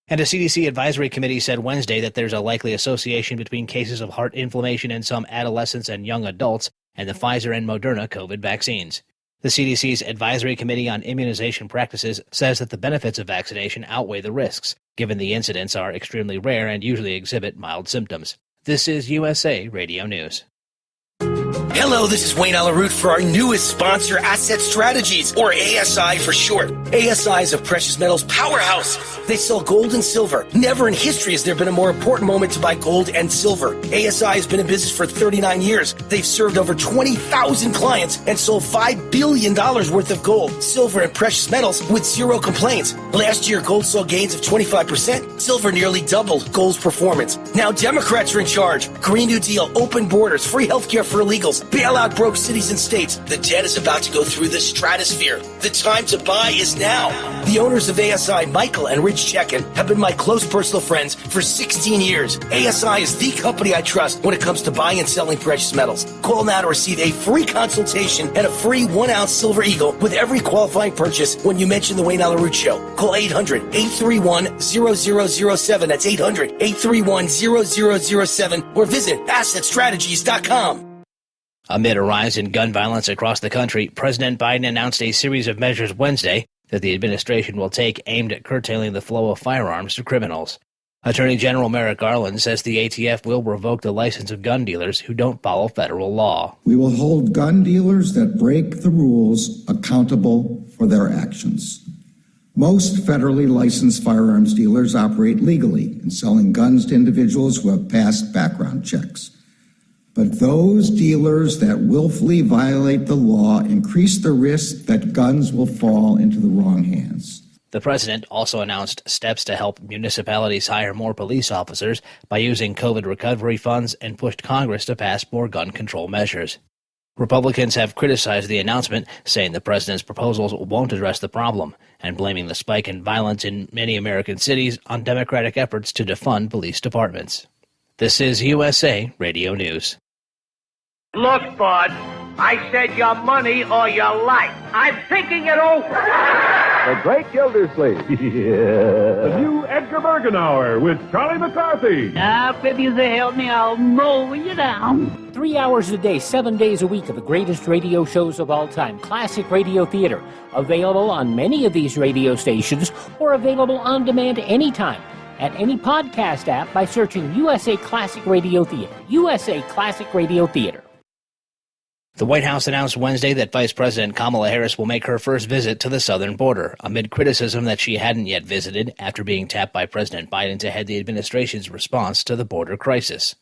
And a CDC advisory committee said Wednesday that there's a likely association between cases of heart inflammation in some adolescents and young adults and the Pfizer and Moderna COVID vaccines. The CDC's Advisory Committee on Immunization Practices says that the benefits of vaccination outweigh the risks, given the incidents are extremely rare and usually exhibit mild symptoms. This is USA Radio News. Hello, this is Wayne Alaroot for our newest sponsor, Asset Strategies, or ASI for short. ASI is a precious metals powerhouse. They sell gold and silver. Never in history has there been a more important moment to buy gold and silver. ASI has been in business for 39 years. They've served over 20,000 clients and sold $5 billion worth of gold, silver, and precious metals with zero complaints. Last year, gold saw gains of 25%. Silver nearly doubled gold's performance. Now Democrats are in charge. Green New Deal, open borders, free healthcare for illegals, bailout broke cities and states. The debt is about to go through the stratosphere. The time to buy is now. The owners of ASI, Michael and Rich Chekin, have been my close personal friends for 16 years. ASI is the company I trust when it comes to buying and selling precious metals. Call now to receive a free consultation and a free 1-ounce silver eagle with every qualifying purchase when you mention the Wayne Alaroot Show. Call 800-831-0007. That's 800-831-0007 or visit AssetStrategies.com. Amid a rise in gun violence across the country, President Biden announced a series of measures Wednesday that the administration will take aimed at curtailing the flow of firearms to criminals. Attorney General Merrick Garland says the ATF will revoke the license of gun dealers who don't follow federal law. We will hold gun dealers that break the rules accountable for their actions. Most federally licensed firearms dealers operate legally in selling guns to individuals who have passed background checks. But those dealers that willfully violate the law increase the risk that guns will fall into the wrong hands. The president also announced steps to help municipalities hire more police officers by using COVID recovery funds and pushed Congress to pass more gun control measures. Republicans have criticized the announcement, saying the president's proposals won't address the problem, and blaming the spike in violence in many American cities on Democratic efforts to defund police departments. This is USA Radio News. Look, bud, I said your money or your life. I'm thinking it over. The Great Gildersleeve. The new Edgar Bergenauer with Charlie McCarthy. Now, if you help me, I'll mow you down. 3 hours a day, 7 days a week of the greatest radio shows of all time. Classic Radio Theater. Available on many of these radio stations or available on demand anytime at any podcast app by searching USA Classic Radio Theater. USA Classic Radio Theater. The White House announced Wednesday that Vice President Kamala Harris will make her first visit to the southern border, amid criticism that she hadn't yet visited after being tapped by President Biden to head the administration's response to the border crisis.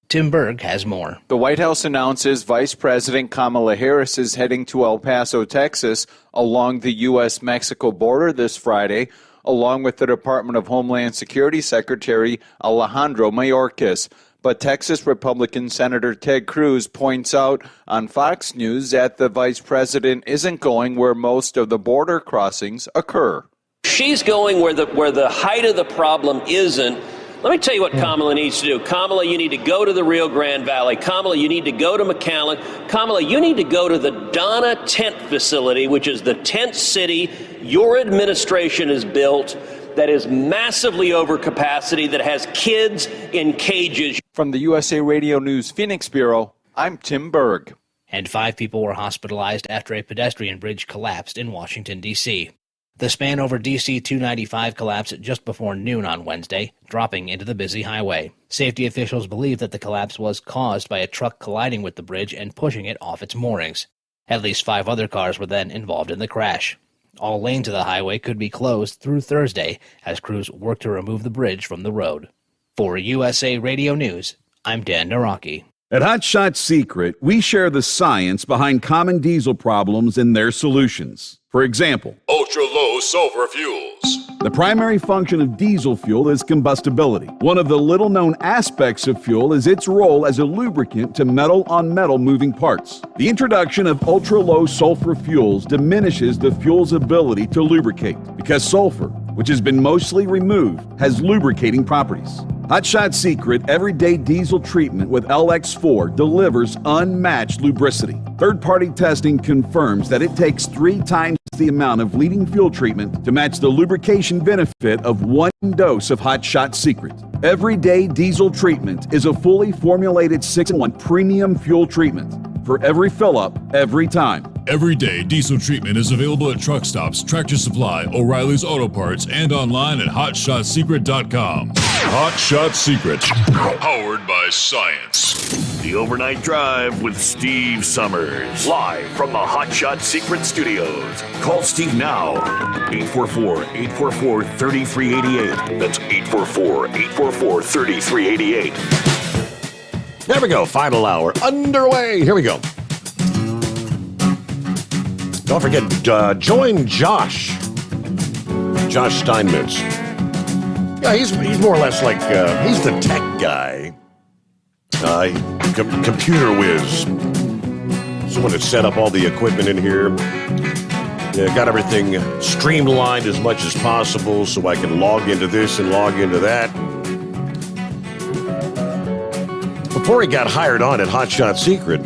Tim Berg has more. The White House announces Vice President Kamala Harris is heading to El Paso, Texas, along the U.S.-Mexico border this Friday, along with the Department of Homeland Security Secretary Alejandro Mayorkas. But Texas Republican Senator Ted Cruz points out on Fox News that the vice president isn't going where most of the border crossings occur. She's going where the height of the problem isn't. Let me tell you what Kamala needs to do. Kamala, you need to go to the Rio Grande Valley. Kamala, you need to go to McAllen. Kamala, you need to go to the Donna Tent Facility, which is the tent city your administration has built that is massively over capacity, that has kids in cages. From the USA Radio News Phoenix Bureau, I'm Tim Berg. And 5 people were hospitalized after a pedestrian bridge collapsed in Washington, D.C. The span over D.C. 295 collapsed just before noon on Wednesday, dropping into the busy highway. Safety officials believe that the collapse was caused by a truck colliding with the bridge and pushing it off its moorings. At least 5 other cars were then involved in the crash. All lanes of the highway could be closed through Thursday as crews work to remove the bridge from the road. For USA Radio News, I'm Dan Naraki. At Hot Shot Secret, we share the science behind common diesel problems and their solutions. For example, ultra-low sulfur fuels. the primary function of diesel fuel is combustibility. One of the little-known aspects of fuel is its role as a lubricant to metal-on-metal moving parts. The introduction of ultra-low sulfur fuels diminishes the fuel's ability to lubricate because sulfur, which has been mostly removed, has lubricating properties. Hot Shot Secret Everyday Diesel Treatment with LX4 delivers unmatched lubricity. Third-party testing confirms that it takes 3 times the amount of leading fuel treatment to match the lubrication benefit of 1 dose of Hot Shot Secret. Everyday Diesel Treatment is a fully formulated 6-in-1 premium fuel treatment for every fill-up, every time. Everyday diesel treatment is available at truck stops, Tractor Supply, O'Reilly's Auto Parts, and online at HotShotSecret.com. Hot Shot Secret, powered by science. The Overnight Drive with Steve Summers. Live from the Hot Shot Secret Studios. Call Steve now. 844-844-3388. That's 844-844-3388. There we go. Final hour underway. Here we go. Don't forget, join Josh Steinmetz. Yeah, he's more or less like, he's the tech guy. Computer whiz. Someone to set up all the equipment in here. Yeah, got everything streamlined as much as possible so I can log into this and log into that. Before he got hired on at Hot Shot Secret,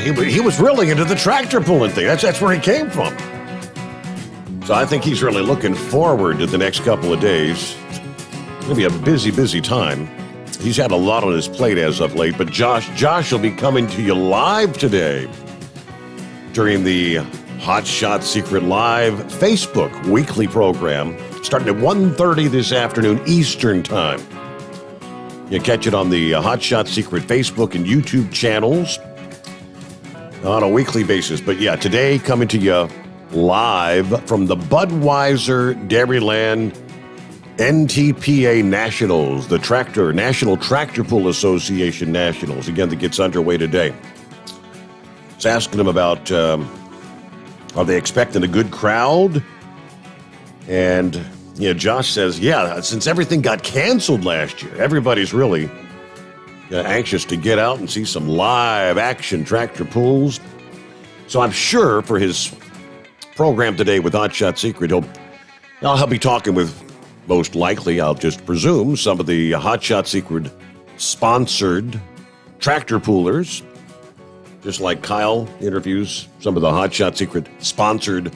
he was really into the tractor pulling thing. That's where he came from. So I think he's really looking forward to the next couple of days. It's going to be a busy, busy time. He's had a lot on his plate as of late, but Josh will be coming to you live today during the Hot Shot Secret Live Facebook weekly program, starting at 1:30 this afternoon Eastern Time. You catch it on the Hot Shot Secret Facebook and YouTube channels on a weekly basis. But yeah, today coming to you live from the Budweiser Dairyland NTPA Nationals, the National Tractor Pull Association Nationals. Again, that gets underway today. I was asking them about, are they expecting a good crowd? And Josh says, yeah, since everything got canceled last year, everybody's really anxious to get out and see some live action tractor pulls. So I'm sure for his program today with Hot Shot Secret, he'll be talking with, most likely, I'll just presume, some of the Hot Shot Secret sponsored tractor pullers, just like Kyle interviews some of the Hot Shot Secret sponsored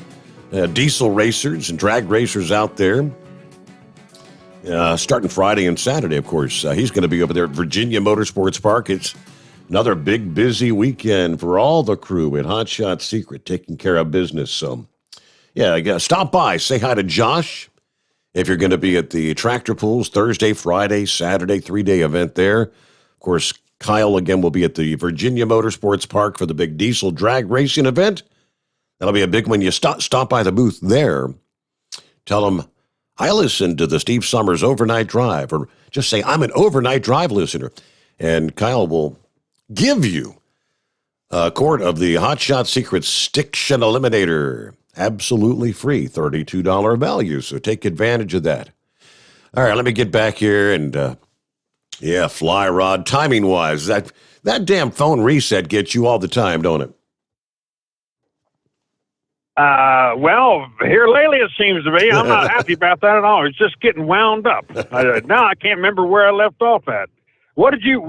diesel racers and drag racers out there. Starting Friday and Saturday, of course. He's going to be over there at Virginia Motorsports Park. It's another big, busy weekend for all the crew at Hot Shot Secret, taking care of business. So, stop by, say hi to Josh. If you're going to be at the tractor pools Thursday, Friday, Saturday, 3-day event there. Of course, Kyle, again, will be at the Virginia Motorsports Park for the big diesel drag racing event. That'll be a big one. You stop by the booth there. Tell them, I listen to the Steve Summers Overnight Drive, or just say, I'm an Overnight Drive listener. And Kyle will give you a quart of the Hot Shot Secret Stiction Eliminator. Absolutely free, $32 value, so take advantage of that. All right, let me get back here and, fly rod, timing-wise, that damn phone reset gets you all the time, don't it? Well, here lately it seems to be. I'm not happy about that at all. It's just getting wound up. Now I can't remember where I left off at. What did you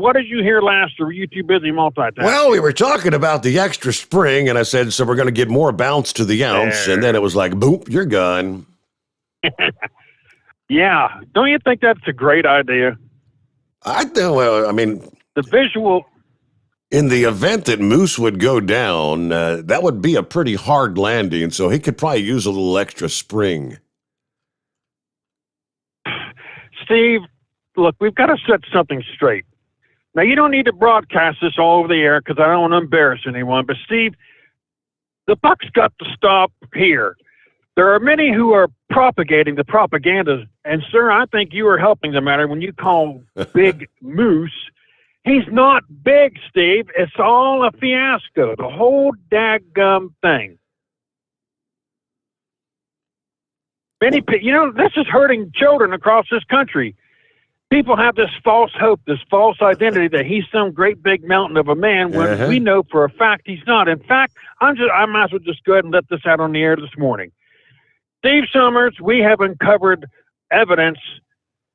hear last, or were you too busy multitasking? Well, we were talking about the extra spring, and I said, so we're going to get more bounce to the ounce, and then it was like, boop, you're gone. Yeah. Don't you think that's a great idea? The visual. In the event that Moose would go down, that would be a pretty hard landing, so he could probably use a little extra spring. Steve, look, we've got to set something straight. Now, you don't need to broadcast this all over the air because I don't want to embarrass anyone, but Steve, the buck's got to stop here. There are many who are propagating the propaganda, and sir, I think you are helping the matter when you call Big Moose. He's not big, Steve. It's all a fiasco, the whole daggum thing. Many, this is hurting children across this country. People have this false hope, this false identity that he's some great big mountain of a man when we know for a fact he's not. In fact, I might as well just go ahead and let this out on the air this morning. Steve Sommers, we have uncovered evidence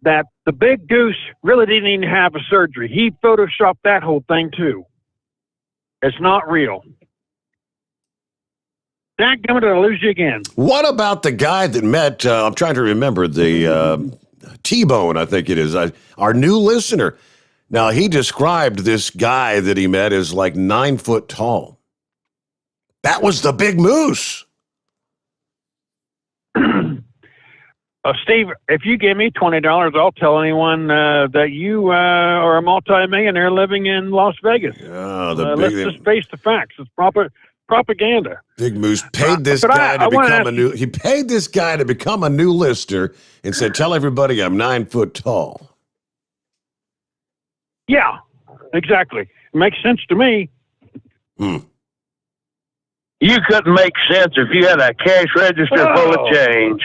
that the big goose really didn't even have a surgery. He photoshopped that whole thing too. It's not real. Dadgummit, did I lose you again? What about the guy that met, I'm trying to remember, the T-Bone, I think it is, our new listener. Now, he described this guy that he met as like 9 foot tall. That was the big moose. Steve, if you give me $20, I'll tell anyone that you are a multimillionaire living in Las Vegas. Let's just face the facts. It's propaganda. Big Moose paid this guy to become a new. He paid this guy to become a new listener and said, "Tell everybody I'm 9 foot tall." Yeah, exactly. It makes sense to me. You couldn't make sense if you had a cash register full of change.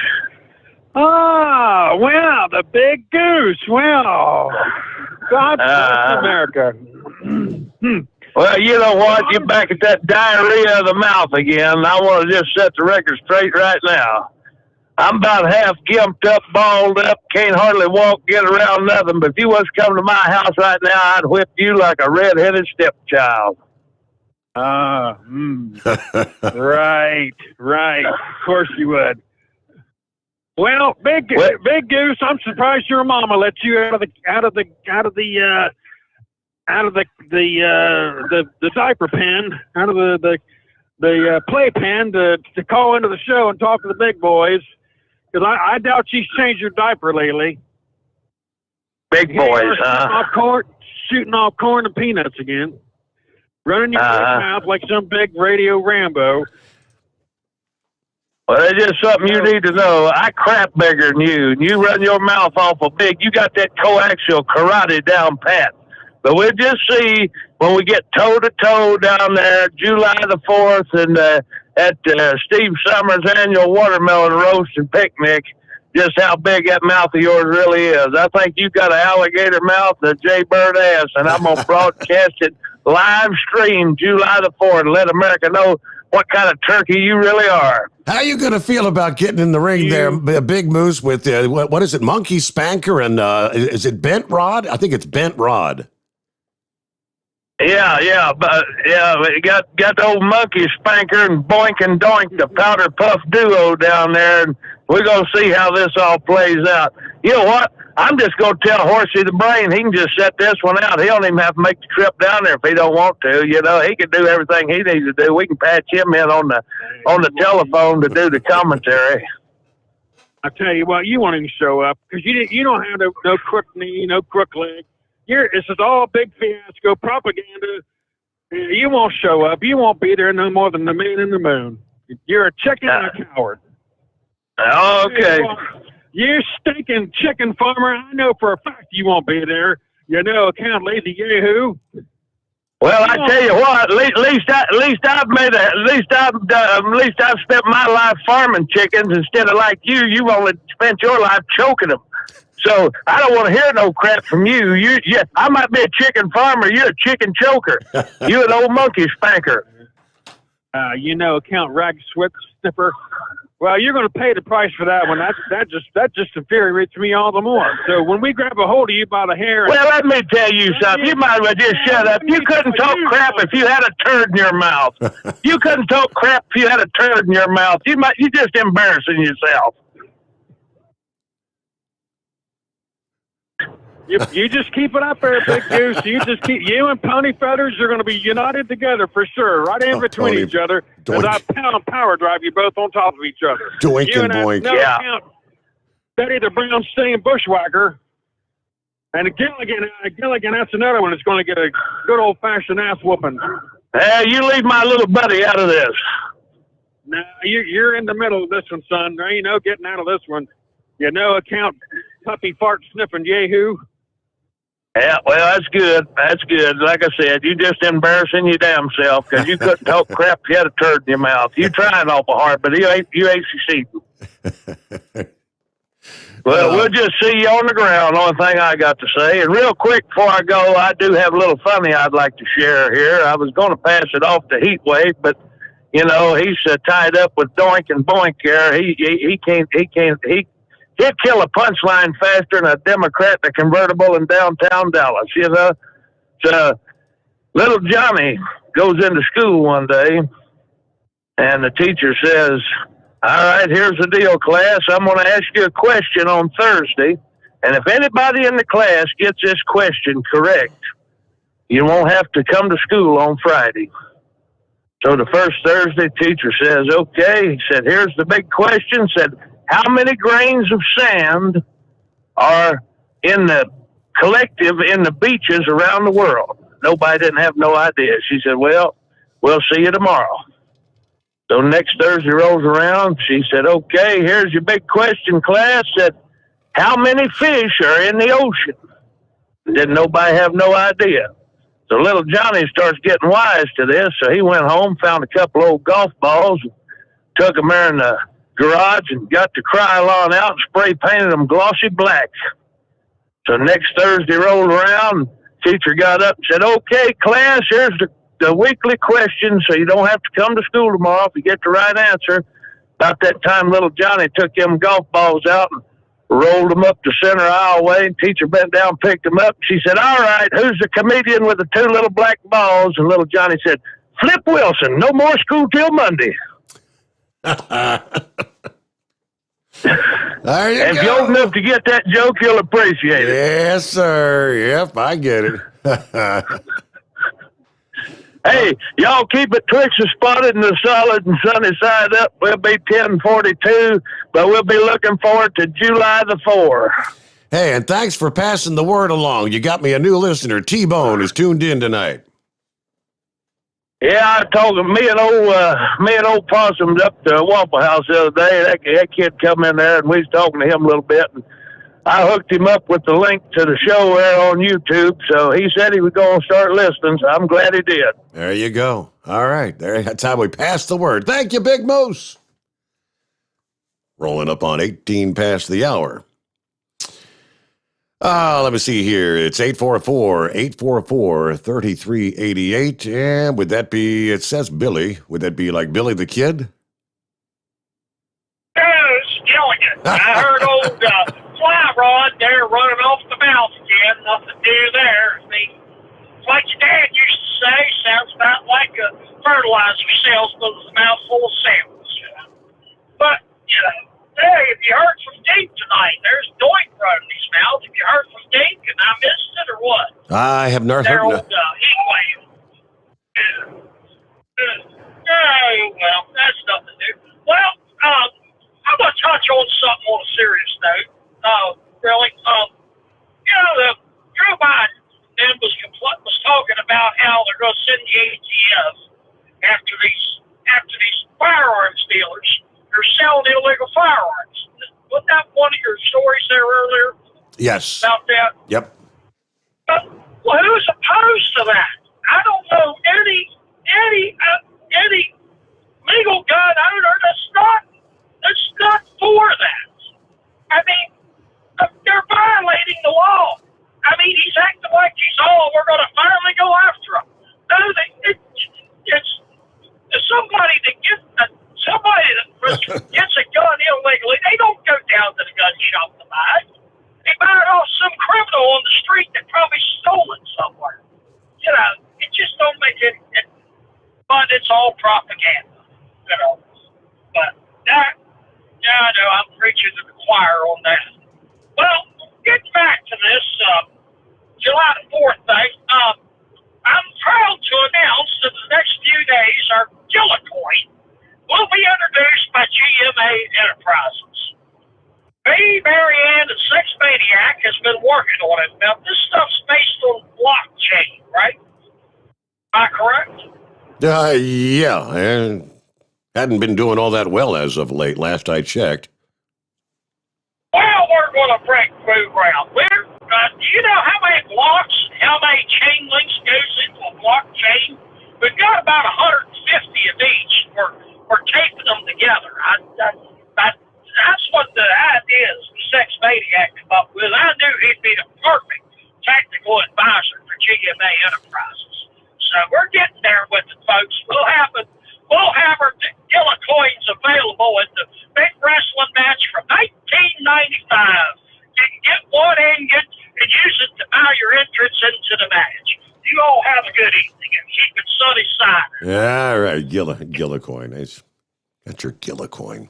Oh, wow, the big goose. Wow. God bless America. Well, you know what? You're back at that diarrhea of the mouth again. I want to just set the record straight right now. I'm about half gimped up, balled up, can't hardly walk, get around nothing. But if you was coming to my house right now, I'd whip you like a red-headed stepchild. Right. Of course you would. Well, big goose, I'm surprised your mama let you out of the diaper pen, out of the playpen to call into the show and talk to the big boys, because I doubt she's changed your diaper lately. Big boys, huh? Shooting off corn and peanuts again, running your big mouth like some big radio Rambo. Well, it's just something you need to know. I crap bigger than you, and you run your mouth awful big. You got that coaxial karate down pat. But we'll just see when we get toe-to-toe down there, July the 4th, and at Steve Sommers' annual watermelon roast and picnic, just how big that mouth of yours really is. I think you got an alligator mouth and a jaybird ass, and I'm going to broadcast it live stream July the 4th and let America know what kind of turkey you really are. How are you going to feel about getting in the ring there, Big Moose, with, what is it, Monkey Spanker, and is it Bent Rod? I think it's Bent Rod. Yeah, but we got the old Monkey Spanker and Boink and Doink, the Powder Puff duo down there, and we're going to see how this all plays out. You know what? I'm just going to tell Horsey the Brain he can just set this one out. He don't even have to make the trip down there if he don't want to. You know, he can do everything he needs to do. We can patch him in on the telephone to do the commentary. I tell you what, you won't even show up because you don't have no crook knee, no crook leg. This is all big fiasco propaganda. You won't show up. You won't be there no more than the man in the moon. You're a chicken and a coward. Okay. You stinking chicken farmer. I know for a fact you won't be there. You know, count lazy yahoo. Well, I tell you what. At least I've spent my life farming chickens instead of like you. You've only spent your life choking them. So I don't want to hear no crap from you. I might be a chicken farmer. You're a chicken choker. You're an old monkey spanker. You know, Count Rag Sniffer. Well, you're going to pay the price for that one. That just infuriates me all the more. So when we grab a hold of you by the hair, well, let me tell you something. You might as well just shut up. You couldn't talk crap if you had a turd in your mouth. You couldn't talk crap if you had a turd in your mouth. You're just embarrassing yourself. You just keep it up there, Big Goose. You and Pony Feathers are going to be united together for sure, right in between each other. As I power drive you both on top of each other. Doink and boink. Yeah. Betty the Brown Stain Bushwhacker. And Gilligan, that's another one that's going to get a good old-fashioned ass whooping. You leave my little buddy out of this. No, you're in the middle of this one, son. There ain't no getting out of this one. You know, Count Puppy Fart Sniffing Yahoo. Yeah, well, that's good. That's good. Like I said, you just embarrassing your damn self because you couldn't talk crap if you had a turd in your mouth. You trying awful hard, but you ain't succeeding. Well, we'll just see you on the ground. Only thing I got to say. And real quick before I go, I do have a little funny I'd like to share here. I was going to pass it off to Heatwave, but you know he's tied up with Doink and Boink here. He'd kill a punchline faster than a Democrat in a convertible in downtown Dallas. You know, so little Johnny goes into school one day, and the teacher says, "All right, here's the deal, class. I'm going to ask you a question on Thursday, and if anybody in the class gets this question correct, you won't have to come to school on Friday." So the first Thursday, teacher says, "Okay." He said, "Here's the big question." Said, "How many grains of sand are in the collective in the beaches around the world?" Nobody didn't have no idea. She said, "Well, we'll see you tomorrow." So next Thursday rolls around. She said, "Okay, here's your big question, class." Said, "How many fish are in the ocean?" Didn't nobody have no idea. So little Johnny starts getting wise to this. So he went home, found a couple old golf balls, took them there in the garage and got the Krylon out and spray painted them glossy black. So next Thursday rolled around. Teacher got up and said, "Okay, class, here's the weekly question, so you don't have to come to school tomorrow if you get the right answer." About that time, little Johnny took them golf balls out and rolled them up the center aisleway, and teacher bent down, picked them up. She said, "All right, who's the comedian with the two little black balls?" And little Johnny said, "Flip Wilson, no more school till Monday." There you and go. if you're old enough to get that joke, you'll appreciate it. Yes, sir. Yep, I get it. Hey, y'all keep it Twix and Spotted and the solid and sunny side up. We'll be 10:42, but we'll be looking forward to July the 4th. Hey, and thanks for passing the word along. You got me a new listener. T-Bone is tuned in tonight. Yeah, I told him, me and old Possum's up to Waffle House the other day. That kid come in there, and we was talking to him a little bit. And I hooked him up with the link to the show there on YouTube, so he said he was going to start listening, so I'm glad he did. There you go. All right. That's how we pass the word. Thank you, Big Moose. Rolling up on 18 past the hour. Let me see here. It's 844-3388. And would that be, it says Billy. Would that be like Billy the Kid? Yes, Gilligan. I heard old Fly Rod there running off the mouth again. Nothing to do there. I mean, it's like your dad used to say, sounds about like a fertilizer salesman with a mouthful of samples. You know? But, you know, hey, if you heard from Dink tonight, there's Doink running his mouth. Have you heard from Dink and I missed it or what? I have not Their heard old Heatwave. Oh, well, that's nothing new. Well, I'm going to touch on something on a serious note. Really. You know, Joe Biden then was talking about how they're going to send the ATF after these firearms dealers. They're selling illegal firearms. Wasn't that one of your stories there earlier? Yes. About that? Yep. Well, who's opposed to that? I don't know any legal gun owner that's not for that. I mean, they're violating the law. I mean, he's acting like we're going to finally go after him. No, it's somebody that gets a gun illegally. They don't go down to the gun shop to buy it. They buy it off some criminal on the street that probably stole it somewhere. You know, it just don't make it. But it's all propaganda. You know, but I know I'm preaching to the choir on that. Well, get back to this July the 4th thing. I'm proud to announce that the next few days our Gillicoin will be introduced by GMA Enterprises. Me, Marianne, and Sex Maniac has been working on it. Now, this stuff's based on blockchain, right? Am I correct? Yeah. And hadn't been doing all that well as of late, last I checked. Well, we're going to break through ground. Do you know how many blocks, how many chain links goes into a blockchain? We've got about 150 of each. We're taping them together. technical advisor for GMA Enterprises. So we're getting there with it, folks. We'll have our Gilla coins available at the big wrestling match from 1995. You can get one and use it to buy your entrance into the match. You all have a good evening and keep it sunny side. Yeah, all right, Gilla coin. That's your Gilla coin.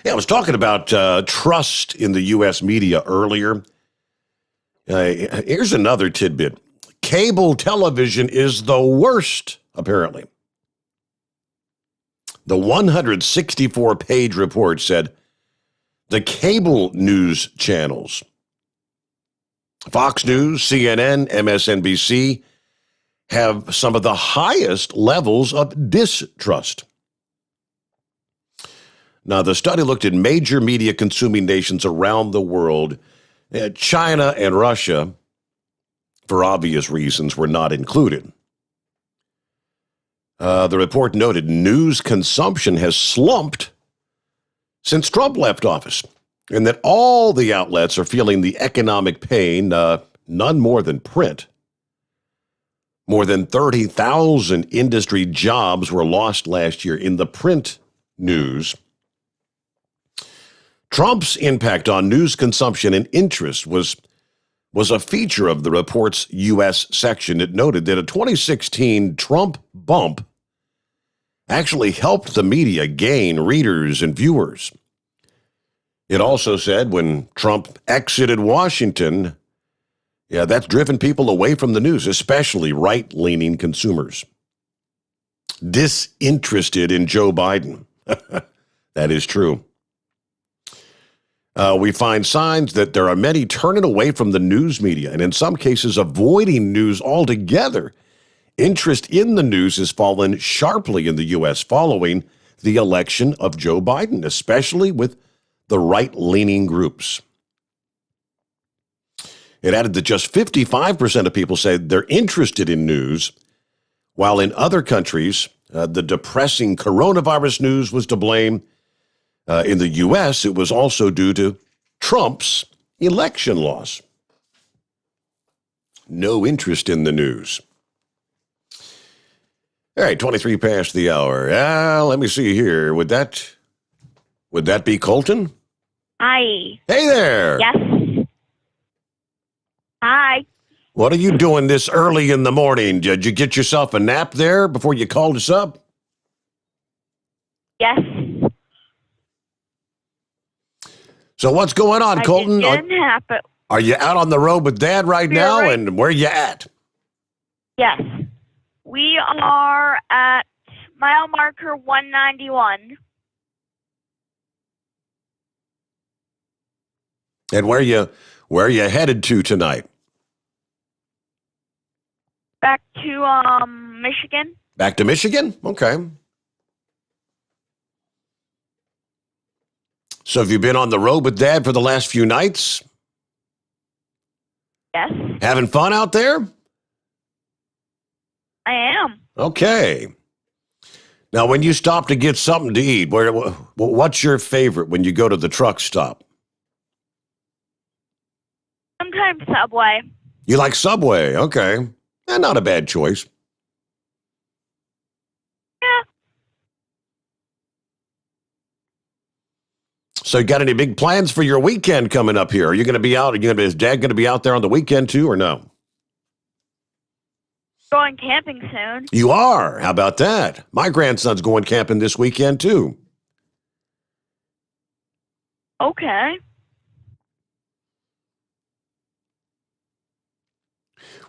Yeah, I was talking about trust in the U.S. media earlier. Here's another tidbit. Cable television is the worst, apparently. The 164-page report said the cable news channels, Fox News, CNN, MSNBC, have some of the highest levels of distrust. Now, the study looked at major media consuming nations around the world. China and Russia, for obvious reasons, were not included. The report noted news consumption has slumped since Trump left office, and that all the outlets are feeling the economic pain, none more than print. More than 30,000 industry jobs were lost last year in the print news. Trump's impact on news consumption and interest was a feature of the report's U.S. section. It noted that a 2016 Trump bump actually helped the media gain readers and viewers. It also said when Trump exited Washington, that's driven people away from the news, especially right-leaning consumers. Disinterested in Joe Biden. That is true. We find signs that there are many turning away from the news media and in some cases avoiding news altogether. Interest in the news has fallen sharply in the U.S. following the election of Joe Biden, especially with the right-leaning groups. It added that just 55% of people said they're interested in news, while in other countries, the depressing coronavirus news was to blame. In the U.S., it was also due to Trump's election loss. No interest in the news. All right, 23 past the hour. Let me see here. Would that be Colton? Hi. Hey there. Yes. Hi. What are you doing this early in the morning? Did you get yourself a nap there before you called us up? Yes. So what's going on, Colton? Didn't happen. Are you out on the road with Dad right now, and where you at? Yes. We are at mile marker 191. And where you headed to tonight? Back to Michigan. Back to Michigan? Okay. So have you been on the road with Dad for the last few nights? Yes. Having fun out there? I am. Okay. Now, when you stop to get something to eat, what's your favorite when you go to the truck stop? Sometimes Subway. You like Subway? Okay. Not a bad choice. Yeah. So you got any big plans for your weekend coming up here? Are you going to be out? Is Dad going to be out there on the weekend too, or no? Going camping soon. You are? How about that? My grandson's going camping this weekend too. Okay.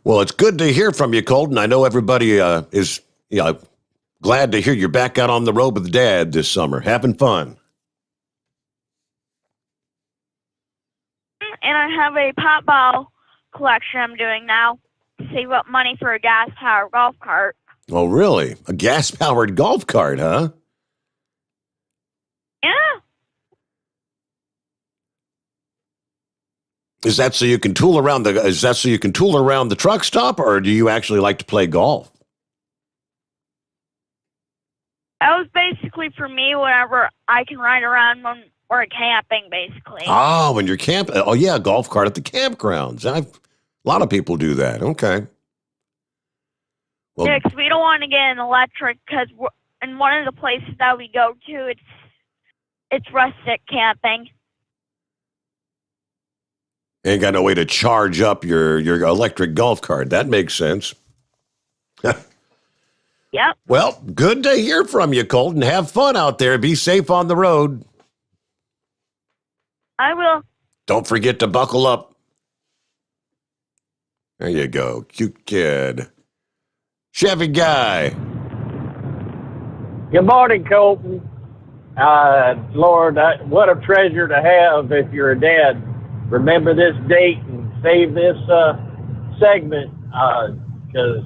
Well, it's good to hear from you, Colton. I know everybody is glad to hear you're back out on the road with Dad this summer, having fun. And I have a pop ball collection I'm doing now. Save up money for a gas-powered golf cart. Oh, really? A gas-powered golf cart, huh? Yeah. Is that so you can tool around the truck stop, or do you actually like to play golf? That was basically for me whenever I can ride around when we're camping, basically. Oh, when you're camping. Oh, yeah, golf cart at the campgrounds. A lot of people do that. Okay. Well, Yeah, 'cause we don't want to get an electric because in one of the places that we go to, it's rustic camping. ain't got no way to charge up your electric golf cart. That makes sense. Yep. Well, good to hear from you, Colton. Have fun out there. Be safe on the road. I will. Don't forget to buckle up. There you go. Cute kid. Chevy Guy. Good morning, Colton. Lord, what a treasure to have if you're a dad. Remember this date and save this segment because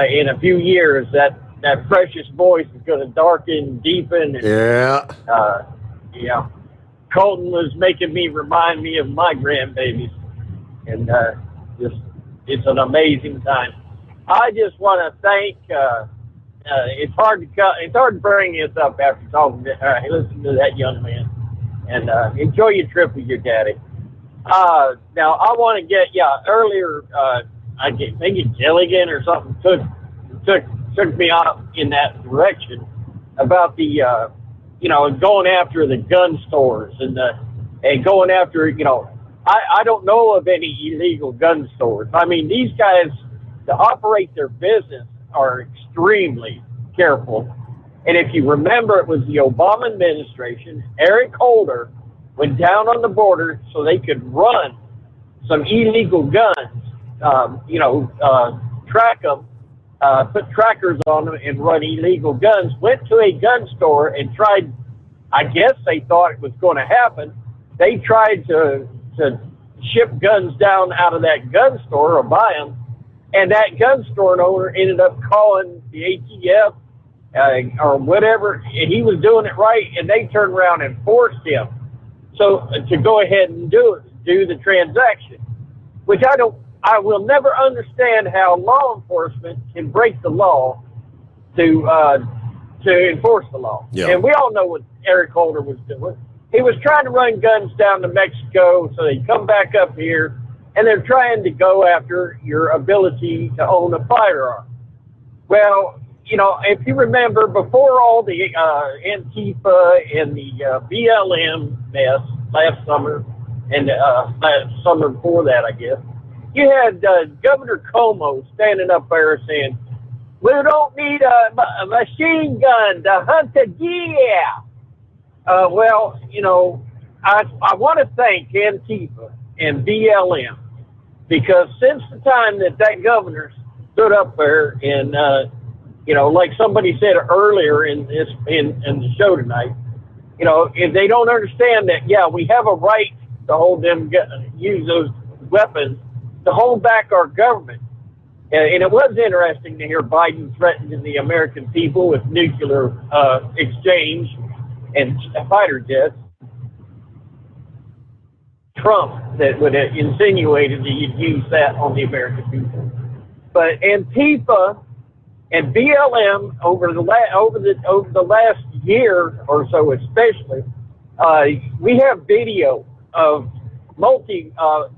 in a few years that precious voice is going to darken, deepen. And, yeah. Colton was making me remind me of my grandbabies, and it's an amazing time. I just want to thank. It's hard to bring this up after talking to listen to that young man, and enjoy your trip with your daddy. Now I want to get earlier. I think Gilligan or something took me off in that direction about the going after the gun stores and going after I don't know of any illegal gun stores. I mean, these guys to operate their business are extremely careful. And if you remember, it was the Obama administration, Eric Holder went down on the border so they could run some illegal guns, track them, put trackers on them and run illegal guns, went to a gun store and tried, I guess they thought it was going to happen. They tried to ship guns down out of that gun store or buy them. And that gun store owner ended up calling the ATF or whatever, and he was doing it right, and they turned around and forced him to go ahead and do the transaction, which I will never understand how law enforcement can break the law to enforce the law. Yeah. And we all know what Eric Holder was doing. He was trying to run guns down to Mexico so they come back up here, and they're trying to go after your ability to own a firearm. Well, if you remember, before all the Antifa and the BLM mess last summer, and last summer before that, I guess, you had Governor Cuomo standing up there saying, "We don't need a machine gun to hunt a deer." Well, I want to thank Antifa and BLM because since the time that governor stood up there and, like somebody said earlier in the show tonight, if they don't understand that, we have a right to hold them, use those weapons to hold back our government. And it was interesting to hear Biden threatening the American people with nuclear exchange and fighter jets. Trump that would have insinuated that you'd use that on the American people. But Antifa and BLM over the last year or so, especially, we have video of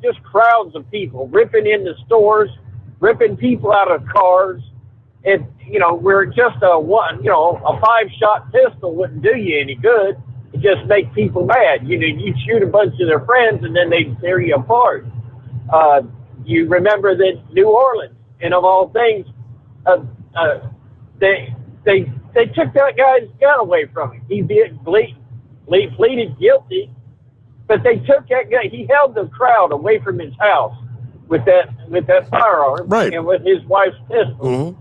just crowds of people ripping into stores, ripping people out of cars. And we're just a 5-shot pistol wouldn't do you any good. It just make people mad. You shoot a bunch of their friends and then they tear you apart. You remember that New Orleans, and of all things, they took that guy's gun away from him. He pleaded guilty, but they took that guy. He held the crowd away from his house with that firearm, right, and with his wife's pistol. Mm-hmm.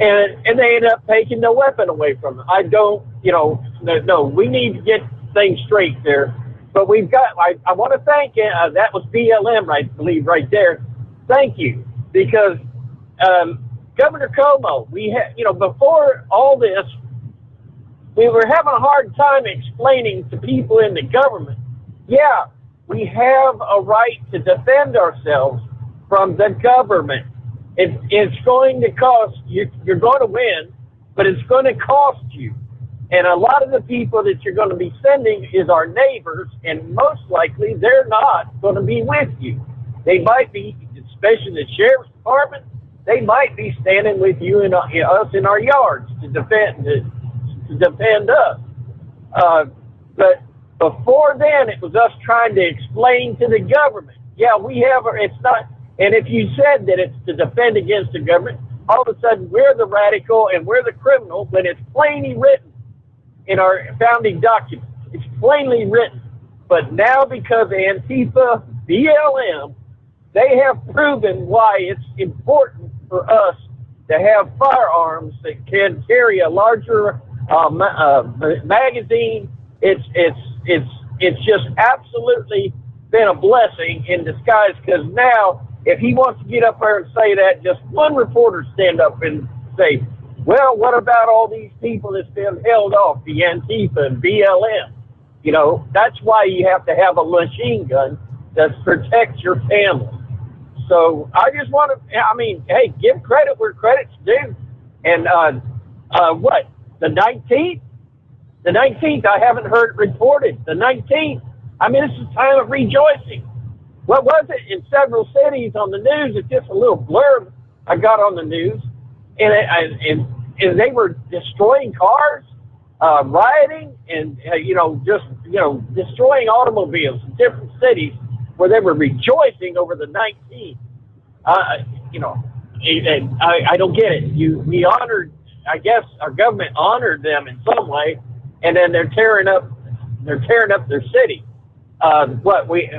And they ended up taking the weapon away from him. I don't, no, we need to get things straight there. But we've got, I want to thank, that was BLM, I believe, right there. Thank you. Because Governor Cuomo, we had, before all this, we were having a hard time explaining to people in the government, we have a right to defend ourselves from the government. It's going to cost you. You're going to win, but it's going to cost you. And a lot of the people that you're going to be sending is our neighbors, and most likely they're not going to be with you. They might be especially the sheriff's department, they might be standing with you and us in our yards to defend us. But before then, it was us trying to explain to the government, yeah, we have, it's not, and if you said that it's to defend against the government, all of a sudden we're the radical and we're the criminal when it's plainly written in our founding documents. It's plainly written. But now because Antifa, BLM, they have proven why it's important for us to have firearms that can carry a larger magazine. It's just absolutely been a blessing in disguise, because now if he wants to get up there and say that, just one reporter stand up and say, well, what about all these people that's been held off, the Antifa and BLM? You know, that's why you have to have a machine gun that protects your family. So I just want to, I mean, hey, give credit where credit's due. And what, the 19th? The 19th, I haven't heard it reported. The 19th, I mean, this is a time of rejoicing. What was it in several cities on the news? It's just a little blurb I got on the news. And they were destroying cars, rioting, and, destroying automobiles in different cities where they were rejoicing over the 19th. I don't get it. We honored, I guess our government honored them in some way, and then they're tearing up their city.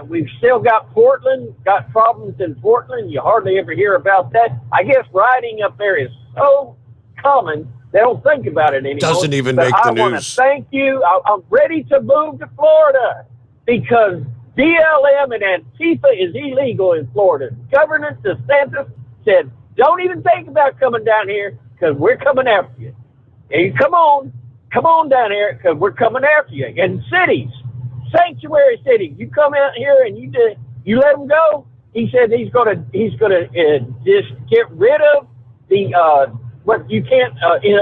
We've still got Portland, got problems in Portland. You hardly ever hear about that. I guess rioting up there is so common, they don't think about it anymore. Doesn't even make the news. I want to thank you. I'm ready to move to Florida because BLM and Antifa is illegal in Florida. Governor DeSantis said, don't even think about coming down here because we're coming after you. And you come on down here because we're coming after you. And cities, sanctuary cities, you come out here and you let them go. He said he's gonna just get rid of the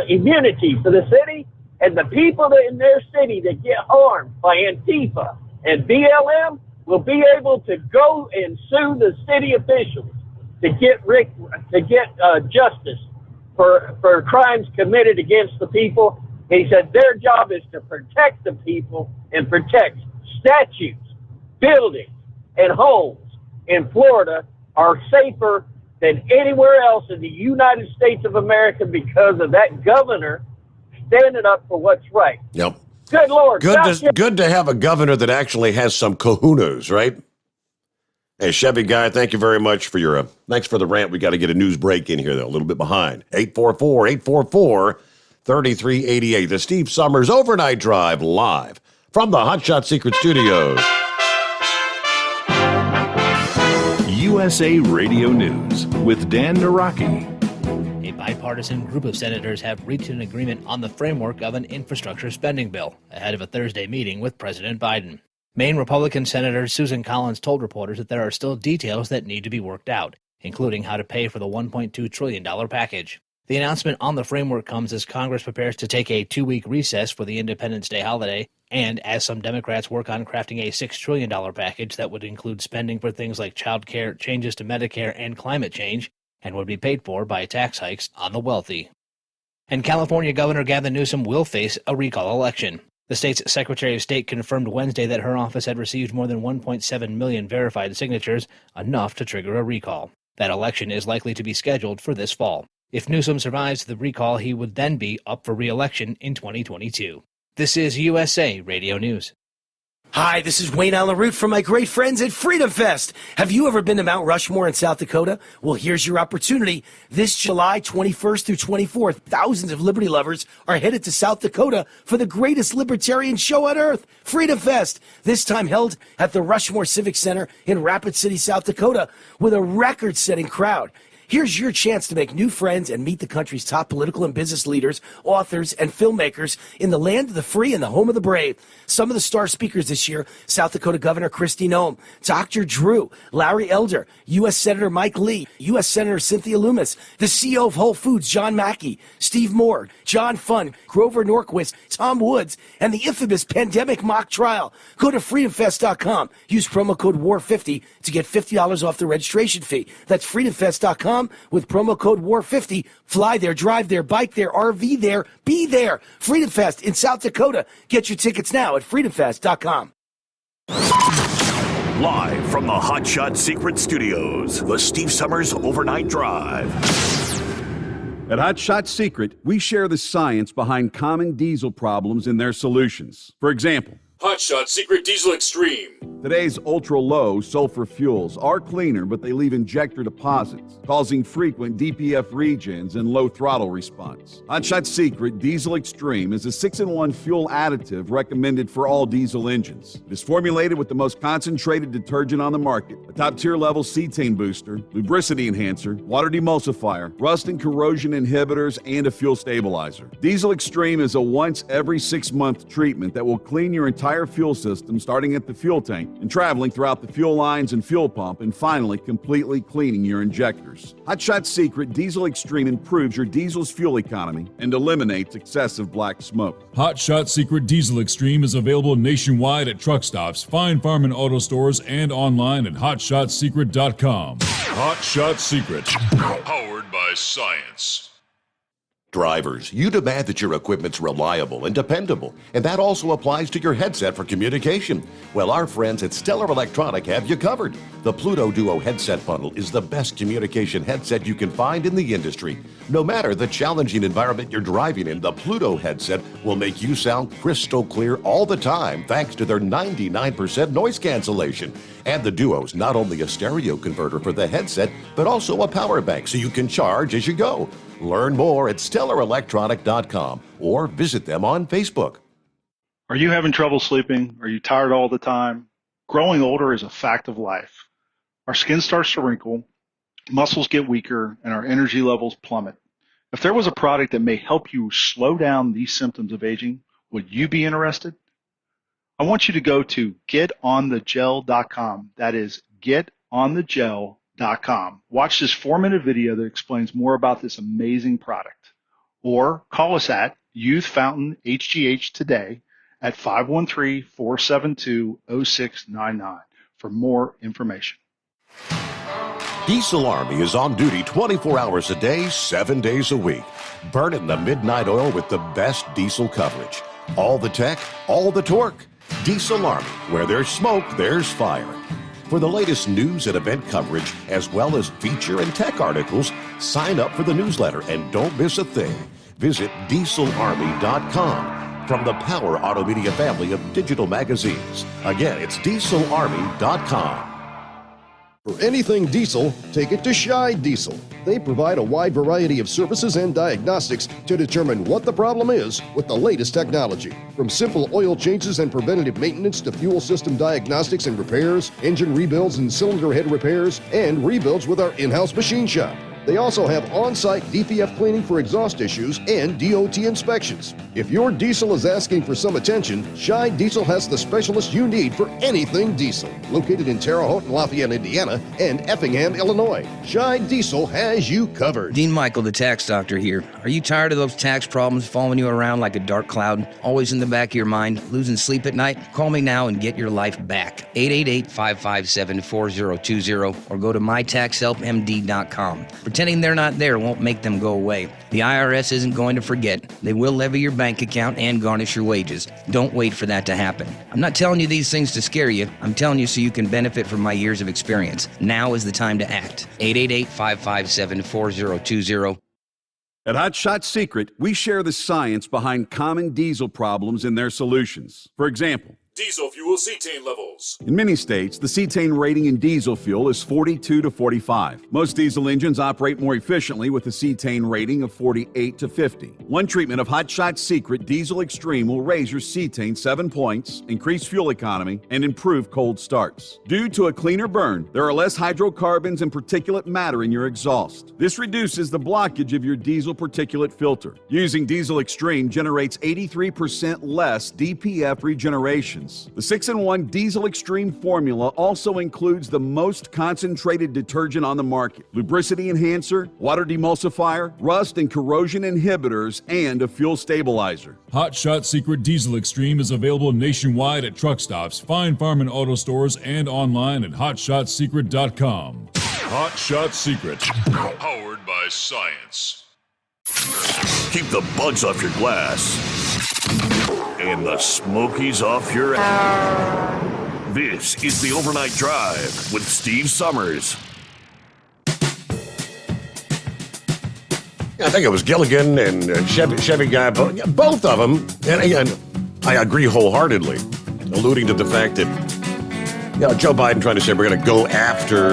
immunity for the city, and the people that in their city that get harmed by Antifa and BLM will be able to go and sue the city officials to get justice for crimes committed against the people. He said their job is to protect the people and protect statues, buildings, and homes in Florida are safer than anywhere else in the United States of America because of that governor standing up for what's right. Yep. Good Lord. Good to have a governor that actually has some kahunas, right? Hey, Chevy guy, thank you very much for your, thanks for the rant. We got to get a news break in here, though, a little bit behind. 844-844-3388. The Steve Sommers Overnight Drive live from the Hot Shot Secret Studios. USA Radio News with Dan Naraki. A bipartisan group of senators have reached an agreement on the framework of an infrastructure spending bill ahead of a Thursday meeting with President Biden. Maine Republican Senator Susan Collins told reporters that there are still details that need to be worked out, including how to pay for the $1.2 trillion package. The announcement on the framework comes as Congress prepares to take a 2-week recess for the Independence Day holiday, and as some Democrats work on crafting a $6 trillion package that would include spending for things like child care, changes to Medicare, and climate change, and would be paid for by tax hikes on the wealthy. And California Governor Gavin Newsom will face a recall election. The state's Secretary of State confirmed Wednesday that her office had received more than 1.7 million verified signatures, enough to trigger a recall. That election is likely to be scheduled for this fall. If Newsom survives the recall, he would then be up for re-election in 2022. This is USA Radio News. Hi, this is Wayne Allen Root from my great friends at Freedom Fest. Have you ever been to Mount Rushmore in South Dakota? Well, here's your opportunity. This July 21st through 24th, thousands of liberty lovers are headed to South Dakota for the greatest libertarian show on earth, Freedom Fest. This time held at the Rushmore Civic Center in Rapid City, South Dakota, with a record-setting crowd. Here's your chance to make new friends and meet the country's top political and business leaders, authors, and filmmakers in the land of the free and the home of the brave. Some of the star speakers this year: South Dakota Governor Kristi Noem, Dr. Drew, Larry Elder, U.S. Senator Mike Lee, U.S. Senator Cynthia Lummis, the CEO of Whole Foods, John Mackey, Steve Moore, John Funn, Grover Norquist, Tom Woods, and the infamous pandemic mock trial. Go to freedomfest.com. Use promo code WAR50 to get $50 off the registration fee. That's freedomfest.com with promo code WAR50. Fly there, drive there, bike there, RV there, be there. Freedom Fest in South Dakota. Get your tickets now at freedomfest.com. Live from the Hot Shot Secret Studios, the Steve Summers Overnight Drive. At Hot Shot Secret, we share the science behind common diesel problems and their solutions. For example, Hot Shot Secret Diesel Extreme. Today's ultra-low sulfur fuels are cleaner, but they leave injector deposits, causing frequent DPF regens and low throttle response. Hot Shot Secret Diesel Extreme is a 6-in-1 fuel additive recommended for all diesel engines. It is formulated with the most concentrated detergent on the market, a top-tier level cetane booster, lubricity enhancer, water demulsifier, rust and corrosion inhibitors, and a fuel stabilizer. Diesel Extreme is a once every 6-month treatment that will clean your entire fuel system, starting at the fuel tank and traveling throughout the fuel lines and fuel pump, and finally completely cleaning your injectors. Hot Shot Secret Diesel Extreme improves your diesel's fuel economy and eliminates excessive black smoke. Hot Shot Secret Diesel Extreme is available nationwide at truck stops, fine farm and auto stores, and online at hotshotsecret.com. Hot Shot Secret, powered by science. Drivers, you demand that your equipment's reliable and dependable, and that also applies to your headset for communication. Well, our friends at Stellar Electronic have you covered. The Pluto Duo headset bundle is the best communication headset you can find in the industry. No matter the challenging environment you're driving in, the Pluto headset will make you sound crystal clear all the time thanks to their 99% noise cancellation. And the Duo's not only a stereo converter for the headset, but also a power bank so you can charge as you go. Learn more at StellarElectronic.com or visit them on Facebook. Are you having trouble sleeping? Are you tired all the time? Growing older is a fact of life. Our skin starts to wrinkle, muscles get weaker, and our energy levels plummet. If there was a product that may help you slow down these symptoms of aging, would you be interested? I want you to go to getonthegel.com. That is getonthegel.com. Watch this 4-minute video that explains more about this amazing product. Or call us at Youth Fountain HGH today at 513-472-0699 for more information. Diesel Army is on duty 24 hours a day, 7 days a week. Burning the midnight oil with the best diesel coverage. All the tech, all the torque. Diesel Army, where there's smoke, there's fire. For the latest news and event coverage, as well as feature and tech articles, sign up for the newsletter and don't miss a thing. Visit dieselarmy.com from the Power Auto Media family of digital magazines. Again, it's dieselarmy.com. For anything diesel, take it to Scheid Diesel. They provide a wide variety of services and diagnostics to determine what the problem is with the latest technology. From simple oil changes and preventative maintenance to fuel system diagnostics and repairs, engine rebuilds and cylinder head repairs, and rebuilds with our in-house machine shop. They also have on-site DPF cleaning for exhaust issues and DOT inspections. If your diesel is asking for some attention, Scheid Diesel has the specialist you need for anything diesel. Located in Terre Haute and Lafayette, Indiana, and Effingham, Illinois, Scheid Diesel has you covered. Dean Michael, the tax doctor here. Are you tired of those tax problems following you around like a dark cloud, always in the back of your mind, losing sleep at night? Call me now and get your life back. 888-557-4020 or go to mytaxhelpmd.com. Pretending they're not there won't make them go away. The IRS isn't going to forget. They will levy your bank account and garnish your wages. Don't wait for that to happen. I'm not telling you these things to scare you. I'm telling you so you can benefit from my years of experience. Now is the time to act. 888-557-4020. At Hot Shot Secret, we share the science behind common diesel problems and their solutions. For example, Diesel fuel cetane levels. In many states, the cetane rating in diesel fuel is 42 to 45. Most diesel engines operate more efficiently with a cetane rating of 48 to 50. One treatment of Hot Shot Secret Diesel Extreme will raise your cetane 7 points, increase fuel economy, and improve cold starts. Due to a cleaner burn, there are less hydrocarbons and particulate matter in your exhaust. This reduces the blockage of your diesel particulate filter. Using Diesel Extreme generates 83% less DPF regeneration. The 6-in-1 Diesel Extreme formula also includes the most concentrated detergent on the market, lubricity enhancer, water demulsifier, rust and corrosion inhibitors, and a fuel stabilizer. Hot Shot Secret Diesel Extreme is available nationwide at truck stops, fine farm and auto stores, and online at hotshotsecret.com. Hot Shot Secret, powered by science. Keep the bugs off your glass and the Smokies off your ass. This is the Overnight Drive with Steve Sommers. I think it was Gilligan and Chevy guy, both of them. And again, I agree wholeheartedly, alluding to the fact that Joe Biden trying to say we're going to go after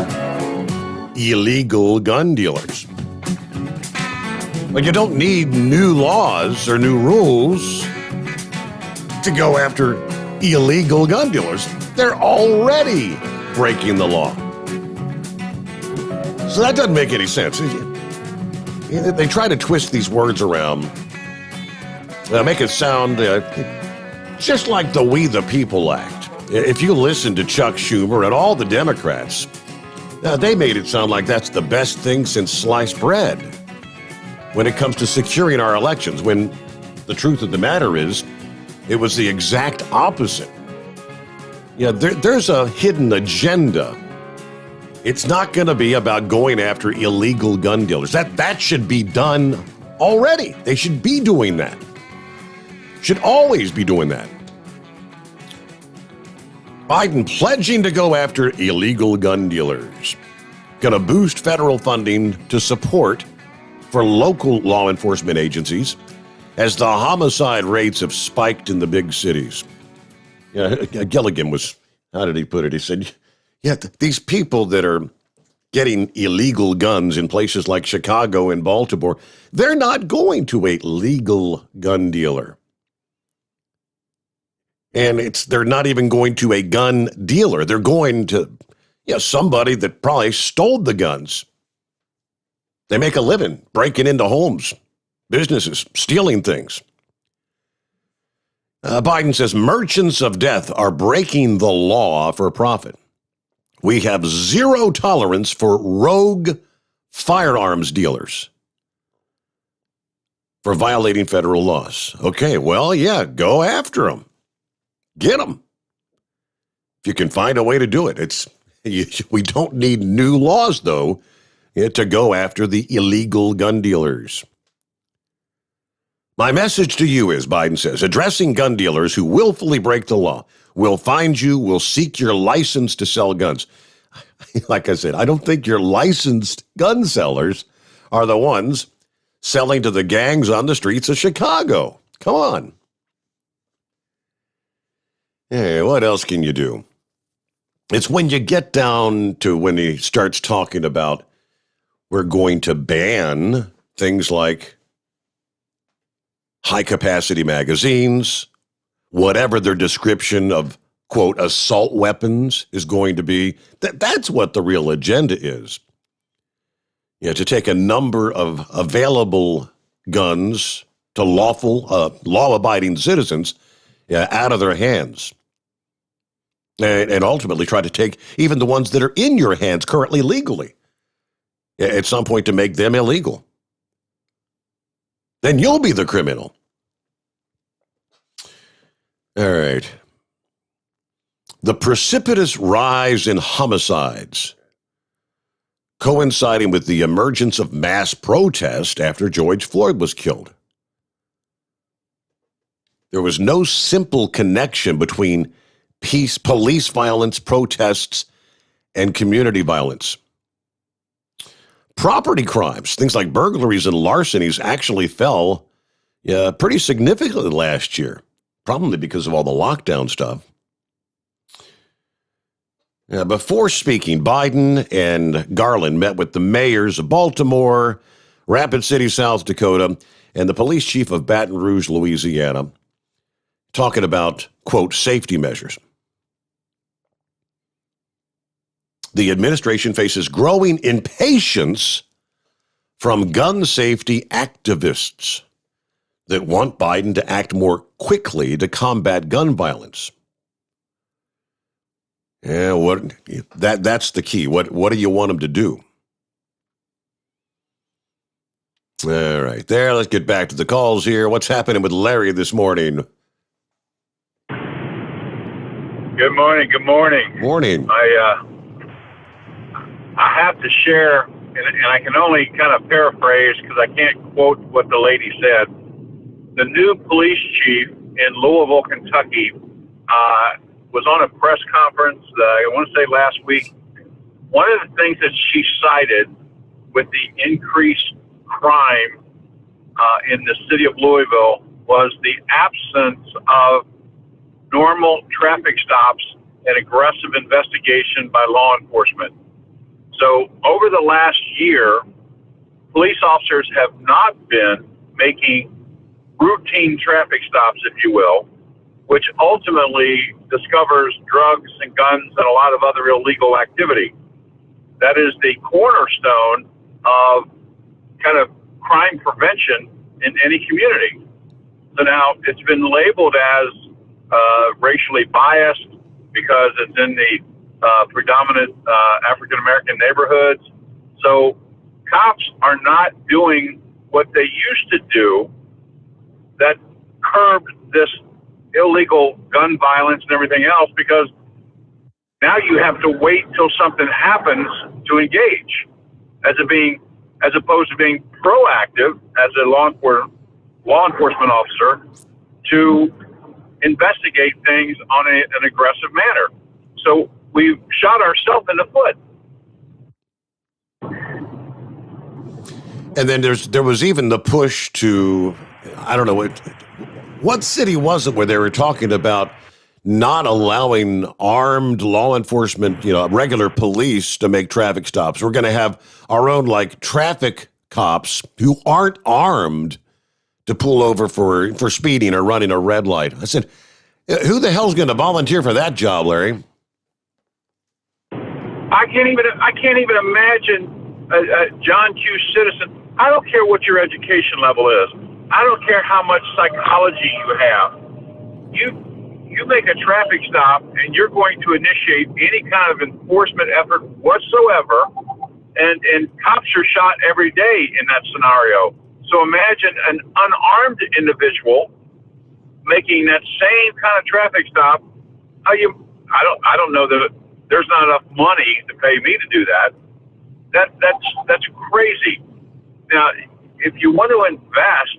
illegal gun dealers. But you don't need new laws or new rules to go after illegal gun dealers. They're already breaking the law. So that doesn't make any sense. They try to twist these words around, make it sound just like the We the People Act. If you listen to Chuck Schumer and all the Democrats, they made it sound like that's the best thing since sliced bread when it comes to securing our elections, when the truth of the matter is, it was the exact opposite. There's a hidden agenda. It's not going to be about going after illegal gun dealers. That should be done already. They should be doing that. Should always be doing that. Biden pledging to go after illegal gun dealers. Going to boost federal funding to support for local law enforcement agencies as the homicide rates have spiked in the big cities. Gilligan was, how did he put it? He said, these people that are getting illegal guns in places like Chicago and Baltimore, they're not going to a legal gun dealer. And they're not even going to a gun dealer. They're going to somebody that probably stole the guns. They make a living breaking into homes, businesses, stealing things. Biden says merchants of death are breaking the law for profit. We have zero tolerance for rogue firearms dealers for violating federal laws. Okay, well, go after them. Get them. If you can find a way to do it. We don't need new laws, though, to go after the illegal gun dealers. My message to you is, Biden says, addressing gun dealers who willfully break the law. We'll find you, we'll seek your license to sell guns. Like I said, I don't think your licensed gun sellers are the ones selling to the gangs on the streets of Chicago. Come on. Hey, what else can you do? It's when you get down to when he starts talking about we're going to ban things like high-capacity magazines, whatever their description of, quote, assault weapons is going to be. That's what the real agenda is. To take a number of available guns to lawful, law-abiding citizens out of their hands. And ultimately try to take even the ones that are in your hands currently legally, at some point to make them illegal. Then you'll be the criminal. All right. The precipitous rise in homicides coinciding with the emergence of mass protest after George Floyd was killed. There was no simple connection between police violence, protests, and community violence. Property crimes, things like burglaries and larcenies, actually fell pretty significantly last year, probably because of all the lockdown stuff. Before speaking, Biden and Garland met with the mayors of Baltimore, Rapid City, South Dakota, and the police chief of Baton Rouge, Louisiana, talking about, quote, safety measures. The administration faces growing impatience from gun safety activists that want Biden to act more quickly to combat gun violence. Yeah, that's the key. What do you want him to do? All right, there. Let's get back to the calls here. What's happening with Larry this morning? Good morning. Good morning. Morning. I have to share, and I can only kind of paraphrase because I can't quote what the lady said. The new police chief in Louisville, Kentucky, was on a press conference, I want to say last week. One of the things that she cited with the increased crime in the city of Louisville was the absence of normal traffic stops and aggressive investigation by law enforcement. So over the last year, police officers have not been making routine traffic stops, if you will, which ultimately discovers drugs and guns and a lot of other illegal activity. That is the cornerstone of kind of crime prevention in any community. So now it's been labeled as racially biased because it's in the predominant African-American neighborhoods. So cops are not doing what they used to do that curbed this illegal gun violence and everything else, because now you have to wait till something happens to engage, as opposed to being proactive as a law enforcement officer to investigate things on an aggressive manner. So we've shot ourselves in the foot. And then there was even the push to, I don't know, what city was it where they were talking about not allowing armed law enforcement, regular police to make traffic stops. We're going to have our own, traffic cops who aren't armed to pull over for speeding or running a red light. I said, who the hell's going to volunteer for that job, Larry? I can't even imagine a John Q. citizen. I don't care what your education level is. I don't care how much psychology you have. You make a traffic stop and you're going to initiate any kind of enforcement effort whatsoever, and cops are shot every day in that scenario. So imagine an unarmed individual making that same kind of traffic stop. I don't know that there's not enough money to pay me to do that. That's crazy. Now, if you want to invest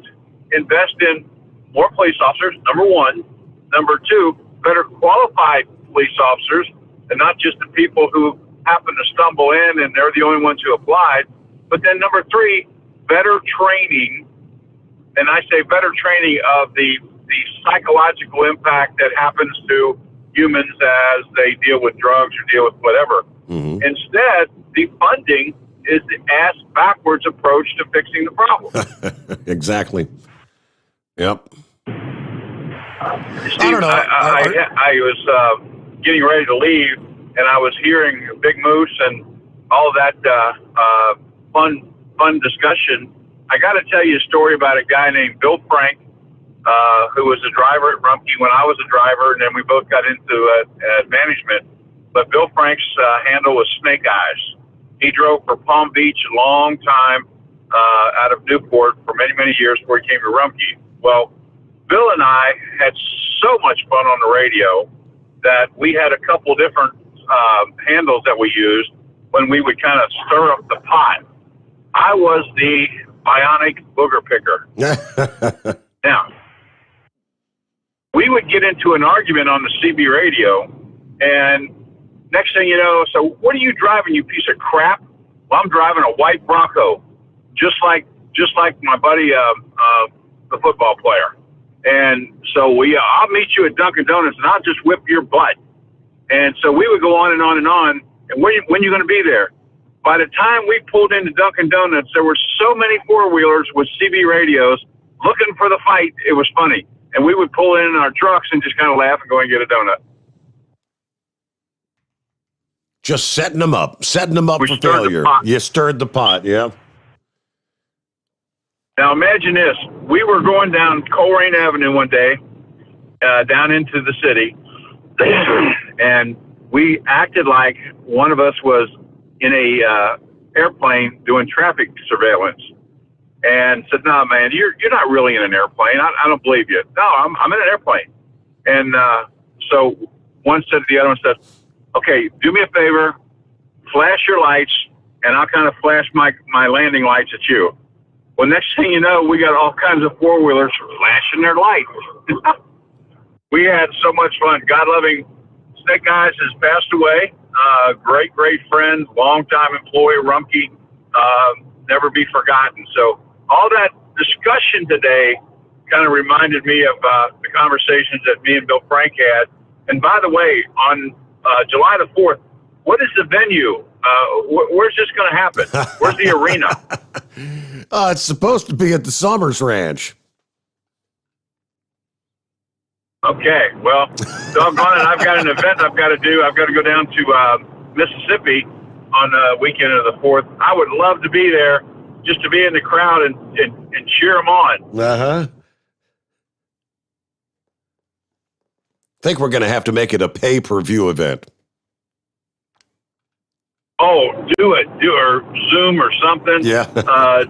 in more police officers, number one. Number two, better qualified police officers, and not just the people who happen to stumble in and they're the only ones who applied. But then number three, better training, and I say better training of the psychological impact that happens to humans as they deal with drugs or deal with whatever. Mm-hmm. Instead, the funding is the ass-backwards approach to fixing the problem. Exactly. Yep. Steve, I don't know. I was getting ready to leave, and I was hearing Big Moose and all that fun discussion. I got to tell you a story about a guy named Bill Frank, who was a driver at Rumpke when I was a driver, and then we both got into management. But Bill Frank's handle was Snake Eyes. He drove for Palm Beach a long time out of Newport for many, many years before he came to Rumpke. Well, Bill and I had so much fun on the radio that we had a couple different handles that we used when we would kind of stir up the pot. I was the bionic booger picker. Now, we would get into an argument on the CB radio, and next thing you know, so what are you driving, you piece of crap? Well, I'm driving a white Bronco, just like my buddy, the football player. And so I'll meet you at Dunkin' Donuts, and I'll just whip your butt. And so we would go on and on and on. And when you going to be there? By the time we pulled into Dunkin' Donuts, there were so many four-wheelers with CB radios looking for the fight. It was funny. And we would pull in our trucks and just kind of laugh and go and get a donut. Just setting them up for failure. You stirred the pot, yeah. Now imagine this. We were going down Coleraine Avenue one day, down into the city, and we acted like one of us was in a airplane doing traffic surveillance, and said, "No, man, you're not really in an airplane. I don't believe you. No, I'm in an airplane." And so one said to the other one, said, "Okay, do me a favor, flash your lights, and I'll kind of flash my landing lights at you." Well, next thing you know, we got all kinds of four-wheelers flashing their lights. We had so much fun. God-loving Snake Eyes has passed away. Great friend, longtime employee, Rumpke, never be forgotten. So all that discussion today kind of reminded me of the conversations that me and Bill Frank had. And by the way, on July the 4th, what is the venue? Where's this going to happen? Where's the arena? It's supposed to be at the Sommers Ranch. Okay, well, doggone it, I've got an event I've got to do. I've got to go down to Mississippi on the weekend of the 4th. I would love to be there just to be in the crowd and cheer them on. Uh-huh. Think we're going to have to make it a pay-per-view event. Oh, do it, or Zoom or something. Yeah.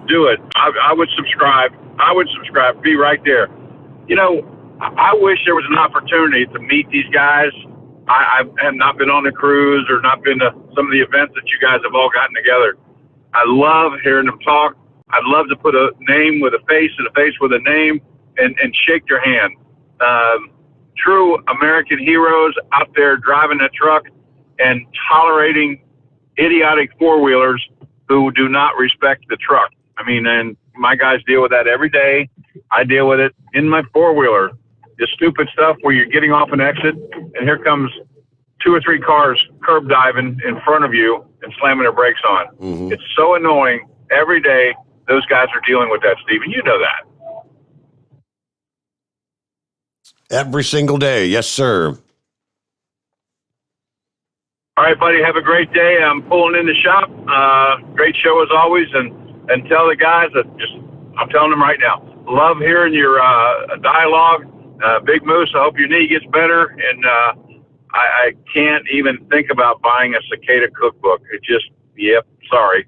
Do it. I would subscribe. Be right there. You know, I wish there was an opportunity to meet these guys. I have not been on the cruise or not been to some of the events that you guys have all gotten together. I love hearing them talk. I'd love to put a name with a face and a face with a name and shake their hand. True American heroes out there driving that truck and tolerating idiotic four-wheelers who do not respect the truck. I mean, and my guys deal with that every day. I deal with it in my four-wheeler. This stupid stuff where you're getting off an exit and here comes 2 or 3 cars curb diving in front of you and slamming their brakes on. Mm-hmm. It's so annoying. Every day, those guys are dealing with that, Stephen. You know that. Every single day. Yes, sir. All right, buddy. Have a great day. I'm pulling in the shop. Great show as always. And tell the guys that I'm telling them right now, love hearing your dialogue. Big Moose, I hope your knee gets better. And I can't even think about buying a cicada cookbook. Sorry.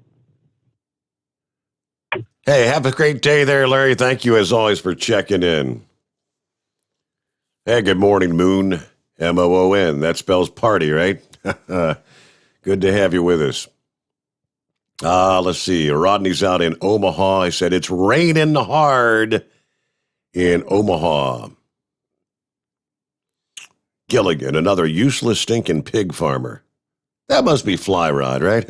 Hey, have a great day there, Larry. Thank you, as always, for checking in. Hey, good morning, Moon. M-O-O-N. That spells party, right? Good to have you with us. Let's see. Rodney's out in Omaha. He said it's raining hard in Omaha. Gilligan, another useless stinking pig farmer. That must be Fly Rod, right?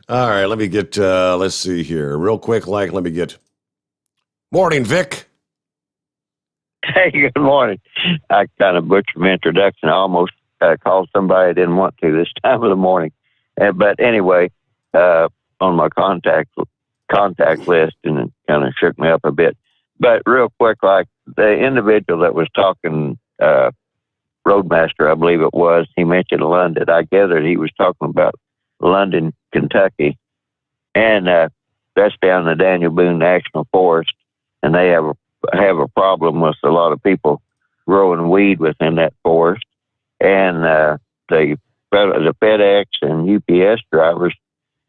All right, let me get, let's see here. Real quick, let me get. Morning, Vic. Hey, good morning. I kind of butchered my introduction. I almost called somebody I didn't want to this time of the morning. But anyway, on my contact list, and it kind of shook me up a bit. But real quick, like the individual that was talking, Roadmaster, I believe it was, he mentioned London. I gathered he was talking about London, Kentucky. And that's down the Daniel Boone National Forest. And they have a problem with a lot of people growing weed within that forest. And the FedEx and UPS drivers,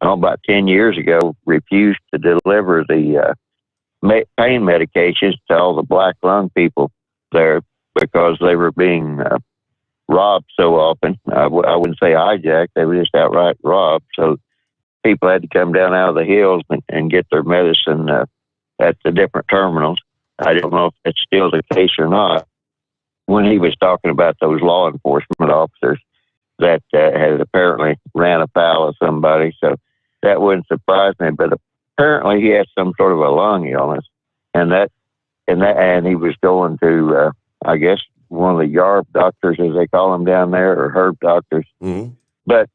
about 10 years ago, refused to deliver the pain medications to all the black lung people there because they were being robbed so often. I wouldn't say hijacked, they were just outright robbed. So people had to come down out of the hills and get their medicine at the different terminals. I don't know if it's still the case or not. When he was talking about those law enforcement officers that had apparently ran afoul of somebody, so that wouldn't surprise me. But apparently he had some sort of a lung illness, and he was going to, I guess, one of the yarb doctors, as they call them down there, or herb doctors. Mm-hmm. But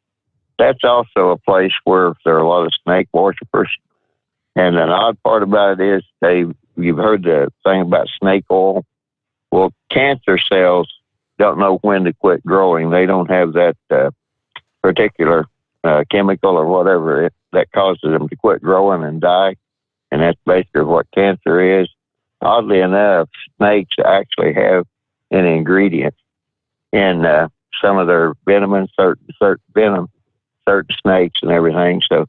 that's also a place where there are a lot of snake worshippers. And an odd part about it is you've heard the thing about snake oil. Well, cancer cells don't know when to quit growing. They don't have that particular chemical or whatever that causes them to quit growing and die. And that's basically what cancer is. Oddly enough, snakes actually have an ingredient in some of their venom, certain snakes and everything. So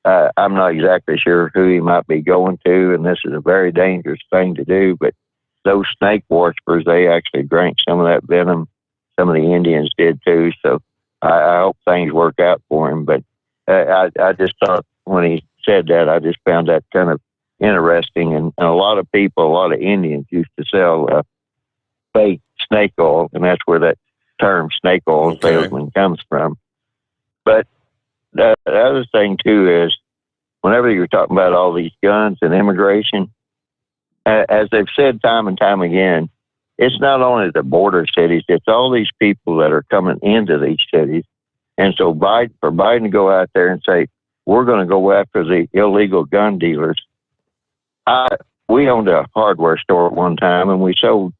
I'm not exactly sure who he might be going to, and this is a very dangerous thing to do. But those snake worshippers, they actually drank some of that venom. Some of the Indians did too. So I hope things work out for him. But I just thought when he said that, I just found that kind of interesting. And a lot of people, a lot of Indians used to sell fake snake oil, and that's where that term snake oil salesman comes from. But the other thing too is whenever you're talking about all these guns and immigration, as they've said time and time again, it's not only the border cities, it's all these people that are coming into these cities. And so for Biden to go out there and say, we're going to go after the illegal gun dealers. We owned a hardware store at one time, and we sold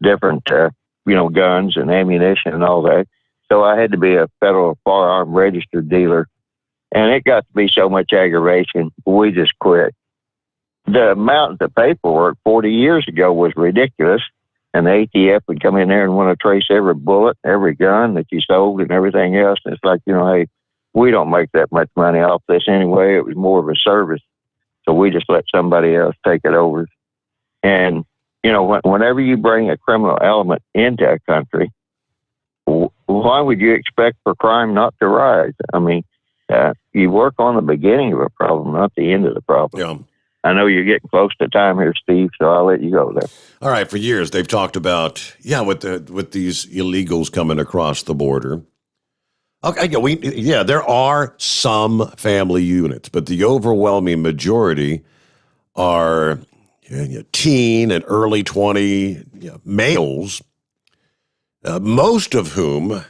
different, guns and ammunition and all that. So I had to be a federal firearm registered dealer. And it got to be so much aggravation, we just quit. The amount of paperwork 40 years ago was ridiculous. And the ATF would come in there and want to trace every bullet, every gun that you sold and everything else. And it's like, hey, we don't make that much money off this anyway. It was more of a service. So we just let somebody else take it over. And, whenever you bring a criminal element into a country, why would you expect for crime not to rise? I mean, you work on the beginning of a problem, not the end of the problem. Yeah. I know you're getting close to time here, Steve, so I'll let you go there. All right. For years, they've talked about, with these illegals coming across the border. Okay, there are some family units, but the overwhelming majority are teen and early 20 males, most of whom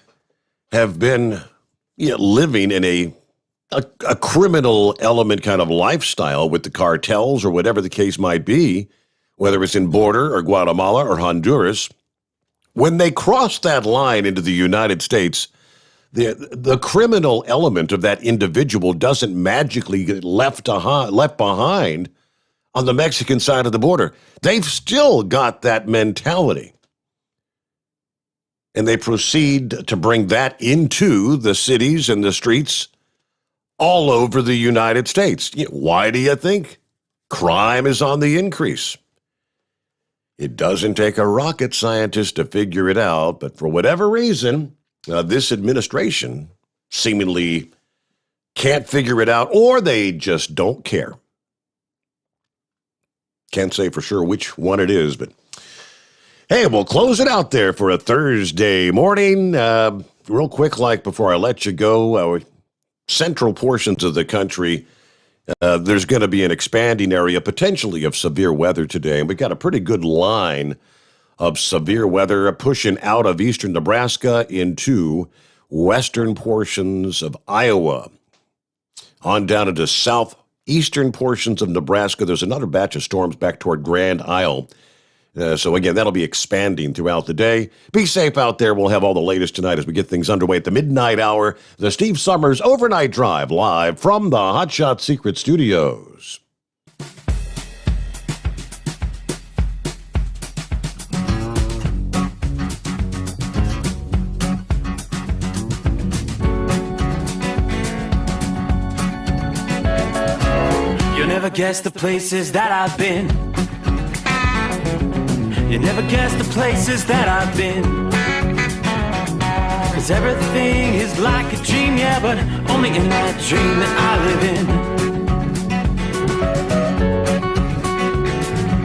have been living in a criminal element kind of lifestyle with the cartels or whatever the case might be, whether it's in border or Guatemala or Honduras. When they cross that line into the United States, the criminal element of that individual doesn't magically get left behind on the Mexican side of the border. They've still got that mentality. And they proceed to bring that into the cities and the streets all over the United States. Why do you think? Crime is on the increase. It doesn't take a rocket scientist to figure it out, but for whatever reason, this administration seemingly can't figure it out, or they just don't care. Can't say for sure which one it is, but hey, we'll close it out there for a Thursday morning. Real quick, before I let you go, central portions of the country, there's going to be an expanding area potentially of severe weather today. And we've got a pretty good line of severe weather pushing out of eastern Nebraska into western portions of Iowa, on down into southeastern portions of Nebraska. There's another batch of storms back toward Grand Isle. So again, that'll be expanding throughout the day. Be safe out there. We'll have all the latest tonight as we get things underway at the midnight hour. The Steve Sommers Overnight Drive, live from the Hot Shot Secret Studios. You'll never guess the places that I've been. You never guess the places that I've been. 'Cause everything is like a dream, yeah, but only in that dream that I live in.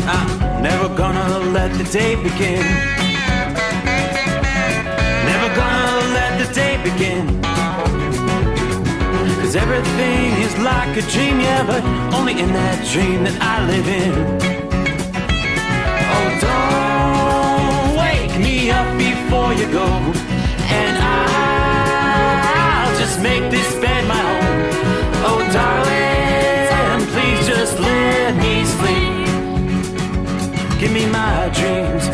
I'm never gonna let the day begin. Never gonna let the day begin. 'Cause everything is like a dream, yeah, but only in that dream that I live in. Oh, don't wake me up before you go. And I'll just make this bed my home. Oh, darling, please just let me sleep. Give me my dreams.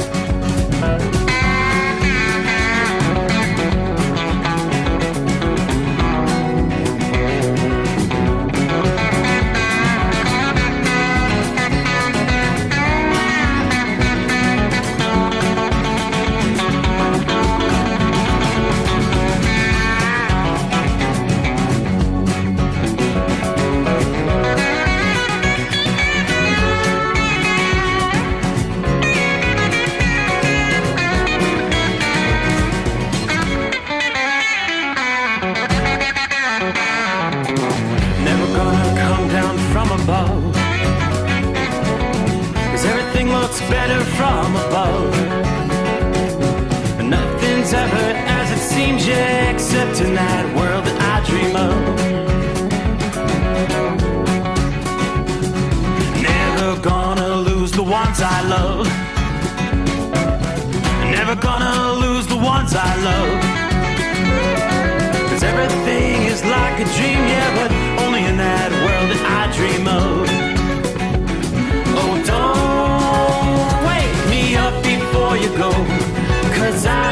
Better from above. Nothing's ever as it seems, yeah, except in that world that I dream of. Never gonna lose the ones I love. Never gonna lose the ones I love. 'Cause everything is like a dream, yeah, but only in that world that I dream of. Oh, don't wake me up before you go, 'cause I